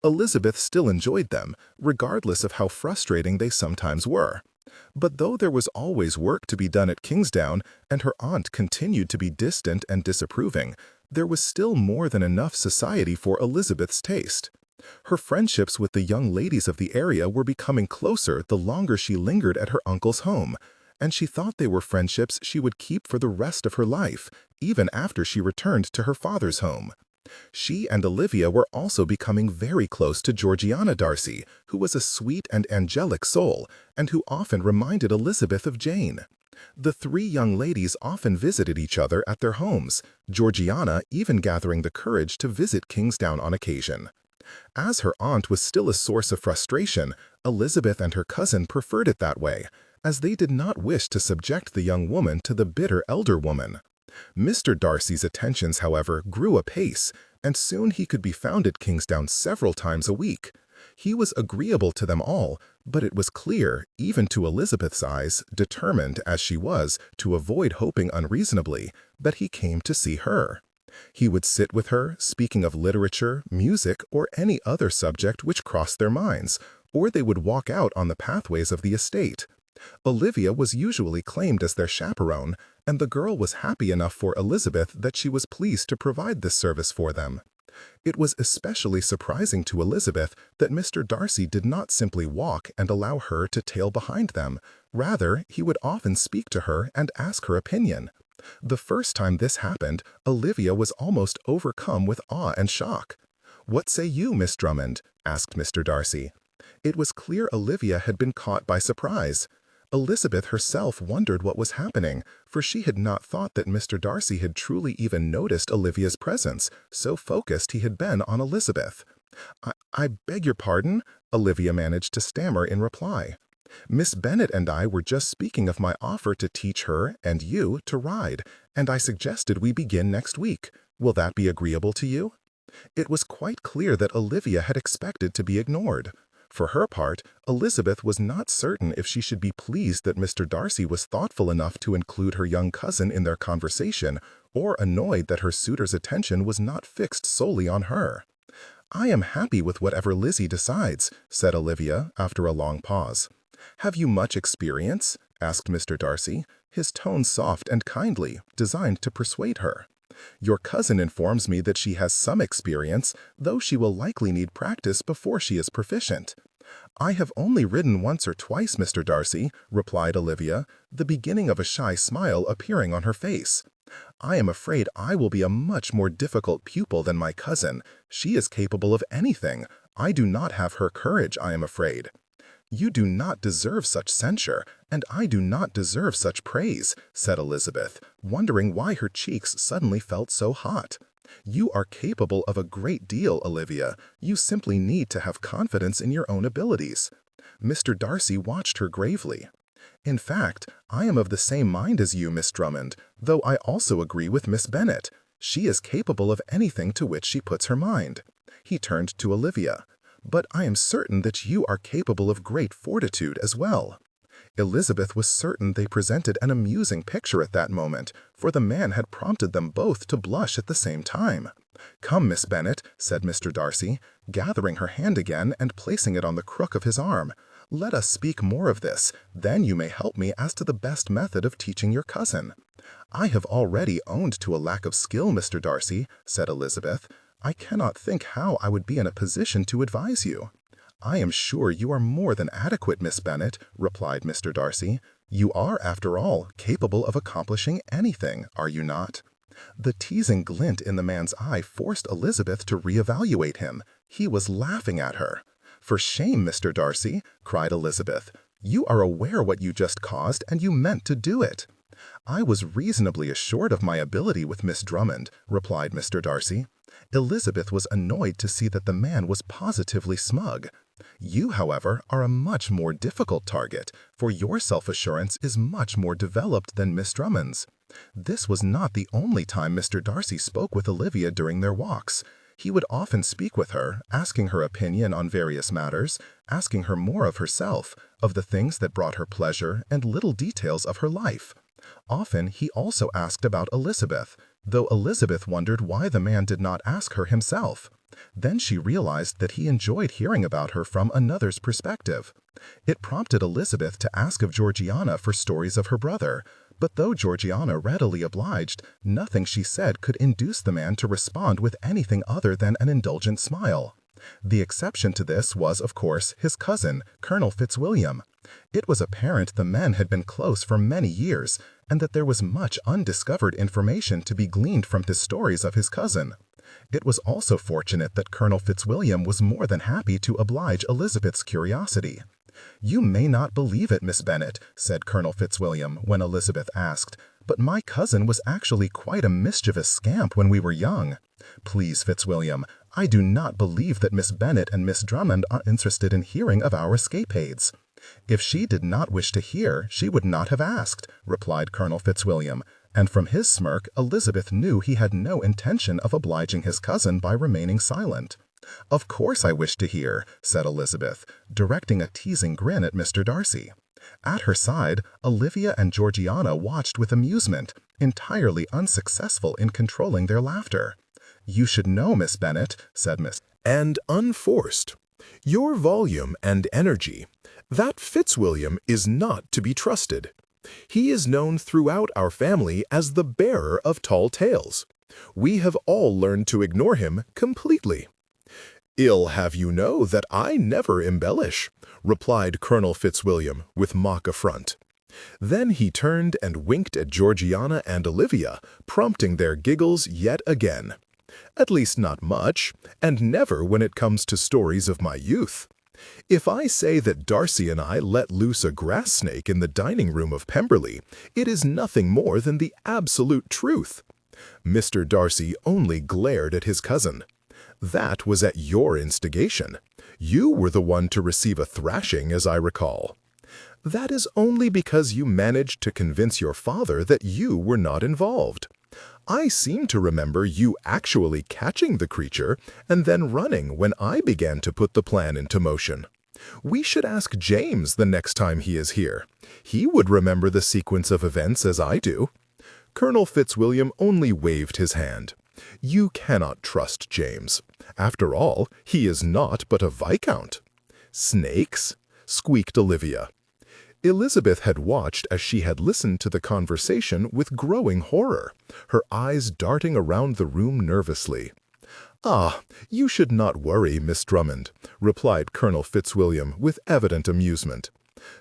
Elizabeth still enjoyed them, regardless of how frustrating they sometimes were. But though there was always work to be done at Kingsdown, and her aunt continued to be distant and disapproving, there was still more than enough society for Elizabeth's taste. Her friendships with the young ladies of the area were becoming closer the longer she lingered at her uncle's home, and she thought they were friendships she would keep for the rest of her life, even after she returned to her father's home. She and Olivia were also becoming very close to Georgiana Darcy, who was a sweet and angelic soul, and who often reminded Elizabeth of Jane. The three young ladies often visited each other at their homes, Georgiana even gathering the courage to visit Kingsdown on occasion. As her aunt was still a source of frustration, Elizabeth and her cousin preferred it that way, as they did not wish to subject the young woman to the bitter elder woman. Mr. Darcy's attentions, however, grew apace, and soon he could be found at Kingsdown several times a week. He was agreeable to them all, but it was clear, even to Elizabeth's eyes, determined as she was to avoid hoping unreasonably, that he came to see her. He would sit with her, speaking of literature, music, or any other subject which crossed their minds, or they would walk out on the pathways of the estate. Olivia was usually claimed as their chaperone, and the girl was happy enough for Elizabeth that she was pleased to provide this service for them. It was especially surprising to Elizabeth that Mr. Darcy did not simply walk and allow her to tail behind them. Rather, he would often speak to her and ask her opinion. The first time this happened, Olivia was almost overcome with awe and shock. "What say you, Miss Drummond?" asked Mr. Darcy. It was clear Olivia had been caught by surprise. Elizabeth herself wondered what was happening, for she had not thought that Mr. Darcy had truly even noticed Olivia's presence, so focused he had been on Elizabeth. I beg your pardon," Olivia managed to stammer in reply. "Miss Bennet and I were just speaking of my offer to teach her and you to ride, and I suggested we begin next week. Will that be agreeable to you?" It was quite clear that Olivia had expected to be ignored. For her part, Elizabeth was not certain if she should be pleased that Mr. Darcy was thoughtful enough to include her young cousin in their conversation, or annoyed that her suitor's attention was not fixed solely on her. "I am happy with whatever Lizzie decides," said Olivia after a long pause. "Have you much experience?" asked Mr. Darcy, his tone soft and kindly, designed to persuade her. "Your cousin informs me that she has some experience, though she will likely need practice before she is proficient." "I have only ridden once or twice, Mr. Darcy," replied Olivia, the beginning of a shy smile appearing on her face. "I am afraid I will be a much more difficult pupil than my cousin. She is capable of anything. I do not have her courage, I am afraid." "You do not deserve such censure, and I do not deserve such praise," said Elizabeth, wondering why her cheeks suddenly felt so hot. "You are capable of a great deal, Olivia. You simply need to have confidence in your own abilities." Mr. Darcy watched her gravely. "In fact, I am of the same mind as you, Miss Drummond, though I also agree with Miss Bennet. She is capable of anything to which she puts her mind." He turned to Olivia. "But I am certain that you are capable of great fortitude as well." Elizabeth was certain they presented an amusing picture at that moment, for the man had prompted them both to blush at the same time. "Come, Miss Bennet," said Mr. Darcy, gathering her hand again and placing it on the crook of his arm. "Let us speak more of this, then you may help me as to the best method of teaching your cousin." "I have already owned to a lack of skill, Mr. Darcy," said Elizabeth. "I cannot think how I would be in a position to advise you." "I am sure you are more than adequate, Miss Bennet," replied Mr. Darcy. "You are, after all, capable of accomplishing anything, are you not?" The teasing glint in the man's eye forced Elizabeth to reevaluate him. He was laughing at her. "For shame, Mr. Darcy," cried Elizabeth. "You are aware what you just caused, and you meant to do it." "I was reasonably assured of my ability with Miss Drummond," replied Mr. Darcy. Elizabeth was annoyed to see that the man was positively smug. "You, however, are a much more difficult target, for your self-assurance is much more developed than Miss Drummond's." This was not the only time Mr. Darcy spoke with Olivia during their walks. He would often speak with her, asking her opinion on various matters, asking her more of herself, of the things that brought her pleasure, and little details of her life. Often he also asked about Elizabeth, though Elizabeth wondered why the man did not ask her himself. Then she realized that he enjoyed hearing about her from another's perspective. It prompted Elizabeth to ask of Georgiana for stories of her brother, but though Georgiana readily obliged, nothing she said could induce the man to respond with anything other than an indulgent smile. The exception to this was, of course, his cousin, Colonel Fitzwilliam. It was apparent the men had been close for many years, and that there was much undiscovered information to be gleaned from his stories of his cousin. It was also fortunate that Colonel Fitzwilliam was more than happy to oblige Elizabeth's curiosity. "You may not believe it, Miss Bennet," said Colonel Fitzwilliam when Elizabeth asked, "but my cousin was actually quite a mischievous scamp when we were young. Please, Fitzwilliam, I do not believe that Miss Bennet and Miss Drummond are interested in hearing of our escapades." "If she did not wish to hear, she would not have asked," replied Colonel Fitzwilliam, and from his smirk Elizabeth knew he had no intention of obliging his cousin by remaining silent. "Of course I wish to hear," said Elizabeth, directing a teasing grin at Mr. Darcy. At her side, Olivia and Georgiana watched with amusement, entirely unsuccessful in controlling their laughter. "You should know, Miss Bennet," said Miss. "And unforced. Your volume and energy. That Fitzwilliam is not to be trusted. He is known throughout our family as the bearer of tall tales. We have all learned to ignore him completely." "Ill have you know that I never embellish," replied Colonel Fitzwilliam with mock affront. Then he turned and winked at Georgiana and Olivia, prompting their giggles yet again. "At least not much, and never when it comes to stories of my youth. If I say that Darcy and I let loose a grass snake in the dining room of Pemberley, it is nothing more than the absolute truth." Mr. Darcy only glared at his cousin. "That was at your instigation. You were the one to receive a thrashing, as I recall." "That is only because you managed to convince your father that you were not involved. I seem to remember you actually catching the creature and then running when I began to put the plan into motion. We should ask James the next time he is here. He would remember the sequence of events as I do." Colonel Fitzwilliam only waved his hand. "You cannot trust James. After all, he is not but a viscount." "Snakes?" squeaked Olivia. Elizabeth had watched as she had listened to the conversation with growing horror, her eyes darting around the room nervously. "Ah, you should not worry, Miss Drummond," replied Colonel Fitzwilliam with evident amusement.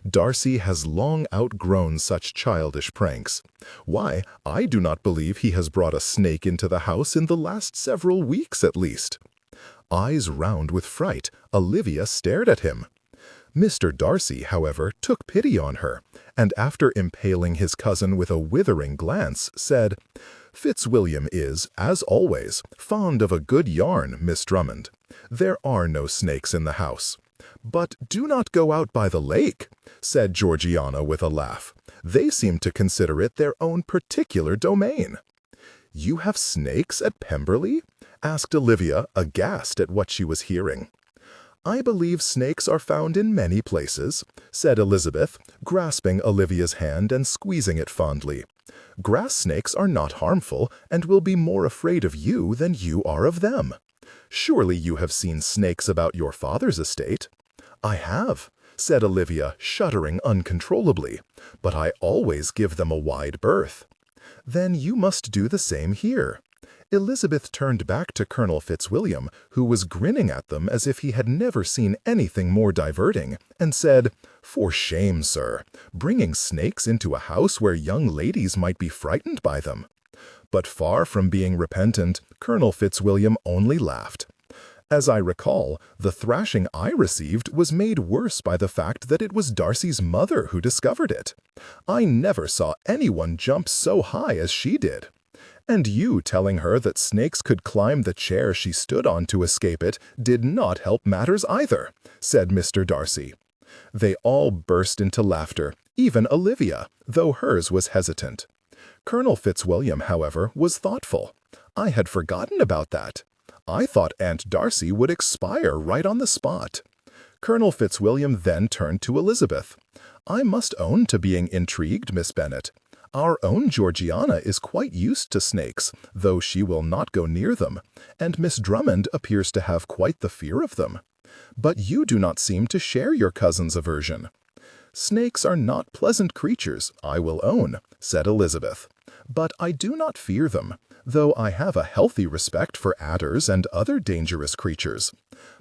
"Darcy has long outgrown such childish pranks. Why, I do not believe he has brought a snake into the house in the last several weeks at least." Eyes round with fright, Olivia stared at him. Mr. Darcy, however, took pity on her, and after impaling his cousin with a withering glance, said, "Fitzwilliam is, as always, fond of a good yarn, Miss Drummond. There are no snakes in the house." "But do not go out by the lake," said Georgiana with a laugh. "They seem to consider it their own particular domain." "You have snakes at Pemberley?" asked Olivia, aghast at what she was hearing. "I believe snakes are found in many places," said Elizabeth, grasping Olivia's hand and squeezing it fondly. "Grass snakes are not harmful and will be more afraid of you than you are of them. Surely you have seen snakes about your father's estate." "I have," said Olivia, shuddering uncontrollably, "but I always give them a wide berth." "Then you must do the same here." Elizabeth turned back to Colonel Fitzwilliam, who was grinning at them as if he had never seen anything more diverting, and said, "For shame, sir, bringing snakes into a house where young ladies might be frightened by them." But far from being repentant, Colonel Fitzwilliam only laughed. "As I recall, the thrashing I received was made worse by the fact that it was Darcy's mother who discovered it. I never saw anyone jump so high as she did. And you telling her that snakes could climb the chair she stood on to escape it did not help matters either," said Mr. Darcy. They all burst into laughter, even Olivia, though hers was hesitant. Colonel Fitzwilliam, however, was thoughtful. "I had forgotten about that. I thought Aunt Darcy would expire right on the spot." Colonel Fitzwilliam then turned to Elizabeth. "I must own to being intrigued, Miss Bennet. Our own Georgiana is quite used to snakes, though she will not go near them, and Miss Drummond appears to have quite the fear of them. But you do not seem to share your cousin's aversion." "Snakes are not pleasant creatures, I will own," said Elizabeth, "but I do not fear them, though I have a healthy respect for adders and other dangerous creatures.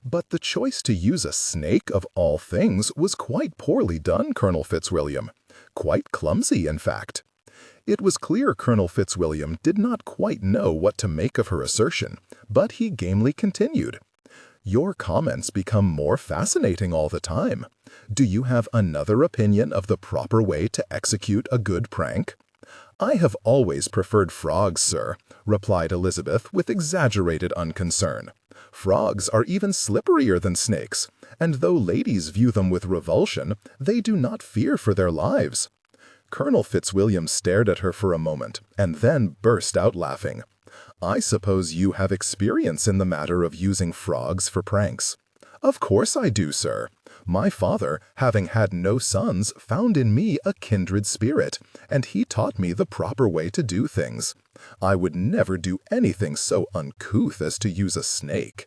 But the choice to use a snake of all things was quite poorly done, Colonel Fitzwilliam. Quite clumsy, in fact." It was clear Colonel Fitzwilliam did not quite know what to make of her assertion, but he gamely continued, "Your comments become more fascinating all the time. Do you have another opinion of the proper way to execute a good prank?" "I have always preferred frogs, sir," replied Elizabeth with exaggerated unconcern. "Frogs are even slipperier than snakes, and though ladies view them with revulsion, they do not fear for their lives." Colonel Fitzwilliam stared at her for a moment, and then burst out laughing. I suppose you have experience in the matter of using frogs for pranks. Of course I do, sir. My father, having had no sons, found in me a kindred spirit, and he taught me the proper way to do things. I would never do anything so uncouth as to use a snake.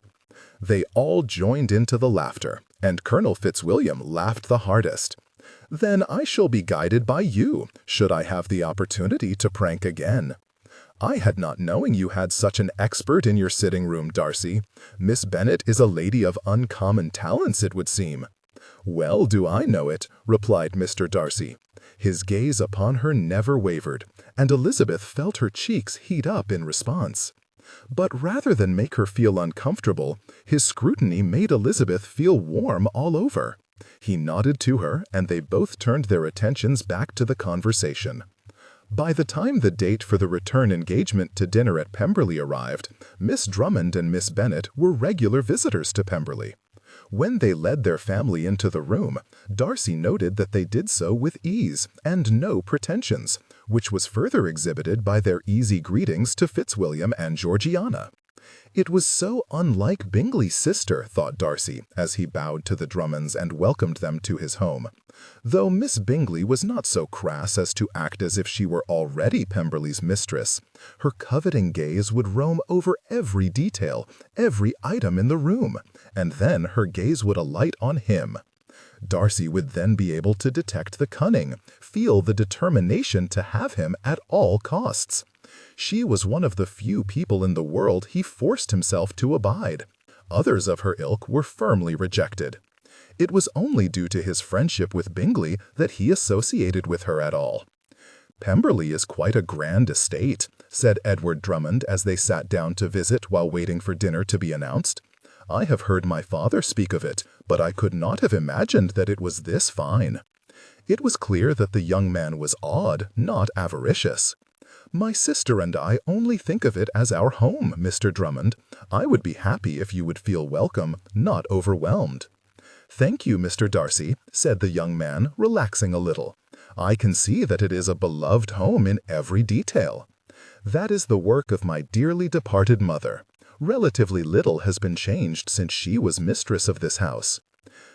They all joined into the laughter, and Colonel Fitzwilliam laughed the hardest. Then I shall be guided by you, should I have the opportunity to prank again. I had not known you had such an expert in your sitting room, Darcy. Miss Bennet is a lady of uncommon talents, it would seem. Well do I know it, replied Mr. Darcy. His gaze upon her never wavered, and Elizabeth felt her cheeks heat up in response. But rather than make her feel uncomfortable, his scrutiny made Elizabeth feel warm all over. He nodded to her, and they both turned their attentions back to the conversation. By the time the date for the return engagement to dinner at Pemberley arrived, Miss Drummond and Miss Bennet were regular visitors to Pemberley. When they led their family into the room, Darcy noted that they did so with ease and no pretensions, which was further exhibited by their easy greetings to Fitzwilliam and Georgiana. It was so unlike Bingley's sister, thought Darcy, as he bowed to the Drummonds and welcomed them to his home. Though Miss Bingley was not so crass as to act as if she were already Pemberley's mistress, her coveting gaze would roam over every detail, every item in the room, and then her gaze would alight on him. Darcy would then be able to detect the cunning, feel the determination to have him at all costs. She was one of the few people in the world he forced himself to abide. Others of her ilk were firmly rejected. It was only due to his friendship with Bingley that he associated with her at all. Pemberley is quite a grand estate, said Edward Drummond as they sat down to visit while waiting for dinner to be announced. I have heard my father speak of it, but I could not have imagined that it was this fine. It was clear that the young man was odd, not avaricious. My sister and I only think of it as our home, Mr. Drummond. I would be happy if you would feel welcome, not overwhelmed. Thank you, Mr. Darcy, said the young man, relaxing a little. I can see that it is a beloved home in every detail. That is the work of my dearly departed mother. Relatively little has been changed since she was mistress of this house.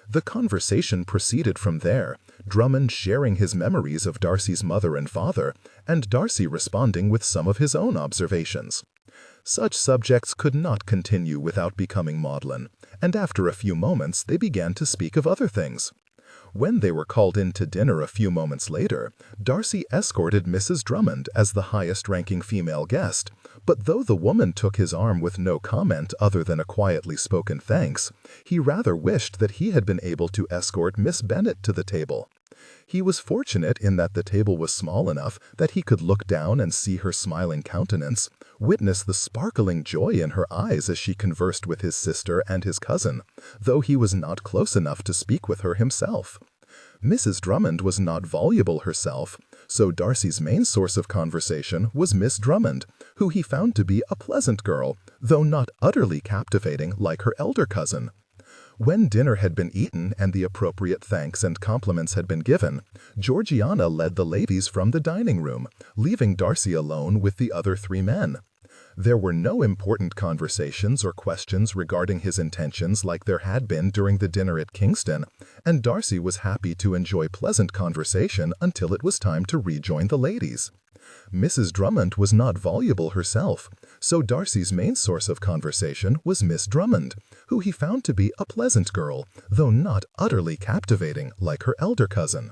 The conversation proceeded from there, Drummond sharing his memories of Darcy's mother and father, and Darcy responding with some of his own observations. Such subjects could not continue without becoming maudlin, and after a few moments they began to speak of other things. When they were called in to dinner a few moments later, Darcy escorted Mrs. Drummond as the highest-ranking female guest, but though the woman took his arm with no comment other than a quietly spoken thanks, he rather wished that he had been able to escort Miss Bennet to the table. He was fortunate in that the table was small enough that he could look down and see her smiling countenance, witness the sparkling joy in her eyes as she conversed with his sister and his cousin, though he was not close enough to speak with her himself. Mrs. Drummond was not voluble herself, so Darcy's main source of conversation was Miss Drummond, who he found to be a pleasant girl, though not utterly captivating like her elder cousin. When dinner had been eaten and the appropriate thanks and compliments had been given, Georgiana led the ladies from the dining room, leaving Darcy alone with the other three men. There were no important conversations or questions regarding his intentions like there had been during the dinner at Kingston, and Darcy was happy to enjoy pleasant conversation until it was time to rejoin the ladies. Mrs. Drummond was not voluble herself, so Darcy's main source of conversation was Miss Drummond, who he found to be a pleasant girl, though not utterly captivating like her elder cousin.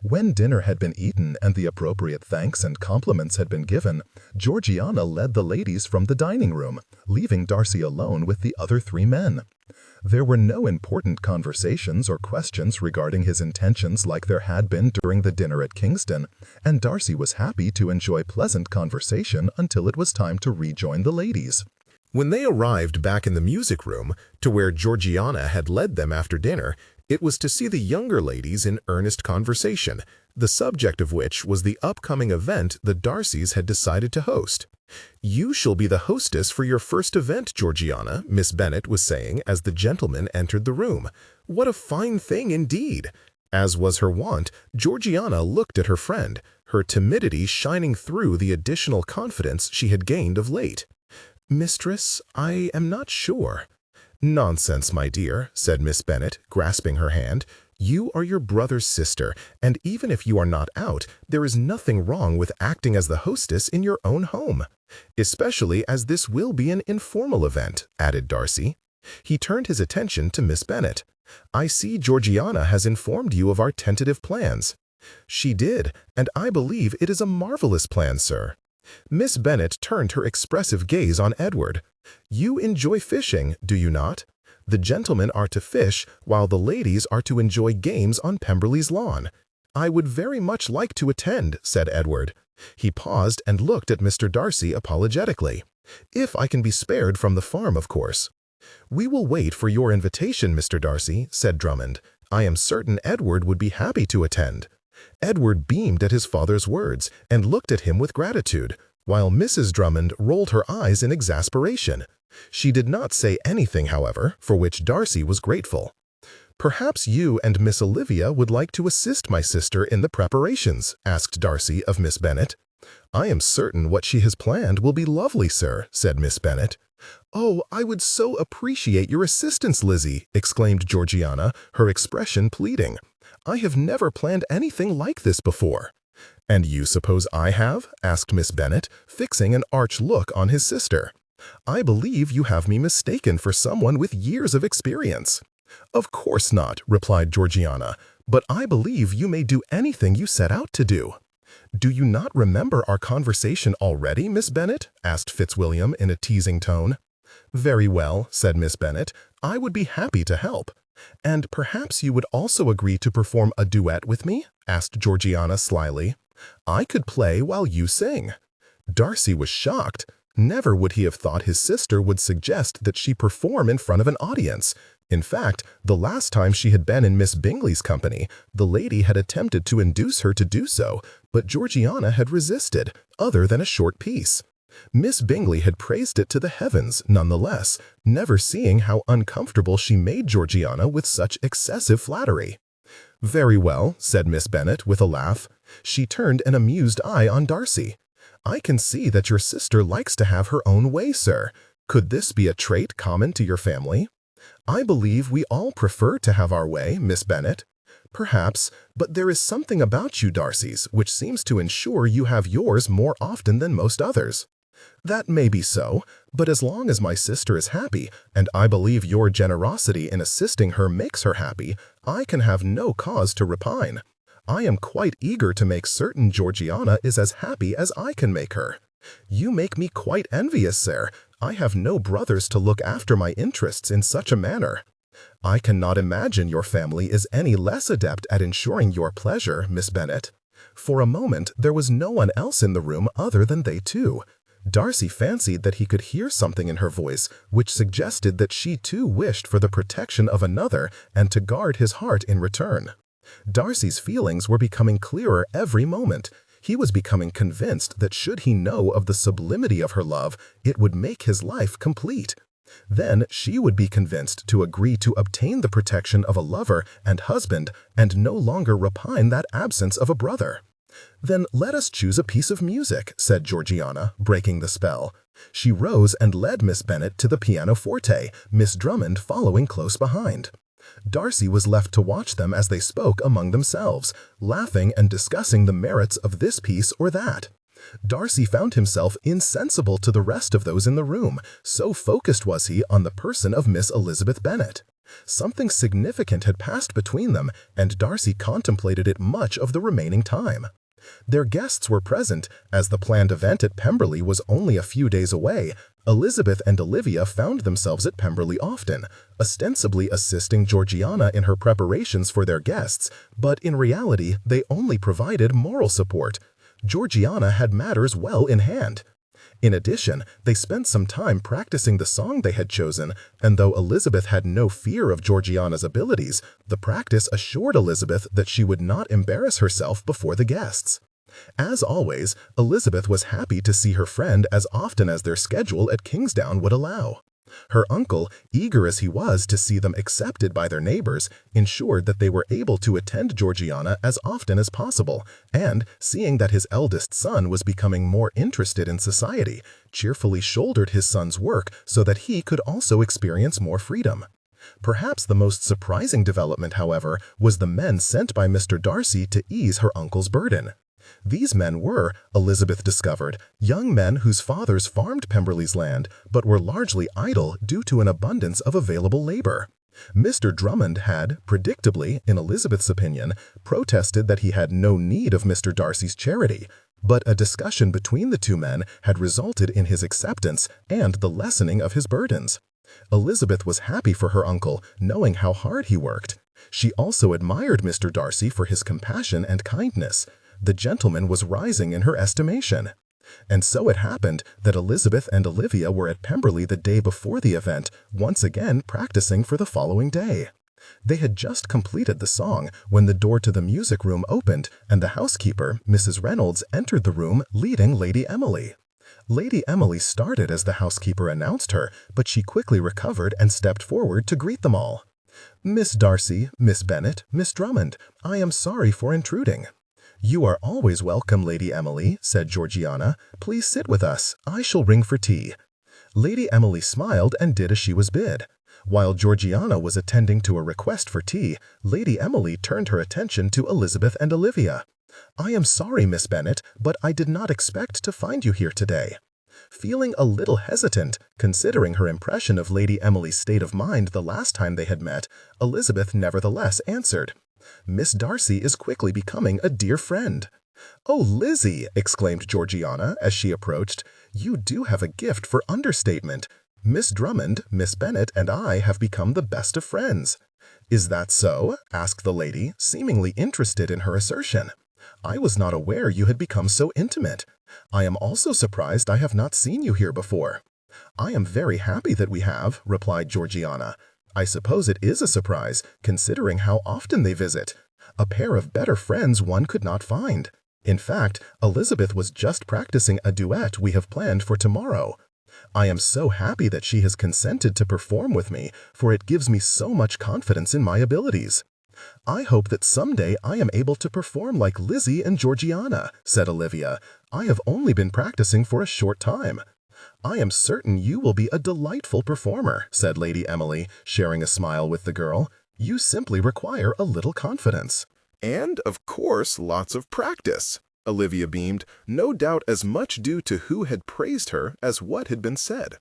When dinner had been eaten and the appropriate thanks and compliments had been given, Georgiana led the ladies from the dining room, leaving Darcy alone with the other three men. There were no important conversations or questions regarding his intentions like there had been during the dinner at Kingston, and Darcy was happy to enjoy pleasant conversation until it was time to rejoin the ladies. When they arrived back in the music room, to where Georgiana had led them after dinner, it was to see the younger ladies in earnest conversation, the subject of which was the upcoming event the Darcys had decided to host. "You shall be the hostess for your first event, Georgiana," Miss Bennet was saying as the gentlemen entered the room. "What a fine thing indeed!" As was her wont, Georgiana looked at her friend, her timidity shining through the additional confidence she had gained of late. "Mistress, I am not sure." "Nonsense, my dear," said Miss Bennet, grasping her hand. "You are your brother's sister, and even if you are not out, there is nothing wrong with acting as the hostess in your own home. Especially as this will be an informal event," added Darcy. He turned his attention to Miss Bennet. "I see Georgiana has informed you of our tentative plans." "She did, and I believe it is a marvelous plan, sir." Miss Bennet turned her expressive gaze on Edward. "You enjoy fishing, do you not? The gentlemen are to fish, while the ladies are to enjoy games on Pemberley's lawn." "I would very much like to attend," said Edward. He paused and looked at Mr. Darcy apologetically. "If I can be spared from the farm, of course." "We will wait for your invitation, Mr. Darcy," said Drummond. "I am certain Edward would be happy to attend." Edward beamed at his father's words and looked at him with gratitude, while Mrs. Drummond rolled her eyes in exasperation. She did not say anything, however, for which Darcy was grateful. "Perhaps you and Miss Olivia would like to assist my sister in the preparations?" asked Darcy of Miss Bennet. "I am certain what she has planned will be lovely, sir," said Miss Bennet. "Oh, I would so appreciate your assistance, Lizzie," exclaimed Georgiana, her expression pleading. "I have never planned anything like this before." "And you suppose I have?" asked Miss Bennet, fixing an arch look on his sister. "I believe you have me mistaken for someone with years of experience." "Of course not," replied Georgiana, "but I believe you may do anything you set out to do." "Do you not remember our conversation already, Miss Bennet?" asked Fitzwilliam in a teasing tone. "Very well," said Miss Bennet, "I would be happy to help." "And perhaps you would also agree to perform a duet with me?" asked Georgiana slyly. "I could play while you sing." Darcy was shocked. Never would he have thought his sister would suggest that she perform in front of an audience. In fact, the last time she had been in Miss Bingley's company, the lady had attempted to induce her to do so, but Georgiana had resisted, other than a short piece. Miss Bingley had praised it to the heavens, nonetheless, never seeing how uncomfortable she made Georgiana with such excessive flattery. "Very well," said Miss Bennet with a laugh. She turned an amused eye on Darcy. "I can see that your sister likes to have her own way, sir. Could this be a trait common to your family?" "I believe we all prefer to have our way, Miss Bennet." "Perhaps, but there is something about you, Darcy's, which seems to ensure you have yours more often than most others." "That may be so, but as long as my sister is happy, and I believe your generosity in assisting her makes her happy, I can have no cause to repine. I am quite eager to make certain Georgiana is as happy as I can make her." "You make me quite envious, sir. I have no brothers to look after my interests in such a manner." "I cannot imagine your family is any less adept at ensuring your pleasure, Miss Bennet." For a moment there was no one else in the room other than they two. Darcy fancied that he could hear something in her voice which suggested that she too wished for the protection of another and to guard his heart in return. Darcy's feelings were becoming clearer every moment. He was becoming convinced that should he know of the sublimity of her love, it would make his life complete. Then she would be convinced to agree to obtain the protection of a lover and husband and no longer repine that absence of a brother. "Then let us choose a piece of music," said Georgiana, breaking the spell. She rose and led Miss Bennet to the pianoforte, Miss Drummond following close behind. Darcy was left to watch them as they spoke among themselves, laughing and discussing the merits of this piece or that. Darcy found himself insensible to the rest of those in the room, so focused was he on the person of Miss Elizabeth Bennet. Something significant had passed between them, and Darcy contemplated it much of the remaining time. Their guests were present, as the planned event at Pemberley was only a few days away. Elizabeth and Olivia found themselves at Pemberley often, ostensibly assisting Georgiana in her preparations for their guests, but in reality they only provided moral support. Georgiana had matters well in hand. In addition, they spent some time practicing the song they had chosen, and though Elizabeth had no fear of Georgiana's abilities, the practice assured Elizabeth that she would not embarrass herself before the guests. As always, Elizabeth was happy to see her friend as often as their schedule at Kingsdown would allow. Her uncle, eager as he was to see them accepted by their neighbors, ensured that they were able to attend Georgiana as often as possible, and, seeing that his eldest son was becoming more interested in society, cheerfully shouldered his son's work so that he could also experience more freedom. Perhaps the most surprising development, however, was the men sent by Mr. Darcy to ease her uncle's burden. These men were, Elizabeth discovered, young men whose fathers farmed Pemberley's land, but were largely idle due to an abundance of available labor. Mr. Drummond had, predictably, in Elizabeth's opinion, protested that he had no need of Mr. Darcy's charity, but a discussion between the two men had resulted in his acceptance and the lessening of his burdens. Elizabeth was happy for her uncle, knowing how hard he worked. She also admired Mr. Darcy for his compassion and kindness. The gentleman was rising in her estimation. And so it happened that Elizabeth and Olivia were at Pemberley the day before the event, once again practicing for the following day. They had just completed the song when the door to the music room opened and the housekeeper, Mrs. Reynolds, entered the room leading Lady Emily. Lady Emily started as the housekeeper announced her, but she quickly recovered and stepped forward to greet them all. "Miss Darcy, Miss Bennet, Miss Drummond, I am sorry for intruding." "You are always welcome, Lady Emily," said Georgiana. "Please sit with us. I shall ring for tea." Lady Emily smiled and did as she was bid. While Georgiana was attending to a request for tea, Lady Emily turned her attention to Elizabeth and Olivia. "I am sorry, Miss Bennet, but I did not expect to find you here today." Feeling a little hesitant, considering her impression of Lady Emily's state of mind the last time they had met, Elizabeth nevertheless answered, "Miss Darcy is quickly becoming a dear friend." "Oh, Lizzie!" exclaimed Georgiana as she approached, "you do have a gift for understatement. Miss Drummond, Miss Bennet, and I have become the best of friends." "Is that so?" asked the lady, seemingly interested in her assertion. "I was not aware you had become so intimate. I am also surprised I have not seen you here before." "I am very happy that we have," replied Georgiana. "I suppose it is a surprise, considering how often they visit. A pair of better friends one could not find. In fact, Elizabeth was just practicing a duet we have planned for tomorrow. I am so happy that she has consented to perform with me, for it gives me so much confidence in my abilities." "I hope that someday I am able to perform like Lizzie and Georgiana," said Olivia. "I have only been practicing for a short time." "I am certain you will be a delightful performer," said Lady Emily, sharing a smile with the girl. "You simply require a little confidence." "And, of course, lots of practice," Olivia beamed, no doubt as much due to who had praised her as what had been said.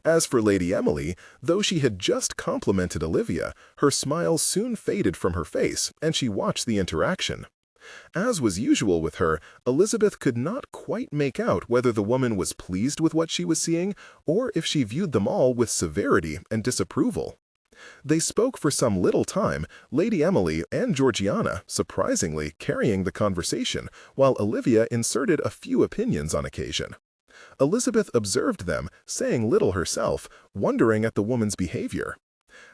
As for Lady Emily, though she had just complimented Olivia, her smile soon faded from her face, and she watched the interaction. As was usual with her, Elizabeth could not quite make out whether the woman was pleased with what she was seeing, or if she viewed them all with severity and disapproval. They spoke for some little time, Lady Emily and Georgiana, surprisingly, carrying the conversation, while Olivia inserted a few opinions on occasion. Elizabeth observed them, saying little herself, wondering at the woman's behavior.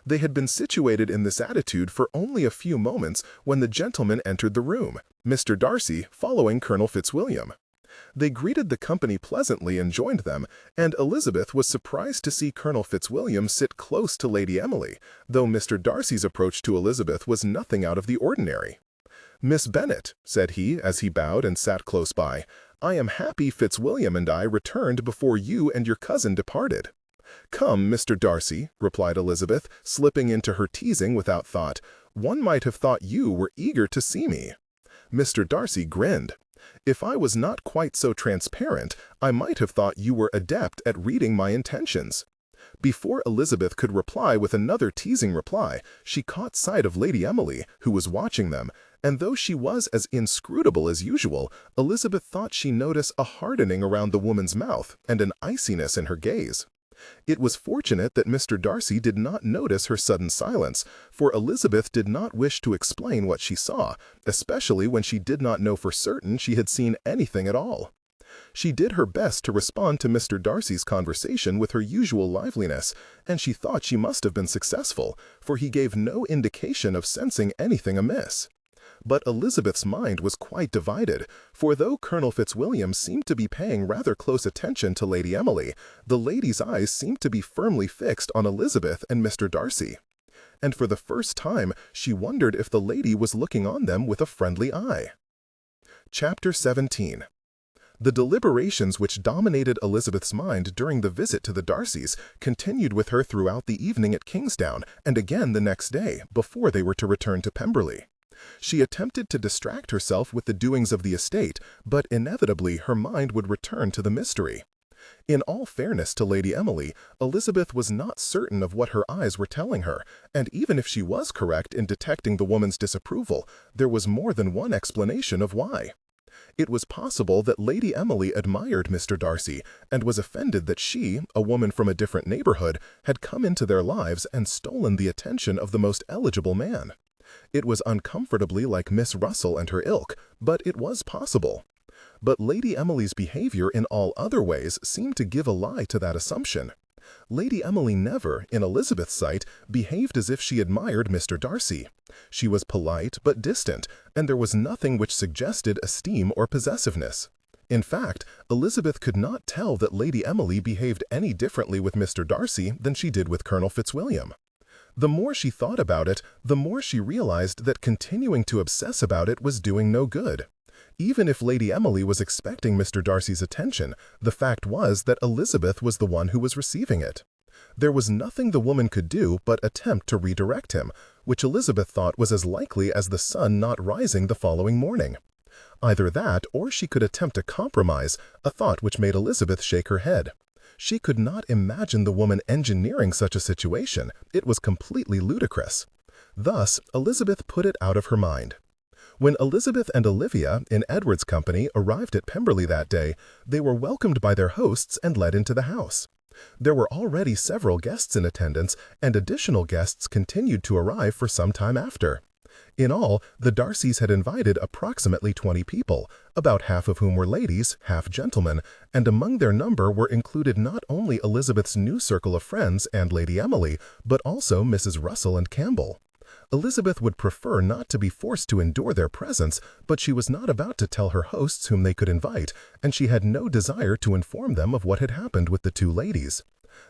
They had been situated in this attitude for only a few moments when the gentleman entered the room, Mr. Darcy following Colonel Fitzwilliam. They greeted the company pleasantly and joined them, and Elizabeth was surprised to see Colonel Fitzwilliam sit close to Lady Emily, though Mr. Darcy's approach to Elizabeth was nothing out of the ordinary. "Miss Bennet," said he as he bowed and sat close by, "I am happy Fitzwilliam and I returned before you and your cousin departed." "Come, Mr. Darcy," replied Elizabeth, slipping into her teasing without thought. "One might have thought you were eager to see me." Mr. Darcy grinned. "If I was not quite so transparent, I might have thought you were adept at reading my intentions." Before Elizabeth could reply with another teasing reply, she caught sight of Lady Emily, who was watching them, and though she was as inscrutable as usual, Elizabeth thought she noticed a hardening around the woman's mouth and an iciness in her gaze. It was fortunate that Mr. Darcy did not notice her sudden silence, for Elizabeth did not wish to explain what she saw, especially when she did not know for certain she had seen anything at all. She did her best to respond to Mr. Darcy's conversation with her usual liveliness, and she thought she must have been successful, for he gave no indication of sensing anything amiss. But Elizabeth's mind was quite divided, for though Colonel Fitzwilliam seemed to be paying rather close attention to Lady Emily, the lady's eyes seemed to be firmly fixed on Elizabeth and Mr. Darcy. And for the first time, she wondered if the lady was looking on them with a friendly eye. Chapter 17. The deliberations which dominated Elizabeth's mind during the visit to the Darcys continued with her throughout the evening at Kingsdown and again the next day, before they were to return to Pemberley. She attempted to distract herself with the doings of the estate, but inevitably her mind would return to the mystery. In all fairness to Lady Emily, Elizabeth was not certain of what her eyes were telling her, and even if she was correct in detecting the woman's disapproval, there was more than one explanation of why. It was possible that Lady Emily admired Mr. Darcy and was offended that she, a woman from a different neighborhood, had come into their lives and stolen the attention of the most eligible man. It was uncomfortably like Miss Russell and her ilk, but it was possible. But Lady Emily's behavior in all other ways seemed to give a lie to that assumption. Lady Emily never, in Elizabeth's sight, behaved as if she admired Mr. Darcy. She was polite but distant, and there was nothing which suggested esteem or possessiveness. In fact, Elizabeth could not tell that Lady Emily behaved any differently with Mr. Darcy than she did with Colonel Fitzwilliam. The more she thought about it, the more she realized that continuing to obsess about it was doing no good. Even if Lady Emily was expecting Mr. Darcy's attention, the fact was that Elizabeth was the one who was receiving it. There was nothing the woman could do but attempt to redirect him, which Elizabeth thought was as likely as the sun not rising the following morning. Either that, or she could attempt a compromise, a thought which made Elizabeth shake her head. She could not imagine the woman engineering such a situation. It was completely ludicrous. Thus, Elizabeth put it out of her mind. When Elizabeth and Olivia, in Edward's company, arrived at Pemberley that day, they were welcomed by their hosts and led into the house. There were already several guests in attendance, and additional guests continued to arrive for some time after. In all, the Darcys had invited approximately 20 people, about half of whom were ladies, half gentlemen, and among their number were included not only Elizabeth's new circle of friends and Lady Emily, but also Mrs. Russell and Campbell. Elizabeth would prefer not to be forced to endure their presence, but she was not about to tell her hosts whom they could invite, and she had no desire to inform them of what had happened with the two ladies.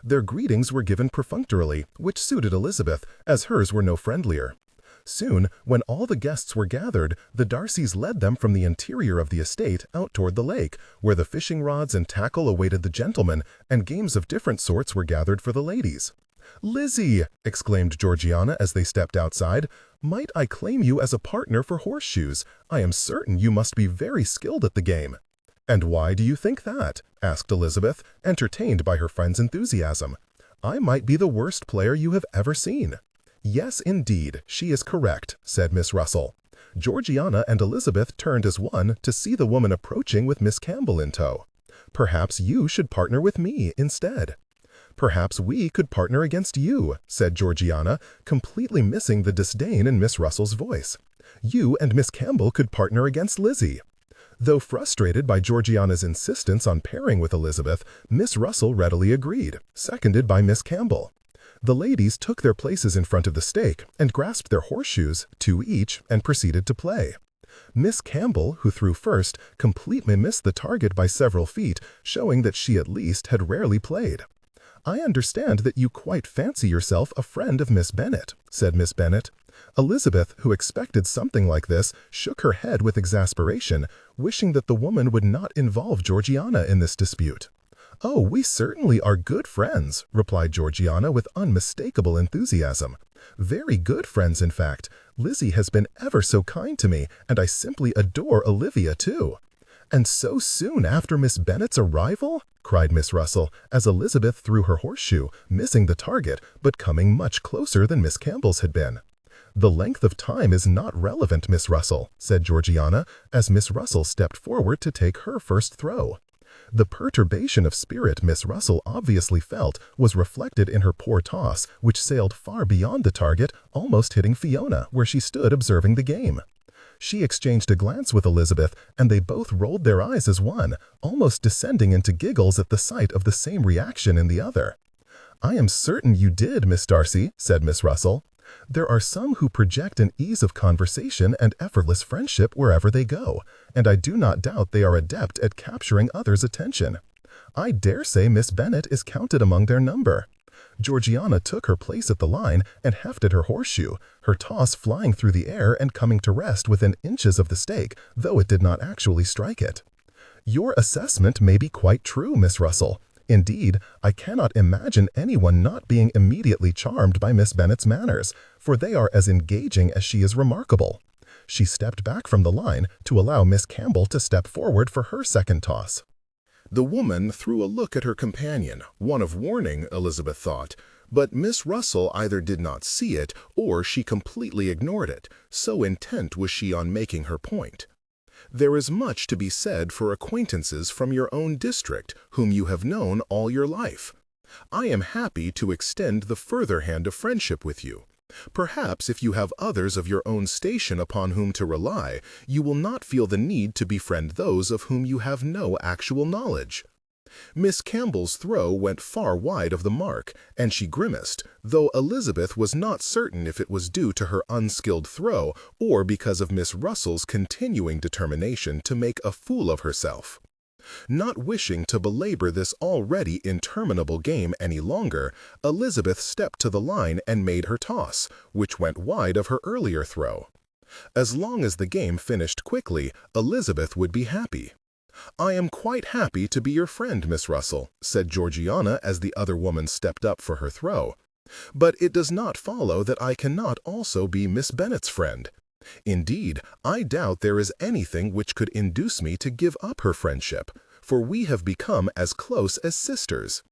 Their greetings were given perfunctorily, which suited Elizabeth, as hers were no friendlier. Soon, when all the guests were gathered, the Darcys led them from the interior of the estate out toward the lake, where the fishing rods and tackle awaited the gentlemen, and games of different sorts were gathered for the ladies. "Lizzie!" exclaimed Georgiana as they stepped outside. "Might I claim you as a partner for horseshoes? I am certain you must be very skilled at the game." "And why do you think that?" asked Elizabeth, entertained by her friend's enthusiasm. "I might be the worst player you have ever seen." "Yes, indeed, she is correct," said Miss Russell. Georgiana and Elizabeth turned as one to see the woman approaching with Miss Campbell in tow. "Perhaps you should partner with me instead." "Perhaps we could partner against you," said Georgiana, completely missing the disdain in Miss Russell's voice. "You and Miss Campbell could partner against Lizzie." Though frustrated by Georgiana's insistence on pairing with Elizabeth, Miss Russell readily agreed, seconded by Miss Campbell. The ladies took their places in front of the stake and grasped their horseshoes, 2 each, and proceeded to play. Miss Campbell, who threw first, completely missed the target by several feet, showing that she at least had rarely played. "I understand that you quite fancy yourself a friend of Miss Bennet," said Miss Bennet. Elizabeth, who expected something like this, shook her head with exasperation, wishing that the woman would not involve Georgiana in this dispute. "Oh, we certainly are good friends," replied Georgiana with unmistakable enthusiasm. "Very good friends, in fact. Lizzie has been ever so kind to me, and I simply adore Olivia, too." "And so soon after Miss Bennet's arrival?" cried Miss Russell, as Elizabeth threw her horseshoe, missing the target, but coming much closer than Miss Campbell's had been. "The length of time is not relevant, Miss Russell," said Georgiana, as Miss Russell stepped forward to take her first throw. The perturbation of spirit Miss Russell obviously felt was reflected in her poor toss, which sailed far beyond the target, almost hitting Fiona, where she stood observing the game. She exchanged a glance with Elizabeth, and they both rolled their eyes as one, almost descending into giggles at the sight of the same reaction in the other. "I am certain you did, Miss Darcy," said Miss Russell. There are some who project an ease of conversation and effortless friendship wherever they go, and I do not doubt they are adept at capturing others' attention. I dare say Miss Bennet is counted among their number. Georgiana took her place at the line and hefted her horseshoe, her toss flying through the air and coming to rest within inches of the stake, though it did not actually strike it. Your assessment may be quite true, Miss Russell. Indeed, I cannot imagine anyone not being immediately charmed by Miss Bennet's manners, for they are as engaging as she is remarkable. She stepped back from the line to allow Miss Campbell to step forward for her second toss. The woman threw a look at her companion, one of warning, Elizabeth thought, but Miss Russell either did not see it or she completely ignored it, so intent was she on making her point. There is much to be said for acquaintances from your own district whom you have known all your life. I am happy to extend the further hand of friendship with you. Perhaps if you have others of your own station upon whom to rely, you will not feel the need to befriend those of whom you have no actual knowledge. Miss Campbell's throw went far wide of the mark, and she grimaced, though Elizabeth was not certain if it was due to her unskilled throw or because of Miss Russell's continuing determination to make a fool of herself. Not wishing to belabor this already interminable game any longer, Elizabeth stepped to the line and made her toss, which went wide of her earlier throw. As long as the game finished quickly, Elizabeth would be happy. "I am quite happy to be your friend, Miss Russell," said Georgiana as the other woman stepped up for her throw. "But it does not follow that I cannot also be Miss Bennet's friend. Indeed, I doubt there is anything which could induce me to give up her friendship, for we have become as close as sisters."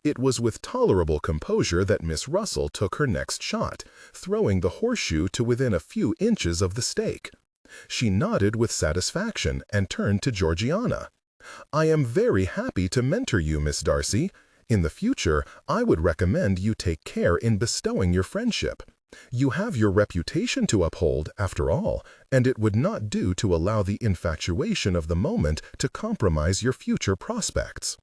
It was with tolerable composure that Miss Russell took her next shot, throwing the horseshoe to within a few inches of the stake. She nodded with satisfaction and turned to Georgiana. "I am very happy to mentor you, Miss Darcy. In the future, I would recommend you take care in bestowing your friendship. You have your reputation to uphold, after all, and it would not do to allow the infatuation of the moment to compromise your future prospects."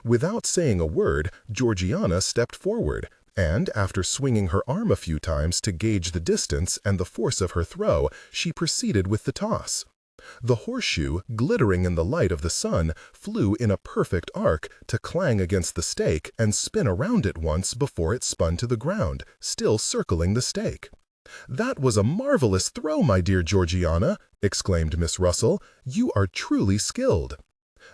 Without saying a word, Georgiana stepped forward, and after swinging her arm a few times to gauge the distance and the force of her throw, she proceeded with the toss. The horseshoe, glittering in the light of the sun, flew in a perfect arc to clang against the stake and spin around it once before it spun to the ground, still circling the stake. "That was a marvelous throw, my dear Georgiana," exclaimed Miss Russell. "You are truly skilled."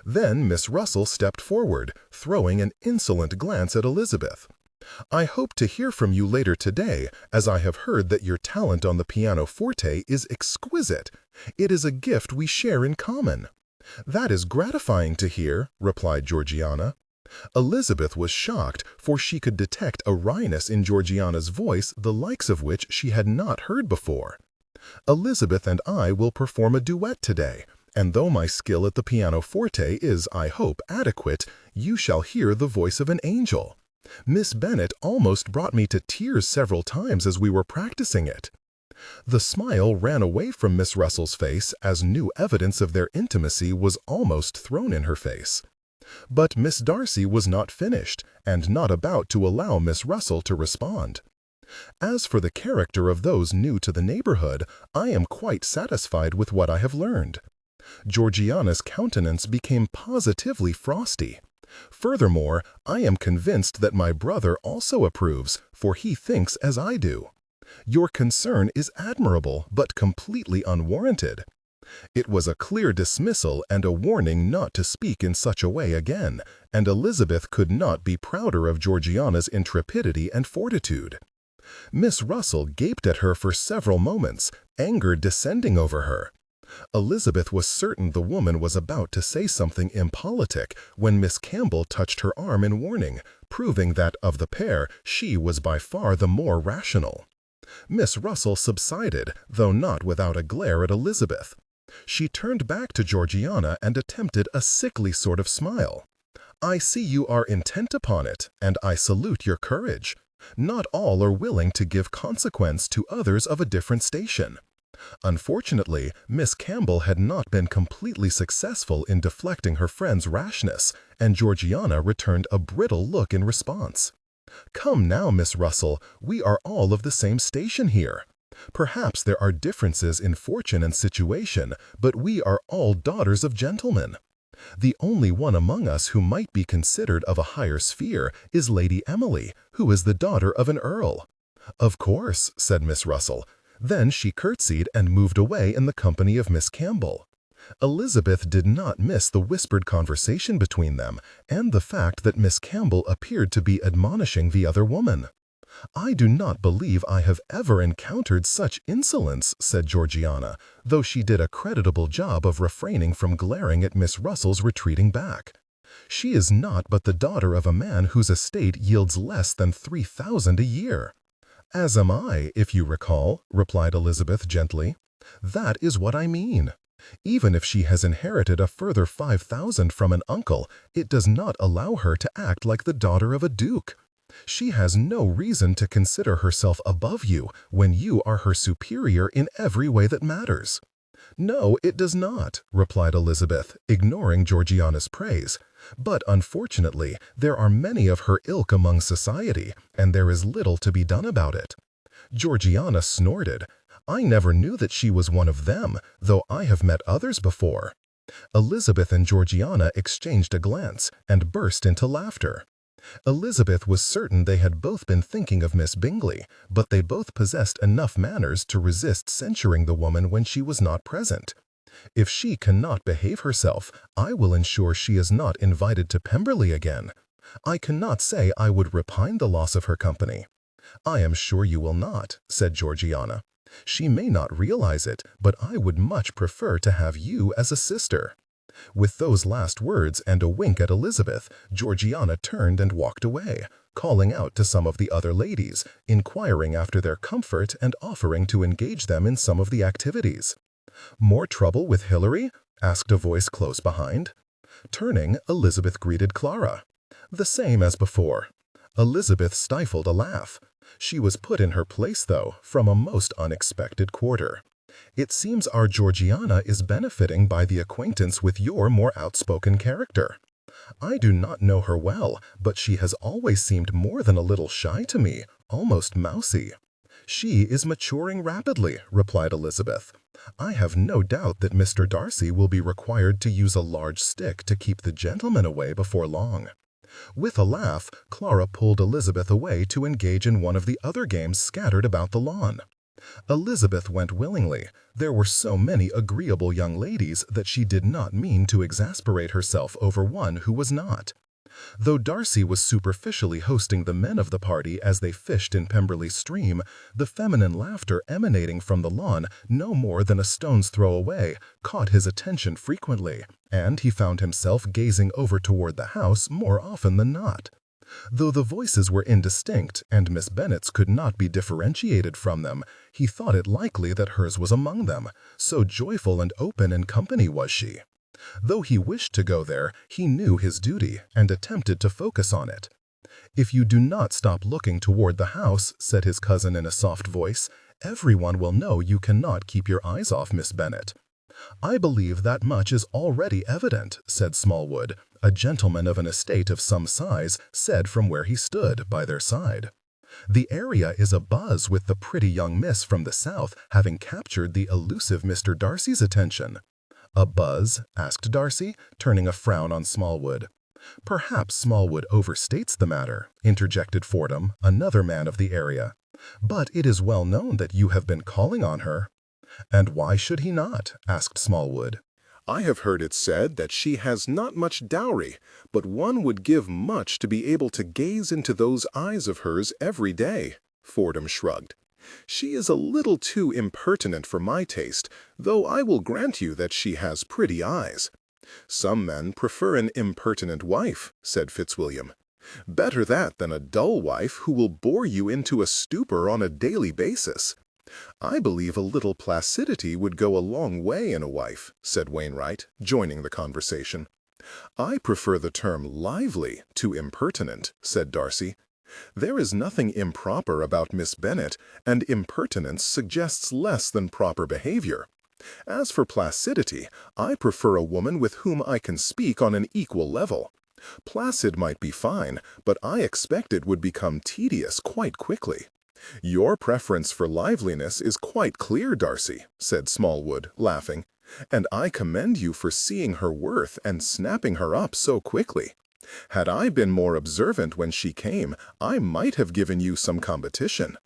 Then Miss Russell stepped forward, throwing an insolent glance at Elizabeth. "I hope to hear from you later today, as I have heard that your talent on the pianoforte is exquisite. It is a gift we share in common." "That is gratifying to hear," replied Georgiana. Elizabeth was shocked, for she could detect a wryness in Georgiana's voice the likes of which she had not heard before. "Elizabeth and I will perform a duet today, and though my skill at the pianoforte is, I hope, adequate, you shall hear the voice of an angel. Miss Bennet almost brought me to tears several times as we were practicing it." The smile ran away from Miss Russell's face as new evidence of their intimacy was almost thrown in her face. But Miss Darcy was not finished, and not about to allow Miss Russell to respond. "As for the character of those new to the neighborhood, I am quite satisfied with what I have learned." Georgiana's countenance became positively frosty. "Furthermore, I am convinced that my brother also approves, for he thinks as I do. Your concern is admirable, but completely unwarranted." It was a clear dismissal and a warning not to speak in such a way again, and Elizabeth could not be prouder of Georgiana's intrepidity and fortitude. Miss Russell gaped at her for several moments, anger descending over her. Elizabeth was certain the woman was about to say something impolitic when Miss Campbell touched her arm in warning, proving that of the pair she was by far the more rational. Miss Russell subsided, though not without a glare at Elizabeth. She turned back to Georgiana and attempted a sickly sort of smile. "I see you are intent upon it, and I salute your courage. Not all are willing to give consequence to others of a different station." Unfortunately, Miss Campbell had not been completely successful in deflecting her friend's rashness, and Georgiana returned a brittle look in response. "Come now, Miss Russell, we are all of the same station here. Perhaps there are differences in fortune and situation, but we are all daughters of gentlemen. The only one among us who might be considered of a higher sphere is Lady Emily, who is the daughter of an earl." "Of course," said Miss Russell. Then she curtsied and moved away in the company of Miss Campbell. Elizabeth did not miss the whispered conversation between them, and the fact that Miss Campbell appeared to be admonishing the other woman. "I do not believe I have ever encountered such insolence," said Georgiana, though she did a creditable job of refraining from glaring at Miss Russell's retreating back. "She is not but the daughter of a man whose estate yields less than 3,000 a year." "As am I, if you recall," replied Elizabeth gently. "That is what I mean. Even if she has inherited a further 5,000 from an uncle, it does not allow her to act like the daughter of a duke. She has no reason to consider herself above you when you are her superior in every way that matters." "No, it does not," replied Elizabeth, ignoring Georgiana's praise. "But unfortunately, there are many of her ilk among society, and there is little to be done about it." Georgiana snorted. "I never knew that she was one of them, though I have met others before." Elizabeth and Georgiana exchanged a glance and burst into laughter. Elizabeth was certain they had both been thinking of Miss Bingley, but they both possessed enough manners to resist censuring the woman when she was not present. "If she cannot behave herself, I will ensure she is not invited to Pemberley again. I cannot say I would repine the loss of her company." "I am sure you will not," said Georgiana. "She may not realize it, but I would much prefer to have you as a sister." With those last words and a wink at Elizabeth, Georgiana turned and walked away, calling out to some of the other ladies, inquiring after their comfort and offering to engage them in some of the activities. "More trouble with Hilary?" asked a voice close behind. Turning, Elizabeth greeted Clara. "The same as before." Elizabeth stifled a laugh. She was put in her place, though, from a most unexpected quarter. "It seems our Georgiana is benefiting by the acquaintance with your more outspoken character. I do not know her well, but she has always seemed more than a little shy to me, almost mousy." "She is maturing rapidly," replied Elizabeth. "I have no doubt that Mr. Darcy will be required to use a large stick to keep the gentlemen away before long." With a laugh, Clara pulled Elizabeth away to engage in one of the other games scattered about the lawn. Elizabeth went willingly. There were so many agreeable young ladies that she did not mean to exasperate herself over one who was not. Though Darcy was superficially hosting the men of the party as they fished in Pemberley stream, the feminine laughter emanating from the lawn, no more than a stone's throw away, caught his attention frequently, and he found himself gazing over toward the house more often than not. Though the voices were indistinct, and Miss Bennet's could not be differentiated from them, he thought it likely that hers was among them, so joyful and open in company was she. Though he wished to go there, he knew his duty, and attempted to focus on it. "If you do not stop looking toward the house," said his cousin in a soft voice, "everyone will know you cannot keep your eyes off Miss Bennet." "I believe that much is already evident," said Smallwood. A gentleman of an estate of some size said from where he stood by their side. "The area is abuzz with the pretty young miss from the south having captured the elusive Mr. Darcy's attention." "A buzz?" asked Darcy, turning a frown on Smallwood. "Perhaps Smallwood overstates the matter," interjected Fordham, another man of the area. "But it is well known that you have been calling on her." "And why should he not?" asked Smallwood. "I have heard it said that she has not much dowry, but one would give much to be able to gaze into those eyes of hers every day." Fordham shrugged. "She is a little too impertinent for my taste, though I will grant you that she has pretty eyes." "Some men prefer an impertinent wife," said Fitzwilliam. "Better that than a dull wife who will bore you into a stupor on a daily basis." "I believe a little placidity would go a long way in a wife," said Wainwright, joining the conversation. "I prefer the term lively to impertinent," said Darcy. "There is nothing improper about Miss Bennet, and impertinence suggests less than proper behavior. As for placidity, I prefer a woman with whom I can speak on an equal level. Placid might be fine, but I expect it would become tedious quite quickly. Your preference for liveliness is quite clear, Darcy, said Smallwood, laughing, and I commend you for seeing her worth and snapping her up so quickly. Had I been more observant when she came, I might have given you some competition.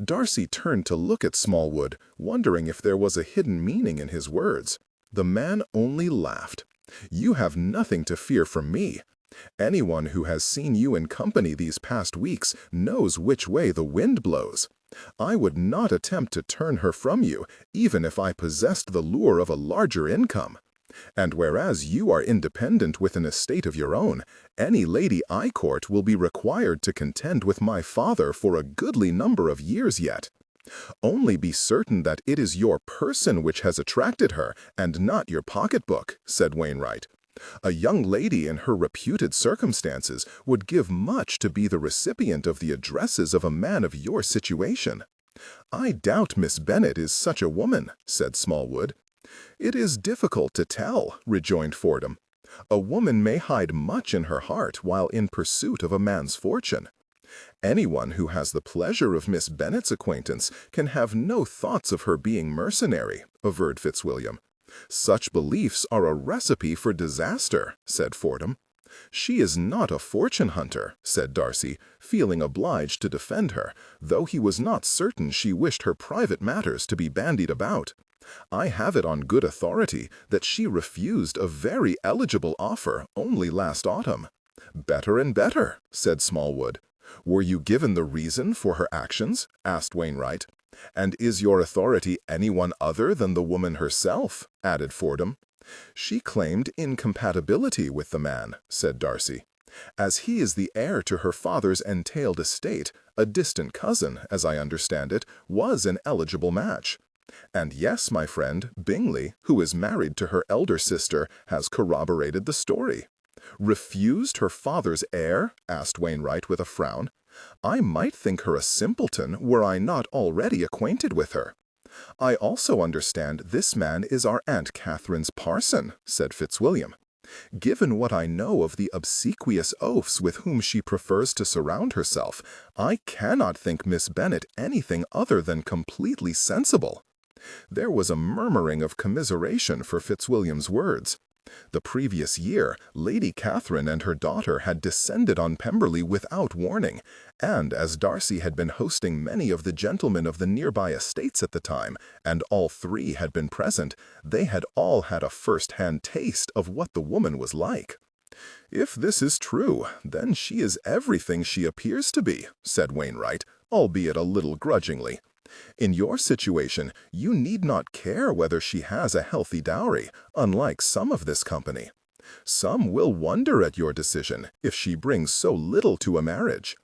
Darcy turned to look at Smallwood, wondering if there was a hidden meaning in his words. The man only laughed. You have nothing to fear from me. Anyone who has seen you in company these past weeks knows which way the wind blows. I would not attempt to turn her from you, even if I possessed the lure of a larger income. And whereas you are independent with an estate of your own, any lady I court will be required to contend with my father for a goodly number of years yet. Only be certain that it is your person which has attracted her, and not your pocketbook, said Wainwright. A young lady in her reputed circumstances would give much to be the recipient of the addresses of a man of your situation. I doubt Miss Bennet is such a woman, said Smallwood. It is difficult to tell, rejoined Fordham. A woman may hide much in her heart while in pursuit of a man's fortune. Anyone who has the pleasure of Miss Bennet's acquaintance can have no thoughts of her being mercenary, averred Fitzwilliam. Such beliefs are a recipe for disaster, said Fordham. She is not a fortune hunter, said Darcy, feeling obliged to defend her, though he was not certain she wished her private matters to be bandied about. I have it on good authority that she refused a very eligible offer only last autumn. Better and better, said Smallwood. Were you given the reason for her actions? Asked Wainwright. And is your authority anyone other than the woman herself? Added Fordham. She claimed incompatibility with the man, said Darcy. As he is the heir to her father's entailed estate, a distant cousin, as I understand it, was an eligible match. And yes, my friend, Bingley, who is married to her elder sister, has corroborated the story. Refused her father's heir? Asked Wainwright with a frown. I might think her a simpleton were I not already acquainted with her. I also understand this man is our Aunt Catherine's parson, said Fitzwilliam. Given what I know of the obsequious oafs with whom she prefers to surround herself, I cannot think Miss Bennet anything other than completely sensible. There was a murmuring of commiseration for Fitzwilliam's words. The previous year, Lady Catherine and her daughter had descended on Pemberley without warning, and as Darcy had been hosting many of the gentlemen of the nearby estates at the time, and all three had been present, they had all had a first-hand taste of what the woman was like. If this is true, then she is everything she appears to be, said Wainwright, albeit a little grudgingly. In your situation, you need not care whether she has a healthy dowry, unlike some of this company. Some will wonder at your decision if she brings so little to a marriage.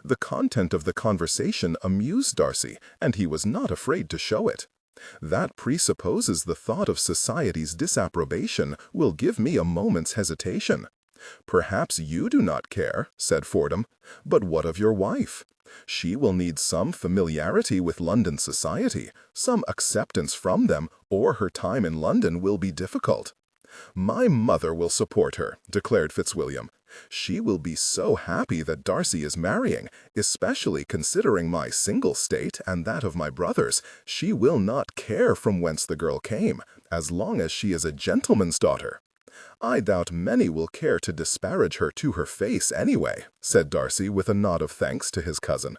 The content of the conversation amused Darcy, and he was not afraid to show it. That presupposes the thought of society's disapprobation will give me a moment's hesitation. Perhaps you do not care, said Fordham, but what of your wife? She will need some familiarity with London society, some acceptance from them, or her time in London will be difficult. My mother will support her, declared Fitzwilliam. She will be so happy that Darcy is marrying, especially considering my single state and that of my brothers. She will not care from whence the girl came, as long as she is a gentleman's daughter. I doubt many will care to disparage her to her face anyway, said Darcy with a nod of thanks to his cousin.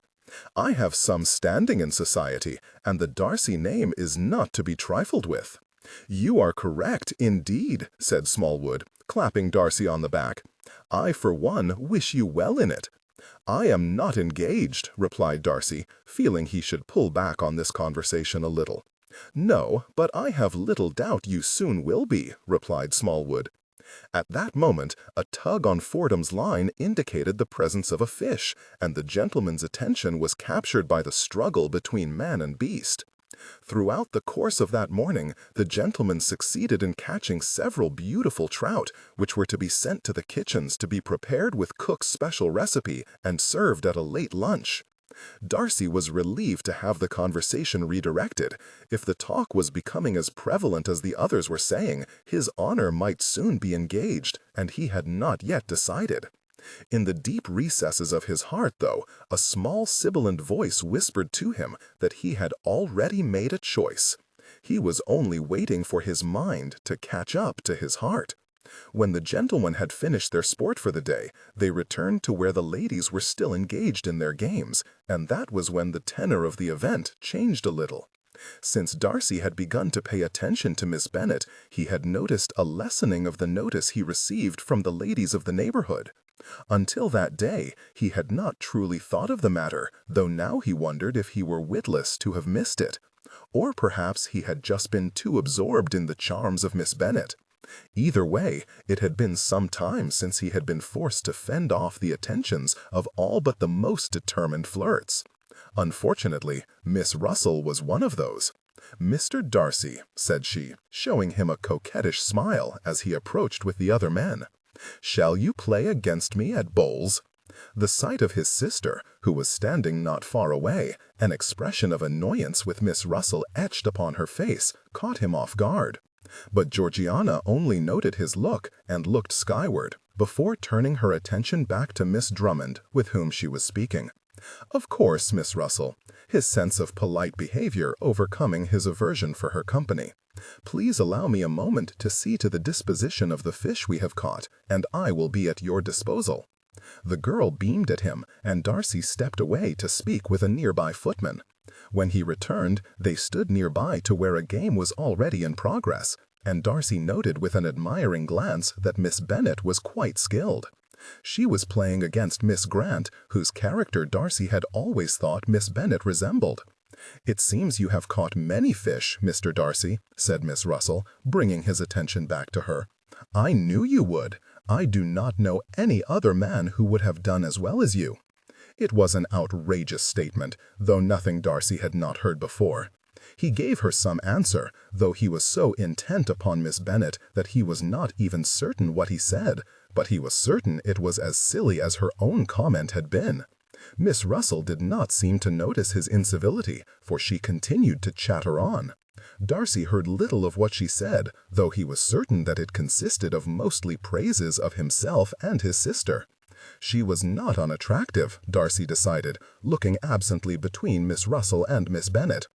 I have some standing in society, and the Darcy name is not to be trifled with. You are correct, indeed, said Smallwood, clapping Darcy on the back. I, for one, wish you well in it. I am not engaged, replied Darcy, feeling he should pull back on this conversation a little. No, but I have little doubt you soon will be, replied Smallwood. At that moment, a tug on Fordham's line indicated the presence of a fish, and the gentleman's attention was captured by the struggle between man and beast. Throughout the course of that morning, the gentleman succeeded in catching several beautiful trout, which were to be sent to the kitchens to be prepared with cook's special recipe and served at a late lunch. Darcy was relieved to have the conversation redirected. If the talk was becoming as prevalent as the others were saying, his honor might soon be engaged, and he had not yet decided. In the deep recesses of his heart, though, a small sibilant voice whispered to him that he had already made a choice. He was only waiting for his mind to catch up to his heart. When the gentlemen had finished their sport for the day, they returned to where the ladies were still engaged in their games, and that was when the tenor of the event changed a little. Since Darcy had begun to pay attention to Miss Bennet, he had noticed a lessening of the notice he received from the ladies of the neighborhood. Until that day, he had not truly thought of the matter, though now he wondered if he were witless to have missed it. Or perhaps he had just been too absorbed in the charms of Miss Bennet. Either way, it had been some time since he had been forced to fend off the attentions of all but the most determined flirts. Unfortunately, Miss Russell was one of those. "Mr. Darcy," said she, showing him a coquettish smile as he approached with the other men, "shall you play against me at bowls?" The sight of his sister, who was standing not far away, an expression of annoyance with Miss Russell etched upon her face, caught him off guard. But Georgiana only noted his look and looked skyward, before turning her attention back to Miss Drummond, with whom she was speaking. "Of course, Miss Russell," his sense of polite behavior overcoming his aversion for her company. "Please allow me a moment to see to the disposition of the fish we have caught, and I will be at your disposal." The girl beamed at him, and Darcy stepped away to speak with a nearby footman. When he returned, they stood nearby to where a game was already in progress, and Darcy noted with an admiring glance that Miss Bennet was quite skilled. She was playing against Miss Grant, whose character Darcy had always thought Miss Bennet resembled. "It seems you have caught many fish, Mr. Darcy," said Miss Russell, bringing his attention back to her. "I knew you would. I do not know any other man who would have done as well as you." It was an outrageous statement, though nothing Darcy had not heard before. He gave her some answer, though he was so intent upon Miss Bennet that he was not even certain what he said, but he was certain it was as silly as her own comment had been. Miss Russell did not seem to notice his incivility, for she continued to chatter on. Darcy heard little of what she said, though he was certain that it consisted of mostly praises of himself and his sister. She was not unattractive, Darcy decided, looking absently between Miss Russell and Miss Bennet.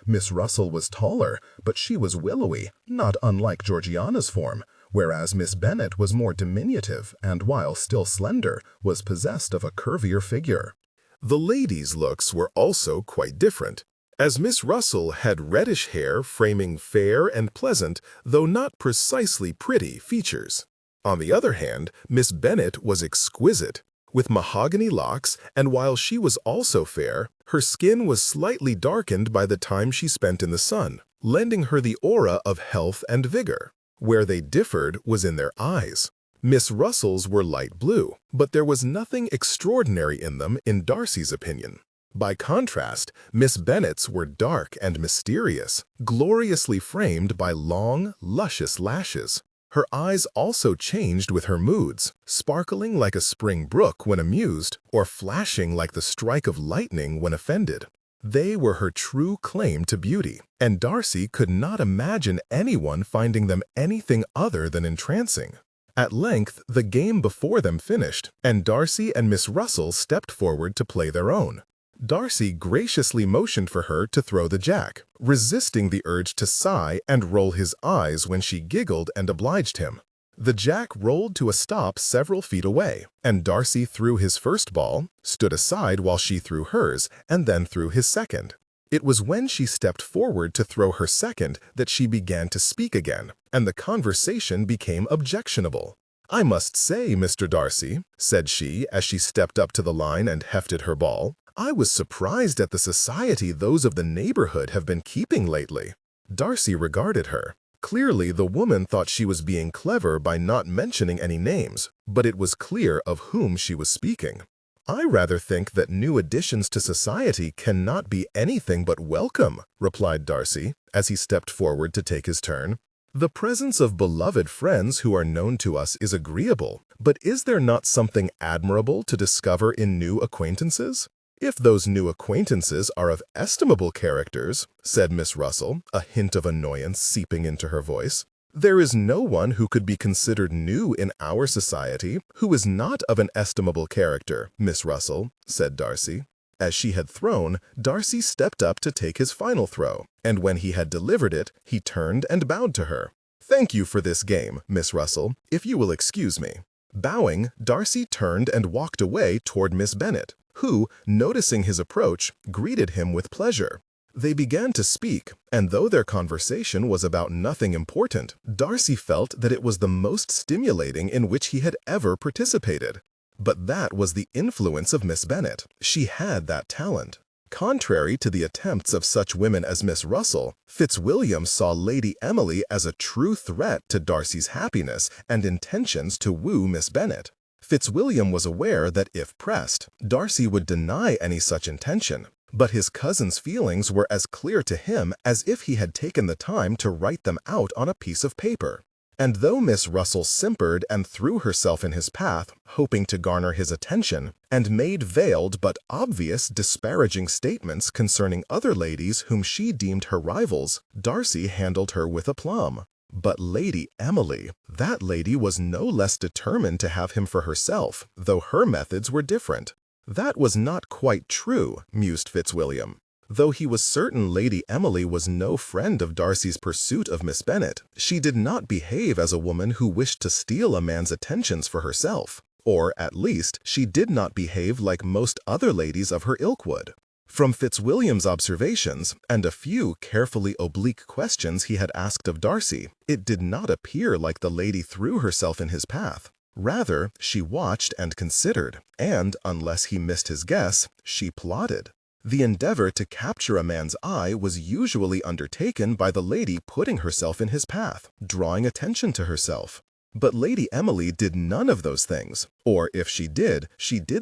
Miss Russell was taller, but she was willowy, not unlike Georgiana's form, whereas Miss Bennet was more diminutive and, while still slender, was possessed of a curvier figure. The ladies' looks were also quite different, as Miss Russell had reddish hair framing fair and pleasant, though not precisely pretty, features. On the other hand, Miss Bennet was exquisite, with mahogany locks, and while she was also fair, her skin was slightly darkened by the time she spent in the sun, lending her the aura of health and vigor. Where they differed was in their eyes. Miss Russell's were light blue, but there was nothing extraordinary in them in Darcy's opinion. By contrast, Miss Bennet's were dark and mysterious, gloriously framed by long, luscious lashes. Her eyes also changed with her moods, sparkling like a spring brook when amused, or flashing like the strike of lightning when offended. They were her true claim to beauty, and Darcy could not imagine anyone finding them anything other than entrancing. At length, the game before them finished, and Darcy and Miss Russell stepped forward to play their own. Darcy graciously motioned for her to throw the jack, resisting the urge to sigh and roll his eyes when she giggled and obliged him. The jack rolled to a stop several feet away, and Darcy threw his first ball, stood aside while she threw hers, and then threw his second. It was when she stepped forward to throw her second that she began to speak again, and the conversation became objectionable. "I must say, Mr. Darcy," said she as she stepped up to the line and hefted her ball, "I was surprised at the society those of the neighborhood have been keeping lately." Darcy regarded her. Clearly, the woman thought she was being clever by not mentioning any names, but it was clear of whom she was speaking. "I rather think that new additions to society cannot be anything but welcome," replied Darcy, as he stepped forward to take his turn. "The presence of beloved friends who are known to us is agreeable, but is there not something admirable to discover in new acquaintances? "If those new acquaintances are of estimable characters," said Miss Russell, a hint of annoyance seeping into her voice, "there is no one who could be considered new in our society who is not of an estimable character, Miss Russell," said Darcy. As she had thrown, Darcy stepped up to take his final throw, and when he had delivered it, he turned and bowed to her. "Thank you for this game, Miss Russell, if you will excuse me." Bowing, Darcy turned and walked away toward Miss Bennet, who, noticing his approach, greeted him with pleasure. They began to speak, and though their conversation was about nothing important, Darcy felt that it was the most stimulating in which he had ever participated. But that was the influence of Miss Bennet. She had that talent. Contrary to the attempts of such women as Miss Russell, Fitzwilliam saw Lady Emily as a true threat to Darcy's happiness and intentions to woo Miss Bennet. Fitzwilliam was aware that if pressed, Darcy would deny any such intention, but his cousin's feelings were as clear to him as if he had taken the time to write them out on a piece of paper. And though Miss Russell simpered and threw herself in his path, hoping to garner his attention, and made veiled but obvious disparaging statements concerning other ladies whom she deemed her rivals, Darcy handled her with aplomb. But Lady Emily, that lady was no less determined to have him for herself, though her methods were different. That was not quite true, mused Fitzwilliam. Though he was certain Lady Emily was no friend of Darcy's pursuit of Miss Bennet, she did not behave as a woman who wished to steal a man's attentions for herself, or, at least, she did not behave like most other ladies of her ilk would. From Fitzwilliam's observations, and a few carefully oblique questions he had asked of Darcy, it did not appear like the lady threw herself in his path. Rather, she watched and considered, and, unless he missed his guess, she plotted. The endeavor to capture a man's eye was usually undertaken by the lady putting herself in his path, drawing attention to herself. But Lady Emily did none of those things, or if she did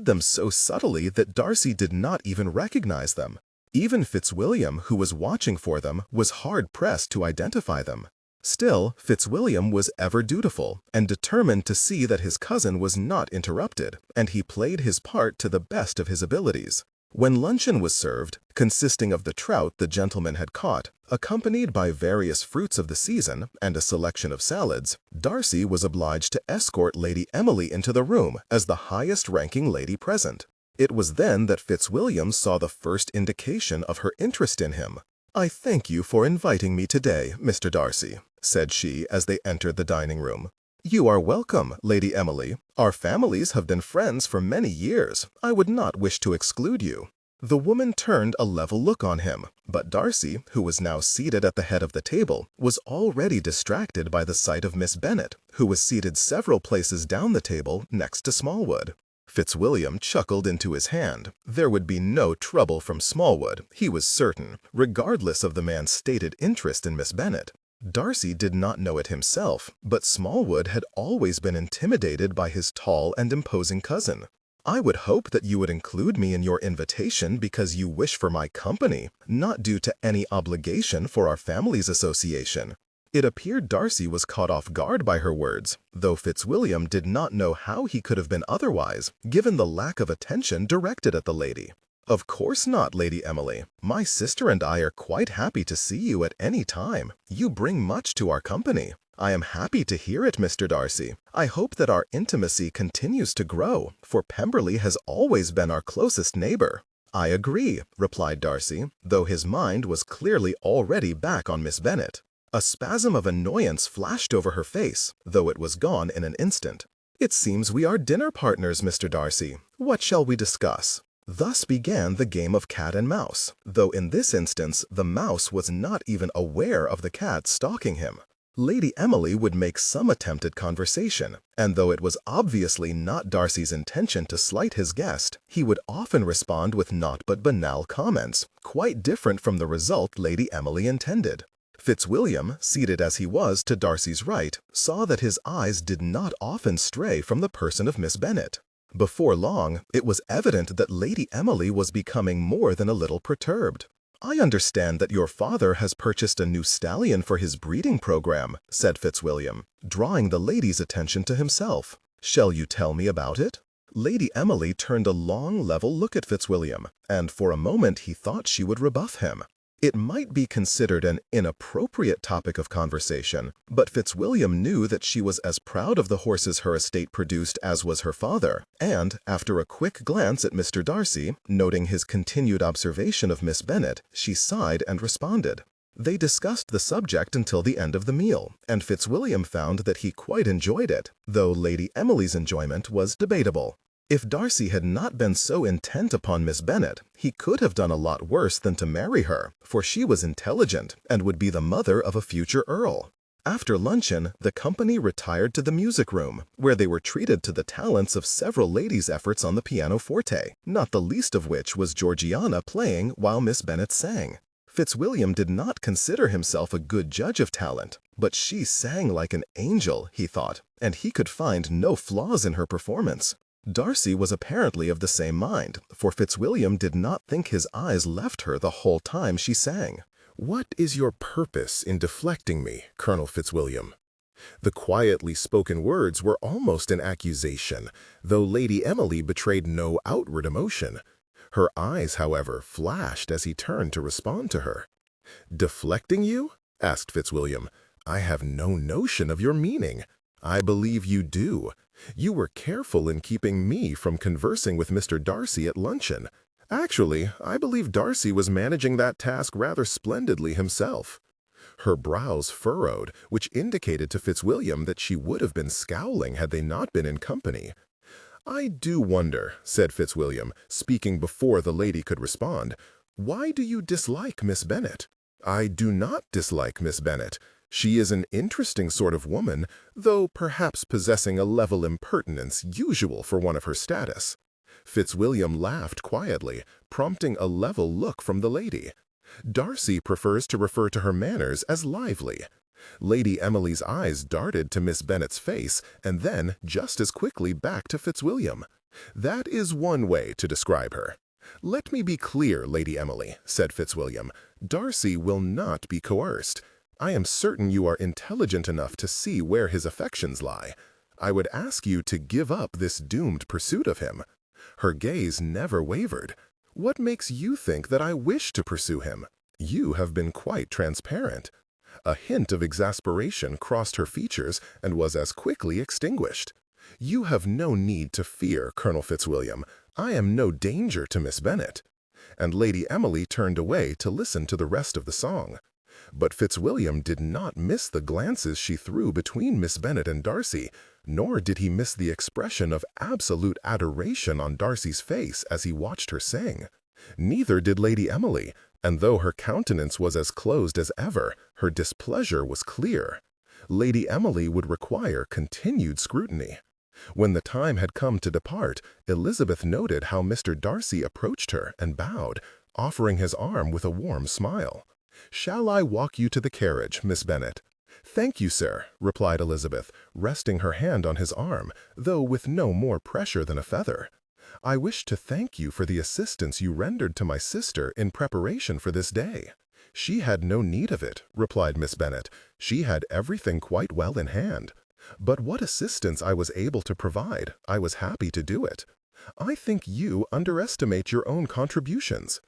them so subtly that Darcy did not even recognize them. Even Fitzwilliam, who was watching for them, was hard-pressed to identify them. Still, Fitzwilliam was ever dutiful, and determined to see that his cousin was not interrupted, and he played his part to the best of his abilities. When luncheon was served, consisting of the trout the gentleman had caught, accompanied by various fruits of the season and a selection of salads, Darcy was obliged to escort Lady Emily into the room as the highest-ranking lady present. It was then that Fitzwilliam saw the first indication of her interest in him. "I thank you for inviting me today, Mr. Darcy," said she as they entered the dining-room. "You are welcome, Lady Emily. Our families have been friends for many years. I would not wish to exclude you." The woman turned a level look on him, but Darcy, who was now seated at the head of the table, was already distracted by the sight of Miss Bennet, who was seated several places down the table next to Smallwood. Fitzwilliam chuckled into his hand. There would be no trouble from Smallwood, he was certain, regardless of the man's stated interest in Miss Bennet. Darcy did not know it himself, but Smallwood had always been intimidated by his tall and imposing cousin. "I would hope that you would include me in your invitation because you wish for my company, not due to any obligation for our family's association." It appeared Darcy was caught off guard by her words, though Fitzwilliam did not know how he could have been otherwise, given the lack of attention directed at the lady. "Of course not, Lady Emily. My sister and I are quite happy to see you at any time. You bring much to our company." "I am happy to hear it, Mr. Darcy. I hope that our intimacy continues to grow, for Pemberley has always been our closest neighbor." "I agree," replied Darcy, though his mind was clearly already back on Miss Bennet. A spasm of annoyance flashed over her face, though it was gone in an instant. "It seems we are dinner partners, Mr. Darcy. What shall we discuss?" Thus began the game of cat and mouse, though in this instance the mouse was not even aware of the cat stalking him. Lady Emily would make some attempt at conversation, and though it was obviously not Darcy's intention to slight his guest, he would often respond with naught but banal comments, quite different from the result Lady Emily intended. Fitzwilliam, seated as he was to Darcy's right, saw that his eyes did not often stray from the person of Miss Bennet. Before long, it was evident that Lady Emily was becoming more than a little perturbed. "I understand that your father has purchased a new stallion for his breeding program," said Fitzwilliam, drawing the lady's attention to himself. "Shall you tell me about it?" Lady Emily turned a long, level look at Fitzwilliam, and for a moment he thought she would rebuff him. It might be considered an inappropriate topic of conversation, but Fitzwilliam knew that she was as proud of the horses her estate produced as was her father, and, after a quick glance at Mr. Darcy, noting his continued observation of Miss Bennet, she sighed and responded. They discussed the subject until the end of the meal, and Fitzwilliam found that he quite enjoyed it, though Lady Emily's enjoyment was debatable. If Darcy had not been so intent upon Miss Bennet, he could have done a lot worse than to marry her, for she was intelligent and would be the mother of a future earl. After luncheon, the company retired to the music room, where they were treated to the talents of several ladies' efforts on the pianoforte, not the least of which was Georgiana playing while Miss Bennet sang. Fitzwilliam did not consider himself a good judge of talent, but she sang like an angel, he thought, and he could find no flaws in her performance. Darcy was apparently of the same mind, for Fitzwilliam did not think his eyes left her the whole time she sang. "What is your purpose in deflecting me, Colonel Fitzwilliam?" The quietly spoken words were almost an accusation, though Lady Emily betrayed no outward emotion. Her eyes, however, flashed as he turned to respond to her. "Deflecting you?" asked Fitzwilliam. "I have no notion of your meaning." "I believe you do. You were careful in keeping me from conversing with Mr. Darcy at luncheon. Actually, I believe Darcy was managing that task rather splendidly himself." Her brows furrowed, which indicated to Fitzwilliam that she would have been scowling had they not been in company. "I do wonder," said Fitzwilliam, speaking before the lady could respond, "why do you dislike Miss Bennet?" "I do not dislike Miss Bennet. She is an interesting sort of woman, though perhaps possessing a level impertinence usual for one of her status." Fitzwilliam laughed quietly, prompting a level look from the lady. "Darcy prefers to refer to her manners as lively." Lady Emily's eyes darted to Miss Bennet's face, and then, just as quickly, back to Fitzwilliam. "That is one way to describe her." "Let me be clear, Lady Emily," said Fitzwilliam. "Darcy will not be coerced. I am certain you are intelligent enough to see where his affections lie. I would ask you to give up this doomed pursuit of him." Her gaze never wavered. "What makes you think that I wish to pursue him? You have been quite transparent." A hint of exasperation crossed her features and was as quickly extinguished. "You have no need to fear, Colonel Fitzwilliam. I am no danger to Miss Bennet." And Lady Emily turned away to listen to the rest of the song. But Fitzwilliam did not miss the glances she threw between Miss Bennet and Darcy, nor did he miss the expression of absolute adoration on Darcy's face as he watched her sing. Neither did Lady Emily, and though her countenance was as closed as ever, her displeasure was clear. Lady Emily would require continued scrutiny. When the time had come to depart, Elizabeth noted how Mr. Darcy approached her and bowed, offering his arm with a warm smile. "Shall I walk you to the carriage, Miss Bennet?" "Thank you, sir," replied Elizabeth, resting her hand on his arm, though with no more pressure than a feather. "I wish to thank you for the assistance you rendered to my sister in preparation for this day." "She had no need of it," replied Miss Bennet. "She had everything quite well in hand. But what assistance I was able to provide, I was happy to do it." "I think you underestimate your own contributions."